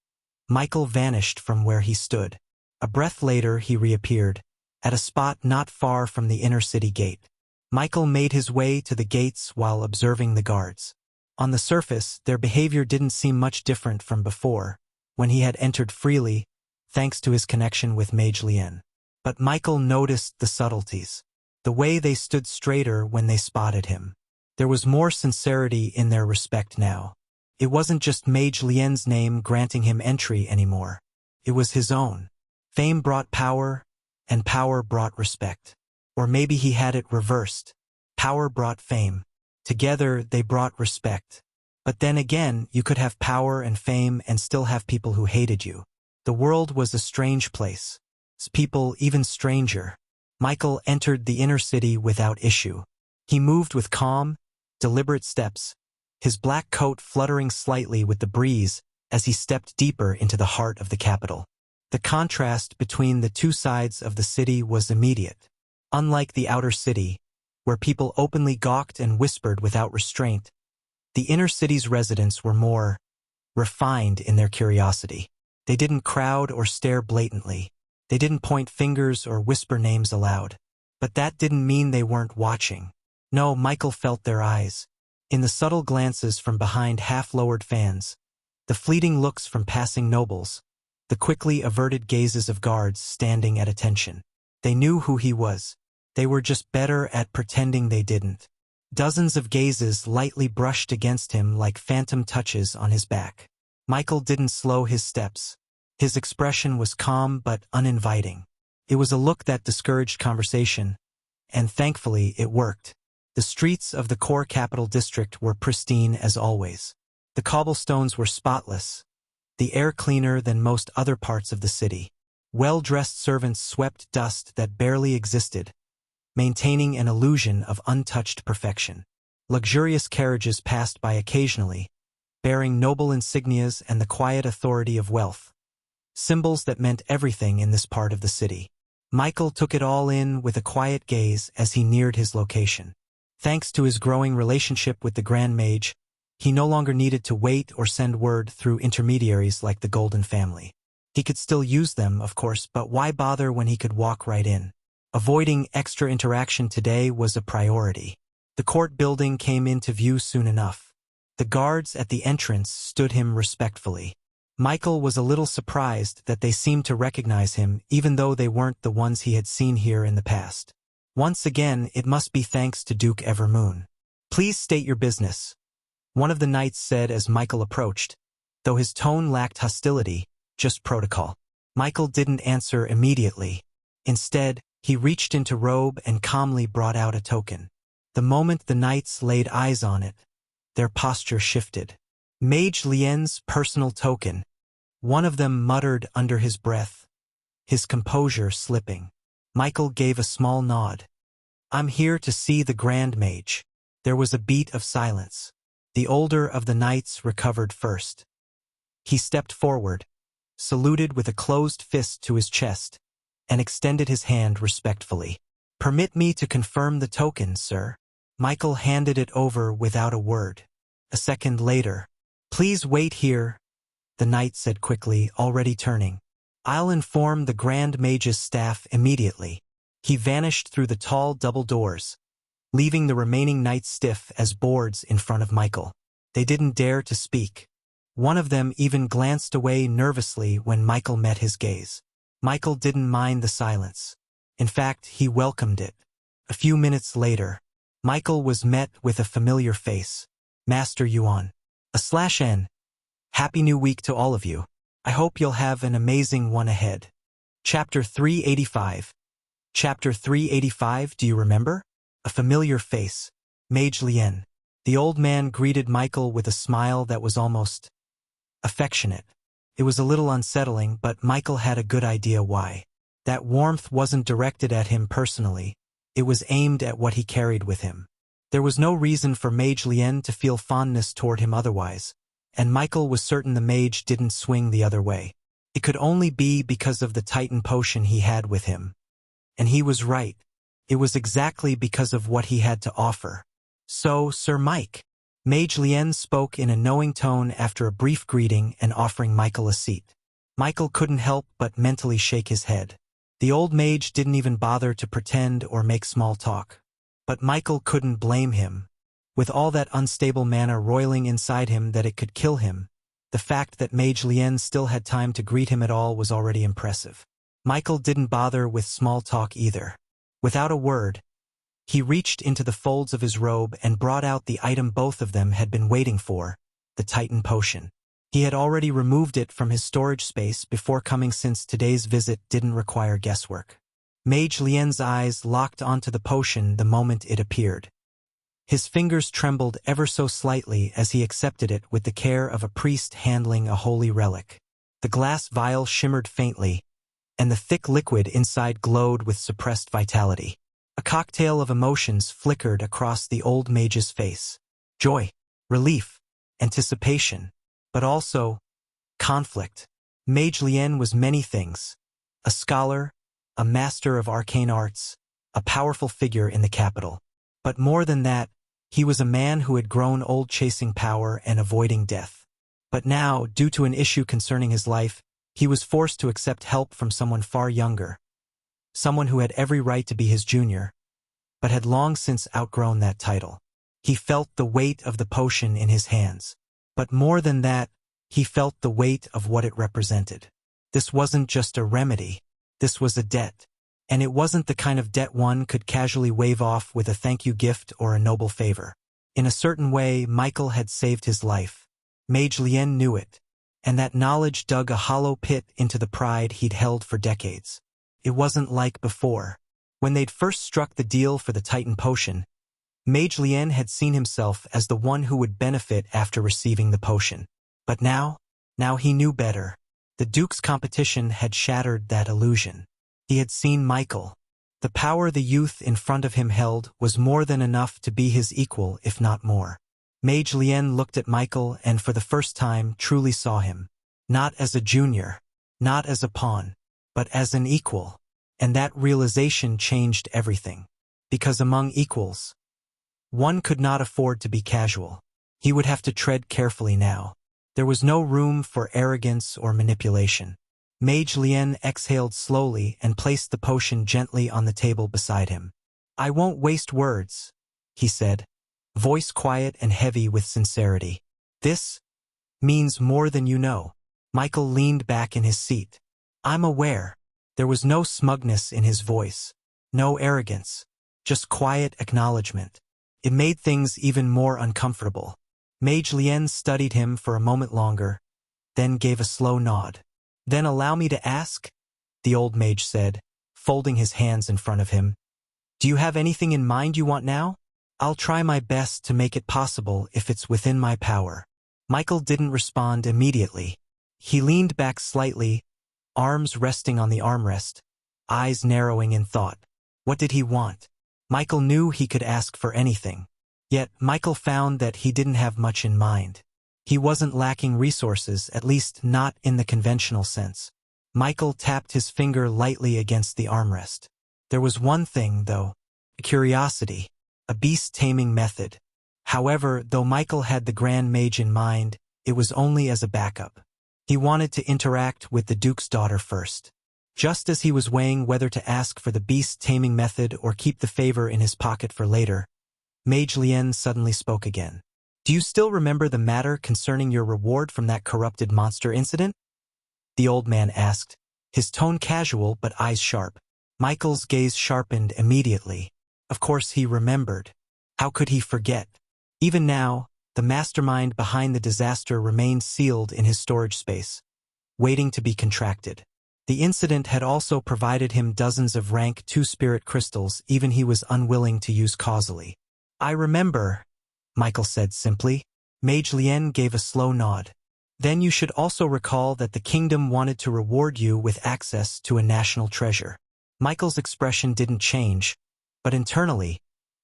Michael vanished from where he stood. A breath later he reappeared, at a spot not far from the inner city gate. Michael made his way to the gates while observing the guards. On the surface, their behavior didn't seem much different from before, when he had entered freely, thanks to his connection with Mage Lien. But Michael noticed the subtleties. The way they stood straighter when they spotted him. There was more sincerity in their respect now. It wasn't just Mage Lien's name granting him entry anymore. It was his own. Fame brought power, and power brought respect. Or maybe he had it reversed. Power brought fame. Together, they brought respect. But then again, you could have power and fame and still have people who hated you. The world was a strange place. People even stranger. Michael entered the inner city without issue. He moved with calm, deliberate steps, his black coat fluttering slightly with the breeze as he stepped deeper into the heart of the capital. The contrast between the two sides of the city was immediate. Unlike the outer city, where people openly gawked and whispered without restraint, the inner city's residents were more refined in their curiosity. They didn't crowd or stare blatantly. They didn't point fingers or whisper names aloud. But that didn't mean they weren't watching. No, Michael felt their eyes. In the subtle glances from behind half-lowered fans, the fleeting looks from passing nobles, the quickly averted gazes of guards standing at attention. They knew who he was. They were just better at pretending they didn't. Dozens of gazes lightly brushed against him like phantom touches on his back. Michael didn't slow his steps. His expression was calm but uninviting. It was a look that discouraged conversation, and thankfully it worked. The streets of the core capital district were pristine as always. The cobblestones were spotless, the air cleaner than most other parts of the city. Well-dressed servants swept dust that barely existed, maintaining an illusion of untouched perfection. Luxurious carriages passed by occasionally, bearing noble insignias and the quiet authority of wealth, symbols that meant everything in this part of the city. Michael took it all in with a quiet gaze as he neared his location. Thanks to his growing relationship with the Grand Mage, he no longer needed to wait or send word through intermediaries like the Golden family. He could still use them, of course, but why bother when he could walk right in? Avoiding extra interaction today was a priority. The court building came into view soon enough. The guards at the entrance stood him respectfully. Michael was a little surprised that they seemed to recognize him, even though they weren't the ones he had seen here in the past. Once again, it must be thanks to Duke Evermoon. "Please state your business," one of the knights said as Michael approached, though his tone lacked hostility, just protocol. Michael didn't answer immediately. Instead, he reached into robe and calmly brought out a token. The moment the knights laid eyes on it, their posture shifted. Mage Lien's personal token. One of them muttered under his breath, his composure slipping. Michael gave a small nod. "I'm here to see the Grand Mage." There was a beat of silence. The older of the knights recovered first. He stepped forward, saluted with a closed fist to his chest, and extended his hand respectfully. "Permit me to confirm the token, sir." Michael handed it over without a word. A second later, "Please wait here," the knight said quickly, already turning. "I'll inform the Grand Mage's staff immediately." He vanished through the tall double doors, leaving the remaining knights stiff as boards in front of Michael. They didn't dare to speak. One of them even glanced away nervously when Michael met his gaze. Michael didn't mind the silence. In fact, he welcomed it. A few minutes later, Michael was met with a familiar face. "Master Yuan. /N. Happy New Week to all of you. I hope you'll have an amazing one ahead." Chapter 385. Chapter 385, do you remember? A familiar face. Mage Lien. The old man greeted Michael with a smile that was almost affectionate. It was a little unsettling, but Michael had a good idea why. That warmth wasn't directed at him personally. It was aimed at what he carried with him. There was no reason for Mage Lien to feel fondness toward him otherwise, and Michael was certain the mage didn't swing the other way. It could only be because of the Titan potion he had with him. And he was right. It was exactly because of what he had to offer. "So, Sir Mike," Mage Lien spoke in a knowing tone after a brief greeting and offering Michael a seat. Michael couldn't help but mentally shake his head. The old mage didn't even bother to pretend or make small talk. But Michael couldn't blame him. With all that unstable mana roiling inside him that it could kill him, the fact that Mage Lien still had time to greet him at all was already impressive. Michael didn't bother with small talk either. Without a word, he reached into the folds of his robe and brought out the item both of them had been waiting for, the Titan Potion. He had already removed it from his storage space before coming since today's visit didn't require guesswork. Mage Lien's eyes locked onto the potion the moment it appeared. His fingers trembled ever so slightly as he accepted it with the care of a priest handling a holy relic. The glass vial shimmered faintly, and the thick liquid inside glowed with suppressed vitality. A cocktail of emotions flickered across the old mage's face. Joy, relief, anticipation, but also conflict. Mage Lien was many things: a scholar, a master of arcane arts, a powerful figure in the capital. But more than that, he was a man who had grown old chasing power and avoiding death. But now, due to an issue concerning his life, he was forced to accept help from someone far younger, someone who had every right to be his junior, but had long since outgrown that title. He felt the weight of the potion in his hands. But more than that, he felt the weight of what it represented. This wasn't just a remedy. This was a debt. And it wasn't the kind of debt one could casually wave off with a thank you gift or a noble favor. In a certain way, Michael had saved his life. Mage Lien knew it, and that knowledge dug a hollow pit into the pride he'd held for decades. It wasn't like before. When they'd first struck the deal for the Titan Potion, Mage Lien had seen himself as the one who would benefit after receiving the potion. But now he knew better. The Duke's competition had shattered that illusion. He had seen Michael. The power the youth in front of him held was more than enough to be his equal, if not more. Mage Lien looked at Michael and for the first time truly saw him. Not as a junior, not as a pawn, but as an equal. And that realization changed everything. Because among equals, one could not afford to be casual. He would have to tread carefully now. There was no room for arrogance or manipulation. Mage Lien exhaled slowly and placed the potion gently on the table beside him. "I won't waste words," he said, voice quiet and heavy with sincerity. "This means more than you know." Michael leaned back in his seat. "I'm aware." There was no smugness in his voice, no arrogance, just quiet acknowledgement. It made things even more uncomfortable. Mage Lien studied him for a moment longer, then gave a slow nod. "Then allow me to ask," the old mage said, folding his hands in front of him. "Do you have anything in mind you want now? I'll try my best to make it possible if it's within my power." Michael didn't respond immediately. He leaned back slightly, arms resting on the armrest, eyes narrowing in thought. What did he want? Michael knew he could ask for anything. Yet Michael found that he didn't have much in mind. He wasn't lacking resources, at least not in the conventional sense. Michael tapped his finger lightly against the armrest. There was one thing, though: curiosity, a beast-taming method. However, though Michael had the Grand Mage in mind, it was only as a backup. He wanted to interact with the Duke's daughter first. Just as he was weighing whether to ask for the beast-taming method or keep the favor in his pocket for later, Mage Lien suddenly spoke again. "Do you still remember the matter concerning your reward from that corrupted monster incident?" the old man asked, his tone casual but eyes sharp. Michael's gaze sharpened immediately. Of course he remembered. How could he forget? Even now, the mastermind behind the disaster remained sealed in his storage space, waiting to be contracted. The incident had also provided him dozens of rank 2 spirit crystals even he was unwilling to use causally. "I remember," Michael said simply. Mage Lien gave a slow nod. "Then you should also recall that the kingdom wanted to reward you with access to a national treasure." Michael's expression didn't change, but internally,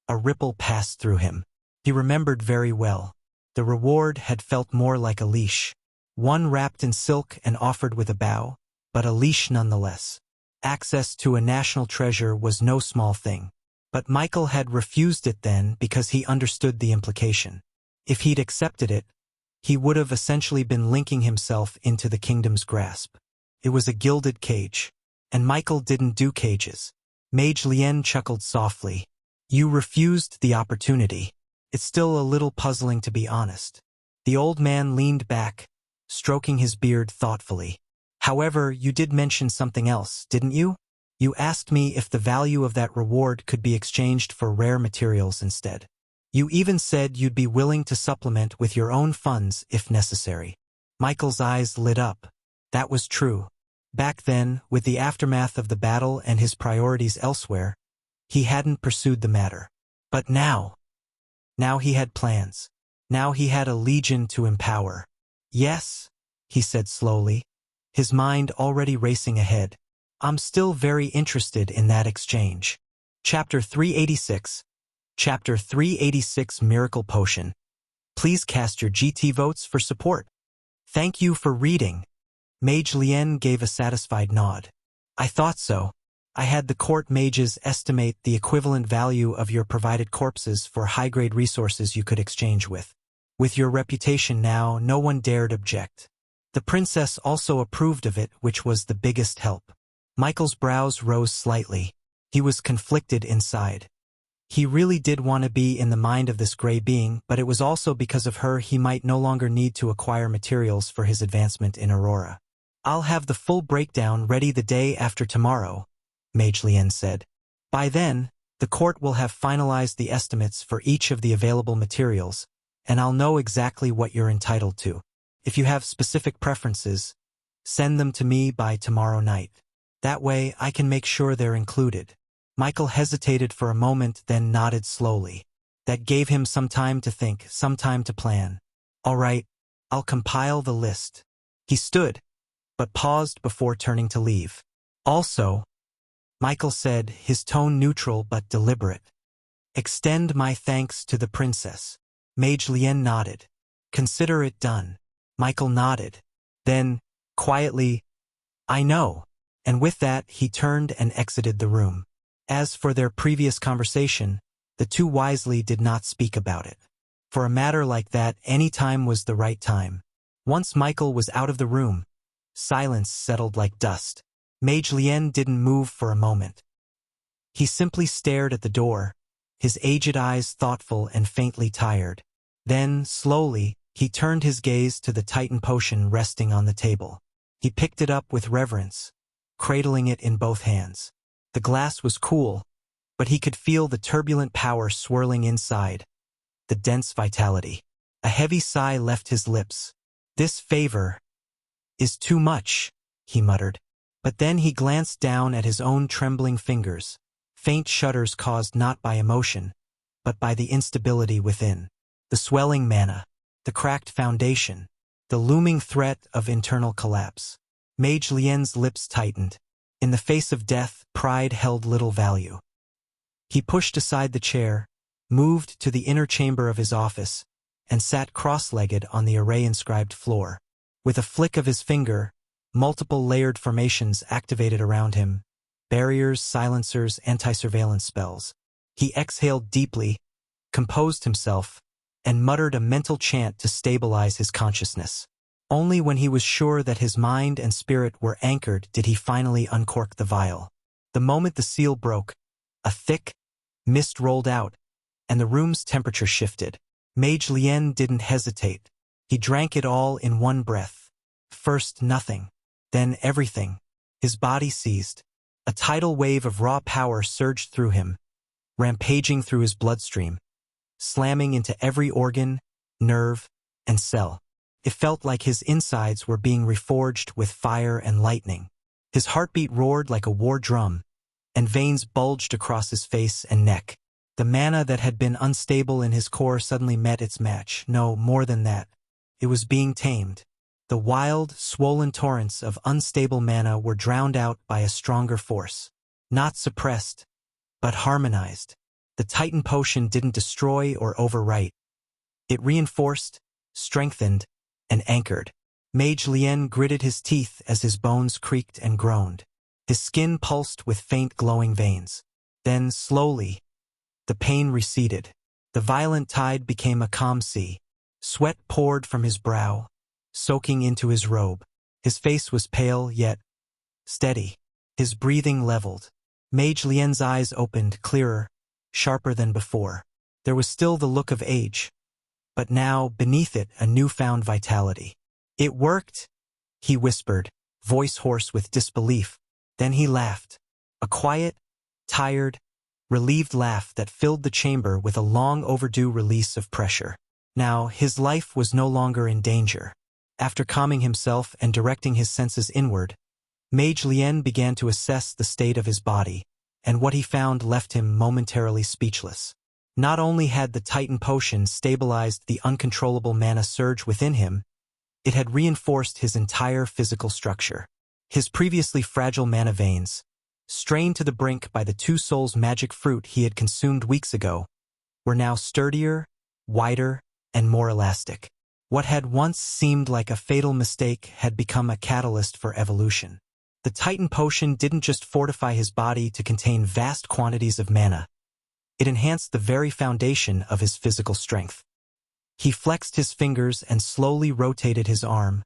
a ripple passed through him. He remembered very well. The reward had felt more like a leash. One wrapped in silk and offered with a bow, but a leash nonetheless. Access to a national treasure was no small thing. But Michael had refused it then because he understood the implication. If he'd accepted it, he would have essentially been linking himself into the kingdom's grasp. It was a gilded cage. And Michael didn't do cages. Mage Lien chuckled softly. You refused the opportunity. It's still a little puzzling, to be honest. The old man leaned back, stroking his beard thoughtfully. However, you did mention something else, didn't you? You asked me if the value of that reward could be exchanged for rare materials instead. You even said you'd be willing to supplement with your own funds if necessary. Michael's eyes lit up. That was true. Back then, with the aftermath of the battle and his priorities elsewhere, he hadn't pursued the matter. But now he had plans. Now he had a legion to empower. Yes, he said slowly, his mind already racing ahead. I'm still very interested in that exchange. Chapter 386. Chapter 386 Miracle Potion. Please cast your GT votes for support. Thank you for reading. Mage Lien gave a satisfied nod. I thought so. I had the court mages estimate the equivalent value of your provided corpses for high-grade resources you could exchange with. With your reputation now, no one dared object. The princess also approved of it, which was the biggest help. Michael's brows rose slightly. He was conflicted inside. He really did want to be in the mind of this gray being, but it was also because of her he might no longer need to acquire materials for his advancement in Aurora. I'll have the full breakdown ready the day after tomorrow, Mage Lien said. By then, the court will have finalized the estimates for each of the available materials, and I'll know exactly what you're entitled to. If you have specific preferences, send them to me by tomorrow night. That way I can make sure they're included. Michael hesitated for a moment, then nodded slowly. That gave him some time to think, some time to plan. All right, I'll compile the list. He stood, but paused before turning to leave. Also, Michael said, his tone neutral but deliberate, extend my thanks to the princess. Mage Lien nodded. Consider it done. Michael nodded. Then, quietly, I know. And with that, he turned and exited the room. As for their previous conversation, the two wisely did not speak about it. For a matter like that, any time was the right time. Once Michael was out of the room, silence settled like dust. Mage Lien didn't move for a moment. He simply stared at the door, his aged eyes thoughtful and faintly tired. Then, slowly, he turned his gaze to the Titan potion resting on the table. He picked it up with reverence, cradling it in both hands. The glass was cool, but he could feel the turbulent power swirling inside, the dense vitality. A heavy sigh left his lips. This favor is too much, he muttered. But then he glanced down at his own trembling fingers, faint shudders caused not by emotion, but by the instability within. The swelling mana, the cracked foundation, the looming threat of internal collapse. Mage Lien's lips tightened. In the face of death, pride held little value. He pushed aside the chair, moved to the inner chamber of his office, and sat cross-legged on the array-inscribed floor. With a flick of his finger, multiple layered formations activated around him, barriers, silencers, anti-surveillance spells. He exhaled deeply, composed himself, and muttered a mental chant to stabilize his consciousness. Only when he was sure that his mind and spirit were anchored did he finally uncork the vial. The moment the seal broke, a thick mist rolled out, and the room's temperature shifted. Mage Lien didn't hesitate. He drank it all in one breath. First nothing, then everything. His body seized. A tidal wave of raw power surged through him, rampaging through his bloodstream, slamming into every organ, nerve, and cell. It felt like his insides were being reforged with fire and lightning. His heartbeat roared like a war drum, and veins bulged across his face and neck. The mana that had been unstable in his core suddenly met its match. No, more than that. It was being tamed. The wild, swollen torrents of unstable mana were drowned out by a stronger force. Not suppressed, but harmonized. The Titan potion didn't destroy or overwrite. It reinforced, strengthened, and anchored. Mage Lien gritted his teeth as his bones creaked and groaned. His skin pulsed with faint glowing veins. Then, slowly, the pain receded. The violent tide became a calm sea. Sweat poured from his brow, soaking into his robe. His face was pale yet steady, his breathing leveled. Mage Lien's eyes opened, clearer, sharper than before. There was still the look of age, but now, beneath it, a newfound vitality. "It worked," he whispered, voice hoarse with disbelief. Then he laughed. A quiet, tired, relieved laugh that filled the chamber with a long-overdue release of pressure. Now, his life was no longer in danger. After calming himself and directing his senses inward, Mage Lien began to assess the state of his body, and what he found left him momentarily speechless. Not only had the Titan potion stabilized the uncontrollable mana surge within him, it had reinforced his entire physical structure. His previously fragile mana veins, strained to the brink by the two souls magic fruit he had consumed weeks ago, were now sturdier, wider, and more elastic. What had once seemed like a fatal mistake had become a catalyst for evolution. The Titan potion didn't just fortify his body to contain vast quantities of mana. It enhanced the very foundation of his physical strength. He flexed his fingers and slowly rotated his arm,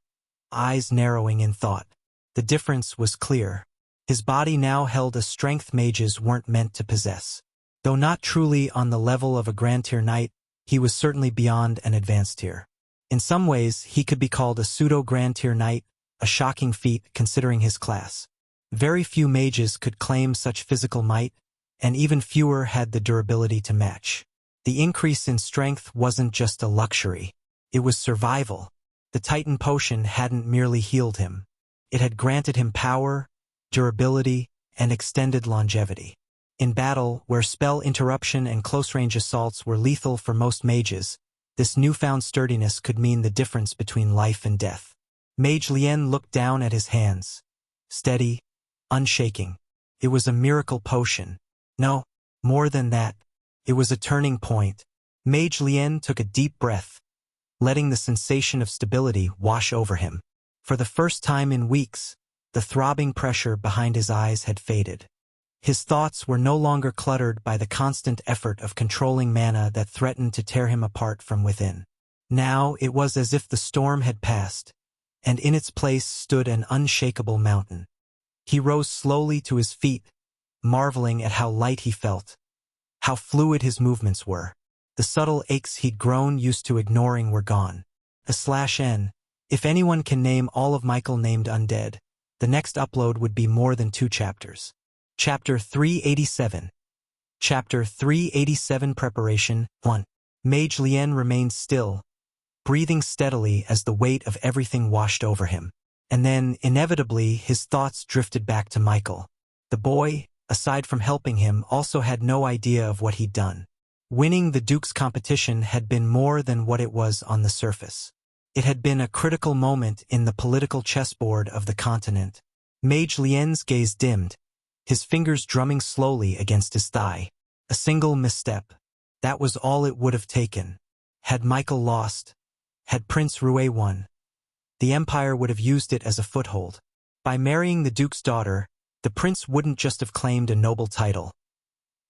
eyes narrowing in thought. The difference was clear. His body now held a strength mages weren't meant to possess. Though not truly on the level of a Grand Tier Knight, he was certainly beyond an advanced tier. In some ways, he could be called a pseudo-Grand Tier Knight, a shocking feat considering his class. Very few mages could claim such physical might, and even fewer had the durability to match. The increase in strength wasn't just a luxury. It was survival. The Titan potion hadn't merely healed him. It had granted him power, durability, and extended longevity. In battle, where spell interruption and close-range assaults were lethal for most mages, this newfound sturdiness could mean the difference between life and death. Mage Lien looked down at his hands. Steady, unshaking. It was a miracle potion. No, more than that. It was a turning point. Mage Lien took a deep breath, letting the sensation of stability wash over him. For the first time in weeks, the throbbing pressure behind his eyes had faded. His thoughts were no longer cluttered by the constant effort of controlling mana that threatened to tear him apart from within. Now it was as if the storm had passed, and in its place stood an unshakable mountain. He rose slowly to his feet, marveling at how light he felt, how fluid his movements were. The subtle aches he'd grown used to ignoring were gone. /n. If anyone can name all of Michael named Undead, the next upload would be more than 2 chapters. Chapter 387. Chapter 387 Preparation 1. Mage Lien remained still, breathing steadily as the weight of everything washed over him. And then, inevitably, his thoughts drifted back to Michael. The boy, aside from helping him, also had no idea of what he'd done. Winning the Duke's competition had been more than what it was on the surface. It had been a critical moment in the political chessboard of the continent. Mage Lien's gaze dimmed, his fingers drumming slowly against his thigh. A single misstep. That was all it would have taken. Had Michael lost, had Prince Rue won, the Empire would have used it as a foothold. By marrying the Duke's daughter, the prince wouldn't just have claimed a noble title.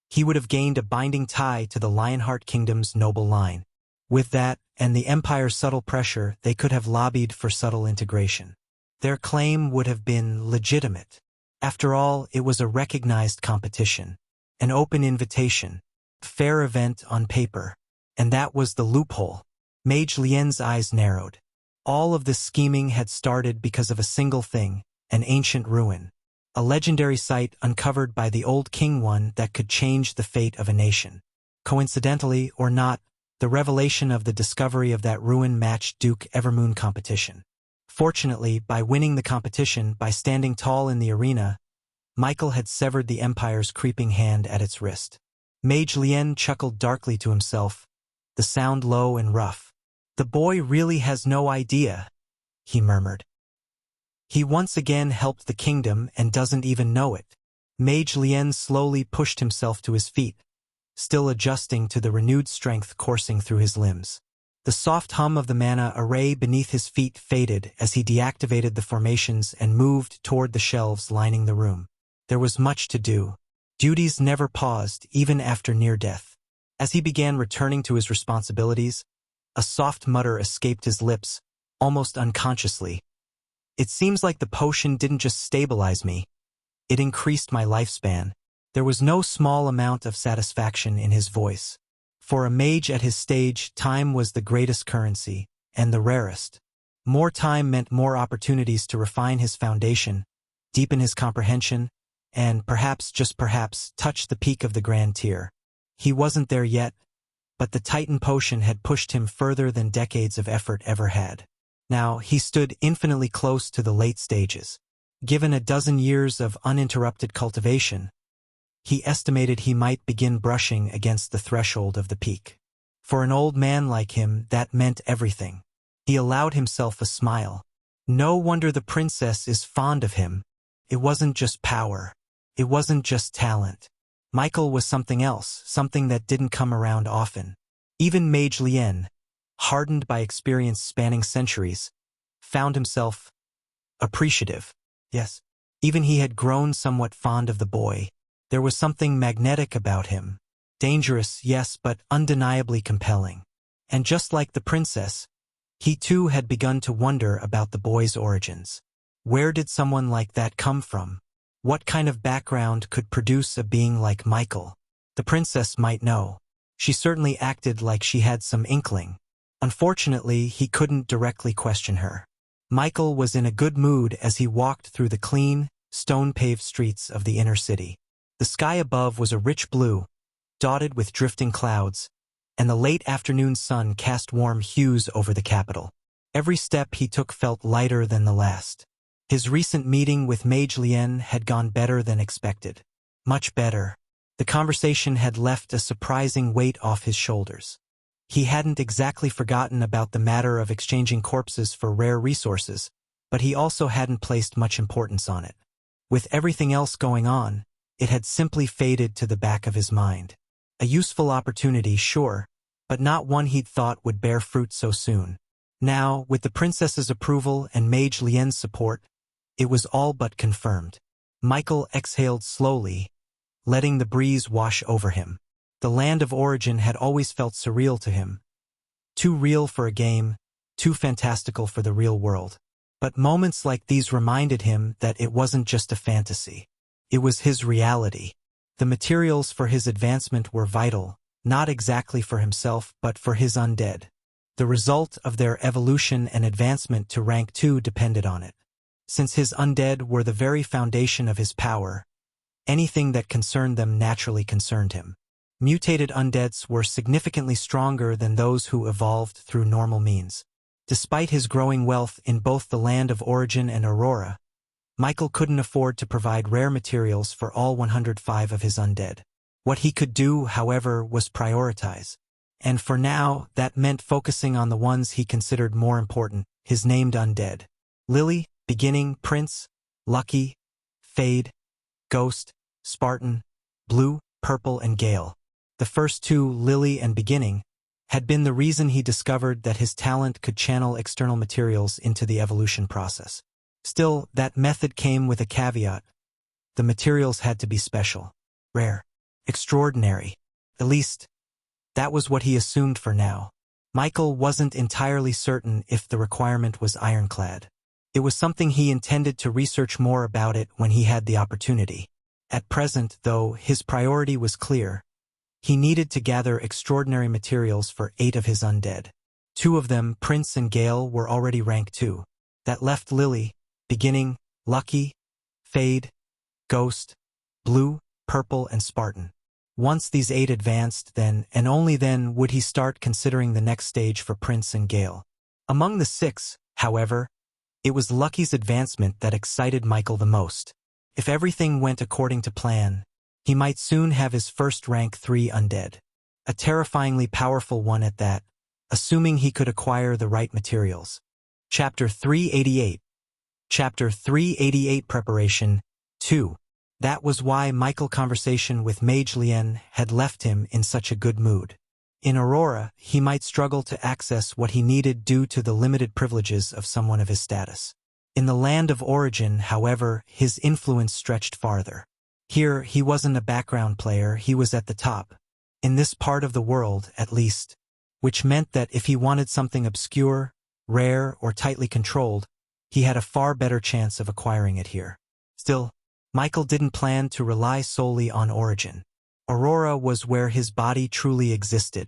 He would have gained a binding tie to the Lionheart Kingdom's noble line. With that, and the Empire's subtle pressure, they could have lobbied for subtle integration. Their claim would have been legitimate. After all, it was a recognized competition, an open invitation, a fair event on paper. And that was the loophole. Mage Lien's eyes narrowed. All of this scheming had started because of a single thing, an ancient ruin. A legendary site uncovered by the old king, one that could change the fate of a nation. Coincidentally or not, the revelation of the discovery of that ruin matched Duke Evermoon's competition. Fortunately, by winning the competition, by standing tall in the arena, Michael had severed the Empire's creeping hand at its wrist. Mage Lien chuckled darkly to himself, the sound low and rough. "The boy really has no idea," he murmured. "He once again helped the kingdom and doesn't even know it." Mage Lien slowly pushed himself to his feet, still adjusting to the renewed strength coursing through his limbs. The soft hum of the mana array beneath his feet faded as he deactivated the formations and moved toward the shelves lining the room. There was much to do. Duties never paused, even after near death. As he began returning to his responsibilities, A soft mutter escaped his lips, almost unconsciously. It seems like the potion didn't just stabilize me. It increased my lifespan. There was no small amount of satisfaction in his voice. For a mage at his stage, time was the greatest currency, and the rarest. More time meant more opportunities to refine his foundation, deepen his comprehension, and perhaps, just perhaps, touch the peak of the grand tier. He wasn't there yet, but the Titan potion had pushed him further than decades of effort ever had. Now, he stood infinitely close to the late stages. Given a dozen years of uninterrupted cultivation, he estimated he might begin brushing against the threshold of the peak. For an old man like him, that meant everything. He allowed himself a smile. No wonder the princess is fond of him. It wasn't just power. It wasn't just talent. Michael was something else, something that didn't come around often. Even Mage Lien, hardened by experience spanning centuries, found himself appreciative. Yes, even he had grown somewhat fond of the boy. There was something magnetic about him. Dangerous, yes, but undeniably compelling. And just like the princess, he too had begun to wonder about the boy's origins. Where did someone like that come from? What kind of background could produce a being like Michael? The princess might know. She certainly acted like she had some inkling. Unfortunately, he couldn't directly question her. Michael was in a good mood as he walked through the clean, stone-paved streets of the inner city. The sky above was a rich blue, dotted with drifting clouds, and the late afternoon sun cast warm hues over the capital. Every step he took felt lighter than the last. His recent meeting with Mage Lien had gone better than expected. Much better. The conversation had left a surprising weight off his shoulders. He hadn't exactly forgotten about the matter of exchanging corpses for rare resources, but he also hadn't placed much importance on it. With everything else going on, it had simply faded to the back of his mind. A useful opportunity, sure, but not one he'd thought would bear fruit so soon. Now, with the princess's approval and Mage Lien's support, it was all but confirmed. Michael exhaled slowly, letting the breeze wash over him. The land of origin had always felt surreal to him. Too real for a game, too fantastical for the real world. But moments like these reminded him that it wasn't just a fantasy. It was his reality. The materials for his advancement were vital, not exactly for himself but for his undead. The result of their evolution and advancement to rank 2 depended on it. Since his undead were the very foundation of his power, anything that concerned them naturally concerned him. Mutated undeads were significantly stronger than those who evolved through normal means. Despite his growing wealth in both the land of origin and Aurora, Michael couldn't afford to provide rare materials for all 105 of his undead. What he could do, however, was prioritize. And for now, that meant focusing on the ones he considered more important, his named undead. Lily, Beginning, Prince, Lucky, Fade, Ghost, Spartan, Blue, Purple, and Gale. The first two, Lily and Beginning, had been the reason he discovered that his talent could channel external materials into the evolution process. Still, that method came with a caveat. The materials had to be special, rare, extraordinary. At least, that was what he assumed for now. Michael wasn't entirely certain if the requirement was ironclad. It was something he intended to research more about it when he had the opportunity. At present, though, his priority was clear. He needed to gather extraordinary materials for 8 of his undead. 2 of them, Prince and Gale, were already rank 2. That left Lily, Beginning, Lucky, Fade, Ghost, Blue, Purple, and Spartan. Once these 8 advanced, then, and only then, would he start considering the next stage for Prince and Gale. Among the 6, however, it was Lucky's advancement that excited Michael the most. If everything went according to plan, he might soon have his first rank 3 undead. A terrifyingly powerful one at that, assuming he could acquire the right materials. Chapter 388. Chapter 388 Preparation 2. That was why Michael's conversation with Mage Lien had left him in such a good mood. In Aurora, he might struggle to access what he needed due to the limited privileges of someone of his status. In the land of origin, however, his influence stretched farther. Here, he wasn't a background player, he was at the top. In this part of the world, at least. which meant that if he wanted something obscure, rare, or tightly controlled, he had a far better chance of acquiring it here. Still, Michael didn't plan to rely solely on origin. Aurora was where his body truly existed.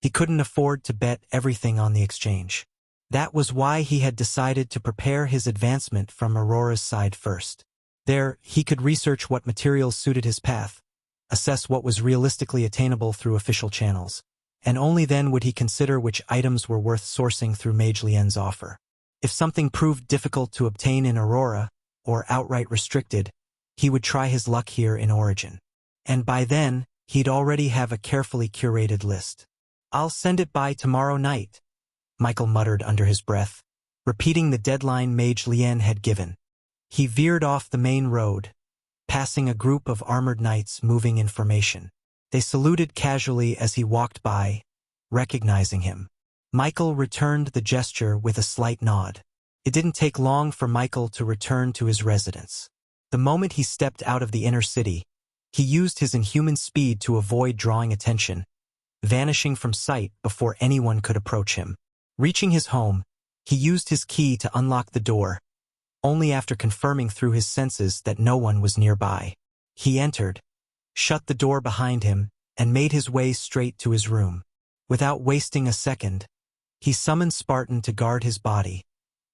He couldn't afford to bet everything on the exchange. That was why he had decided to prepare his advancement from Aurora's side first. There, he could research what materials suited his path, assess what was realistically attainable through official channels, and only then would he consider which items were worth sourcing through Mage Lien's offer. If something proved difficult to obtain in Aurora, or outright restricted, he would try his luck here in Origin. And by then, he'd already have a carefully curated list. "I'll send it by tomorrow night," Michael muttered under his breath, repeating the deadline Mage Lien had given. He veered off the main road, passing a group of armored knights moving in formation. They saluted casually as he walked by, recognizing him. Michael returned the gesture with a slight nod. It didn't take long for Michael to return to his residence. The moment he stepped out of the inner city, he used his inhuman speed to avoid drawing attention, vanishing from sight before anyone could approach him. Reaching his home, he used his key to unlock the door, only after confirming through his senses that no one was nearby. He entered, shut the door behind him, and made his way straight to his room. Without wasting a second, he summoned Spartan to guard his body,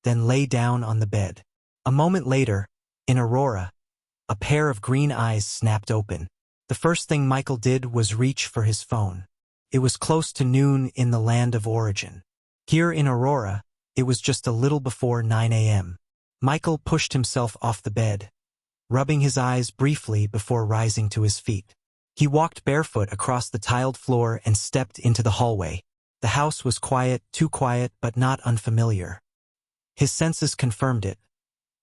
then lay down on the bed. A moment later, in Aurora, a pair of green eyes snapped open. The first thing Michael did was reach for his phone. It was close to noon in the land of Origin. Here in Aurora, it was just a little before 9 a.m. Michael pushed himself off the bed, rubbing his eyes briefly before rising to his feet. He walked barefoot across the tiled floor and stepped into the hallway. The house was quiet, too quiet but not unfamiliar. His senses confirmed it.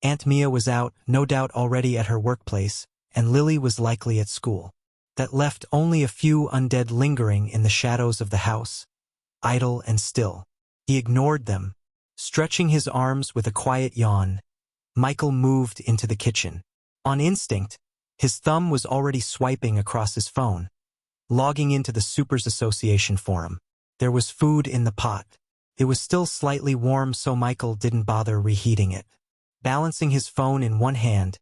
Aunt Mia was out, no doubt already at her workplace, and Lily was likely at school. That left only a few undead lingering in the shadows of the house, idle and still. He ignored them. Stretching his arms with a quiet yawn, Michael moved into the kitchen. On instinct, his thumb was already swiping across his phone, logging into the Supers Association forum. There was food in the pot. It was still slightly warm, so Michael didn't bother reheating it. Balancing his phone in one hand,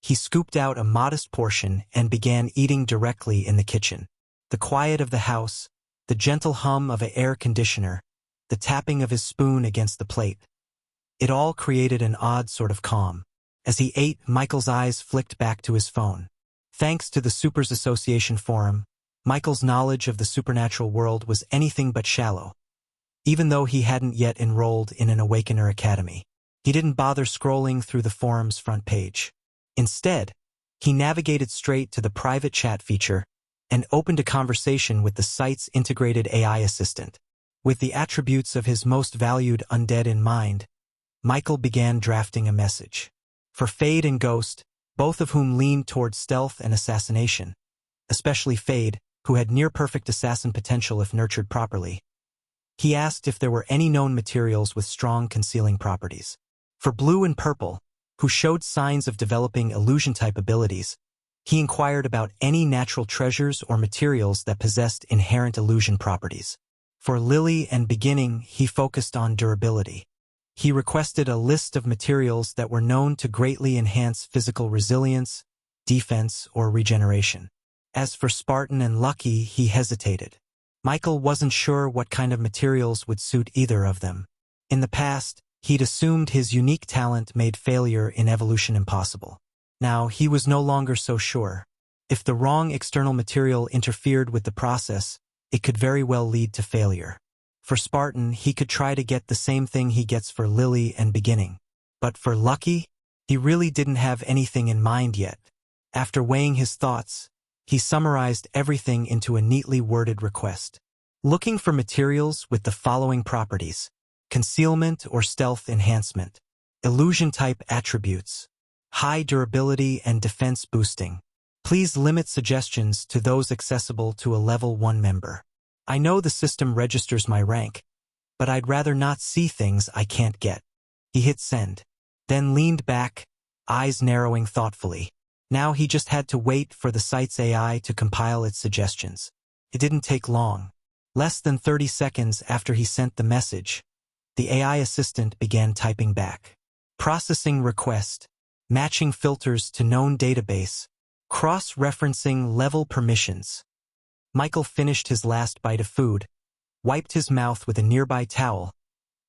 he scooped out a modest portion and began eating directly in the kitchen. The quiet of the house, the gentle hum of an air conditioner, the tapping of his spoon against the plate. It all created an odd sort of calm. As he ate, Michael's eyes flicked back to his phone. Thanks to the Supers Association forum, Michael's knowledge of the supernatural world was anything but shallow. Even though he hadn't yet enrolled in an Awakener academy, he didn't bother scrolling through the forum's front page. Instead, he navigated straight to the private chat feature and opened a conversation with the site's integrated AI assistant. With the attributes of his most valued undead in mind, Michael began drafting a message. For Fade and Ghost, both of whom leaned towards stealth and assassination, especially Fade, who had near-perfect assassin potential if nurtured properly, he asked if there were any known materials with strong concealing properties. For Blue and Purple, who showed signs of developing illusion-type abilities, he inquired about any natural treasures or materials that possessed inherent illusion properties. For Lily and Beginning, he focused on durability. He requested a list of materials that were known to greatly enhance physical resilience, defense, or regeneration. As for Spartan and Lucky, he hesitated. Michael wasn't sure what kind of materials would suit either of them. In the past, he'd assumed his unique talent made failure in evolution impossible. Now, he was no longer so sure. If the wrong external material interfered with the process, it could very well lead to failure. For Spartan, he could try to get the same thing he gets for Lily and Beginning. But for Lucky, he really didn't have anything in mind yet. After weighing his thoughts, he summarized everything into a neatly worded request. Looking for materials with the following properties: concealment or stealth enhancement, illusion-type attributes, high durability and defense boosting. Please limit suggestions to those accessible to a level 1 member. I know the system registers my rank, but I'd rather not see things I can't get. He hit send, then leaned back, eyes narrowing thoughtfully. Now he just had to wait for the site's AI to compile its suggestions. It didn't take long. Less than 30 seconds after he sent the message, the AI assistant began typing back. Processing request, matching filters to known database, cross-referencing level permissions. Michael finished his last bite of food, wiped his mouth with a nearby towel,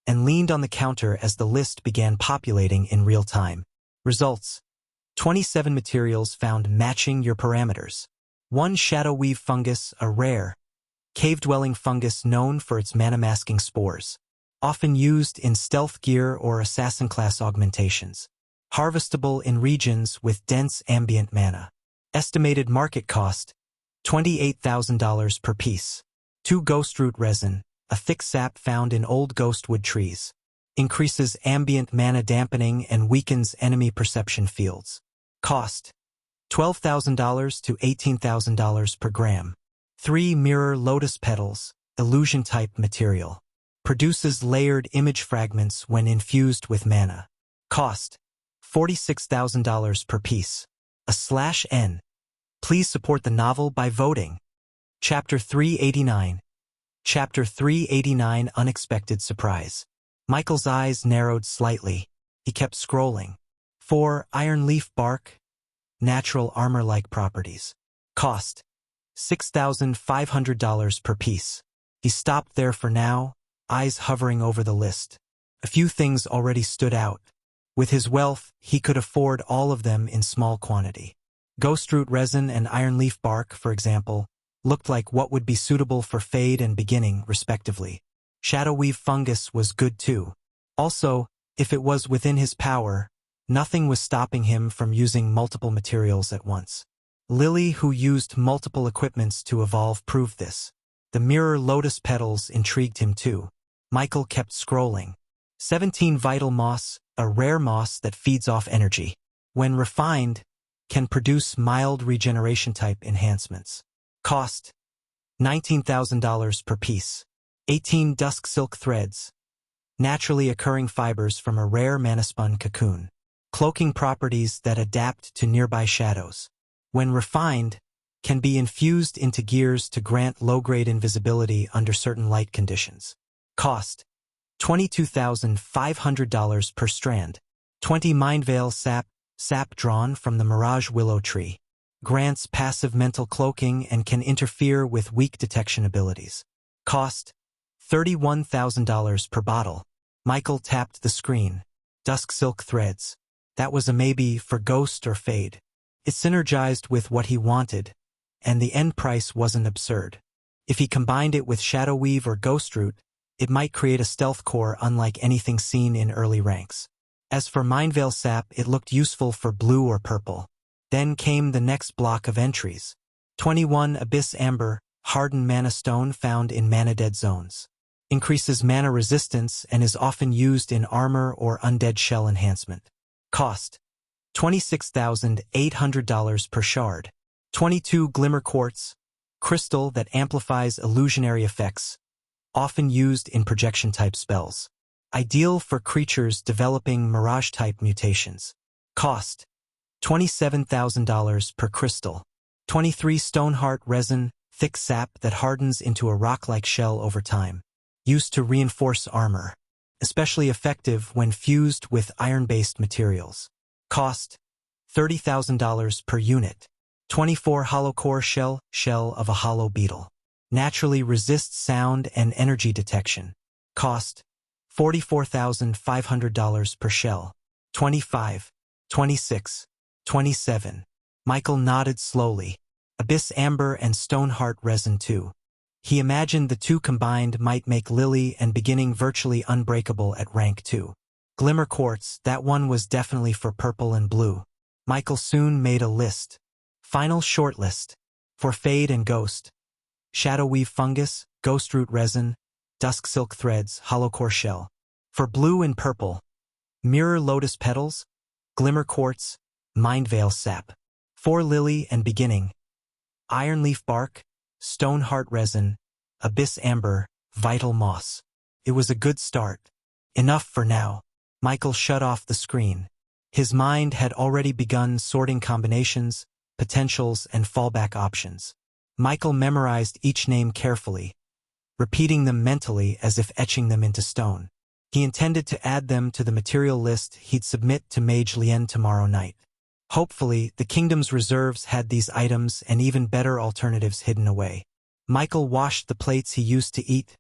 and leaned on the counter as the list began populating in real time. Results: 27 materials found matching your parameters. 1 shadow weave fungus, a rare, cave-dwelling fungus known for its mana-masking spores, often used in stealth gear or assassin-class augmentations. Harvestable in regions with dense ambient mana. Estimated market cost: $28,000 per piece. 2 ghost root resin, a thick sap found in old ghostwood trees. Increases ambient mana dampening and weakens enemy perception fields. Cost: $12,000 to $18,000 per gram. 3 mirror lotus petals, illusion-type material. Produces layered image fragments when infused with mana. Cost: $46,000 per piece. /N. Please support the novel by voting. Chapter 389. Chapter 389 Unexpected Surprise. Michael's eyes narrowed slightly. He kept scrolling. 4 iron leaf bark. Natural armor-like properties. Cost: $6,500 per piece. He stopped there for now, eyes hovering over the list. A few things already stood out. With his wealth, he could afford all of them in small quantity. Ghost root resin and iron leaf bark, for example, looked like what would be suitable for fade and beginning, respectively. Shadow weave fungus was good too. Also, if it was within his power, nothing was stopping him from using multiple materials at once. Lily, who used multiple equipments to evolve, proved this. The mirror lotus petals intrigued him too. Michael kept scrolling. 17 vital moss, a rare moss that feeds off energy. When refined, can produce mild regeneration-type enhancements. Cost: $19,000 per piece. 18 dusk silk threads. Naturally occurring fibers from a rare manaspun cocoon. Cloaking properties that adapt to nearby shadows. When refined, can be infused into gears to grant low-grade invisibility under certain light conditions. Cost: $22,500 per strand. 20 Mindveil sap drawn from the Mirage Willow tree. Grants passive mental cloaking and can interfere with weak detection abilities. Cost: $31,000 per bottle. Michael tapped the screen. Dusk silk threads. That was a maybe for ghost or fade. It synergized with what he wanted, and the end price wasn't absurd. If he combined it with shadow weave or ghost root, it might create a stealth core unlike anything seen in early ranks. As for Mindveil sap, it looked useful for blue or purple. Then came the next block of entries. 21 Abyss Amber, hardened mana stone found in mana-dead zones. Increases mana resistance and is often used in armor or undead shell enhancement. Cost: $26,800 per shard. 22 Glimmer Quartz, crystal that amplifies illusionary effects, often used in projection-type spells. Ideal for creatures developing mirage-type mutations. Cost: $27,000 per crystal. 23 Stoneheart resin, thick sap that hardens into a rock-like shell over time. Used to reinforce armor. Especially effective when fused with iron-based materials. Cost: $30,000 per unit. 24 Hollow core shell of a hollow beetle. Naturally resists sound and energy detection. Cost: $44,500 per shell. 25, 26, 27. Michael nodded slowly. Abyss Amber and Stoneheart resin too. He imagined the two combined might make Lily and beginning virtually unbreakable at rank 2. Glimmer Quartz, that one was definitely for purple and blue. Michael soon made a list. Final shortlist. For Fade and Ghost. Shadow Weave Fungus, Ghost Root Resin, Dusk Silk Threads, Hollow Core Shell. For Blue and Purple. Mirror Lotus Petals, Glimmer Quartz, Mindveil Sap. For Lily and Beginning. Iron Leaf Bark, Stoneheart Resin, Abyss Amber, Vital Moss. It was a good start. Enough for now. Michael shut off the screen. His mind had already begun sorting combinations, potentials, and fallback options. Michael memorized each name carefully, repeating them mentally as if etching them into stone. He intended to add them to the material list he'd submit to Mage Lien tomorrow night. Hopefully, the kingdom's reserves had these items and even better alternatives hidden away. Michael washed the plates he used to eat,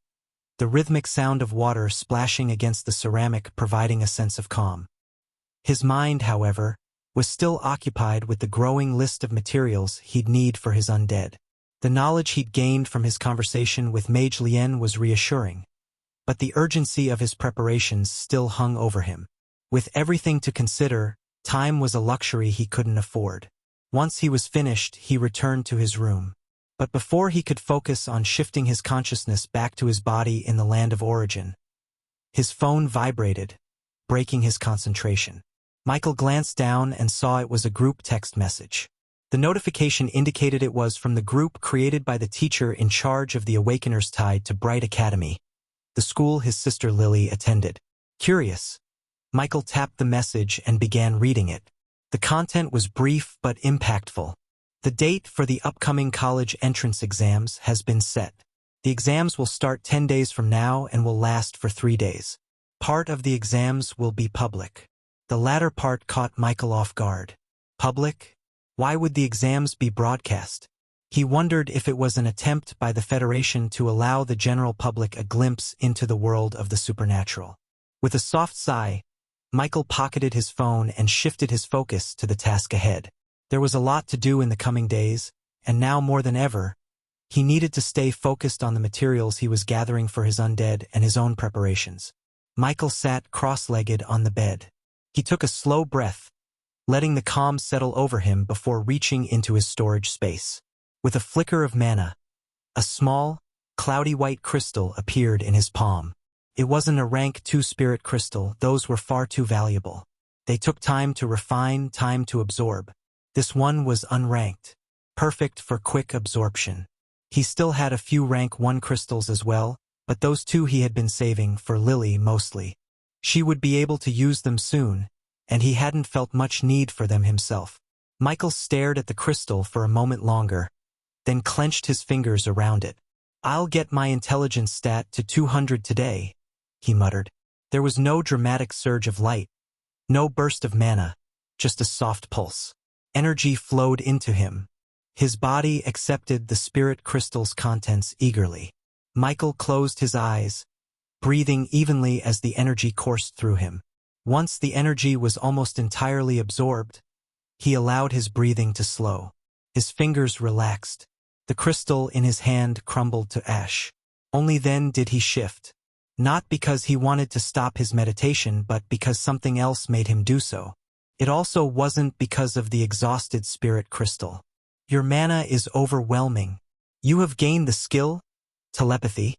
the rhythmic sound of water splashing against the ceramic providing a sense of calm. His mind, however, was still occupied with the growing list of materials he'd need for his undead. The knowledge he'd gained from his conversation with Mage Lien was reassuring, but the urgency of his preparations still hung over him. With everything to consider, time was a luxury he couldn't afford. Once he was finished, he returned to his room. But before he could focus on shifting his consciousness back to his body in the land of origin, his phone vibrated, breaking his concentration. Michael glanced down and saw it was a group text message. The notification indicated it was from the group created by the teacher in charge of the Awakeners tied to Bright Academy, the school his sister Lily attended. Curious, Michael tapped the message and began reading it. The content was brief but impactful. The date for the upcoming college entrance exams has been set. The exams will start 10 days from now and will last for 3 days. Part of the exams will be public. The latter part caught Michael off guard. Public? Why would the exams be broadcast? He wondered if it was an attempt by the Federation to allow the general public a glimpse into the world of the supernatural. With a soft sigh, Michael pocketed his phone and shifted his focus to the task ahead. There was a lot to do in the coming days, and now more than ever, he needed to stay focused on the materials he was gathering for his undead and his own preparations. Michael sat cross-legged on the bed. He took a slow breath, letting the calm settle over him before reaching into his storage space. With a flicker of mana, a small, cloudy white crystal appeared in his palm. It wasn't a rank 2 spirit crystal, those were far too valuable. They took time to refine, time to absorb. This one was unranked, perfect for quick absorption. He still had a few rank 1 crystals as well, but those 2 he had been saving for Lily mostly. She would be able to use them soon, and he hadn't felt much need for them himself. Michael stared at the crystal for a moment longer, then clenched his fingers around it. "I'll get my intelligence stat to 200 today," he muttered. There was no dramatic surge of light, no burst of mana, just a soft pulse. Energy flowed into him. His body accepted the spirit crystal's contents eagerly. Michael closed his eyes, breathing evenly as the energy coursed through him. Once the energy was almost entirely absorbed, he allowed his breathing to slow. His fingers relaxed. The crystal in his hand crumbled to ash. Only then did he shift. Not because he wanted to stop his meditation, but because something else made him do so. It also wasn't because of the exhausted spirit crystal. "Your mana is overwhelming. You have gained the skill, telepathy,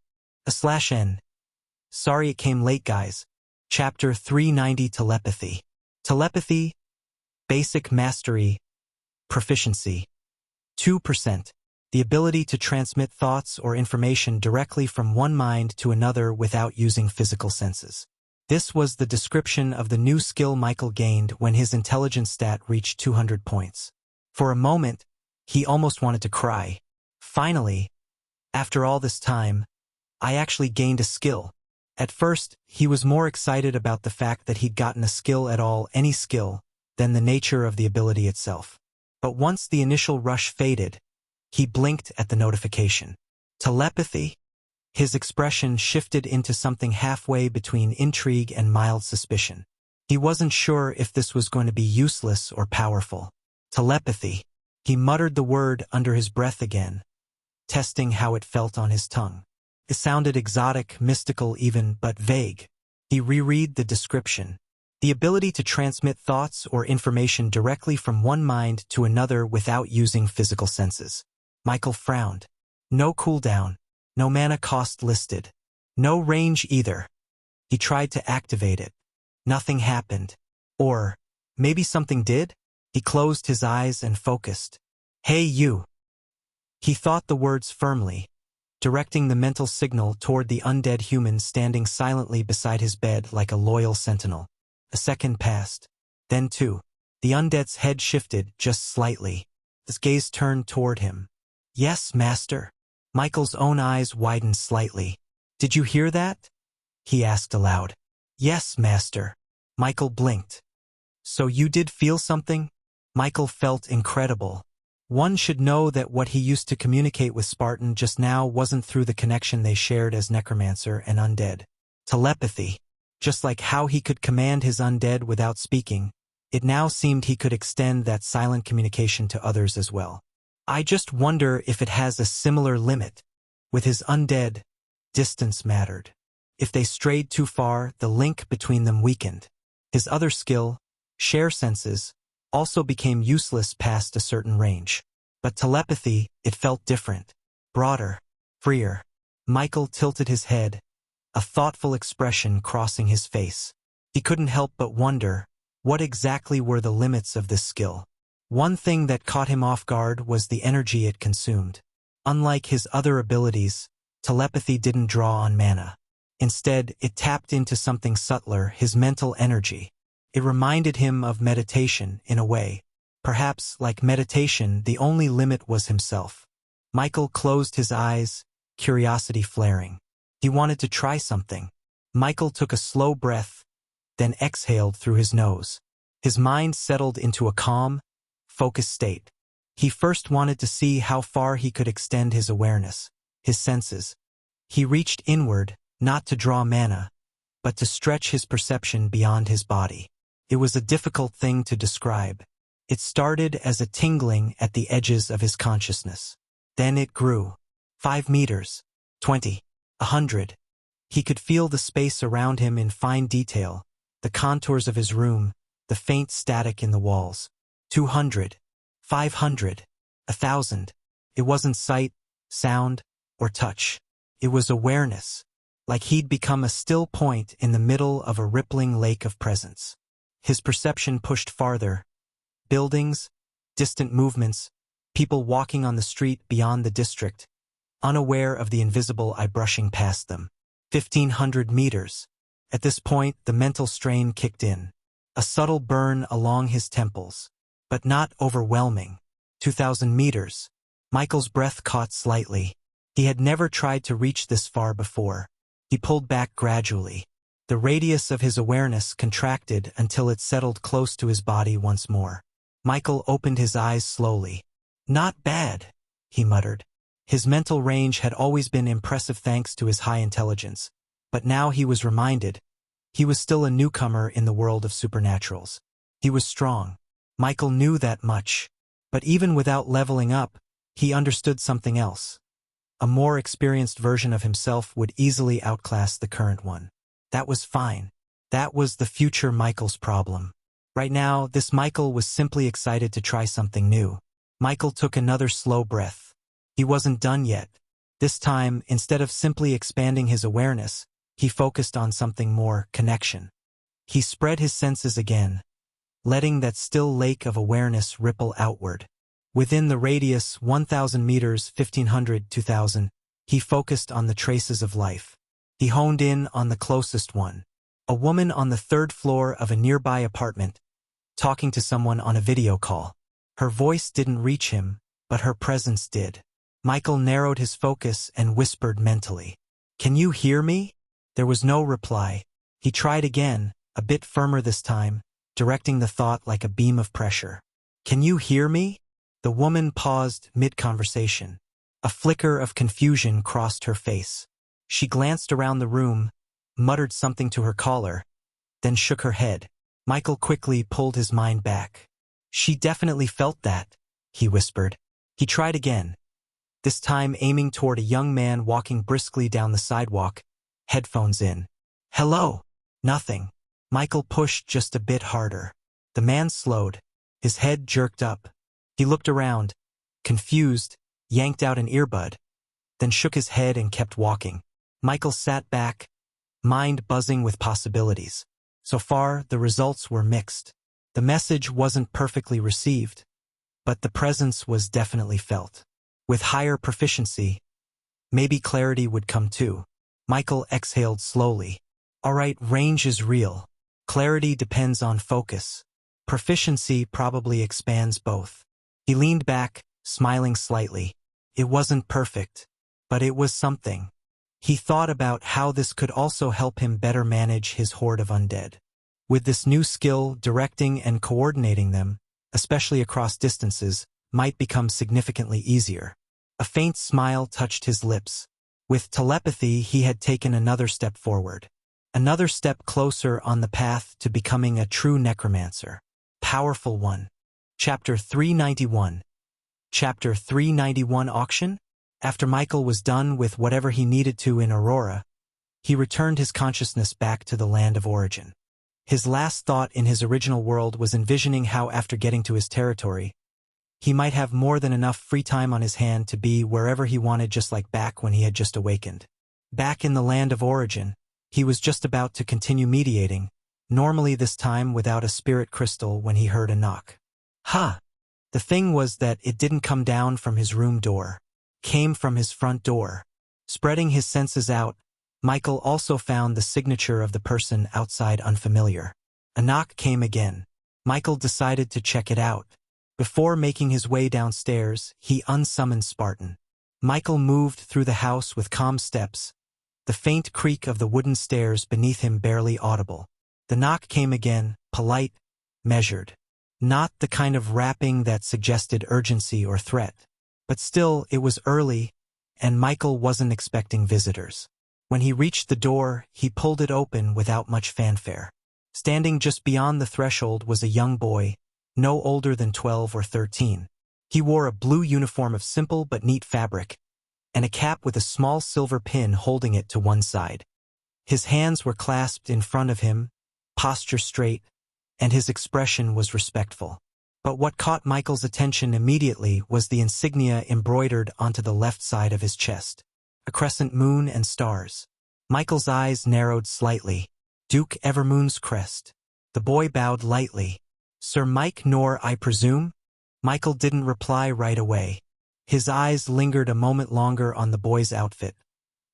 /n. Sorry it came late, guys. Chapter 390 Telepathy. Telepathy, Basic Mastery, Proficiency. 2%. The ability to transmit thoughts or information directly from one mind to another without using physical senses. This was the description of the new skill Michael gained when his intelligence stat reached 200 points. For a moment, he almost wanted to cry. Finally, after all this time, I actually gained a skill. At first, he was more excited about the fact that he'd gotten a skill at all, any skill, than the nature of the ability itself. But once the initial rush faded, he blinked at the notification. Telepathy? His expression shifted into something halfway between intrigue and mild suspicion. He wasn't sure if this was going to be useless or powerful. Telepathy. He muttered the word under his breath again, testing how it felt on his tongue. It sounded exotic, mystical even, but vague. He reread the description. The ability to transmit thoughts or information directly from one mind to another without using physical senses. Michael frowned. No cooldown, no mana cost listed, no range either. He tried to activate it. Nothing happened. Or maybe something did? He closed his eyes and focused. "Hey you." He thought the words firmly, directing the mental signal toward the undead human standing silently beside his bed like a loyal sentinel. A second passed. Then 2. The undead's head shifted just slightly. His gaze turned toward him. "Yes, master." Michael's own eyes widened slightly. "Did you hear that?" he asked aloud. "Yes, Master." Michael blinked. "So you did feel something?" Michael felt incredible. One should know that what he used to communicate with Spartan just now wasn't through the connection they shared as Necromancer and Undead. Telepathy. Just like how he could command his undead without speaking, it now seemed he could extend that silent communication to others as well. "I just wonder if it has a similar limit. With his undead, distance mattered. If they strayed too far, the link between them weakened. His other skill, share senses, also became useless past a certain range. But telepathy, it felt different. Broader. Freer." Michael tilted his head, a thoughtful expression crossing his face. He couldn't help but wonder, what exactly were the limits of this skill? One thing that caught him off guard was the energy it consumed. Unlike his other abilities, telepathy didn't draw on mana. Instead, it tapped into something subtler, his mental energy. It reminded him of meditation, in a way. Perhaps, like meditation, the only limit was himself. Michael closed his eyes, curiosity flaring. He wanted to try something. Michael took a slow breath, then exhaled through his nose. His mind settled into a calm, focused state. He first wanted to see how far he could extend his awareness, his senses. He reached inward, not to draw mana, but to stretch his perception beyond his body. It was a difficult thing to describe. It started as a tingling at the edges of his consciousness. Then it grew. 5 meters, 20, 100. He could feel the space around him in fine detail, the contours of his room, the faint static in the walls. 200, 500, 1,000. It wasn't sight, sound, or touch. It was awareness, like he'd become a still point in the middle of a rippling lake of presence. His perception pushed farther. Buildings, distant movements, people walking on the street beyond the district, unaware of the invisible eye brushing past them. 1,500 meters. At this point, the mental strain kicked in. A subtle burn along his temples, but not overwhelming. 2,000 meters. Michael's breath caught slightly. He had never tried to reach this far before. He pulled back gradually. The radius of his awareness contracted until it settled close to his body once more. Michael opened his eyes slowly. "Not bad," he muttered. His mental range had always been impressive thanks to his high intelligence, but now he was reminded, he was still a newcomer in the world of supernaturals. He was strong. Michael knew that much, but even without leveling up, he understood something else. A more experienced version of himself would easily outclass the current one. That was fine. That was the future Michael's problem. Right now, this Michael was simply excited to try something new. Michael took another slow breath. He wasn't done yet. This time, instead of simply expanding his awareness, he focused on something more, connection. He spread his senses again, letting that still lake of awareness ripple outward. Within the radius 1,000 meters, 1,500, 2,000, he focused on the traces of life. He honed in on the closest one. A woman on the 3rd floor of a nearby apartment, talking to someone on a video call. Her voice didn't reach him, but her presence did. Michael narrowed his focus and whispered mentally, "Can you hear me?" There was no reply. He tried again, a bit firmer this time, directing the thought like a beam of pressure. "Can you hear me?" The woman paused mid-conversation. A flicker of confusion crossed her face. She glanced around the room, muttered something to her caller, then shook her head. Michael quickly pulled his mind back. "She definitely felt that," he whispered. He tried again, this time aiming toward a young man walking briskly down the sidewalk, headphones in. "Hello." Nothing. Michael pushed just a bit harder. The man slowed. His head jerked up. He looked around, confused, yanked out an earbud, then shook his head and kept walking. Michael sat back, mind buzzing with possibilities. So far, the results were mixed. The message wasn't perfectly received, but the presence was definitely felt. With higher proficiency, maybe clarity would come too. Michael exhaled slowly. All right, range is real. Clarity depends on focus. Proficiency probably expands both. He leaned back, smiling slightly. It wasn't perfect, But it was something. He thought about how this could also help him better manage his horde of undead. With this new skill, directing and coordinating them, especially across distances, might become significantly easier. A faint smile touched his lips. With telepathy, he had taken another step forward. Another step closer on the path to becoming a true necromancer. Powerful one. Chapter 391. Chapter 391 Auction? After Michael was done with whatever he needed to in Aurora, he returned his consciousness back to the land of origin. His last thought in his original world was envisioning how after getting to his territory, he might have more than enough free time on his hand to be wherever he wanted, just like back when he had just awakened. Back in the land of origin, he was just about to continue mediating, normally this time without a spirit crystal, when he heard a knock. Ha! The thing was that it didn't come down from his room door. Came from his front door. Spreading his senses out, Michael also found the signature of the person outside unfamiliar. A knock came again. Michael decided to check it out. Before making his way downstairs, he unsummoned Spartan. Michael moved through the house with calm steps, the faint creak of the wooden stairs beneath him barely audible. The knock came again, polite, measured. Not the kind of rapping that suggested urgency or threat. But still, it was early, and Michael wasn't expecting visitors. When he reached the door, he pulled it open without much fanfare. Standing just beyond the threshold was a young boy, no older than 12 or 13. He wore a blue uniform of simple but neat fabric, and a cap with a small silver pin holding it to one side. His hands were clasped in front of him, posture straight, and his expression was respectful. But what caught Michael's attention immediately was the insignia embroidered onto the left side of his chest. A crescent moon and stars. Michael's eyes narrowed slightly. Duke Evermoon's crest. The boy bowed lightly. Sir Mike Nor, I presume? Michael didn't reply right away. His eyes lingered a moment longer on the boy's outfit.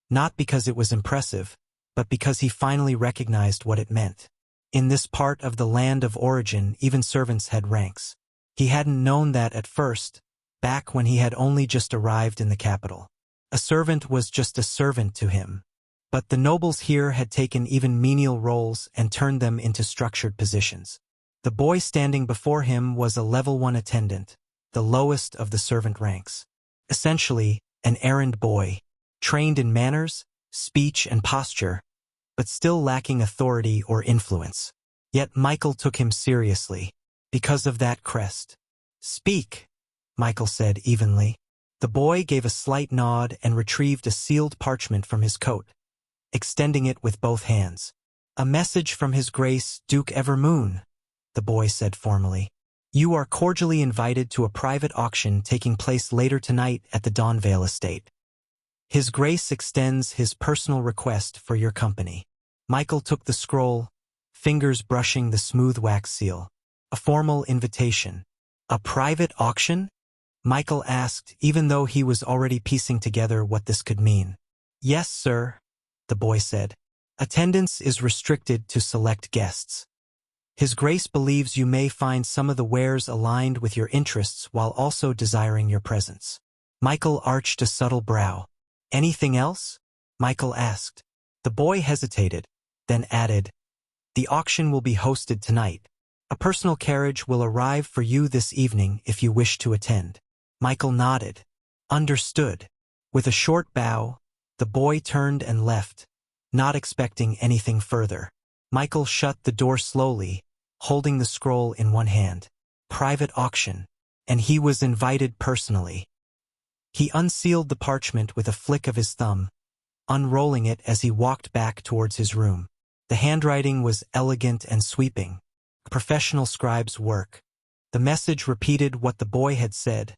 Not because it was impressive, but because he finally recognized what it meant. In this part of the land of origin, even servants had ranks. He hadn't known that at first, back when he had only just arrived in the capital. A servant was just a servant to him. But the nobles here had taken even menial roles and turned them into structured positions. The boy standing before him was a level 1 attendant, the lowest of the servant ranks. Essentially, an errand boy, trained in manners, speech, and posture, but still lacking authority or influence. Yet Michael took him seriously, because of that crest. Speak, Michael said evenly. The boy gave a slight nod and retrieved a sealed parchment from his coat, extending it with both hands. A message from His Grace, Duke Evermoon, the boy said formally. You are cordially invited to a private auction taking place later tonight at the Dawnvale estate. His Grace extends his personal request for your company. Michael took the scroll, fingers brushing the smooth wax seal. A formal invitation. A private auction? Michael asked, even though he was already piecing together what this could mean. Yes, sir, the boy said. Attendance is restricted to select guests. His Grace believes you may find some of the wares aligned with your interests while also desiring your presence. Michael arched a subtle brow. Anything else? Michael asked. The boy hesitated, then added, the auction will be hosted tonight. A personal carriage will arrive for you this evening if you wish to attend. Michael nodded. Understood. With a short bow, the boy turned and left, not expecting anything further. Michael shut the door slowly, holding the scroll in one hand. Private auction. And he was invited personally. He unsealed the parchment with a flick of his thumb, unrolling it as he walked back towards his room. The handwriting was elegant and sweeping. A professional scribe's work. The message repeated what the boy had said,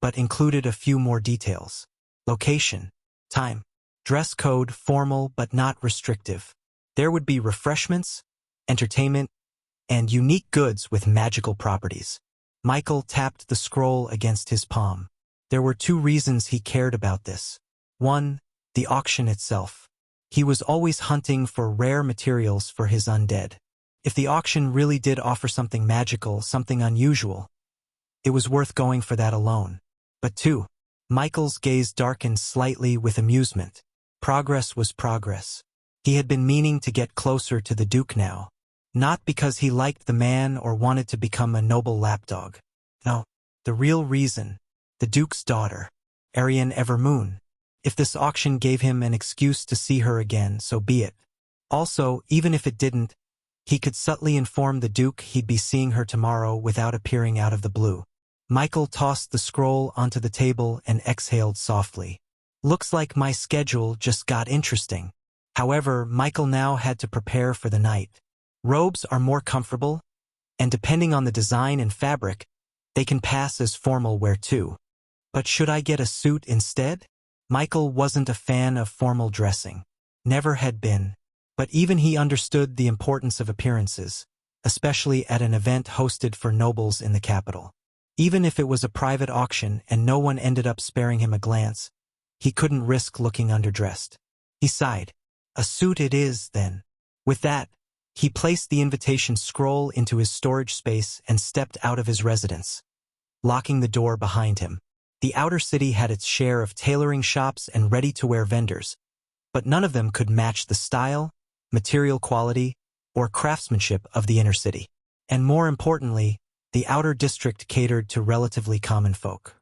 but included a few more details. Location, time, dress code formal but not restrictive. There would be refreshments, entertainment, and unique goods with magical properties. Michael tapped the scroll against his palm. There were 2 reasons he cared about this. 1, the auction itself. He was always hunting for rare materials for his undead. If the auction really did offer something magical, something unusual, it was worth going for that alone. But 2, Michael's gaze darkened slightly with amusement. Progress was progress. He had been meaning to get closer to the Duke now. Not because he liked the man or wanted to become a noble lapdog. No, the real reason. The Duke's daughter, Arian Evermoon. If this auction gave him an excuse to see her again, so be it. Also, even if it didn't, he could subtly inform the Duke he'd be seeing her tomorrow without appearing out of the blue. Michael tossed the scroll onto the table and exhaled softly. Looks like my schedule just got interesting. However, Michael now had to prepare for the night. Robes are more comfortable, and depending on the design and fabric, they can pass as formal wear too. But should I get a suit instead? Michael wasn't a fan of formal dressing. Never had been. But even he understood the importance of appearances, especially at an event hosted for nobles in the capital. Even if it was a private auction and no one ended up sparing him a glance, he couldn't risk looking underdressed. He sighed. A suit it is, then. With that, he placed the invitation scroll into his storage space and stepped out of his residence, locking the door behind him. The outer city had its share of tailoring shops and ready-to-wear vendors, but none of them could match the style, material quality, or craftsmanship of the inner city. And more importantly, the outer district catered to relatively common folk.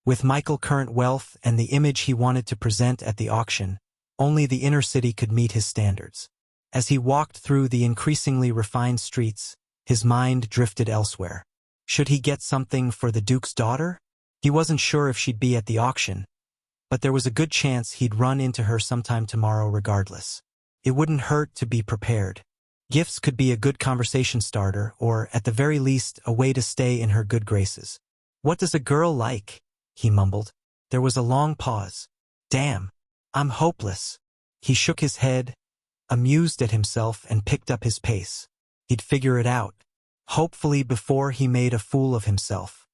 With Michael's current wealth and the image he wanted to present at the auction, only the inner city could meet his standards. As he walked through the increasingly refined streets, his mind drifted elsewhere. Should he get something for the Duke's daughter? He wasn't sure if she'd be at the auction, but there was a good chance he'd run into her sometime tomorrow regardless. It wouldn't hurt to be prepared. Gifts could be a good conversation starter, or, at the very least, a way to stay in her good graces. What does a girl like? He mumbled. There was a long pause. Damn, I'm hopeless. He shook his head, amused at himself, and picked up his pace. He'd figure it out, hopefully before he made a fool of himself.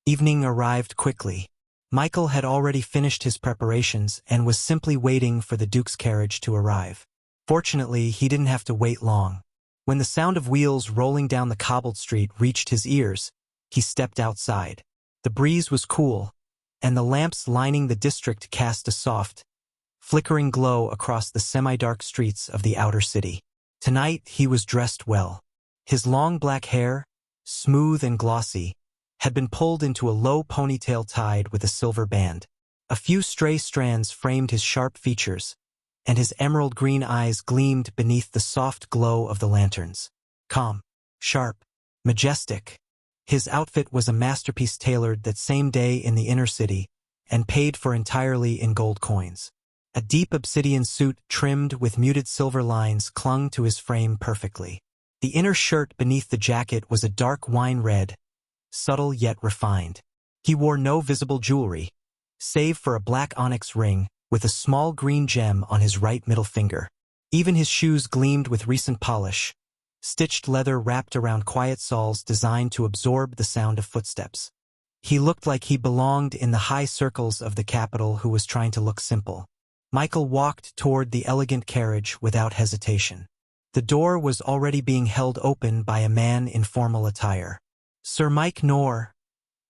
Evening arrived quickly. Michael had already finished his preparations and was simply waiting for the Duke's carriage to arrive. Fortunately, he didn't have to wait long. When the sound of wheels rolling down the cobbled street reached his ears, he stepped outside. The breeze was cool, and the lamps lining the district cast a soft, flickering glow across the semi-dark streets of the outer city. Tonight he was dressed well. His long black hair, smooth and glossy, had been pulled into a low ponytail tied with a silver band. A few stray strands framed his sharp features, and his emerald green eyes gleamed beneath the soft glow of the lanterns. Calm, sharp, majestic. His outfit was a masterpiece tailored that same day in the inner city, and paid for entirely in gold coins. A deep obsidian suit trimmed with muted silver lines clung to his frame perfectly. The inner shirt beneath the jacket was a dark wine red, subtle yet refined. He wore no visible jewelry, save for a black onyx ring with a small green gem on his right middle finger. Even his shoes gleamed with recent polish, stitched leather wrapped around quiet soles designed to absorb the sound of footsteps. He looked like he belonged in the high circles of the capital who was trying to look simple. Michael walked toward the elegant carriage without hesitation. The door was already being held open by a man in formal attire. Sir Mike Knorr,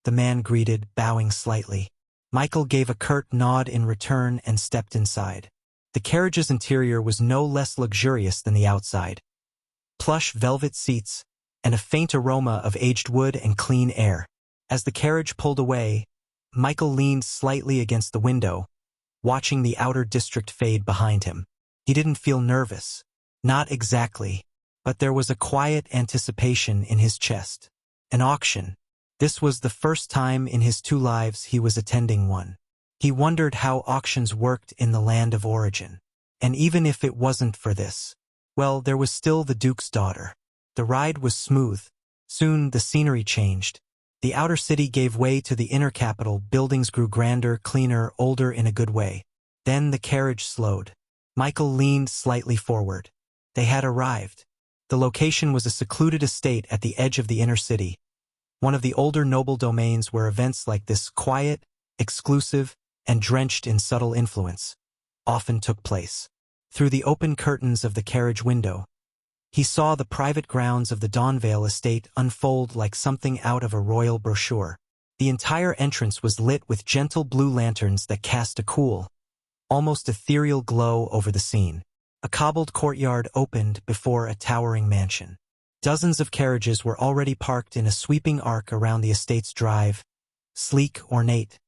the man greeted, bowing slightly. Michael gave a curt nod in return and stepped inside. The carriage's interior was no less luxurious than the outside. Plush velvet seats, and a faint aroma of aged wood and clean air. As the carriage pulled away, Michael leaned slightly against the window, watching the outer district fade behind him. He didn't feel nervous. Not exactly, but there was a quiet anticipation in his chest. An auction. This was the first time in his 2 lives he was attending one. He wondered how auctions worked in the land of origin. And even if it wasn't for this, well, there was still the Duke's daughter. The ride was smooth. Soon the scenery changed. The outer city gave way to the inner capital. Buildings grew grander, cleaner, older in a good way. Then the carriage slowed. Michael leaned slightly forward. They had arrived. The location was a secluded estate at the edge of the inner city, one of the older noble domains where events like this, quiet, exclusive, and drenched in subtle influence, often took place. Through the open curtains of the carriage window, he saw the private grounds of the Dawnvale estate unfold like something out of a royal brochure. The entire entrance was lit with gentle blue lanterns that cast a cool, almost ethereal glow over the scene. A cobbled courtyard opened before a towering mansion. Dozens of carriages were already parked in a sweeping arc around the estate's drive, sleek, ornate,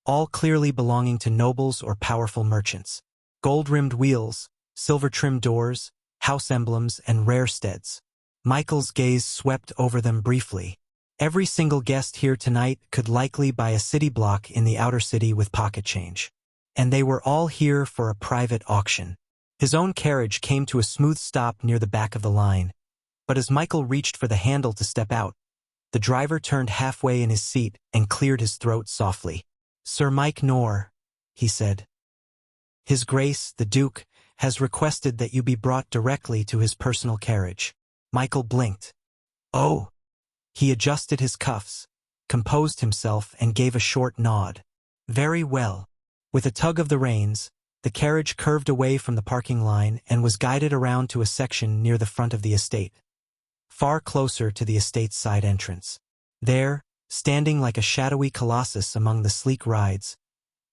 all clearly belonging to nobles or powerful merchants. Gold-rimmed wheels, silver-trimmed doors, house emblems, and rare steads. Michael's gaze swept over them briefly. Every single guest here tonight could likely buy a city block in the outer city with pocket change. And they were all here for a private auction. His own carriage came to a smooth stop near the back of the line, but as Michael reached for the handle to step out, the driver turned halfway in his seat and cleared his throat softly. "Sir Mike Nor," he said. "His Grace, the Duke, has requested that you be brought directly to his personal carriage." Michael blinked. "Oh." He adjusted his cuffs, composed himself, and gave a short nod. "Very well." With a tug of the reins, the carriage curved away from the parking line and was guided around to a section near the front of the estate, far closer to the estate's side entrance. There, standing like a shadowy colossus among the sleek rides,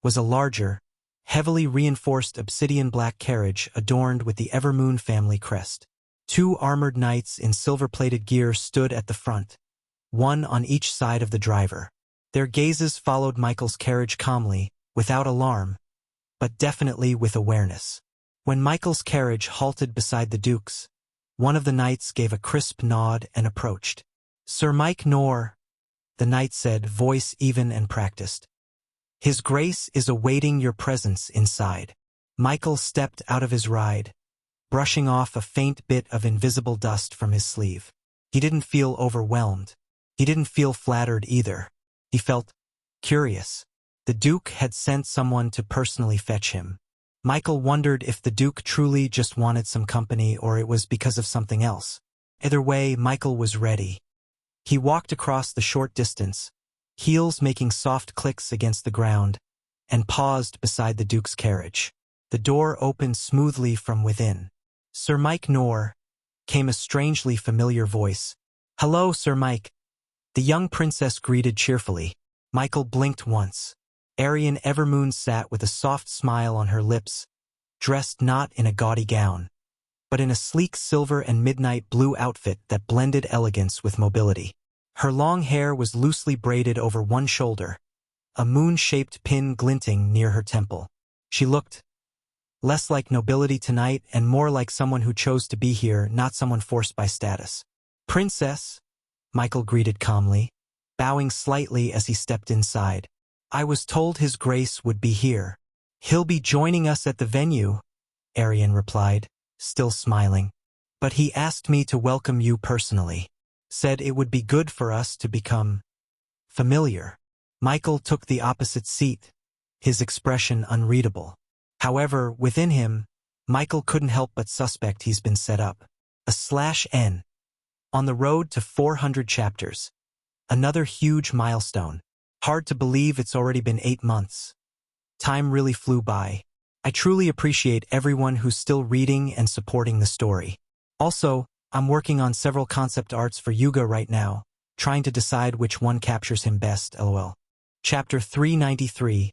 was a larger, heavily reinforced obsidian black carriage adorned with the Evermoon family crest. Two armored knights in silver-plated gear stood at the front, one on each side of the driver. Their gazes followed Michael's carriage calmly, without alarm, but definitely with awareness. When Michael's carriage halted beside the Duke's, one of the knights gave a crisp nod and approached. "Sir Mike Nor," the knight said, voice even and practiced. "His Grace is awaiting your presence inside." Michael stepped out of his ride, brushing off a faint bit of invisible dust from his sleeve. He didn't feel overwhelmed. He didn't feel flattered either. He felt curious. The Duke had sent someone to personally fetch him. Michael wondered if the Duke truly just wanted some company or it was because of something else. Either way, Michael was ready. He walked across the short distance, heels making soft clicks against the ground, and paused beside the Duke's carriage. The door opened smoothly from within. "Sir Mike Nor," came a strangely familiar voice. "Hello, Sir Mike." The young princess greeted cheerfully. Michael blinked once. Arian Evermoon sat with a soft smile on her lips, dressed not in a gaudy gown, but in a sleek silver and midnight blue outfit that blended elegance with mobility. Her long hair was loosely braided over one shoulder, a moon-shaped pin glinting near her temple. She looked less like nobility tonight and more like someone who chose to be here, not someone forced by status. "Princess," Michael greeted calmly, bowing slightly as he stepped inside. "I was told His Grace would be here." "He'll be joining us at the venue," Arian replied, still smiling. "But he asked me to welcome you personally. Said it would be good for us to become familiar." Michael took the opposite seat, his expression unreadable. However, within him, Michael couldn't help but suspect he's been set up. /N. On the road to 400 chapters. Another huge milestone. Hard to believe it's already been 8 months. Time really flew by. I truly appreciate everyone who's still reading and supporting the story. Also, I'm working on several concept arts for Yuga right now, trying to decide which one captures him best, lol. Chapter 393.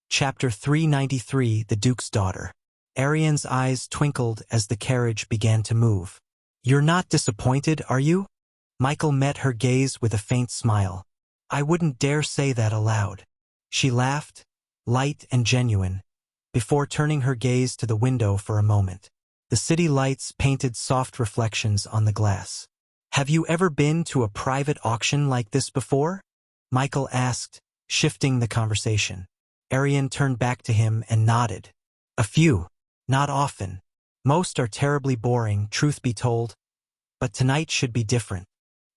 Chapter 393, The Duke's Daughter. Arian's eyes twinkled as the carriage began to move. "You're not disappointed, are you?" Michael met her gaze with a faint smile. "I wouldn't dare say that aloud." She laughed, light and genuine, before turning her gaze to the window for a moment. The city lights painted soft reflections on the glass. "Have you ever been to a private auction like this before?" Michael asked, shifting the conversation. Arian turned back to him and nodded. "A few. Not often. Most are terribly boring, truth be told. But tonight should be different."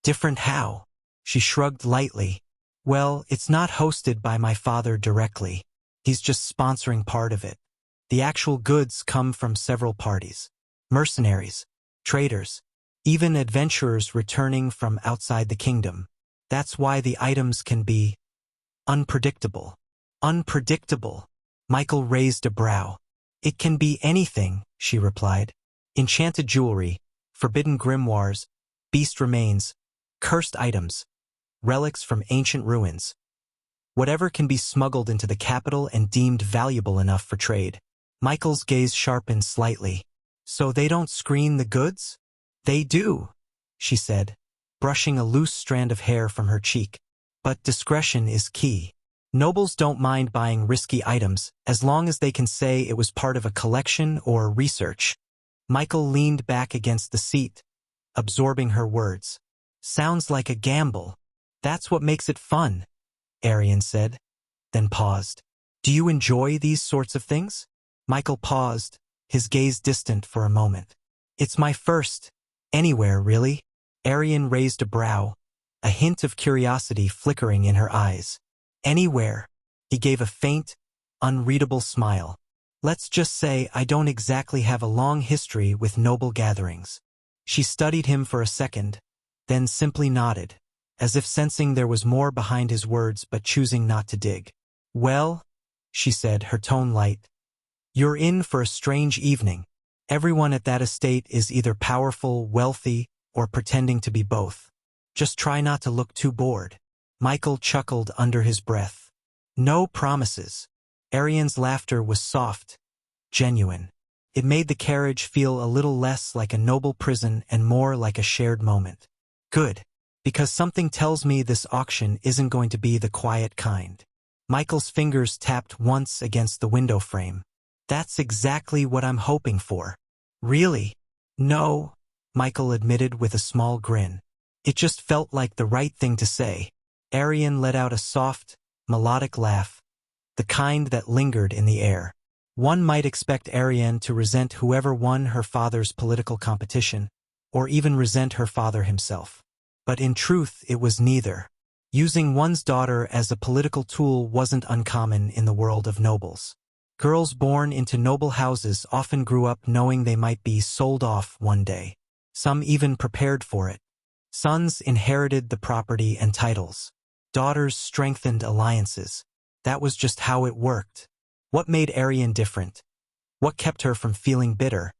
"Different how?" She shrugged lightly. "Well, it's not hosted by my father directly. He's just sponsoring part of it. The actual goods come from several parties. Mercenaries, traders, even adventurers returning from outside the kingdom. That's why the items can be unpredictable." "Unpredictable?" Michael raised a brow. "It can be anything," she replied. "Enchanted jewelry, forbidden grimoires, beast remains, cursed items, relics from ancient ruins. Whatever can be smuggled into the capital and deemed valuable enough for trade. Michael's gaze sharpened slightly. So they don't screen the goods? They do, she said, brushing a loose strand of hair from her cheek. But discretion is key. Nobles don't mind buying risky items as long as they can say it was part of a collection or research. Michael leaned back against the seat, absorbing her words. Sounds like a gamble. That's what makes it fun, Arian said, then paused. Do you enjoy these sorts of things? Michael paused, his gaze distant for a moment. It's my first. Anywhere, really? Arian raised a brow, a hint of curiosity flickering in her eyes. Anywhere. He gave a faint, unreadable smile. Let's just say I don't exactly have a long history with noble gatherings. She studied him for a second, then simply nodded, as if sensing there was more behind his words but choosing not to dig. Well, she said, her tone light, you're in for a strange evening. Everyone at that estate is either powerful, wealthy, or pretending to be both. Just try not to look too bored. Michael chuckled under his breath. No promises. Arian's laughter was soft, genuine. It made the carriage feel a little less like a noble prison and more like a shared moment. Good, because something tells me this auction isn't going to be the quiet kind. Michael's fingers tapped once against the window frame. That's exactly what I'm hoping for. Really? No, Michael admitted with a small grin. It just felt like the right thing to say. Arian let out a soft, melodic laugh, the kind that lingered in the air. One might expect Arian to resent whoever won her father's political competition, or even resent her father himself. But in truth, it was neither. Using one's daughter as a political tool wasn't uncommon in the world of nobles. Girls born into noble houses often grew up knowing they might be sold off one day. Some even prepared for it. Sons inherited the property and titles. Daughters strengthened alliances. That was just how it worked. What made Arian different, what kept her from feeling bitter,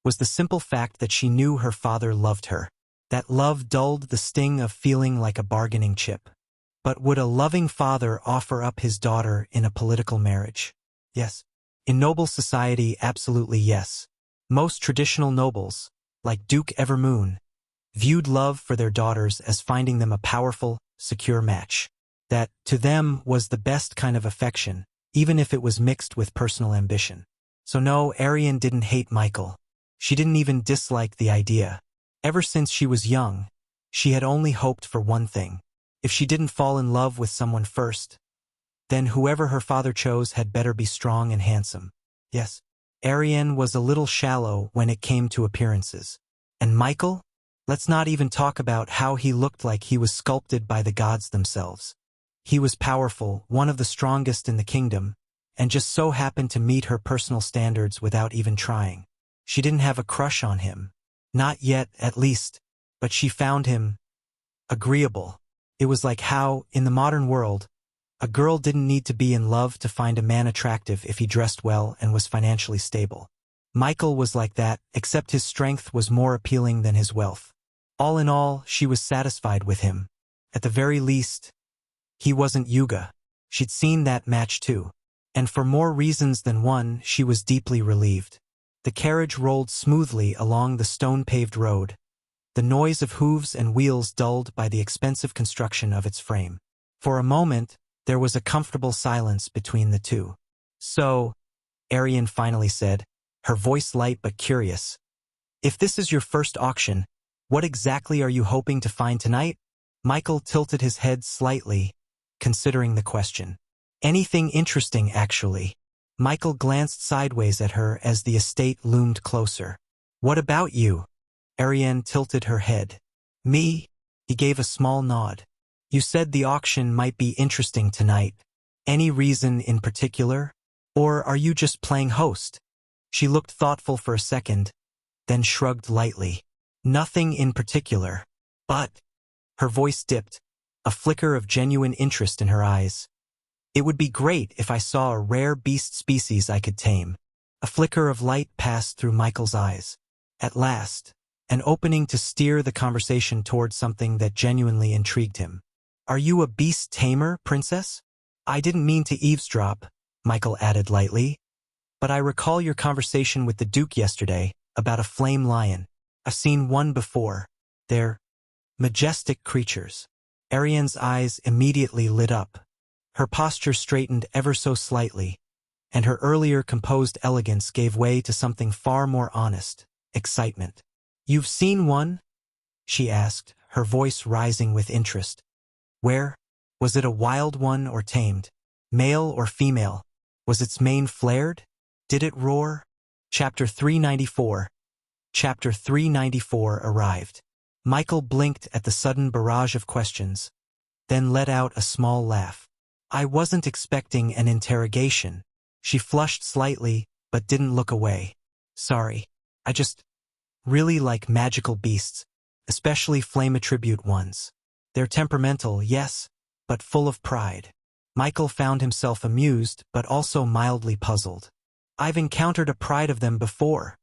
was the simple fact that she knew her father loved her. That love dulled the sting of feeling like a bargaining chip. But would a loving father offer up his daughter in a political marriage? Yes. In noble society, absolutely yes. Most traditional nobles, like Duke Evermoon, viewed love for their daughters as finding them a powerful, secure match. That, to them, was the best kind of affection, even if it was mixed with personal ambition. So no, Arian didn't hate Michael. She didn't even dislike the idea. Ever since she was young, she had only hoped for one thing. If she didn't fall in love with someone first, then whoever her father chose had better be strong and handsome. Yes, Arian was a little shallow when it came to appearances. And Michael? Let's not even talk about how he looked like he was sculpted by the gods themselves. He was powerful, one of the strongest in the kingdom, and just so happened to meet her personal standards without even trying. She didn't have a crush on him. Not yet, at least, but she found him agreeable. It was like how, in the modern world, a girl didn't need to be in love to find a man attractive if he dressed well and was financially stable. Michael was like that, except his strength was more appealing than his wealth. All in all, she was satisfied with him. At the very least, he wasn't Yuga. She'd seen that match too. And for more reasons than one, she was deeply relieved. The carriage rolled smoothly along the stone-paved road, the noise of hooves and wheels dulled by the expensive construction of its frame. For a moment, there was a comfortable silence between the two. So, Arian finally said, her voice light but curious, if this is your first auction, what exactly are you hoping to find tonight? Michael tilted his head slightly, considering the question. Anything interesting, actually. Michael glanced sideways at her as the estate loomed closer. What about you? Arian tilted her head. Me? He gave a small nod. You said the auction might be interesting tonight. Any reason in particular? Or are you just playing host? She looked thoughtful for a second, then shrugged lightly. Nothing in particular. But, her voice dipped, a flicker of genuine interest in her eyes. It would be great if I saw a rare beast species I could tame. A flicker of light passed through Michael's eyes. At last, an opening to steer the conversation toward something that genuinely intrigued him. Are you a beast tamer, princess? I didn't mean to eavesdrop, Michael added lightly, but I recall your conversation with the Duke yesterday about a flame lion. I've seen one before. They're majestic creatures. Ariane's eyes immediately lit up. Her posture straightened ever so slightly, and her earlier composed elegance gave way to something far more honest, excitement. You've seen one? She asked, her voice rising with interest. Where? Was it a wild one or tamed? Male or female? Was its mane flared? Did it roar? Chapter 394. Chapter 394 arrived. Michael blinked at the sudden barrage of questions, then let out a small laugh. I wasn't expecting an interrogation. She flushed slightly, but didn't look away. Sorry. I just really like magical beasts, especially flame attribute ones. They're temperamental, yes, but full of pride. Michael found himself amused, but also mildly puzzled. I've encountered a pride of them before,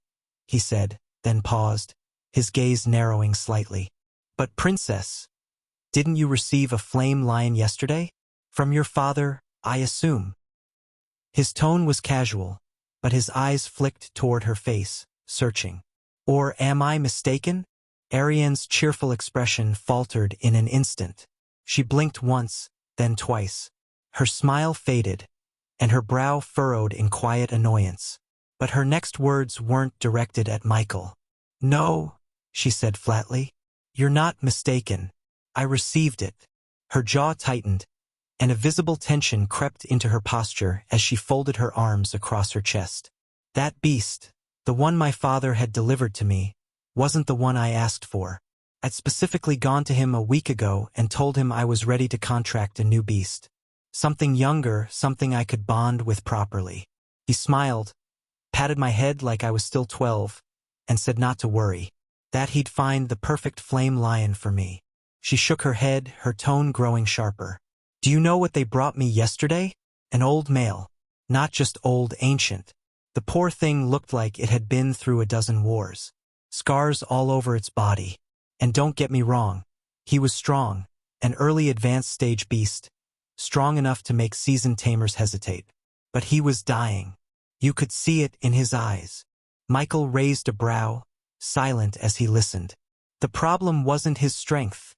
he said, then paused, his gaze narrowing slightly. But princess, didn't you receive a flame lion yesterday? From your father, I assume. His tone was casual, but his eyes flicked toward her face, searching. Or am I mistaken? Ariane's cheerful expression faltered in an instant. She blinked once, then twice. Her smile faded, and her brow furrowed in quiet annoyance. But her next words weren't directed at Michael. No, she said flatly. You're not mistaken. I received it. Her jaw tightened, and a visible tension crept into her posture as she folded her arms across her chest. That beast, the one my father had delivered to me, wasn't the one I asked for. I'd specifically gone to him a week ago and told him I was ready to contract a new beast. Something younger, something I could bond with properly. He smiled, patted my head like I was still 12, and said not to worry, that he'd find the perfect flame lion for me. She shook her head, her tone growing sharper. Do you know what they brought me yesterday? An old male. Not just old, ancient. The poor thing looked like it had been through a dozen wars. Scars all over its body. And don't get me wrong, he was strong, an early advanced stage beast, strong enough to make seasoned tamers hesitate. But he was dying. You could see it in his eyes. Michael raised a brow, silent as he listened. The problem wasn't his strength,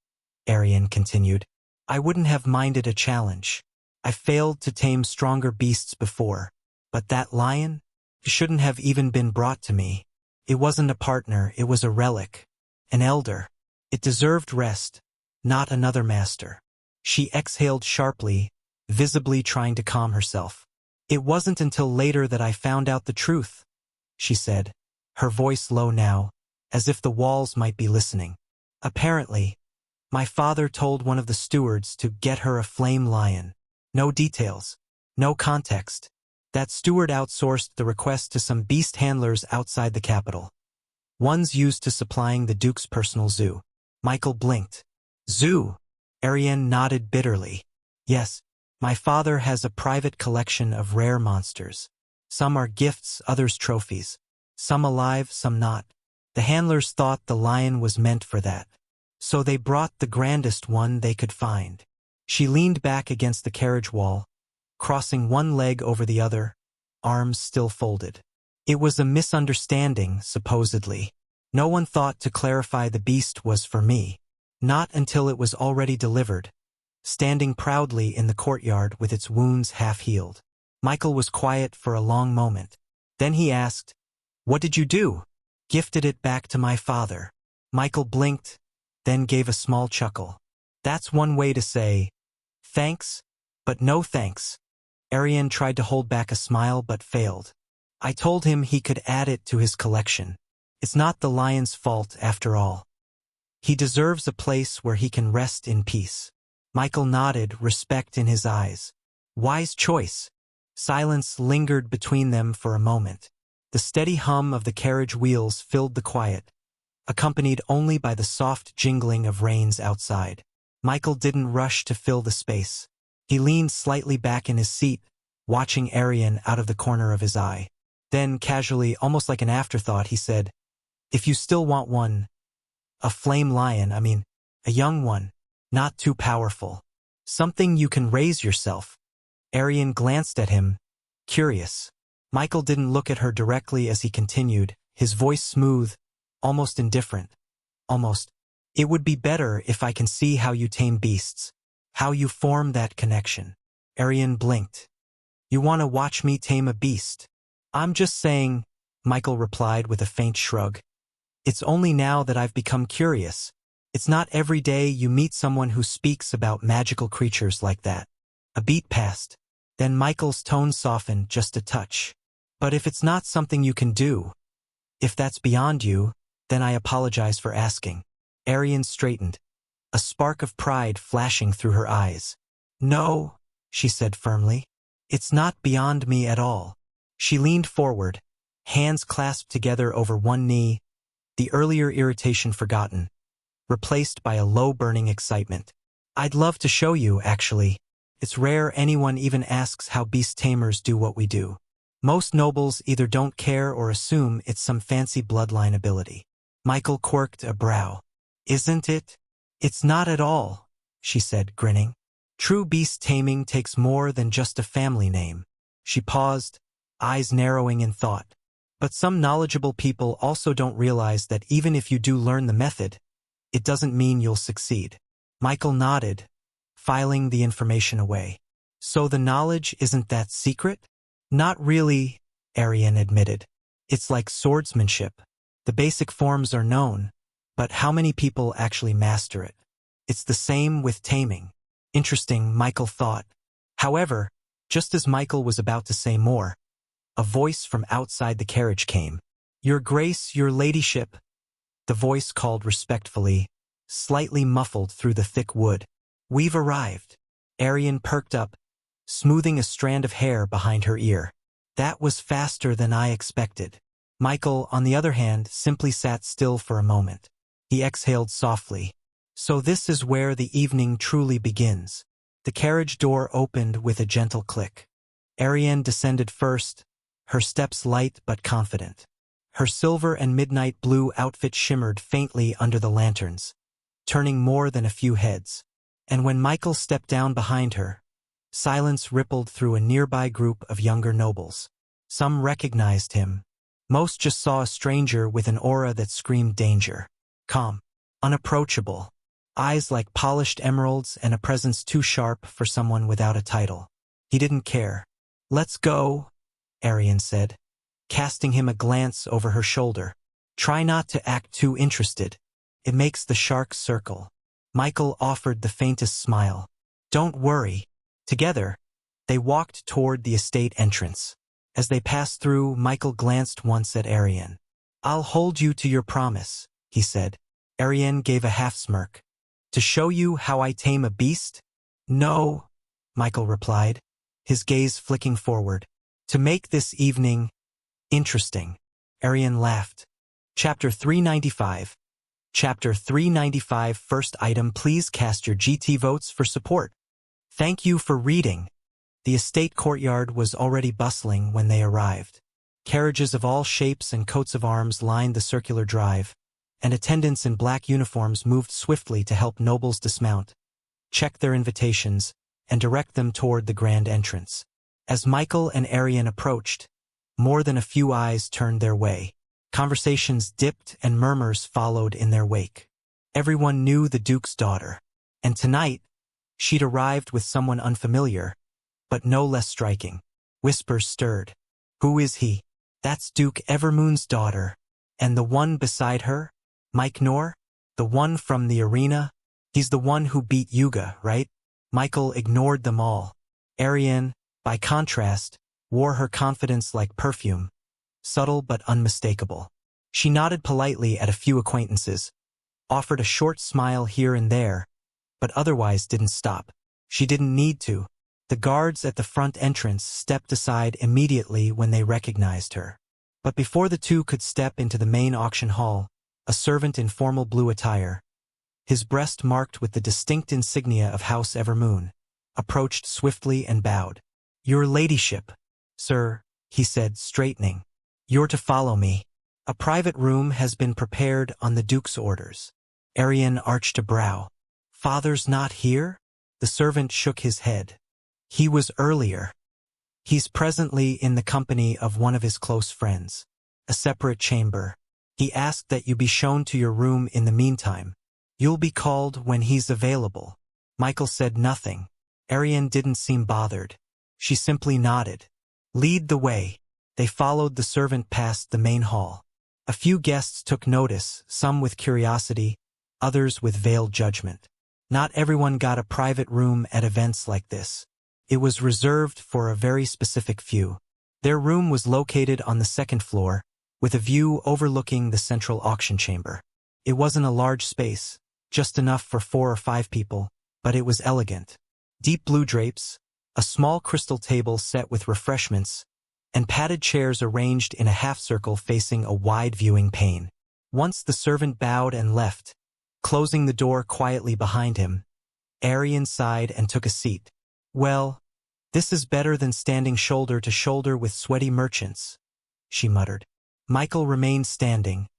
Ariane continued. I wouldn't have minded a challenge. I failed to tame stronger beasts before, but that lion? It shouldn't have even been brought to me. It wasn't a partner, it was a relic. An elder. It deserved rest, not another master. She exhaled sharply, visibly trying to calm herself. It wasn't until later that I found out the truth, she said, her voice low now, as if the walls might be listening. Apparently, my father told one of the stewards to get her a flame lion. No details, no context. That steward outsourced the request to some beast handlers outside the capital. Ones used to supplying the Duke's personal zoo. Michael blinked. Zoo? Ariane nodded bitterly. Yes, my father has a private collection of rare monsters. Some are gifts, others trophies. Some alive, some not. The handlers thought the lion was meant for that. So they brought the grandest one they could find. She leaned back against the carriage wall, crossing one leg over the other, arms still folded. It was a misunderstanding, supposedly. No one thought to clarify the beast was for me. Not until it was already delivered, standing proudly in the courtyard with its wounds half-healed. Michael was quiet for a long moment. Then he asked, What did you do? Gifted it back to my father. Michael blinked, then gave a small chuckle. That's one way to say, thanks, but no thanks. Ariane tried to hold back a smile but failed. I told him he could add it to his collection. It's not the lion's fault after all. He deserves a place where he can rest in peace. Michael nodded, respect in his eyes. Wise choice. Silence lingered between them for a moment. The steady hum of the carriage wheels filled the quiet, accompanied only by the soft jingling of reins outside. Michael didn't rush to fill the space. He leaned slightly back in his seat, watching Ariane out of the corner of his eye. Then, casually, almost like an afterthought, he said, If you still want one, a flame lion, a young one, not too powerful. Something you can raise yourself. Arian glanced at him, curious. Michael didn't look at her directly as he continued, his voice smooth, almost indifferent. Almost. It would be better if I can see how you tame beasts, how you form that connection. Arian blinked. You want to watch me tame a beast? I'm just saying, Michael replied with a faint shrug. It's only now that I've become curious. It's not every day you meet someone who speaks about magical creatures like that. A beat passed. Then Michael's tone softened just a touch. But if it's not something you can do, if that's beyond you, then I apologize for asking. Arian straightened, a spark of pride flashing through her eyes. No, she said firmly. It's not beyond me at all. She leaned forward, hands clasped together over one knee, the earlier irritation forgotten, replaced by a low burning excitement. I'd love to show you, actually. It's rare anyone even asks how beast tamers do what we do. Most nobles either don't care or assume it's some fancy bloodline ability. Michael quirked a brow. Isn't it? It's not at all, she said, grinning. True beast taming takes more than just a family name. She paused, eyes narrowing in thought. But some knowledgeable people also don't realize that even if you do learn the method, it doesn't mean you'll succeed. Michael nodded, filing the information away. So the knowledge isn't that secret? Not really, Arian admitted. It's like swordsmanship. The basic forms are known, but how many people actually master it? It's the same with taming. Interesting, Michael thought. However, just as Michael was about to say more, a voice from outside the carriage came. Your Grace, your Ladyship. The voice called respectfully, slightly muffled through the thick wood. We've arrived. Arian perked up, smoothing a strand of hair behind her ear. That was faster than I expected. Michael, on the other hand, simply sat still for a moment. He exhaled softly. So this is where the evening truly begins. The carriage door opened with a gentle click. Arian descended first, her steps light but confident. Her silver and midnight blue outfit shimmered faintly under the lanterns, turning more than a few heads. And when Michael stepped down behind her, silence rippled through a nearby group of younger nobles. Some recognized him. Most just saw a stranger with an aura that screamed danger. Calm, unapproachable, eyes like polished emeralds and a presence too sharp for someone without a title. He didn't care. Let's go, Arian said, casting him a glance over her shoulder. Try not to act too interested. It makes the sharks circle. Michael offered the faintest smile. Don't worry. Together, they walked toward the estate entrance. As they passed through, Michael glanced once at Arian. I'll hold you to your promise, he said. Arian gave a half-smirk. To show you how I tame a beast? No, Michael replied, his gaze flicking forward. To make this evening interesting. Arian laughed. Chapter 395. Chapter 395. First item, please cast your GT votes for support. Thank you for reading. The estate courtyard was already bustling when they arrived. Carriages of all shapes and coats of arms lined the circular drive, and attendants in black uniforms moved swiftly to help nobles dismount, check their invitations, and direct them toward the grand entrance. As Michael and Arian approached, more than a few eyes turned their way. Conversations dipped and murmurs followed in their wake. Everyone knew the Duke's daughter, and tonight, she'd arrived with someone unfamiliar, but no less striking. Whispers stirred. Who is he? That's Duke Evermoon's daughter. And the one beside her? Mike Nor? The one from the arena? He's the one who beat Yuga, right? Michael ignored them all. Arian, by contrast, wore her confidence like perfume, subtle but unmistakable. She nodded politely at a few acquaintances, offered a short smile here and there, but otherwise didn't stop. She didn't need to. The guards at the front entrance stepped aside immediately when they recognized her. But before the two could step into the main auction hall, a servant in formal blue attire, his breast marked with the distinct insignia of House Evermoon, approached swiftly and bowed. Your Ladyship, sir, he said, straightening. You're to follow me. A private room has been prepared on the Duke's orders. Arian arched a brow. Father's not here? The servant shook his head. He was earlier. He's presently in the company of one of his close friends. A separate chamber. He asked that you be shown to your room in the meantime. You'll be called when he's available. Michael said nothing. Ariane didn't seem bothered. She simply nodded. Lead the way. They followed the servant past the main hall. A few guests took notice, some with curiosity, others with veiled judgment. Not everyone got a private room at events like this. It was reserved for a very specific few. Their room was located on the second floor, with a view overlooking the central auction chamber. It wasn't a large space, just enough for 4 or 5 people, but it was elegant. Deep blue drapes, a small crystal table set with refreshments, and padded chairs arranged in a half-circle facing a wide viewing pane. Once the servant bowed and left, closing the door quietly behind him, Ariane sighed and took a seat. Well, this is better than standing shoulder to shoulder with sweaty merchants, she muttered. Michael remained standing,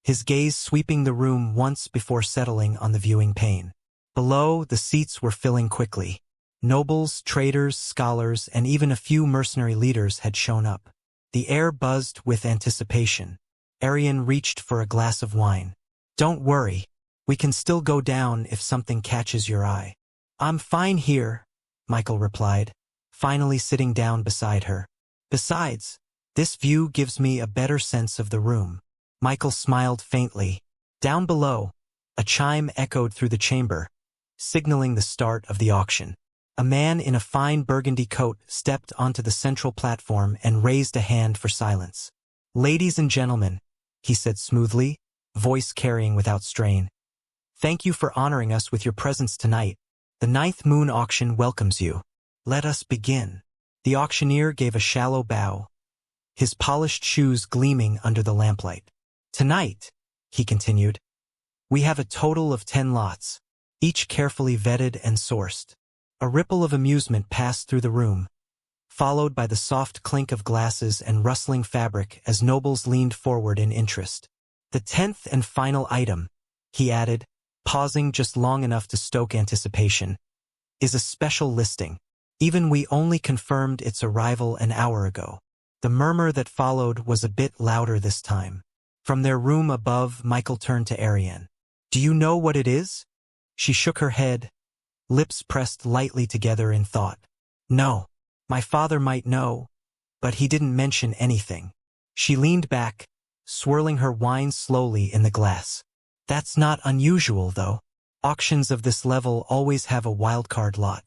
his gaze sweeping the room once before settling on the viewing pane. Below, the seats were filling quickly. Nobles, traders, scholars, and even a few mercenary leaders had shown up. The air buzzed with anticipation. Ariane reached for a glass of wine. Don't worry, we can still go down if something catches your eye. I'm fine here, Michael replied, finally sitting down beside her. Besides, this view gives me a better sense of the room. Michael smiled faintly. Down below, a chime echoed through the chamber, signaling the start of the auction. A man in a fine burgundy coat stepped onto the central platform and raised a hand for silence. Ladies and gentlemen, he said smoothly, voice carrying without strain. Thank you for honoring us with your presence tonight. The 9th Moon Auction welcomes you. Let us begin. The auctioneer gave a shallow bow, his polished shoes gleaming under the lamplight. Tonight, he continued, we have a total of 10 lots, each carefully vetted and sourced. A ripple of amusement passed through the room, followed by the soft clink of glasses and rustling fabric as nobles leaned forward in interest. The 10th and final item, he added, pausing just long enough to stoke anticipation, is a special listing. Even we only confirmed its arrival an hour ago. The murmur that followed was a bit louder this time. From their room above, Michael turned to Ariane. Do you know what it is? She shook her head, lips pressed lightly together in thought. No, my father might know, but he didn't mention anything. She leaned back, swirling her wine slowly in the glass. That's not unusual, though. Auctions of this level always have a wildcard lot.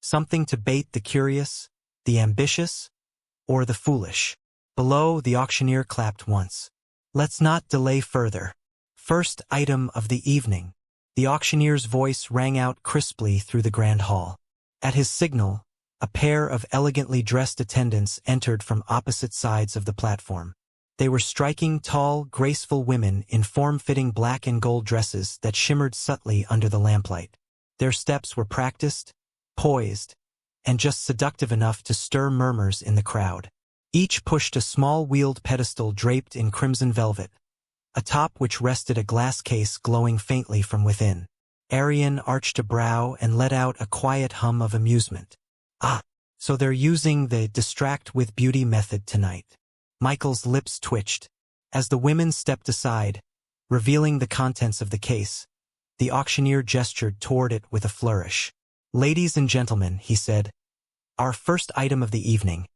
Something to bait the curious, the ambitious, or the foolish. Below, the auctioneer clapped once. Let's not delay further. First item of the evening. The auctioneer's voice rang out crisply through the grand hall. At his signal, a pair of elegantly dressed attendants entered from opposite sides of the platform. They were striking, tall, graceful women in form-fitting black and gold dresses that shimmered subtly under the lamplight. Their steps were practiced, poised, and just seductive enough to stir murmurs in the crowd. Each pushed a small wheeled pedestal draped in crimson velvet, atop which rested a glass case glowing faintly from within. Ariane arched a brow and let out a quiet hum of amusement. Ah, so they're using the distract with beauty method tonight. Michael's lips twitched. As the women stepped aside, revealing the contents of the case, the auctioneer gestured toward it with a flourish. Ladies and gentlemen, he said, our first item of the evening,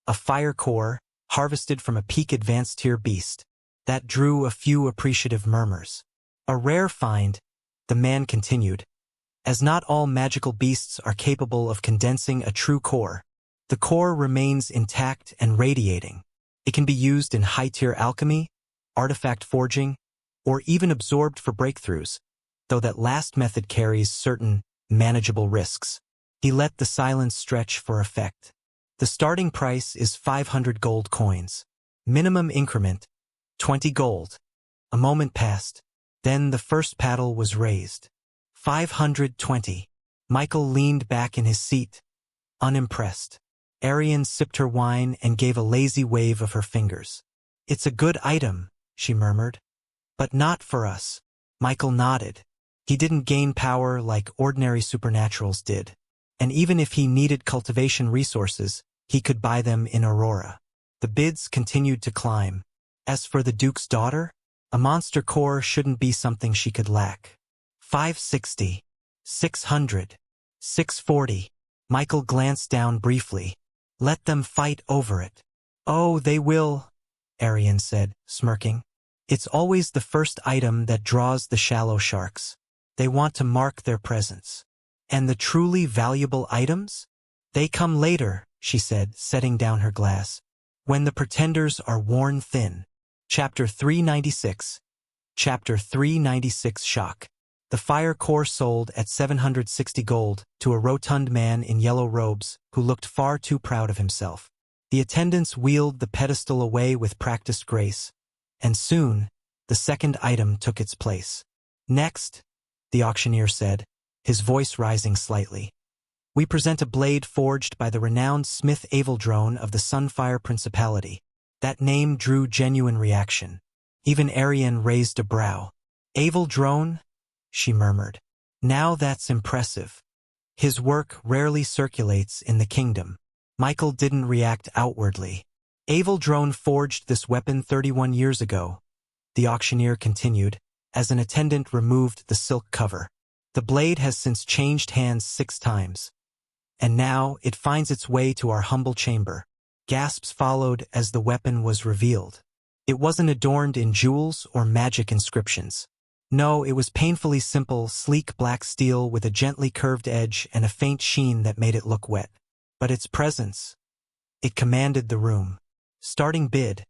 a fire core harvested from a peak advanced tier beast. That drew a few appreciative murmurs. A rare find, the man continued, as not all magical beasts are capable of condensing a true core. The core remains intact and radiating. It can be used in high-tier alchemy, artifact forging, or even absorbed for breakthroughs, though that last method carries certain manageable risks. He let the silence stretch for effect. The starting price is 500 gold coins. Minimum increment, 20 gold. A moment passed. Then the first paddle was raised. 520. Michael leaned back in his seat, unimpressed. Ariane sipped her wine and gave a lazy wave of her fingers. It's a good item, she murmured. But not for us. Michael nodded. He didn't gain power like ordinary supernaturals did. And even if he needed cultivation resources, he could buy them in Aurora. The bids continued to climb. As for the Duke's daughter, a monster core shouldn't be something she could lack. 560. 600. 640. Michael glanced down briefly. Let them fight over it. Oh, they will, Arian said, smirking. It's always the first item that draws the shallow sharks. They want to mark their presence. And the truly valuable items? They come later, she said, setting down her glass. When the pretenders are worn thin. Chapter 396. Chapter 396 Shock. The fire core sold at 760 gold to a rotund man in yellow robes who looked far too proud of himself. The attendants wheeled the pedestal away with practiced grace, and soon, the second item took its place. Next, the auctioneer said, his voice rising slightly. We present a blade forged by the renowned smith Aveldrone of the Sunfire Principality. That name drew genuine reaction. Even Arian raised a brow. Aveldrone? She murmured. Now that's impressive. His work rarely circulates in the kingdom. Michael didn't react outwardly. Aveldrone forged this weapon 31 years ago, the auctioneer continued, as an attendant removed the silk cover. The blade has since changed hands 6 times. And now it finds its way to our humble chamber. Gasps followed as the weapon was revealed. It wasn't adorned in jewels or magic inscriptions. No, it was painfully simple, sleek black steel with a gently curved edge and a faint sheen that made it look wet. But its presence, it commanded the room. Starting bid,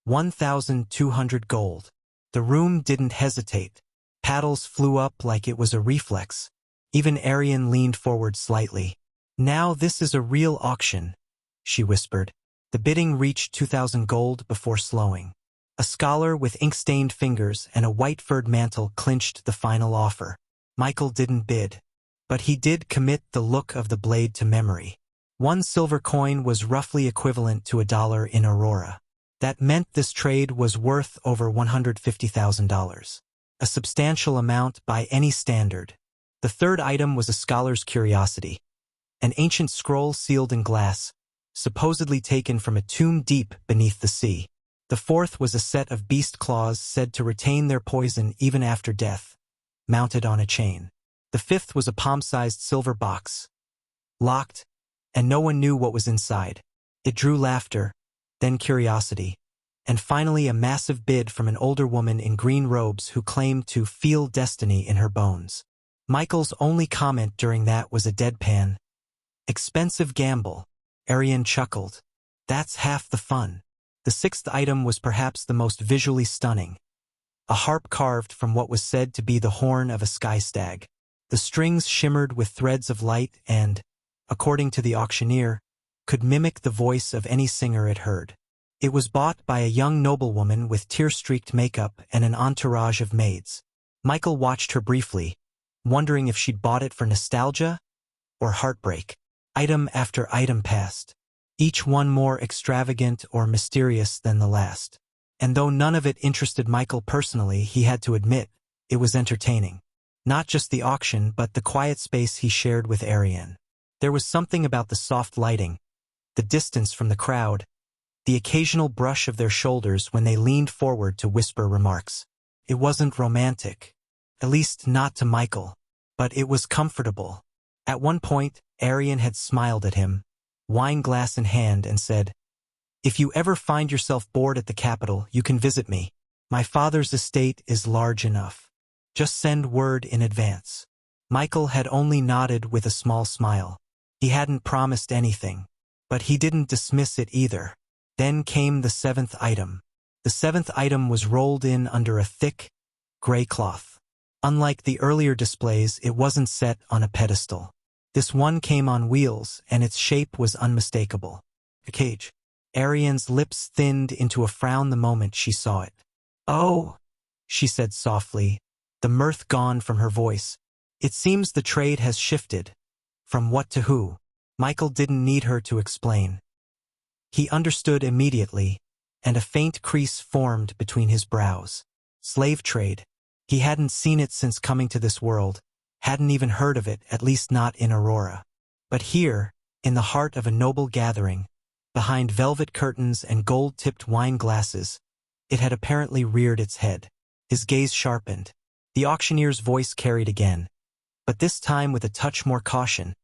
1,200 gold. The room didn't hesitate. Paddles flew up like it was a reflex. Even Arian leaned forward slightly. Now this is a real auction, she whispered. The bidding reached 2,000 gold before slowing. A scholar with ink-stained fingers and a white-furred mantle clinched the final offer. Michael didn't bid, but he did commit the look of the blade to memory. 1 silver coin was roughly equivalent to $1 in Aurora. That meant this trade was worth over $150,000. A substantial amount by any standard. The third item was a scholar's curiosity. An ancient scroll sealed in glass, supposedly taken from a tomb deep beneath the sea. The fourth was a set of beast claws said to retain their poison even after death, mounted on a chain. The fifth was a palm-sized silver box, locked, and no one knew what was inside. It drew laughter, then curiosity, and finally a massive bid from an older woman in green robes who claimed to feel destiny in her bones. Michael's only comment during that was a deadpan. Expensive gamble, Arian chuckled. That's half the fun. The sixth item was perhaps the most visually stunning. A harp carved from what was said to be the horn of a sky stag. The strings shimmered with threads of light and, according to the auctioneer, could mimic the voice of any singer it heard. It was bought by a young noblewoman with tear-streaked makeup and an entourage of maids. Michael watched her briefly, wondering if she'd bought it for nostalgia or heartbreak. Item after item passed, each one more extravagant or mysterious than the last. And though none of it interested Michael personally, he had to admit, it was entertaining. Not just the auction, but the quiet space he shared with Arian. There was something about the soft lighting, the distance from the crowd, the occasional brush of their shoulders when they leaned forward to whisper remarks. It wasn't romantic, at least not to Michael, but it was comfortable. At one point, Arian had smiled at him, wine glass in hand, and said, "If you ever find yourself bored at the capital, you can visit me. My father's estate is large enough. Just send word in advance." Michael had only nodded with a small smile. He hadn't promised anything, but he didn't dismiss it either. Then came the seventh item. The seventh item was rolled in under a thick, gray cloth. Unlike the earlier displays, it wasn't set on a pedestal. This one came on wheels, and its shape was unmistakable. A cage. Arian's lips thinned into a frown the moment she saw it. "Oh," she said softly, the mirth gone from her voice. "It seems the trade has shifted. From what to who?" Michael didn't need her to explain. He understood immediately, and a faint crease formed between his brows. Slave trade. He hadn't seen it since coming to this world, hadn't even heard of it, at least not in Aurora. But here, in the heart of a noble gathering, behind velvet curtains and gold-tipped wine glasses, it had apparently reared its head. His gaze sharpened. The auctioneer's voice carried again, but this time with a touch more caution,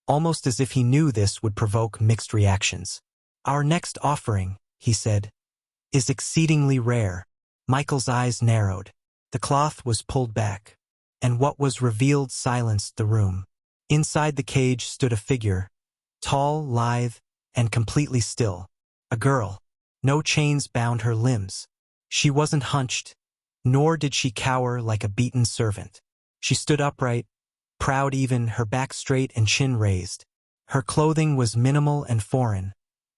almost as if he knew this would provoke mixed reactions. "Our next offering," he said, "is exceedingly rare." Michael's eyes narrowed. The cloth was pulled back, and what was revealed silenced the room. Inside the cage stood a figure, tall, lithe, and completely still. A girl. No chains bound her limbs. She wasn't hunched, nor did she cower like a beaten servant. She stood upright, proud even, her back straight and chin raised. Her clothing was minimal and foreign,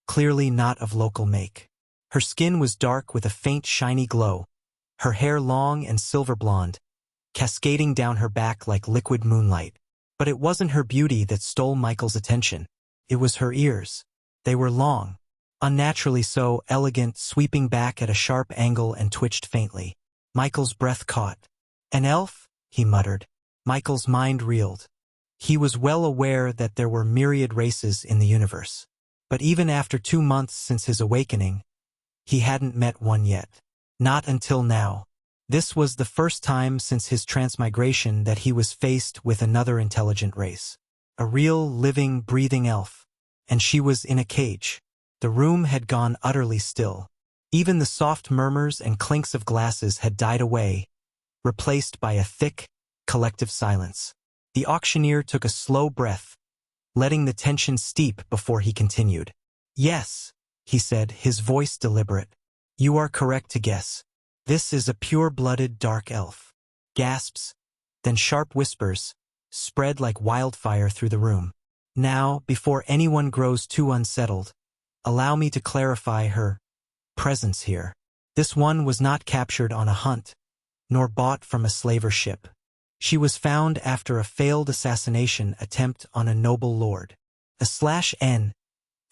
clearly not of local make. Her skin was dark with a faint shiny glow, her hair long and silver blonde, cascading down her back like liquid moonlight. But it wasn't her beauty that stole Michael's attention. It was her ears. They were long, unnaturally so, elegant, sweeping back at a sharp angle and twitched faintly. Michael's breath caught. "An elf?" he muttered. Michael's mind reeled. He was well aware that there were myriad races in the universe. But even after 2 months since his awakening, he hadn't met one yet. Not until now. This was the first time since his transmigration that he was faced with another intelligent race. A real, living, breathing elf. And she was in a cage. The room had gone utterly still. Even the soft murmurs and clinks of glasses had died away, replaced by a thick, collective silence. The auctioneer took a slow breath, letting the tension steep before he continued. "Yes," he said, his voice deliberate. "You are correct to guess. This is a pure-blooded dark elf." Gasps, then sharp whispers, spread like wildfire through the room. "Now, before anyone grows too unsettled, allow me to clarify her presence here. This one was not captured on a hunt, nor bought from a slaver ship. She was found after a failed assassination attempt on a noble lord. /N.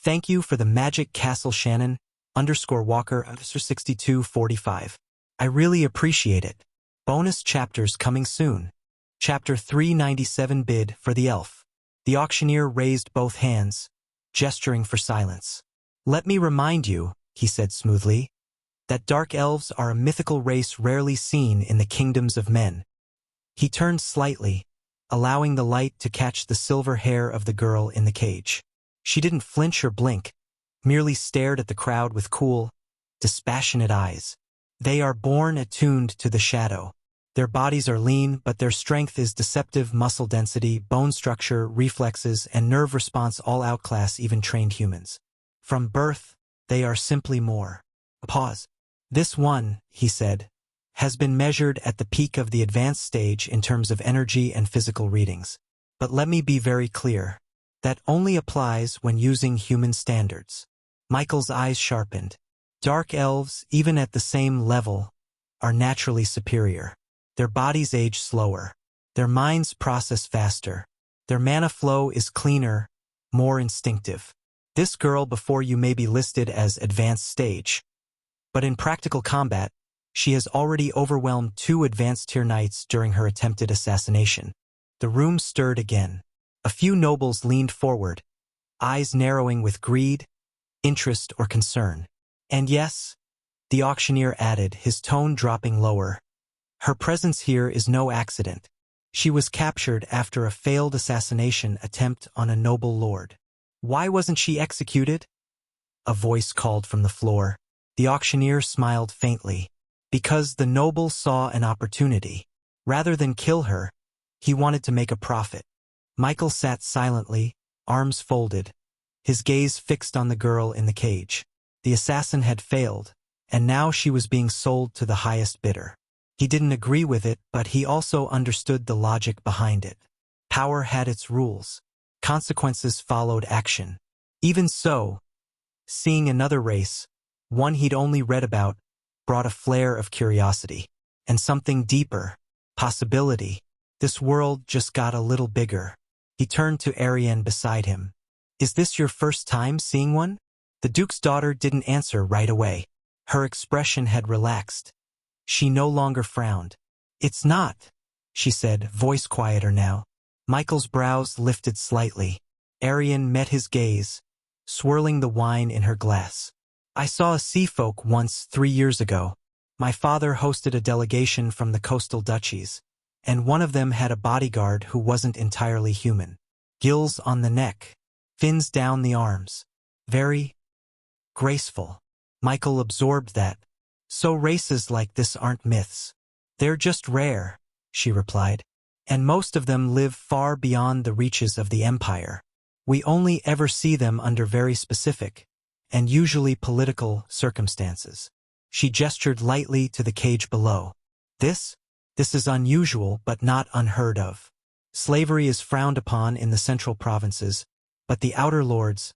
Thank you for the magic castle Shannon _Walker 6245. I really appreciate it. Bonus chapters coming soon. Chapter 397 Bid for the Elf." The auctioneer raised both hands, gesturing for silence. "Let me remind you," he said smoothly, "that dark elves are a mythical race rarely seen in the kingdoms of men." He turned slightly, allowing the light to catch the silver hair of the girl in the cage. She didn't flinch or blink, merely stared at the crowd with cool, dispassionate eyes. "They are born attuned to the shadow. Their bodies are lean, but their strength is deceptive. Muscle density, bone structure, reflexes, and nerve response all outclass even trained humans. From birth, they are simply more." A pause. "This one," he said, "has been measured at the peak of the advanced stage in terms of energy and physical readings. But let me be very clear. That only applies when using human standards." Michael's eyes sharpened. Dark elves, even at the same level, are naturally superior. Their bodies age slower. Their minds process faster. Their mana flow is cleaner, more instinctive. This girl before you may be listed as advanced stage. But in practical combat, she has already overwhelmed 2 advanced tier knights during her attempted assassination. The room stirred again. A few nobles leaned forward, eyes narrowing with greed, interest, or concern. "And yes," the auctioneer added, his tone dropping lower, "her presence here is no accident. She was captured after a failed assassination attempt on a noble lord." "Why wasn't she executed?" a voice called from the floor. The auctioneer smiled faintly. "Because the noble saw an opportunity. Rather than kill her, he wanted to make a profit." Michael sat silently, arms folded, his gaze fixed on the girl in the cage. The assassin had failed, and now she was being sold to the highest bidder. He didn't agree with it, but he also understood the logic behind it. Power had its rules. Consequences followed action. Even so, seeing another race, one he'd only read about, brought a flare of curiosity. And something deeper. Possibility. This world just got a little bigger. He turned to Ariane beside him. "Is this your first time seeing one?" The Duke's daughter didn't answer right away. Her expression had relaxed. She no longer frowned. "It's not," she said, voice quieter now. Michael's brows lifted slightly. Arian met his gaze, swirling the wine in her glass. I saw a sea folk once 3 years ago. My father hosted a delegation from the coastal duchies, and one of them had a bodyguard who wasn't entirely human. Gills on the neck, fins down the arms. Very graceful. Michael absorbed that. So races like this aren't myths. They're just rare, she replied. And most of them live far beyond the reaches of the Empire. We only ever see them under very specific, and usually political, circumstances. She gestured lightly to the cage below. This is unusual but not unheard of. Slavery is frowned upon in the central provinces, but the outer lords,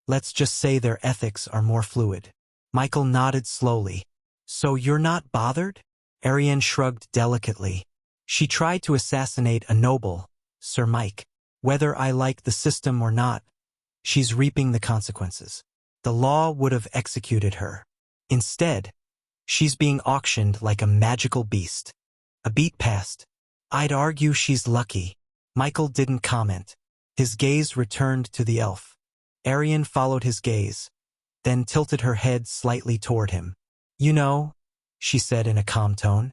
let's just say their ethics are more fluid. Michael nodded slowly. So you're not bothered? Arian shrugged delicately. She tried to assassinate a noble, Sir Mike. Whether I like the system or not, she's reaping the consequences. The law would have executed her. Instead, she's being auctioned like a magical beast. A beat passed. I'd argue she's lucky. Michael didn't comment. His gaze returned to the elf. Arian followed his gaze, then tilted her head slightly toward him. You know, she said in a calm tone.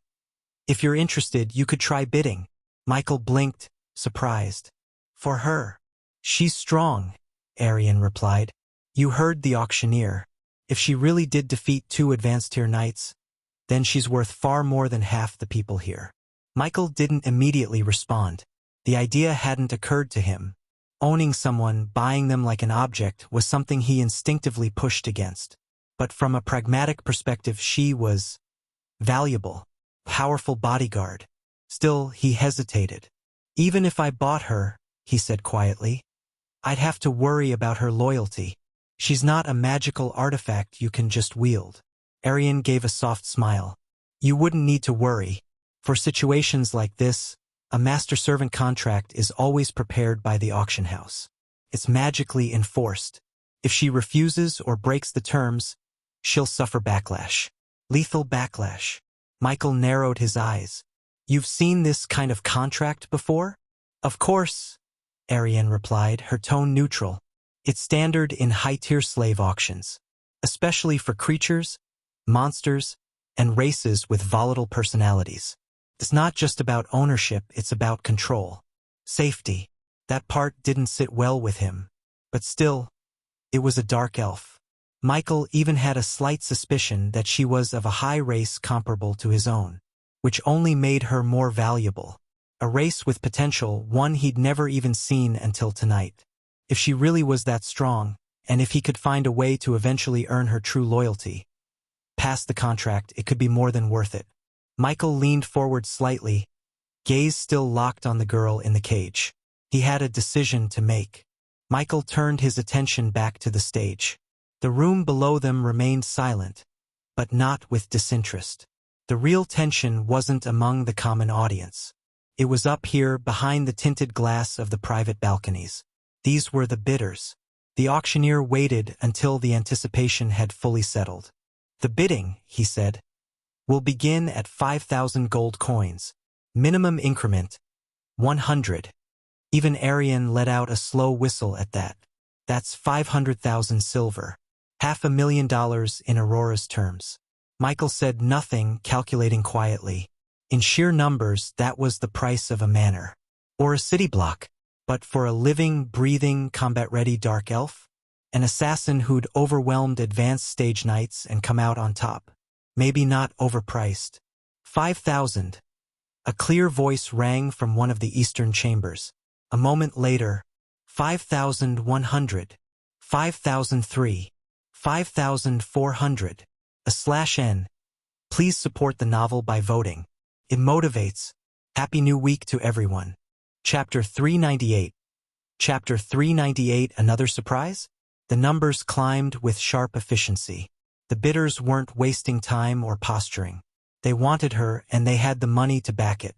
If you're interested, you could try bidding. Michael blinked, surprised. For her. She's strong, Arian replied. You heard the auctioneer. If she really did defeat 2 advanced tier knights, then she's worth far more than half the people here. Michael didn't immediately respond. The idea hadn't occurred to him. Owning someone, buying them like an object, was something he instinctively pushed against. But from a pragmatic perspective, she was valuable, powerful bodyguard. Still, he hesitated. Even if I bought her, he said quietly, I'd have to worry about her loyalty. She's not a magical artifact you can just wield. Arian gave a soft smile. You wouldn't need to worry. For situations like this, a master-servant contract is always prepared by the auction house. It's magically enforced. If she refuses or breaks the terms, she'll suffer backlash. Lethal backlash. Michael narrowed his eyes. You've seen this kind of contract before? Of course, Arian replied, her tone neutral. It's standard in high-tier slave auctions, especially for creatures, monsters, and races with volatile personalities. It's not just about ownership, it's about control. Safety. That part didn't sit well with him. But still, it was a dark elf. Michael even had a slight suspicion that she was of a high race comparable to his own, which only made her more valuable. A race with potential, one he'd never even seen until tonight. If she really was that strong, and if he could find a way to eventually earn her true loyalty, past the contract, it could be more than worth it. Michael leaned forward slightly, gaze still locked on the girl in the cage. He had a decision to make. Michael turned his attention back to the stage. The room below them remained silent, but not with disinterest. The real tension wasn't among the common audience. It was up here behind the tinted glass of the private balconies. These were the bidders. The auctioneer waited until the anticipation had fully settled. The bidding, he said, will begin at 5,000 gold coins. Minimum increment, 100. Even Arian let out a slow whistle at that. That's 500,000 silver. $500,000 in Aurora's terms. Michael said nothing, calculating quietly. In sheer numbers, that was the price of a manor. Or a city block. But for a living, breathing, combat-ready dark elf? An assassin who'd overwhelmed advanced stage knights and come out on top. Maybe not overpriced. 5,000. A clear voice rang from one of the eastern chambers. A moment later, 5,100. 5,003. 5,400. /N. Please support the novel by voting. It motivates. Happy New Week to everyone. Chapter 398. Chapter 398, another surprise? The numbers climbed with sharp efficiency. The bidders weren't wasting time or posturing. They wanted her, and they had the money to back it.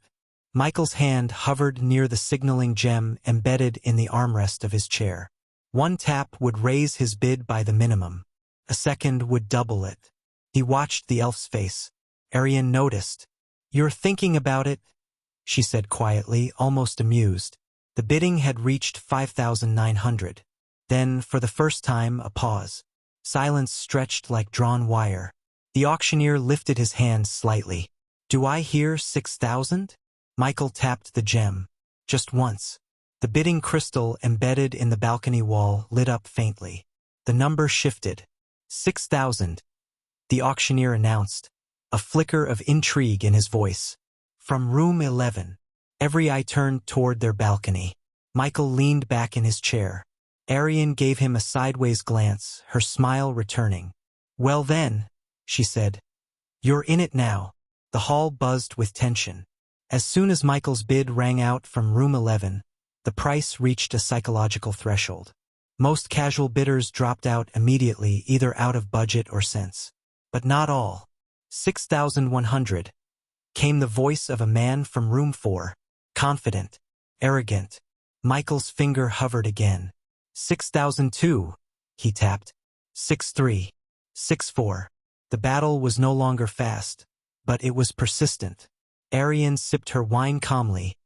Michael's hand hovered near the signaling gem embedded in the armrest of his chair. One tap would raise his bid by the minimum. A second would double it. He watched the elf's face. Arian noticed. You're thinking about it? She said quietly, almost amused. The bidding had reached 5,900. Then, for the first time, a pause. Silence stretched like drawn wire. The auctioneer lifted his hand slightly. "Do I hear 6,000? Michael tapped the gem. Just once. The bidding crystal embedded in the balcony wall lit up faintly. The number shifted. 6,000. The auctioneer announced, a flicker of intrigue in his voice. From room 11. Every eye turned toward their balcony. Michael leaned back in his chair. Arian gave him a sideways glance, her smile returning. "Well then," she said. "You're in it now." The hall buzzed with tension. As soon as Michael's bid rang out from room 11, the price reached a psychological threshold. Most casual bidders dropped out immediately, either out of budget or sense. But not all. 6,100. Came the voice of a man from room 4. Confident. Arrogant. Michael's finger hovered again. 6,002. He tapped. 6,3. 6,4. The battle was no longer fast, but it was persistent. Arian sipped her wine calmly,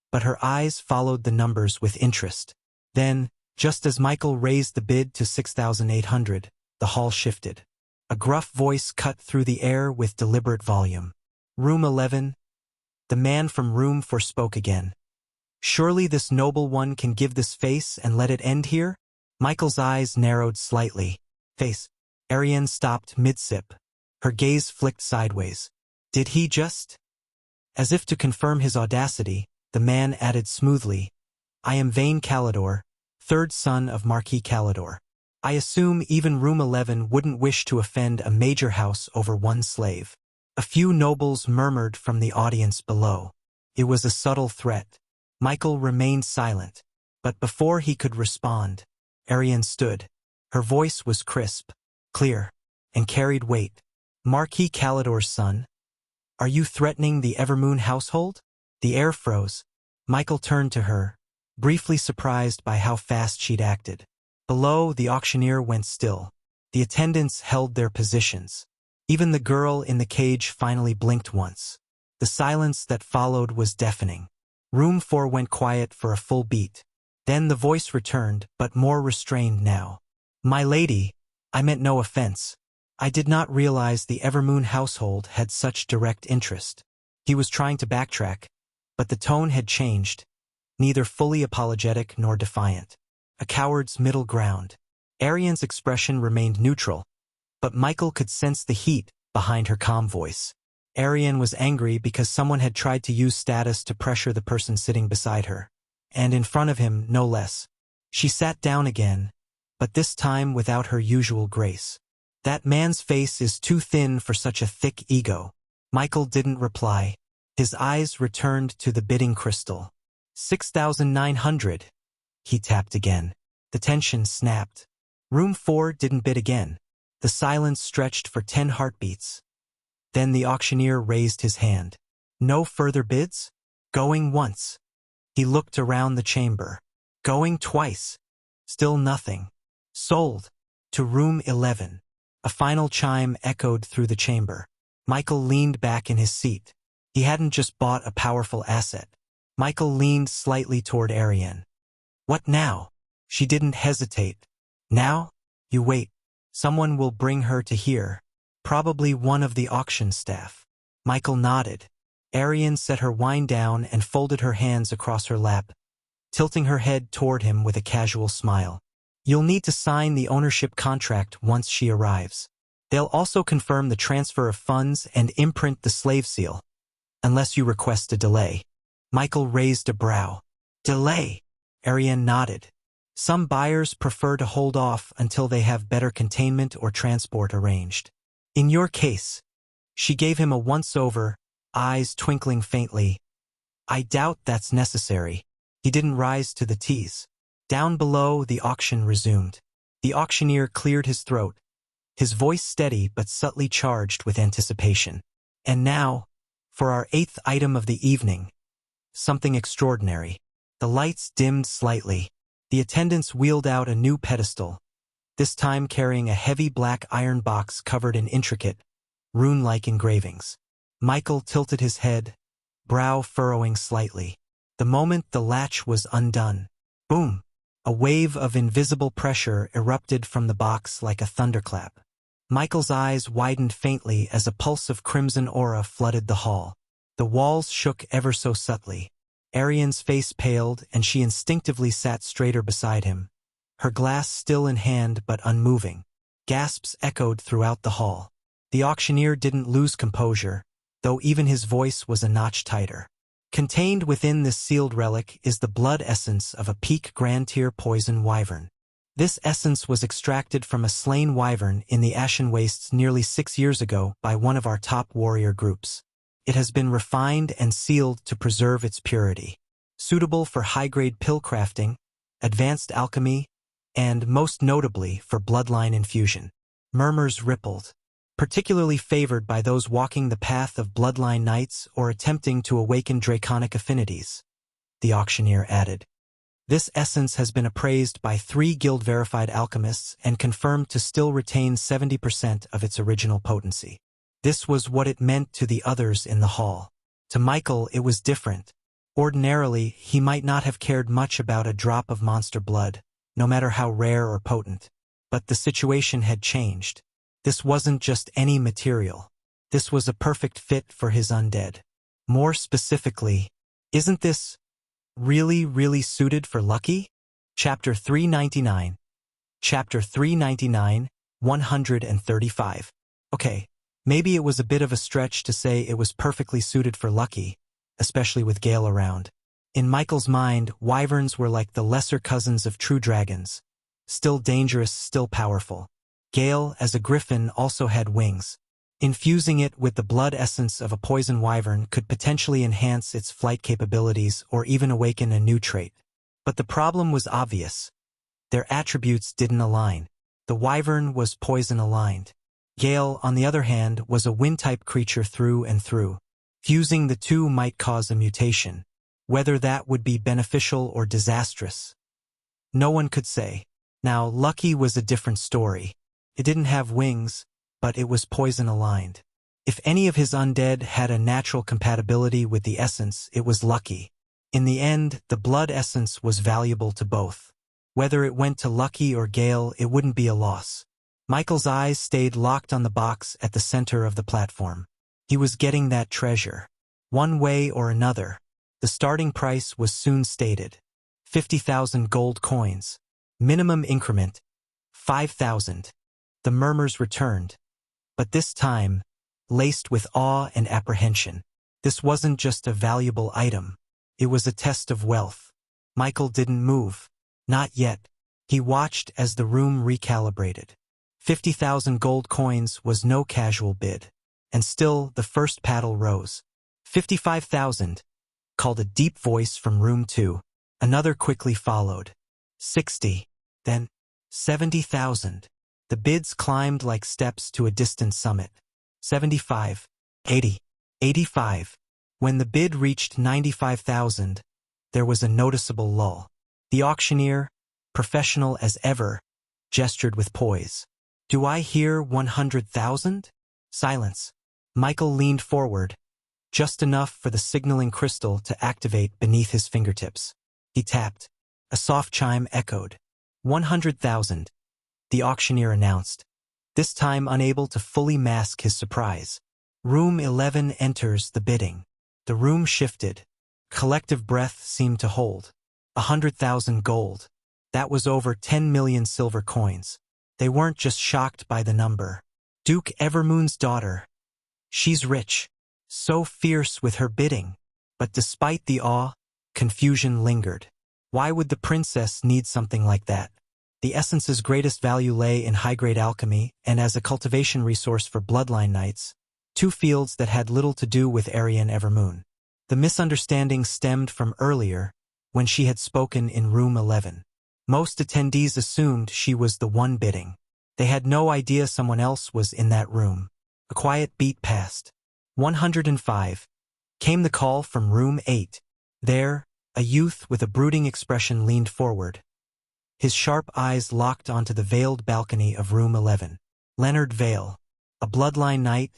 but her eyes followed the numbers with interest. Then, just as Michael raised the bid to 6,800, the hall shifted. A gruff voice cut through the air with deliberate volume. "Room 11. The man from room 4 spoke again. "Surely this noble one can give this face and let it end here?" Michael's eyes narrowed slightly. "Face." Arian stopped mid-sip. Her gaze flicked sideways. "Did he just?" As if to confirm his audacity, the man added smoothly, "I am Vayne Calidor, third son of Marquis Calidor. I assume even room 11 wouldn't wish to offend a major house over one slave." A few nobles murmured from the audience below. It was a subtle threat. Michael remained silent, but before he could respond, Arian stood. Her voice was crisp, clear, and carried weight. "Marquis Calidor's son? Are you threatening the Evermoon household?" The air froze. Michael turned to her, briefly surprised by how fast she'd acted. Below, the auctioneer went still. The attendants held their positions. Even the girl in the cage finally blinked once. The silence that followed was deafening. Room 4 went quiet for a full beat. Then the voice returned, but more restrained now. "My lady, I meant no offense. I did not realize the Evermoon household had such direct interest." He was trying to backtrack, but the tone had changed, neither fully apologetic nor defiant. A coward's middle ground. Arian's expression remained neutral, but Michael could sense the heat behind her calm voice. Arian was angry because someone had tried to use status to pressure the person sitting beside her, and in front of him, no less. She sat down again, but this time without her usual grace. "That man's face is too thin for such a thick ego." Michael didn't reply. His eyes returned to the bidding crystal. 6,900. He tapped again. The tension snapped. Room 4 didn't bid again. The silence stretched for 10 heartbeats. Then the auctioneer raised his hand. "No further bids?" "Going once." He looked around the chamber. "Going twice." Still nothing. "Sold." To room 11. A final chime echoed through the chamber. Michael leaned back in his seat. He hadn't just bought a powerful asset. Michael leaned slightly toward Arian. "What now?" She didn't hesitate. "Now? You wait. Someone will bring her to here. Probably one of the auction staff." Michael nodded. Arian set her wine down and folded her hands across her lap, tilting her head toward him with a casual smile. "You'll need to sign the ownership contract once she arrives. They'll also confirm the transfer of funds and imprint the slave seal, unless you request a delay." Michael raised a brow. "Delay?" Arian nodded. "Some buyers prefer to hold off until they have better containment or transport arranged. In your case." She gave him a once-over, eyes twinkling faintly. "I doubt that's necessary." He didn't rise to the tease. Down below, the auction resumed. The auctioneer cleared his throat, his voice steady but subtly charged with anticipation. "And now, for our 8th item of the evening. Something extraordinary." The lights dimmed slightly. The attendants wheeled out a new pedestal, this time carrying a heavy black iron box covered in intricate, rune-like engravings. Michael tilted his head, brow furrowing slightly. The moment the latch was undone, boom! A wave of invisible pressure erupted from the box like a thunderclap. Michael's eyes widened faintly as a pulse of crimson aura flooded the hall. The walls shook ever so subtly. Arian's face paled, and she instinctively sat straighter beside him, her glass still in hand but unmoving. Gasps echoed throughout the hall. The auctioneer didn't lose composure, though even his voice was a notch tighter. Contained within this sealed relic is the blood essence of a peak grand tier poison wyvern. This essence was extracted from a slain wyvern in the Ashen Wastes nearly 6 years ago by one of our top warrior groups. It has been refined and sealed to preserve its purity. Suitable for high-grade pill crafting, advanced alchemy, and, most notably, for bloodline infusion. Murmurs rippled. Particularly favored by those walking the path of bloodline knights or attempting to awaken draconic affinities, the auctioneer added. This essence has been appraised by 3 guild-verified alchemists and confirmed to still retain 70% of its original potency. This was what it meant to the others in the hall. To Michael, it was different. Ordinarily, he might not have cared much about a drop of monster blood, no matter how rare or potent. But the situation had changed. This wasn't just any material. This was a perfect fit for his undead. More specifically, isn't this really suited for Lucky? Chapter 399. Chapter 399, 135. Okay, maybe it was a bit of a stretch to say it was perfectly suited for Lucky, especially with Gale around. In Michael's mind, wyverns were like the lesser cousins of true dragons. Still dangerous, still powerful. Gale, as a griffin, also had wings. Infusing it with the blood essence of a poison wyvern could potentially enhance its flight capabilities or even awaken a new trait. But the problem was obvious. Their attributes didn't align. The wyvern was poison-aligned. Gale, on the other hand, was a wind-type creature through and through. Fusing the two might cause a mutation. Whether that would be beneficial or disastrous, no one could say. Now, Lucky was a different story. It didn't have wings, but it was poison-aligned. If any of his undead had a natural compatibility with the essence, it was Lucky. In the end, the blood essence was valuable to both. Whether it went to Lucky or Gale, it wouldn't be a loss. Michael's eyes stayed locked on the box at the center of the platform. He was getting that treasure. One way or another. The starting price was soon stated. 50,000 gold coins. Minimum increment. 5,000. The murmurs returned. But this time, laced with awe and apprehension. This wasn't just a valuable item. It was a test of wealth. Michael didn't move. Not yet. He watched as the room recalibrated. 50,000 gold coins was no casual bid. And still, the first paddle rose. 55,000, called a deep voice from room 2. Another quickly followed. 60. Then, 70,000. The bids climbed like steps to a distant summit. 75. 80. 85. When the bid reached 95,000, there was a noticeable lull. The auctioneer, professional as ever, gestured with poise. Do I hear 100,000? Silence. Michael leaned forward, just enough for the signaling crystal to activate beneath his fingertips. He tapped. A soft chime echoed. 100,000. The auctioneer announced, this time unable to fully mask his surprise. Room 11 enters the bidding. The room shifted. Collective breath seemed to hold. 100,000 gold. That was over 10 million silver coins. They weren't just shocked by the number. Duke Evermoon's daughter. She's rich. So fierce with her bidding. But despite the awe, confusion lingered. Why would the princess need something like that? The essence's greatest value lay in high-grade alchemy and as a cultivation resource for bloodline knights, 2 fields that had little to do with Arian Evermoon. The misunderstanding stemmed from earlier, when she had spoken in room 11. Most attendees assumed she was the one bidding. They had no idea someone else was in that room. A quiet beat passed. 105. Came the call from room 8. There, a youth with a brooding expression leaned forward. His sharp eyes locked onto the veiled balcony of room 11. Leonard Vale, a bloodline knight,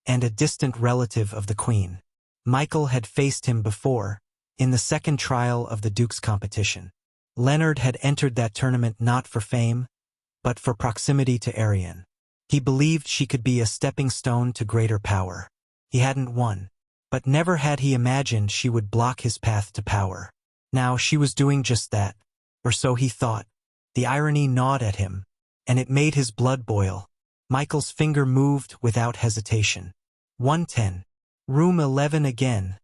and a distant relative of the queen. Michael had faced him before, in the second trial of the Duke's competition. Leonard had entered that tournament not for fame, but for proximity to Ariane. He believed she could be a stepping stone to greater power. He hadn't won, but never had he imagined she would block his path to power. Now she was doing just that, or so he thought. The irony gnawed at him, and it made his blood boil. Michael's finger moved without hesitation. 110. Room 11 again,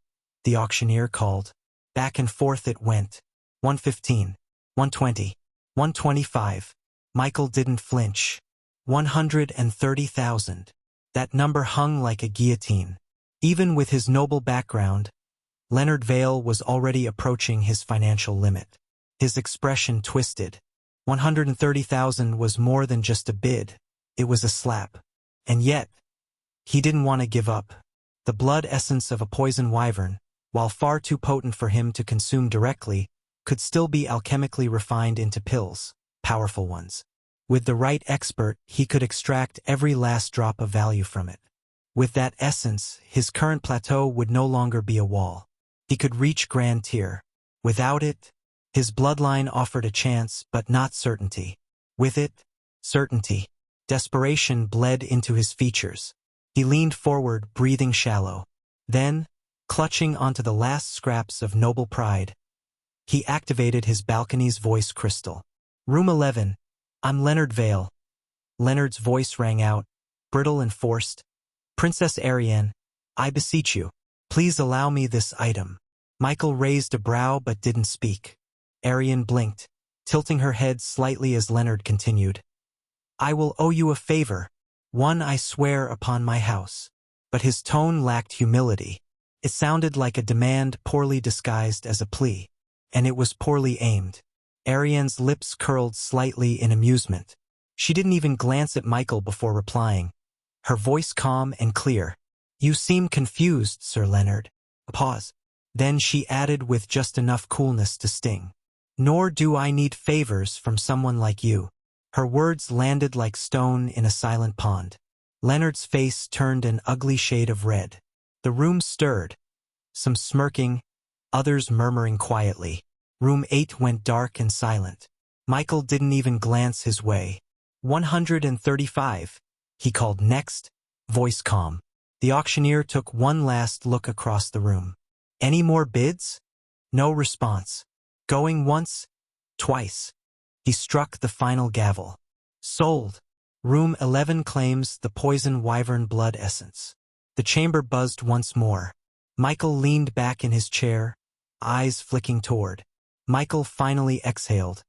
the auctioneer called. Back and forth it went. 115. 120. 125. Michael didn't flinch. 130,000. That number hung like a guillotine. Even with his noble background, Leonard Vale was already approaching his financial limit. His expression twisted. 130,000 was more than just a bid. It was a slap. And yet, he didn't want to give up. The blood essence of a poison wyvern, while far too potent for him to consume directly, could still be alchemically refined into pills, powerful ones. With the right expert, he could extract every last drop of value from it. With that essence, his current plateau would no longer be a wall. He could reach Grand Tier. Without it, his bloodline offered a chance, but not certainty. With it, certainty. Desperation bled into his features. He leaned forward, breathing shallow. Then, clutching onto the last scraps of noble pride, he activated his balcony's voice crystal. Room 11. I'm Leonard Vale. Leonard's voice rang out, brittle and forced. Princess Ariane, I beseech you, please allow me this item. Michael raised a brow but didn't speak. Ariane blinked, tilting her head slightly as Leonard continued. I will owe you a favor, one I swear upon my house. But his tone lacked humility. It sounded like a demand poorly disguised as a plea. And it was poorly aimed. Ariane's lips curled slightly in amusement. She didn't even glance at Michael before replying. Her voice calm and clear. You seem confused, Sir Leonard. A pause. Then she added with just enough coolness to sting. Nor do I need favors from someone like you. Her words landed like stone in a silent pond. Leonard's face turned an ugly shade of red. The room stirred. Some smirking, others murmuring quietly. Room 8 went dark and silent. Michael didn't even glance his way. 135. He called next, voice calm. The auctioneer took one last look across the room. Any more bids? No response. Going once, twice. He struck the final gavel. Sold. Room 11 claims the poison wyvern blood essence. The chamber buzzed once more. Michael leaned back in his chair, eyes flicking toward. Michael finally exhaled,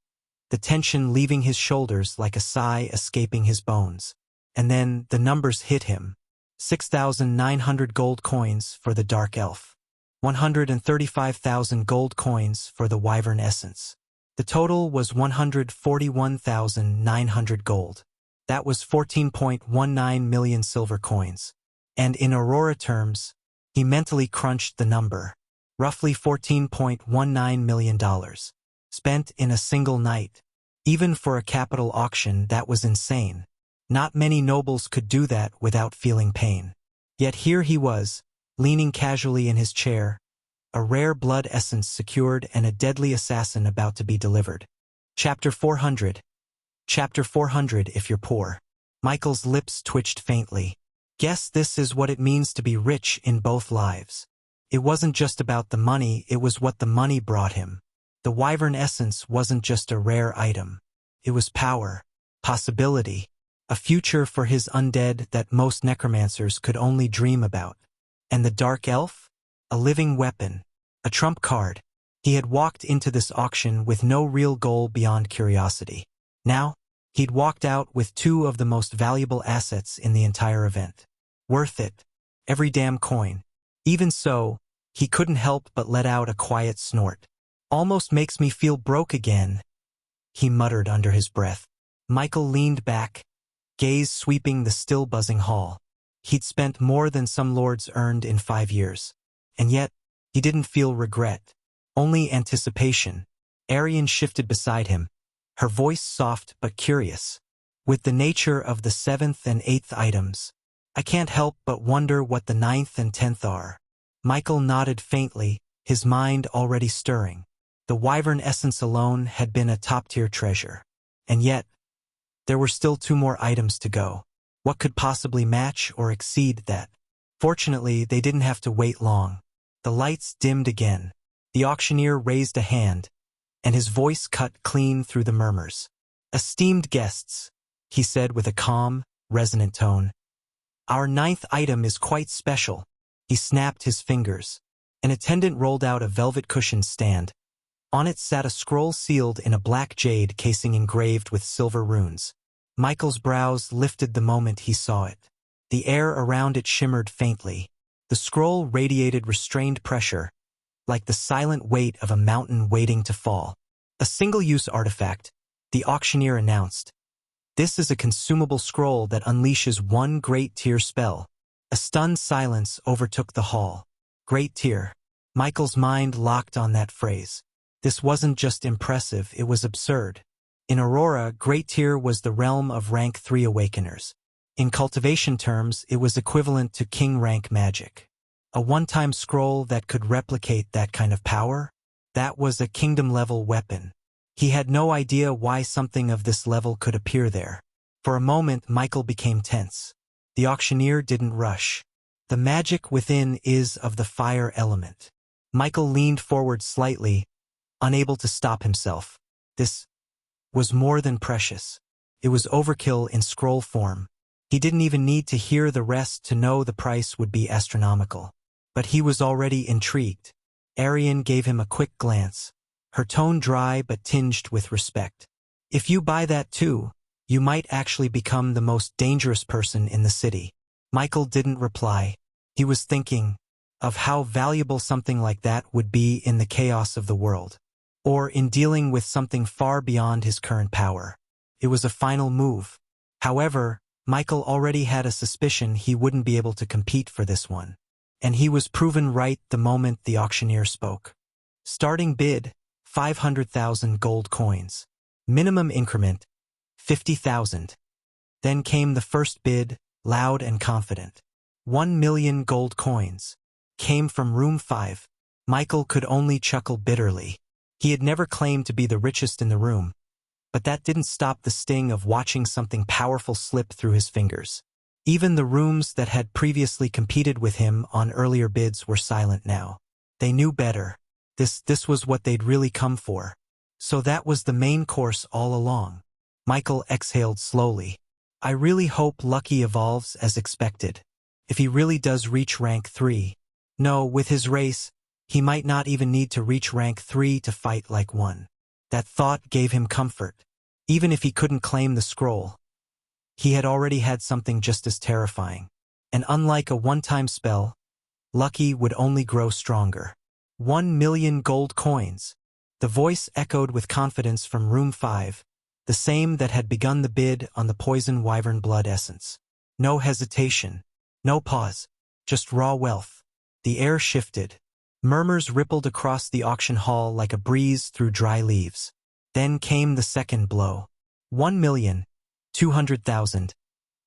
the tension leaving his shoulders like a sigh escaping his bones. And then the numbers hit him. 6,900 gold coins for the Dark Elf. 135,000 gold coins for the Wyvern Essence. The total was 141,900 gold. That was 14.19 million silver coins. And in Aurora terms, he mentally crunched the number. Roughly $14.19 million. Spent in a single night. Even for a capital auction, that was insane. Not many nobles could do that without feeling pain. Yet here he was, leaning casually in his chair, a rare blood essence secured and a deadly assassin about to be delivered. Chapter 400. Chapter 400 if you're poor. Michael's lips twitched faintly. Guess this is what it means to be rich in both lives. It wasn't just about the money, it was what the money brought him. The Wyvern Essence wasn't just a rare item. It was power, possibility, a future for his undead that most necromancers could only dream about. And the Dark Elf? A living weapon, a trump card. He had walked into this auction with no real goal beyond curiosity. Now, he'd walked out with two of the most valuable assets in the entire event. Worth it. Every damn coin. Even so, he couldn't help but let out a quiet snort. Almost makes me feel broke again, he muttered under his breath. Michael leaned back, gaze sweeping the still buzzing hall. He'd spent more than some lords earned in 5 years. And yet, he didn't feel regret, only anticipation. Ariane shifted beside him, her voice soft but curious. With the nature of the 7th and 8th items, I can't help but wonder what the 9th and 10th are. Michael nodded faintly, his mind already stirring. The wyvern essence alone had been a top-tier treasure. And yet, there were still 2 more items to go. What could possibly match or exceed that? Fortunately, they didn't have to wait long. The lights dimmed again. The auctioneer raised a hand, and his voice cut clean through the murmurs. "Esteemed guests," he said with a calm, resonant tone. "Our 9th item is quite special." He snapped his fingers. An attendant rolled out a velvet-cushioned stand. On it sat a scroll sealed in a black jade casing engraved with silver runes. Michael's brows lifted the moment he saw it. The air around it shimmered faintly. The scroll radiated restrained pressure, like the silent weight of a mountain waiting to fall. "A single-use artifact," the auctioneer announced. "This is a consumable scroll that unleashes 1 great tier spell." A stunned silence overtook the hall. Great tier. Michael's mind locked on that phrase. This wasn't just impressive, it was absurd. In Aurora, Great Tier was the realm of rank 3 Awakeners. In cultivation terms, it was equivalent to king rank magic. A one-time scroll that could replicate that kind of power? That was a kingdom-level weapon. He had no idea why something of this level could appear there. For a moment, Michael became tense. The auctioneer didn't rush. "The magic within is of the fire element." Michael leaned forward slightly, unable to stop himself. This was more than precious. It was overkill in scroll form. He didn't even need to hear the rest to know the price would be astronomical. But he was already intrigued. Arian gave him a quick glance, her tone dry but tinged with respect. "If you buy that too, you might actually become the most dangerous person in the city." Michael didn't reply. He was thinking of how valuable something like that would be in the chaos of the world, or in dealing with something far beyond his current power. It was a final move. However, Michael already had a suspicion he wouldn't be able to compete for this one. And he was proven right the moment the auctioneer spoke. Starting bid, 500,000 gold coins. Minimum increment, 50,000. Then came the first bid, loud and confident. 1 million gold coins. Came from room 5. Michael could only chuckle bitterly. He had never claimed to be the richest in the room, but that didn't stop the sting of watching something powerful slip through his fingers. Even the rooms that had previously competed with him on earlier bids were silent now. They knew better. This was what they'd really come for. So that was the main course all along. Michael exhaled slowly. "I really hope Lucky evolves as expected. If he really does reach rank 3. No, with his race, he might not even need to reach rank 3 to fight like 1. That thought gave him comfort. Even if he couldn't claim the scroll, he had already had something just as terrifying. And unlike a one-time spell, Lucky would only grow stronger. 1 million gold coins. The voice echoed with confidence from room 5, the same that had begun the bid on the poison wyvern blood essence. No hesitation. No pause. Just raw wealth. The air shifted. Murmurs rippled across the auction hall like a breeze through dry leaves. Then came the second blow. 1,200,000.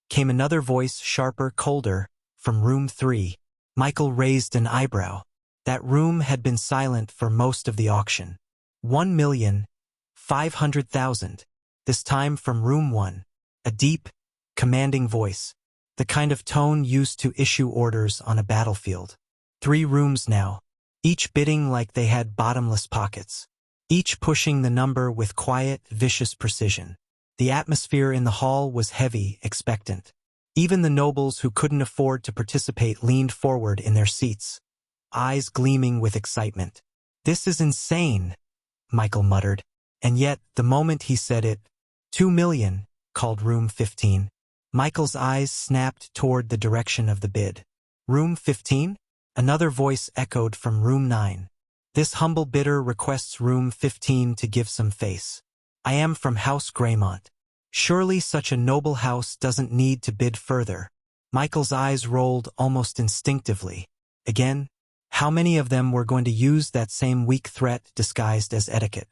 Came another voice, sharper, colder, from room 3. Michael raised an eyebrow. That room had been silent for most of the auction. 1,500,000. This time from room 1. A deep, commanding voice. The kind of tone used to issue orders on a battlefield. 3 rooms now, each bidding like they had bottomless pockets. Each pushing the number with quiet, vicious precision. The atmosphere in the hall was heavy, expectant. Even the nobles who couldn't afford to participate leaned forward in their seats, eyes gleaming with excitement. "This is insane," Michael muttered. And yet, the moment he said it, 2 million, called room 15. Michael's eyes snapped toward the direction of the bid. "Room 15? Another voice echoed from room 9. "This humble bidder requests room 15 to give some face. I am from House Greymont. Surely such a noble house doesn't need to bid further." Michael's eyes rolled almost instinctively. Again, how many of them were going to use that same weak threat disguised as etiquette?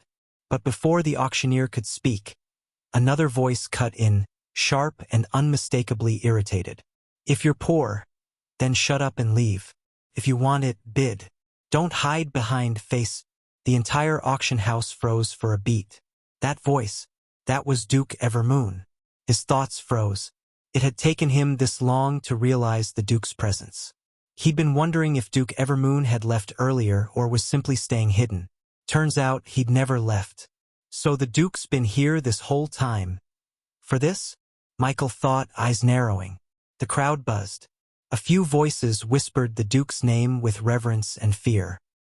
But before the auctioneer could speak, another voice cut in, sharp and unmistakably irritated. "If you're poor, then shut up and leave. If you want it, bid." Don't hide behind face. The entire auction house froze for a beat. That voice, that was Duke Evermoon. His thoughts froze. It had taken him this long to realize the Duke's presence. He'd been wondering if Duke Evermoon had left earlier or was simply staying hidden. Turns out he'd never left. So the Duke's been here this whole time. For this? Michael thought, eyes narrowing. The crowd buzzed. A few voices whispered the Duke's name with reverence and fear.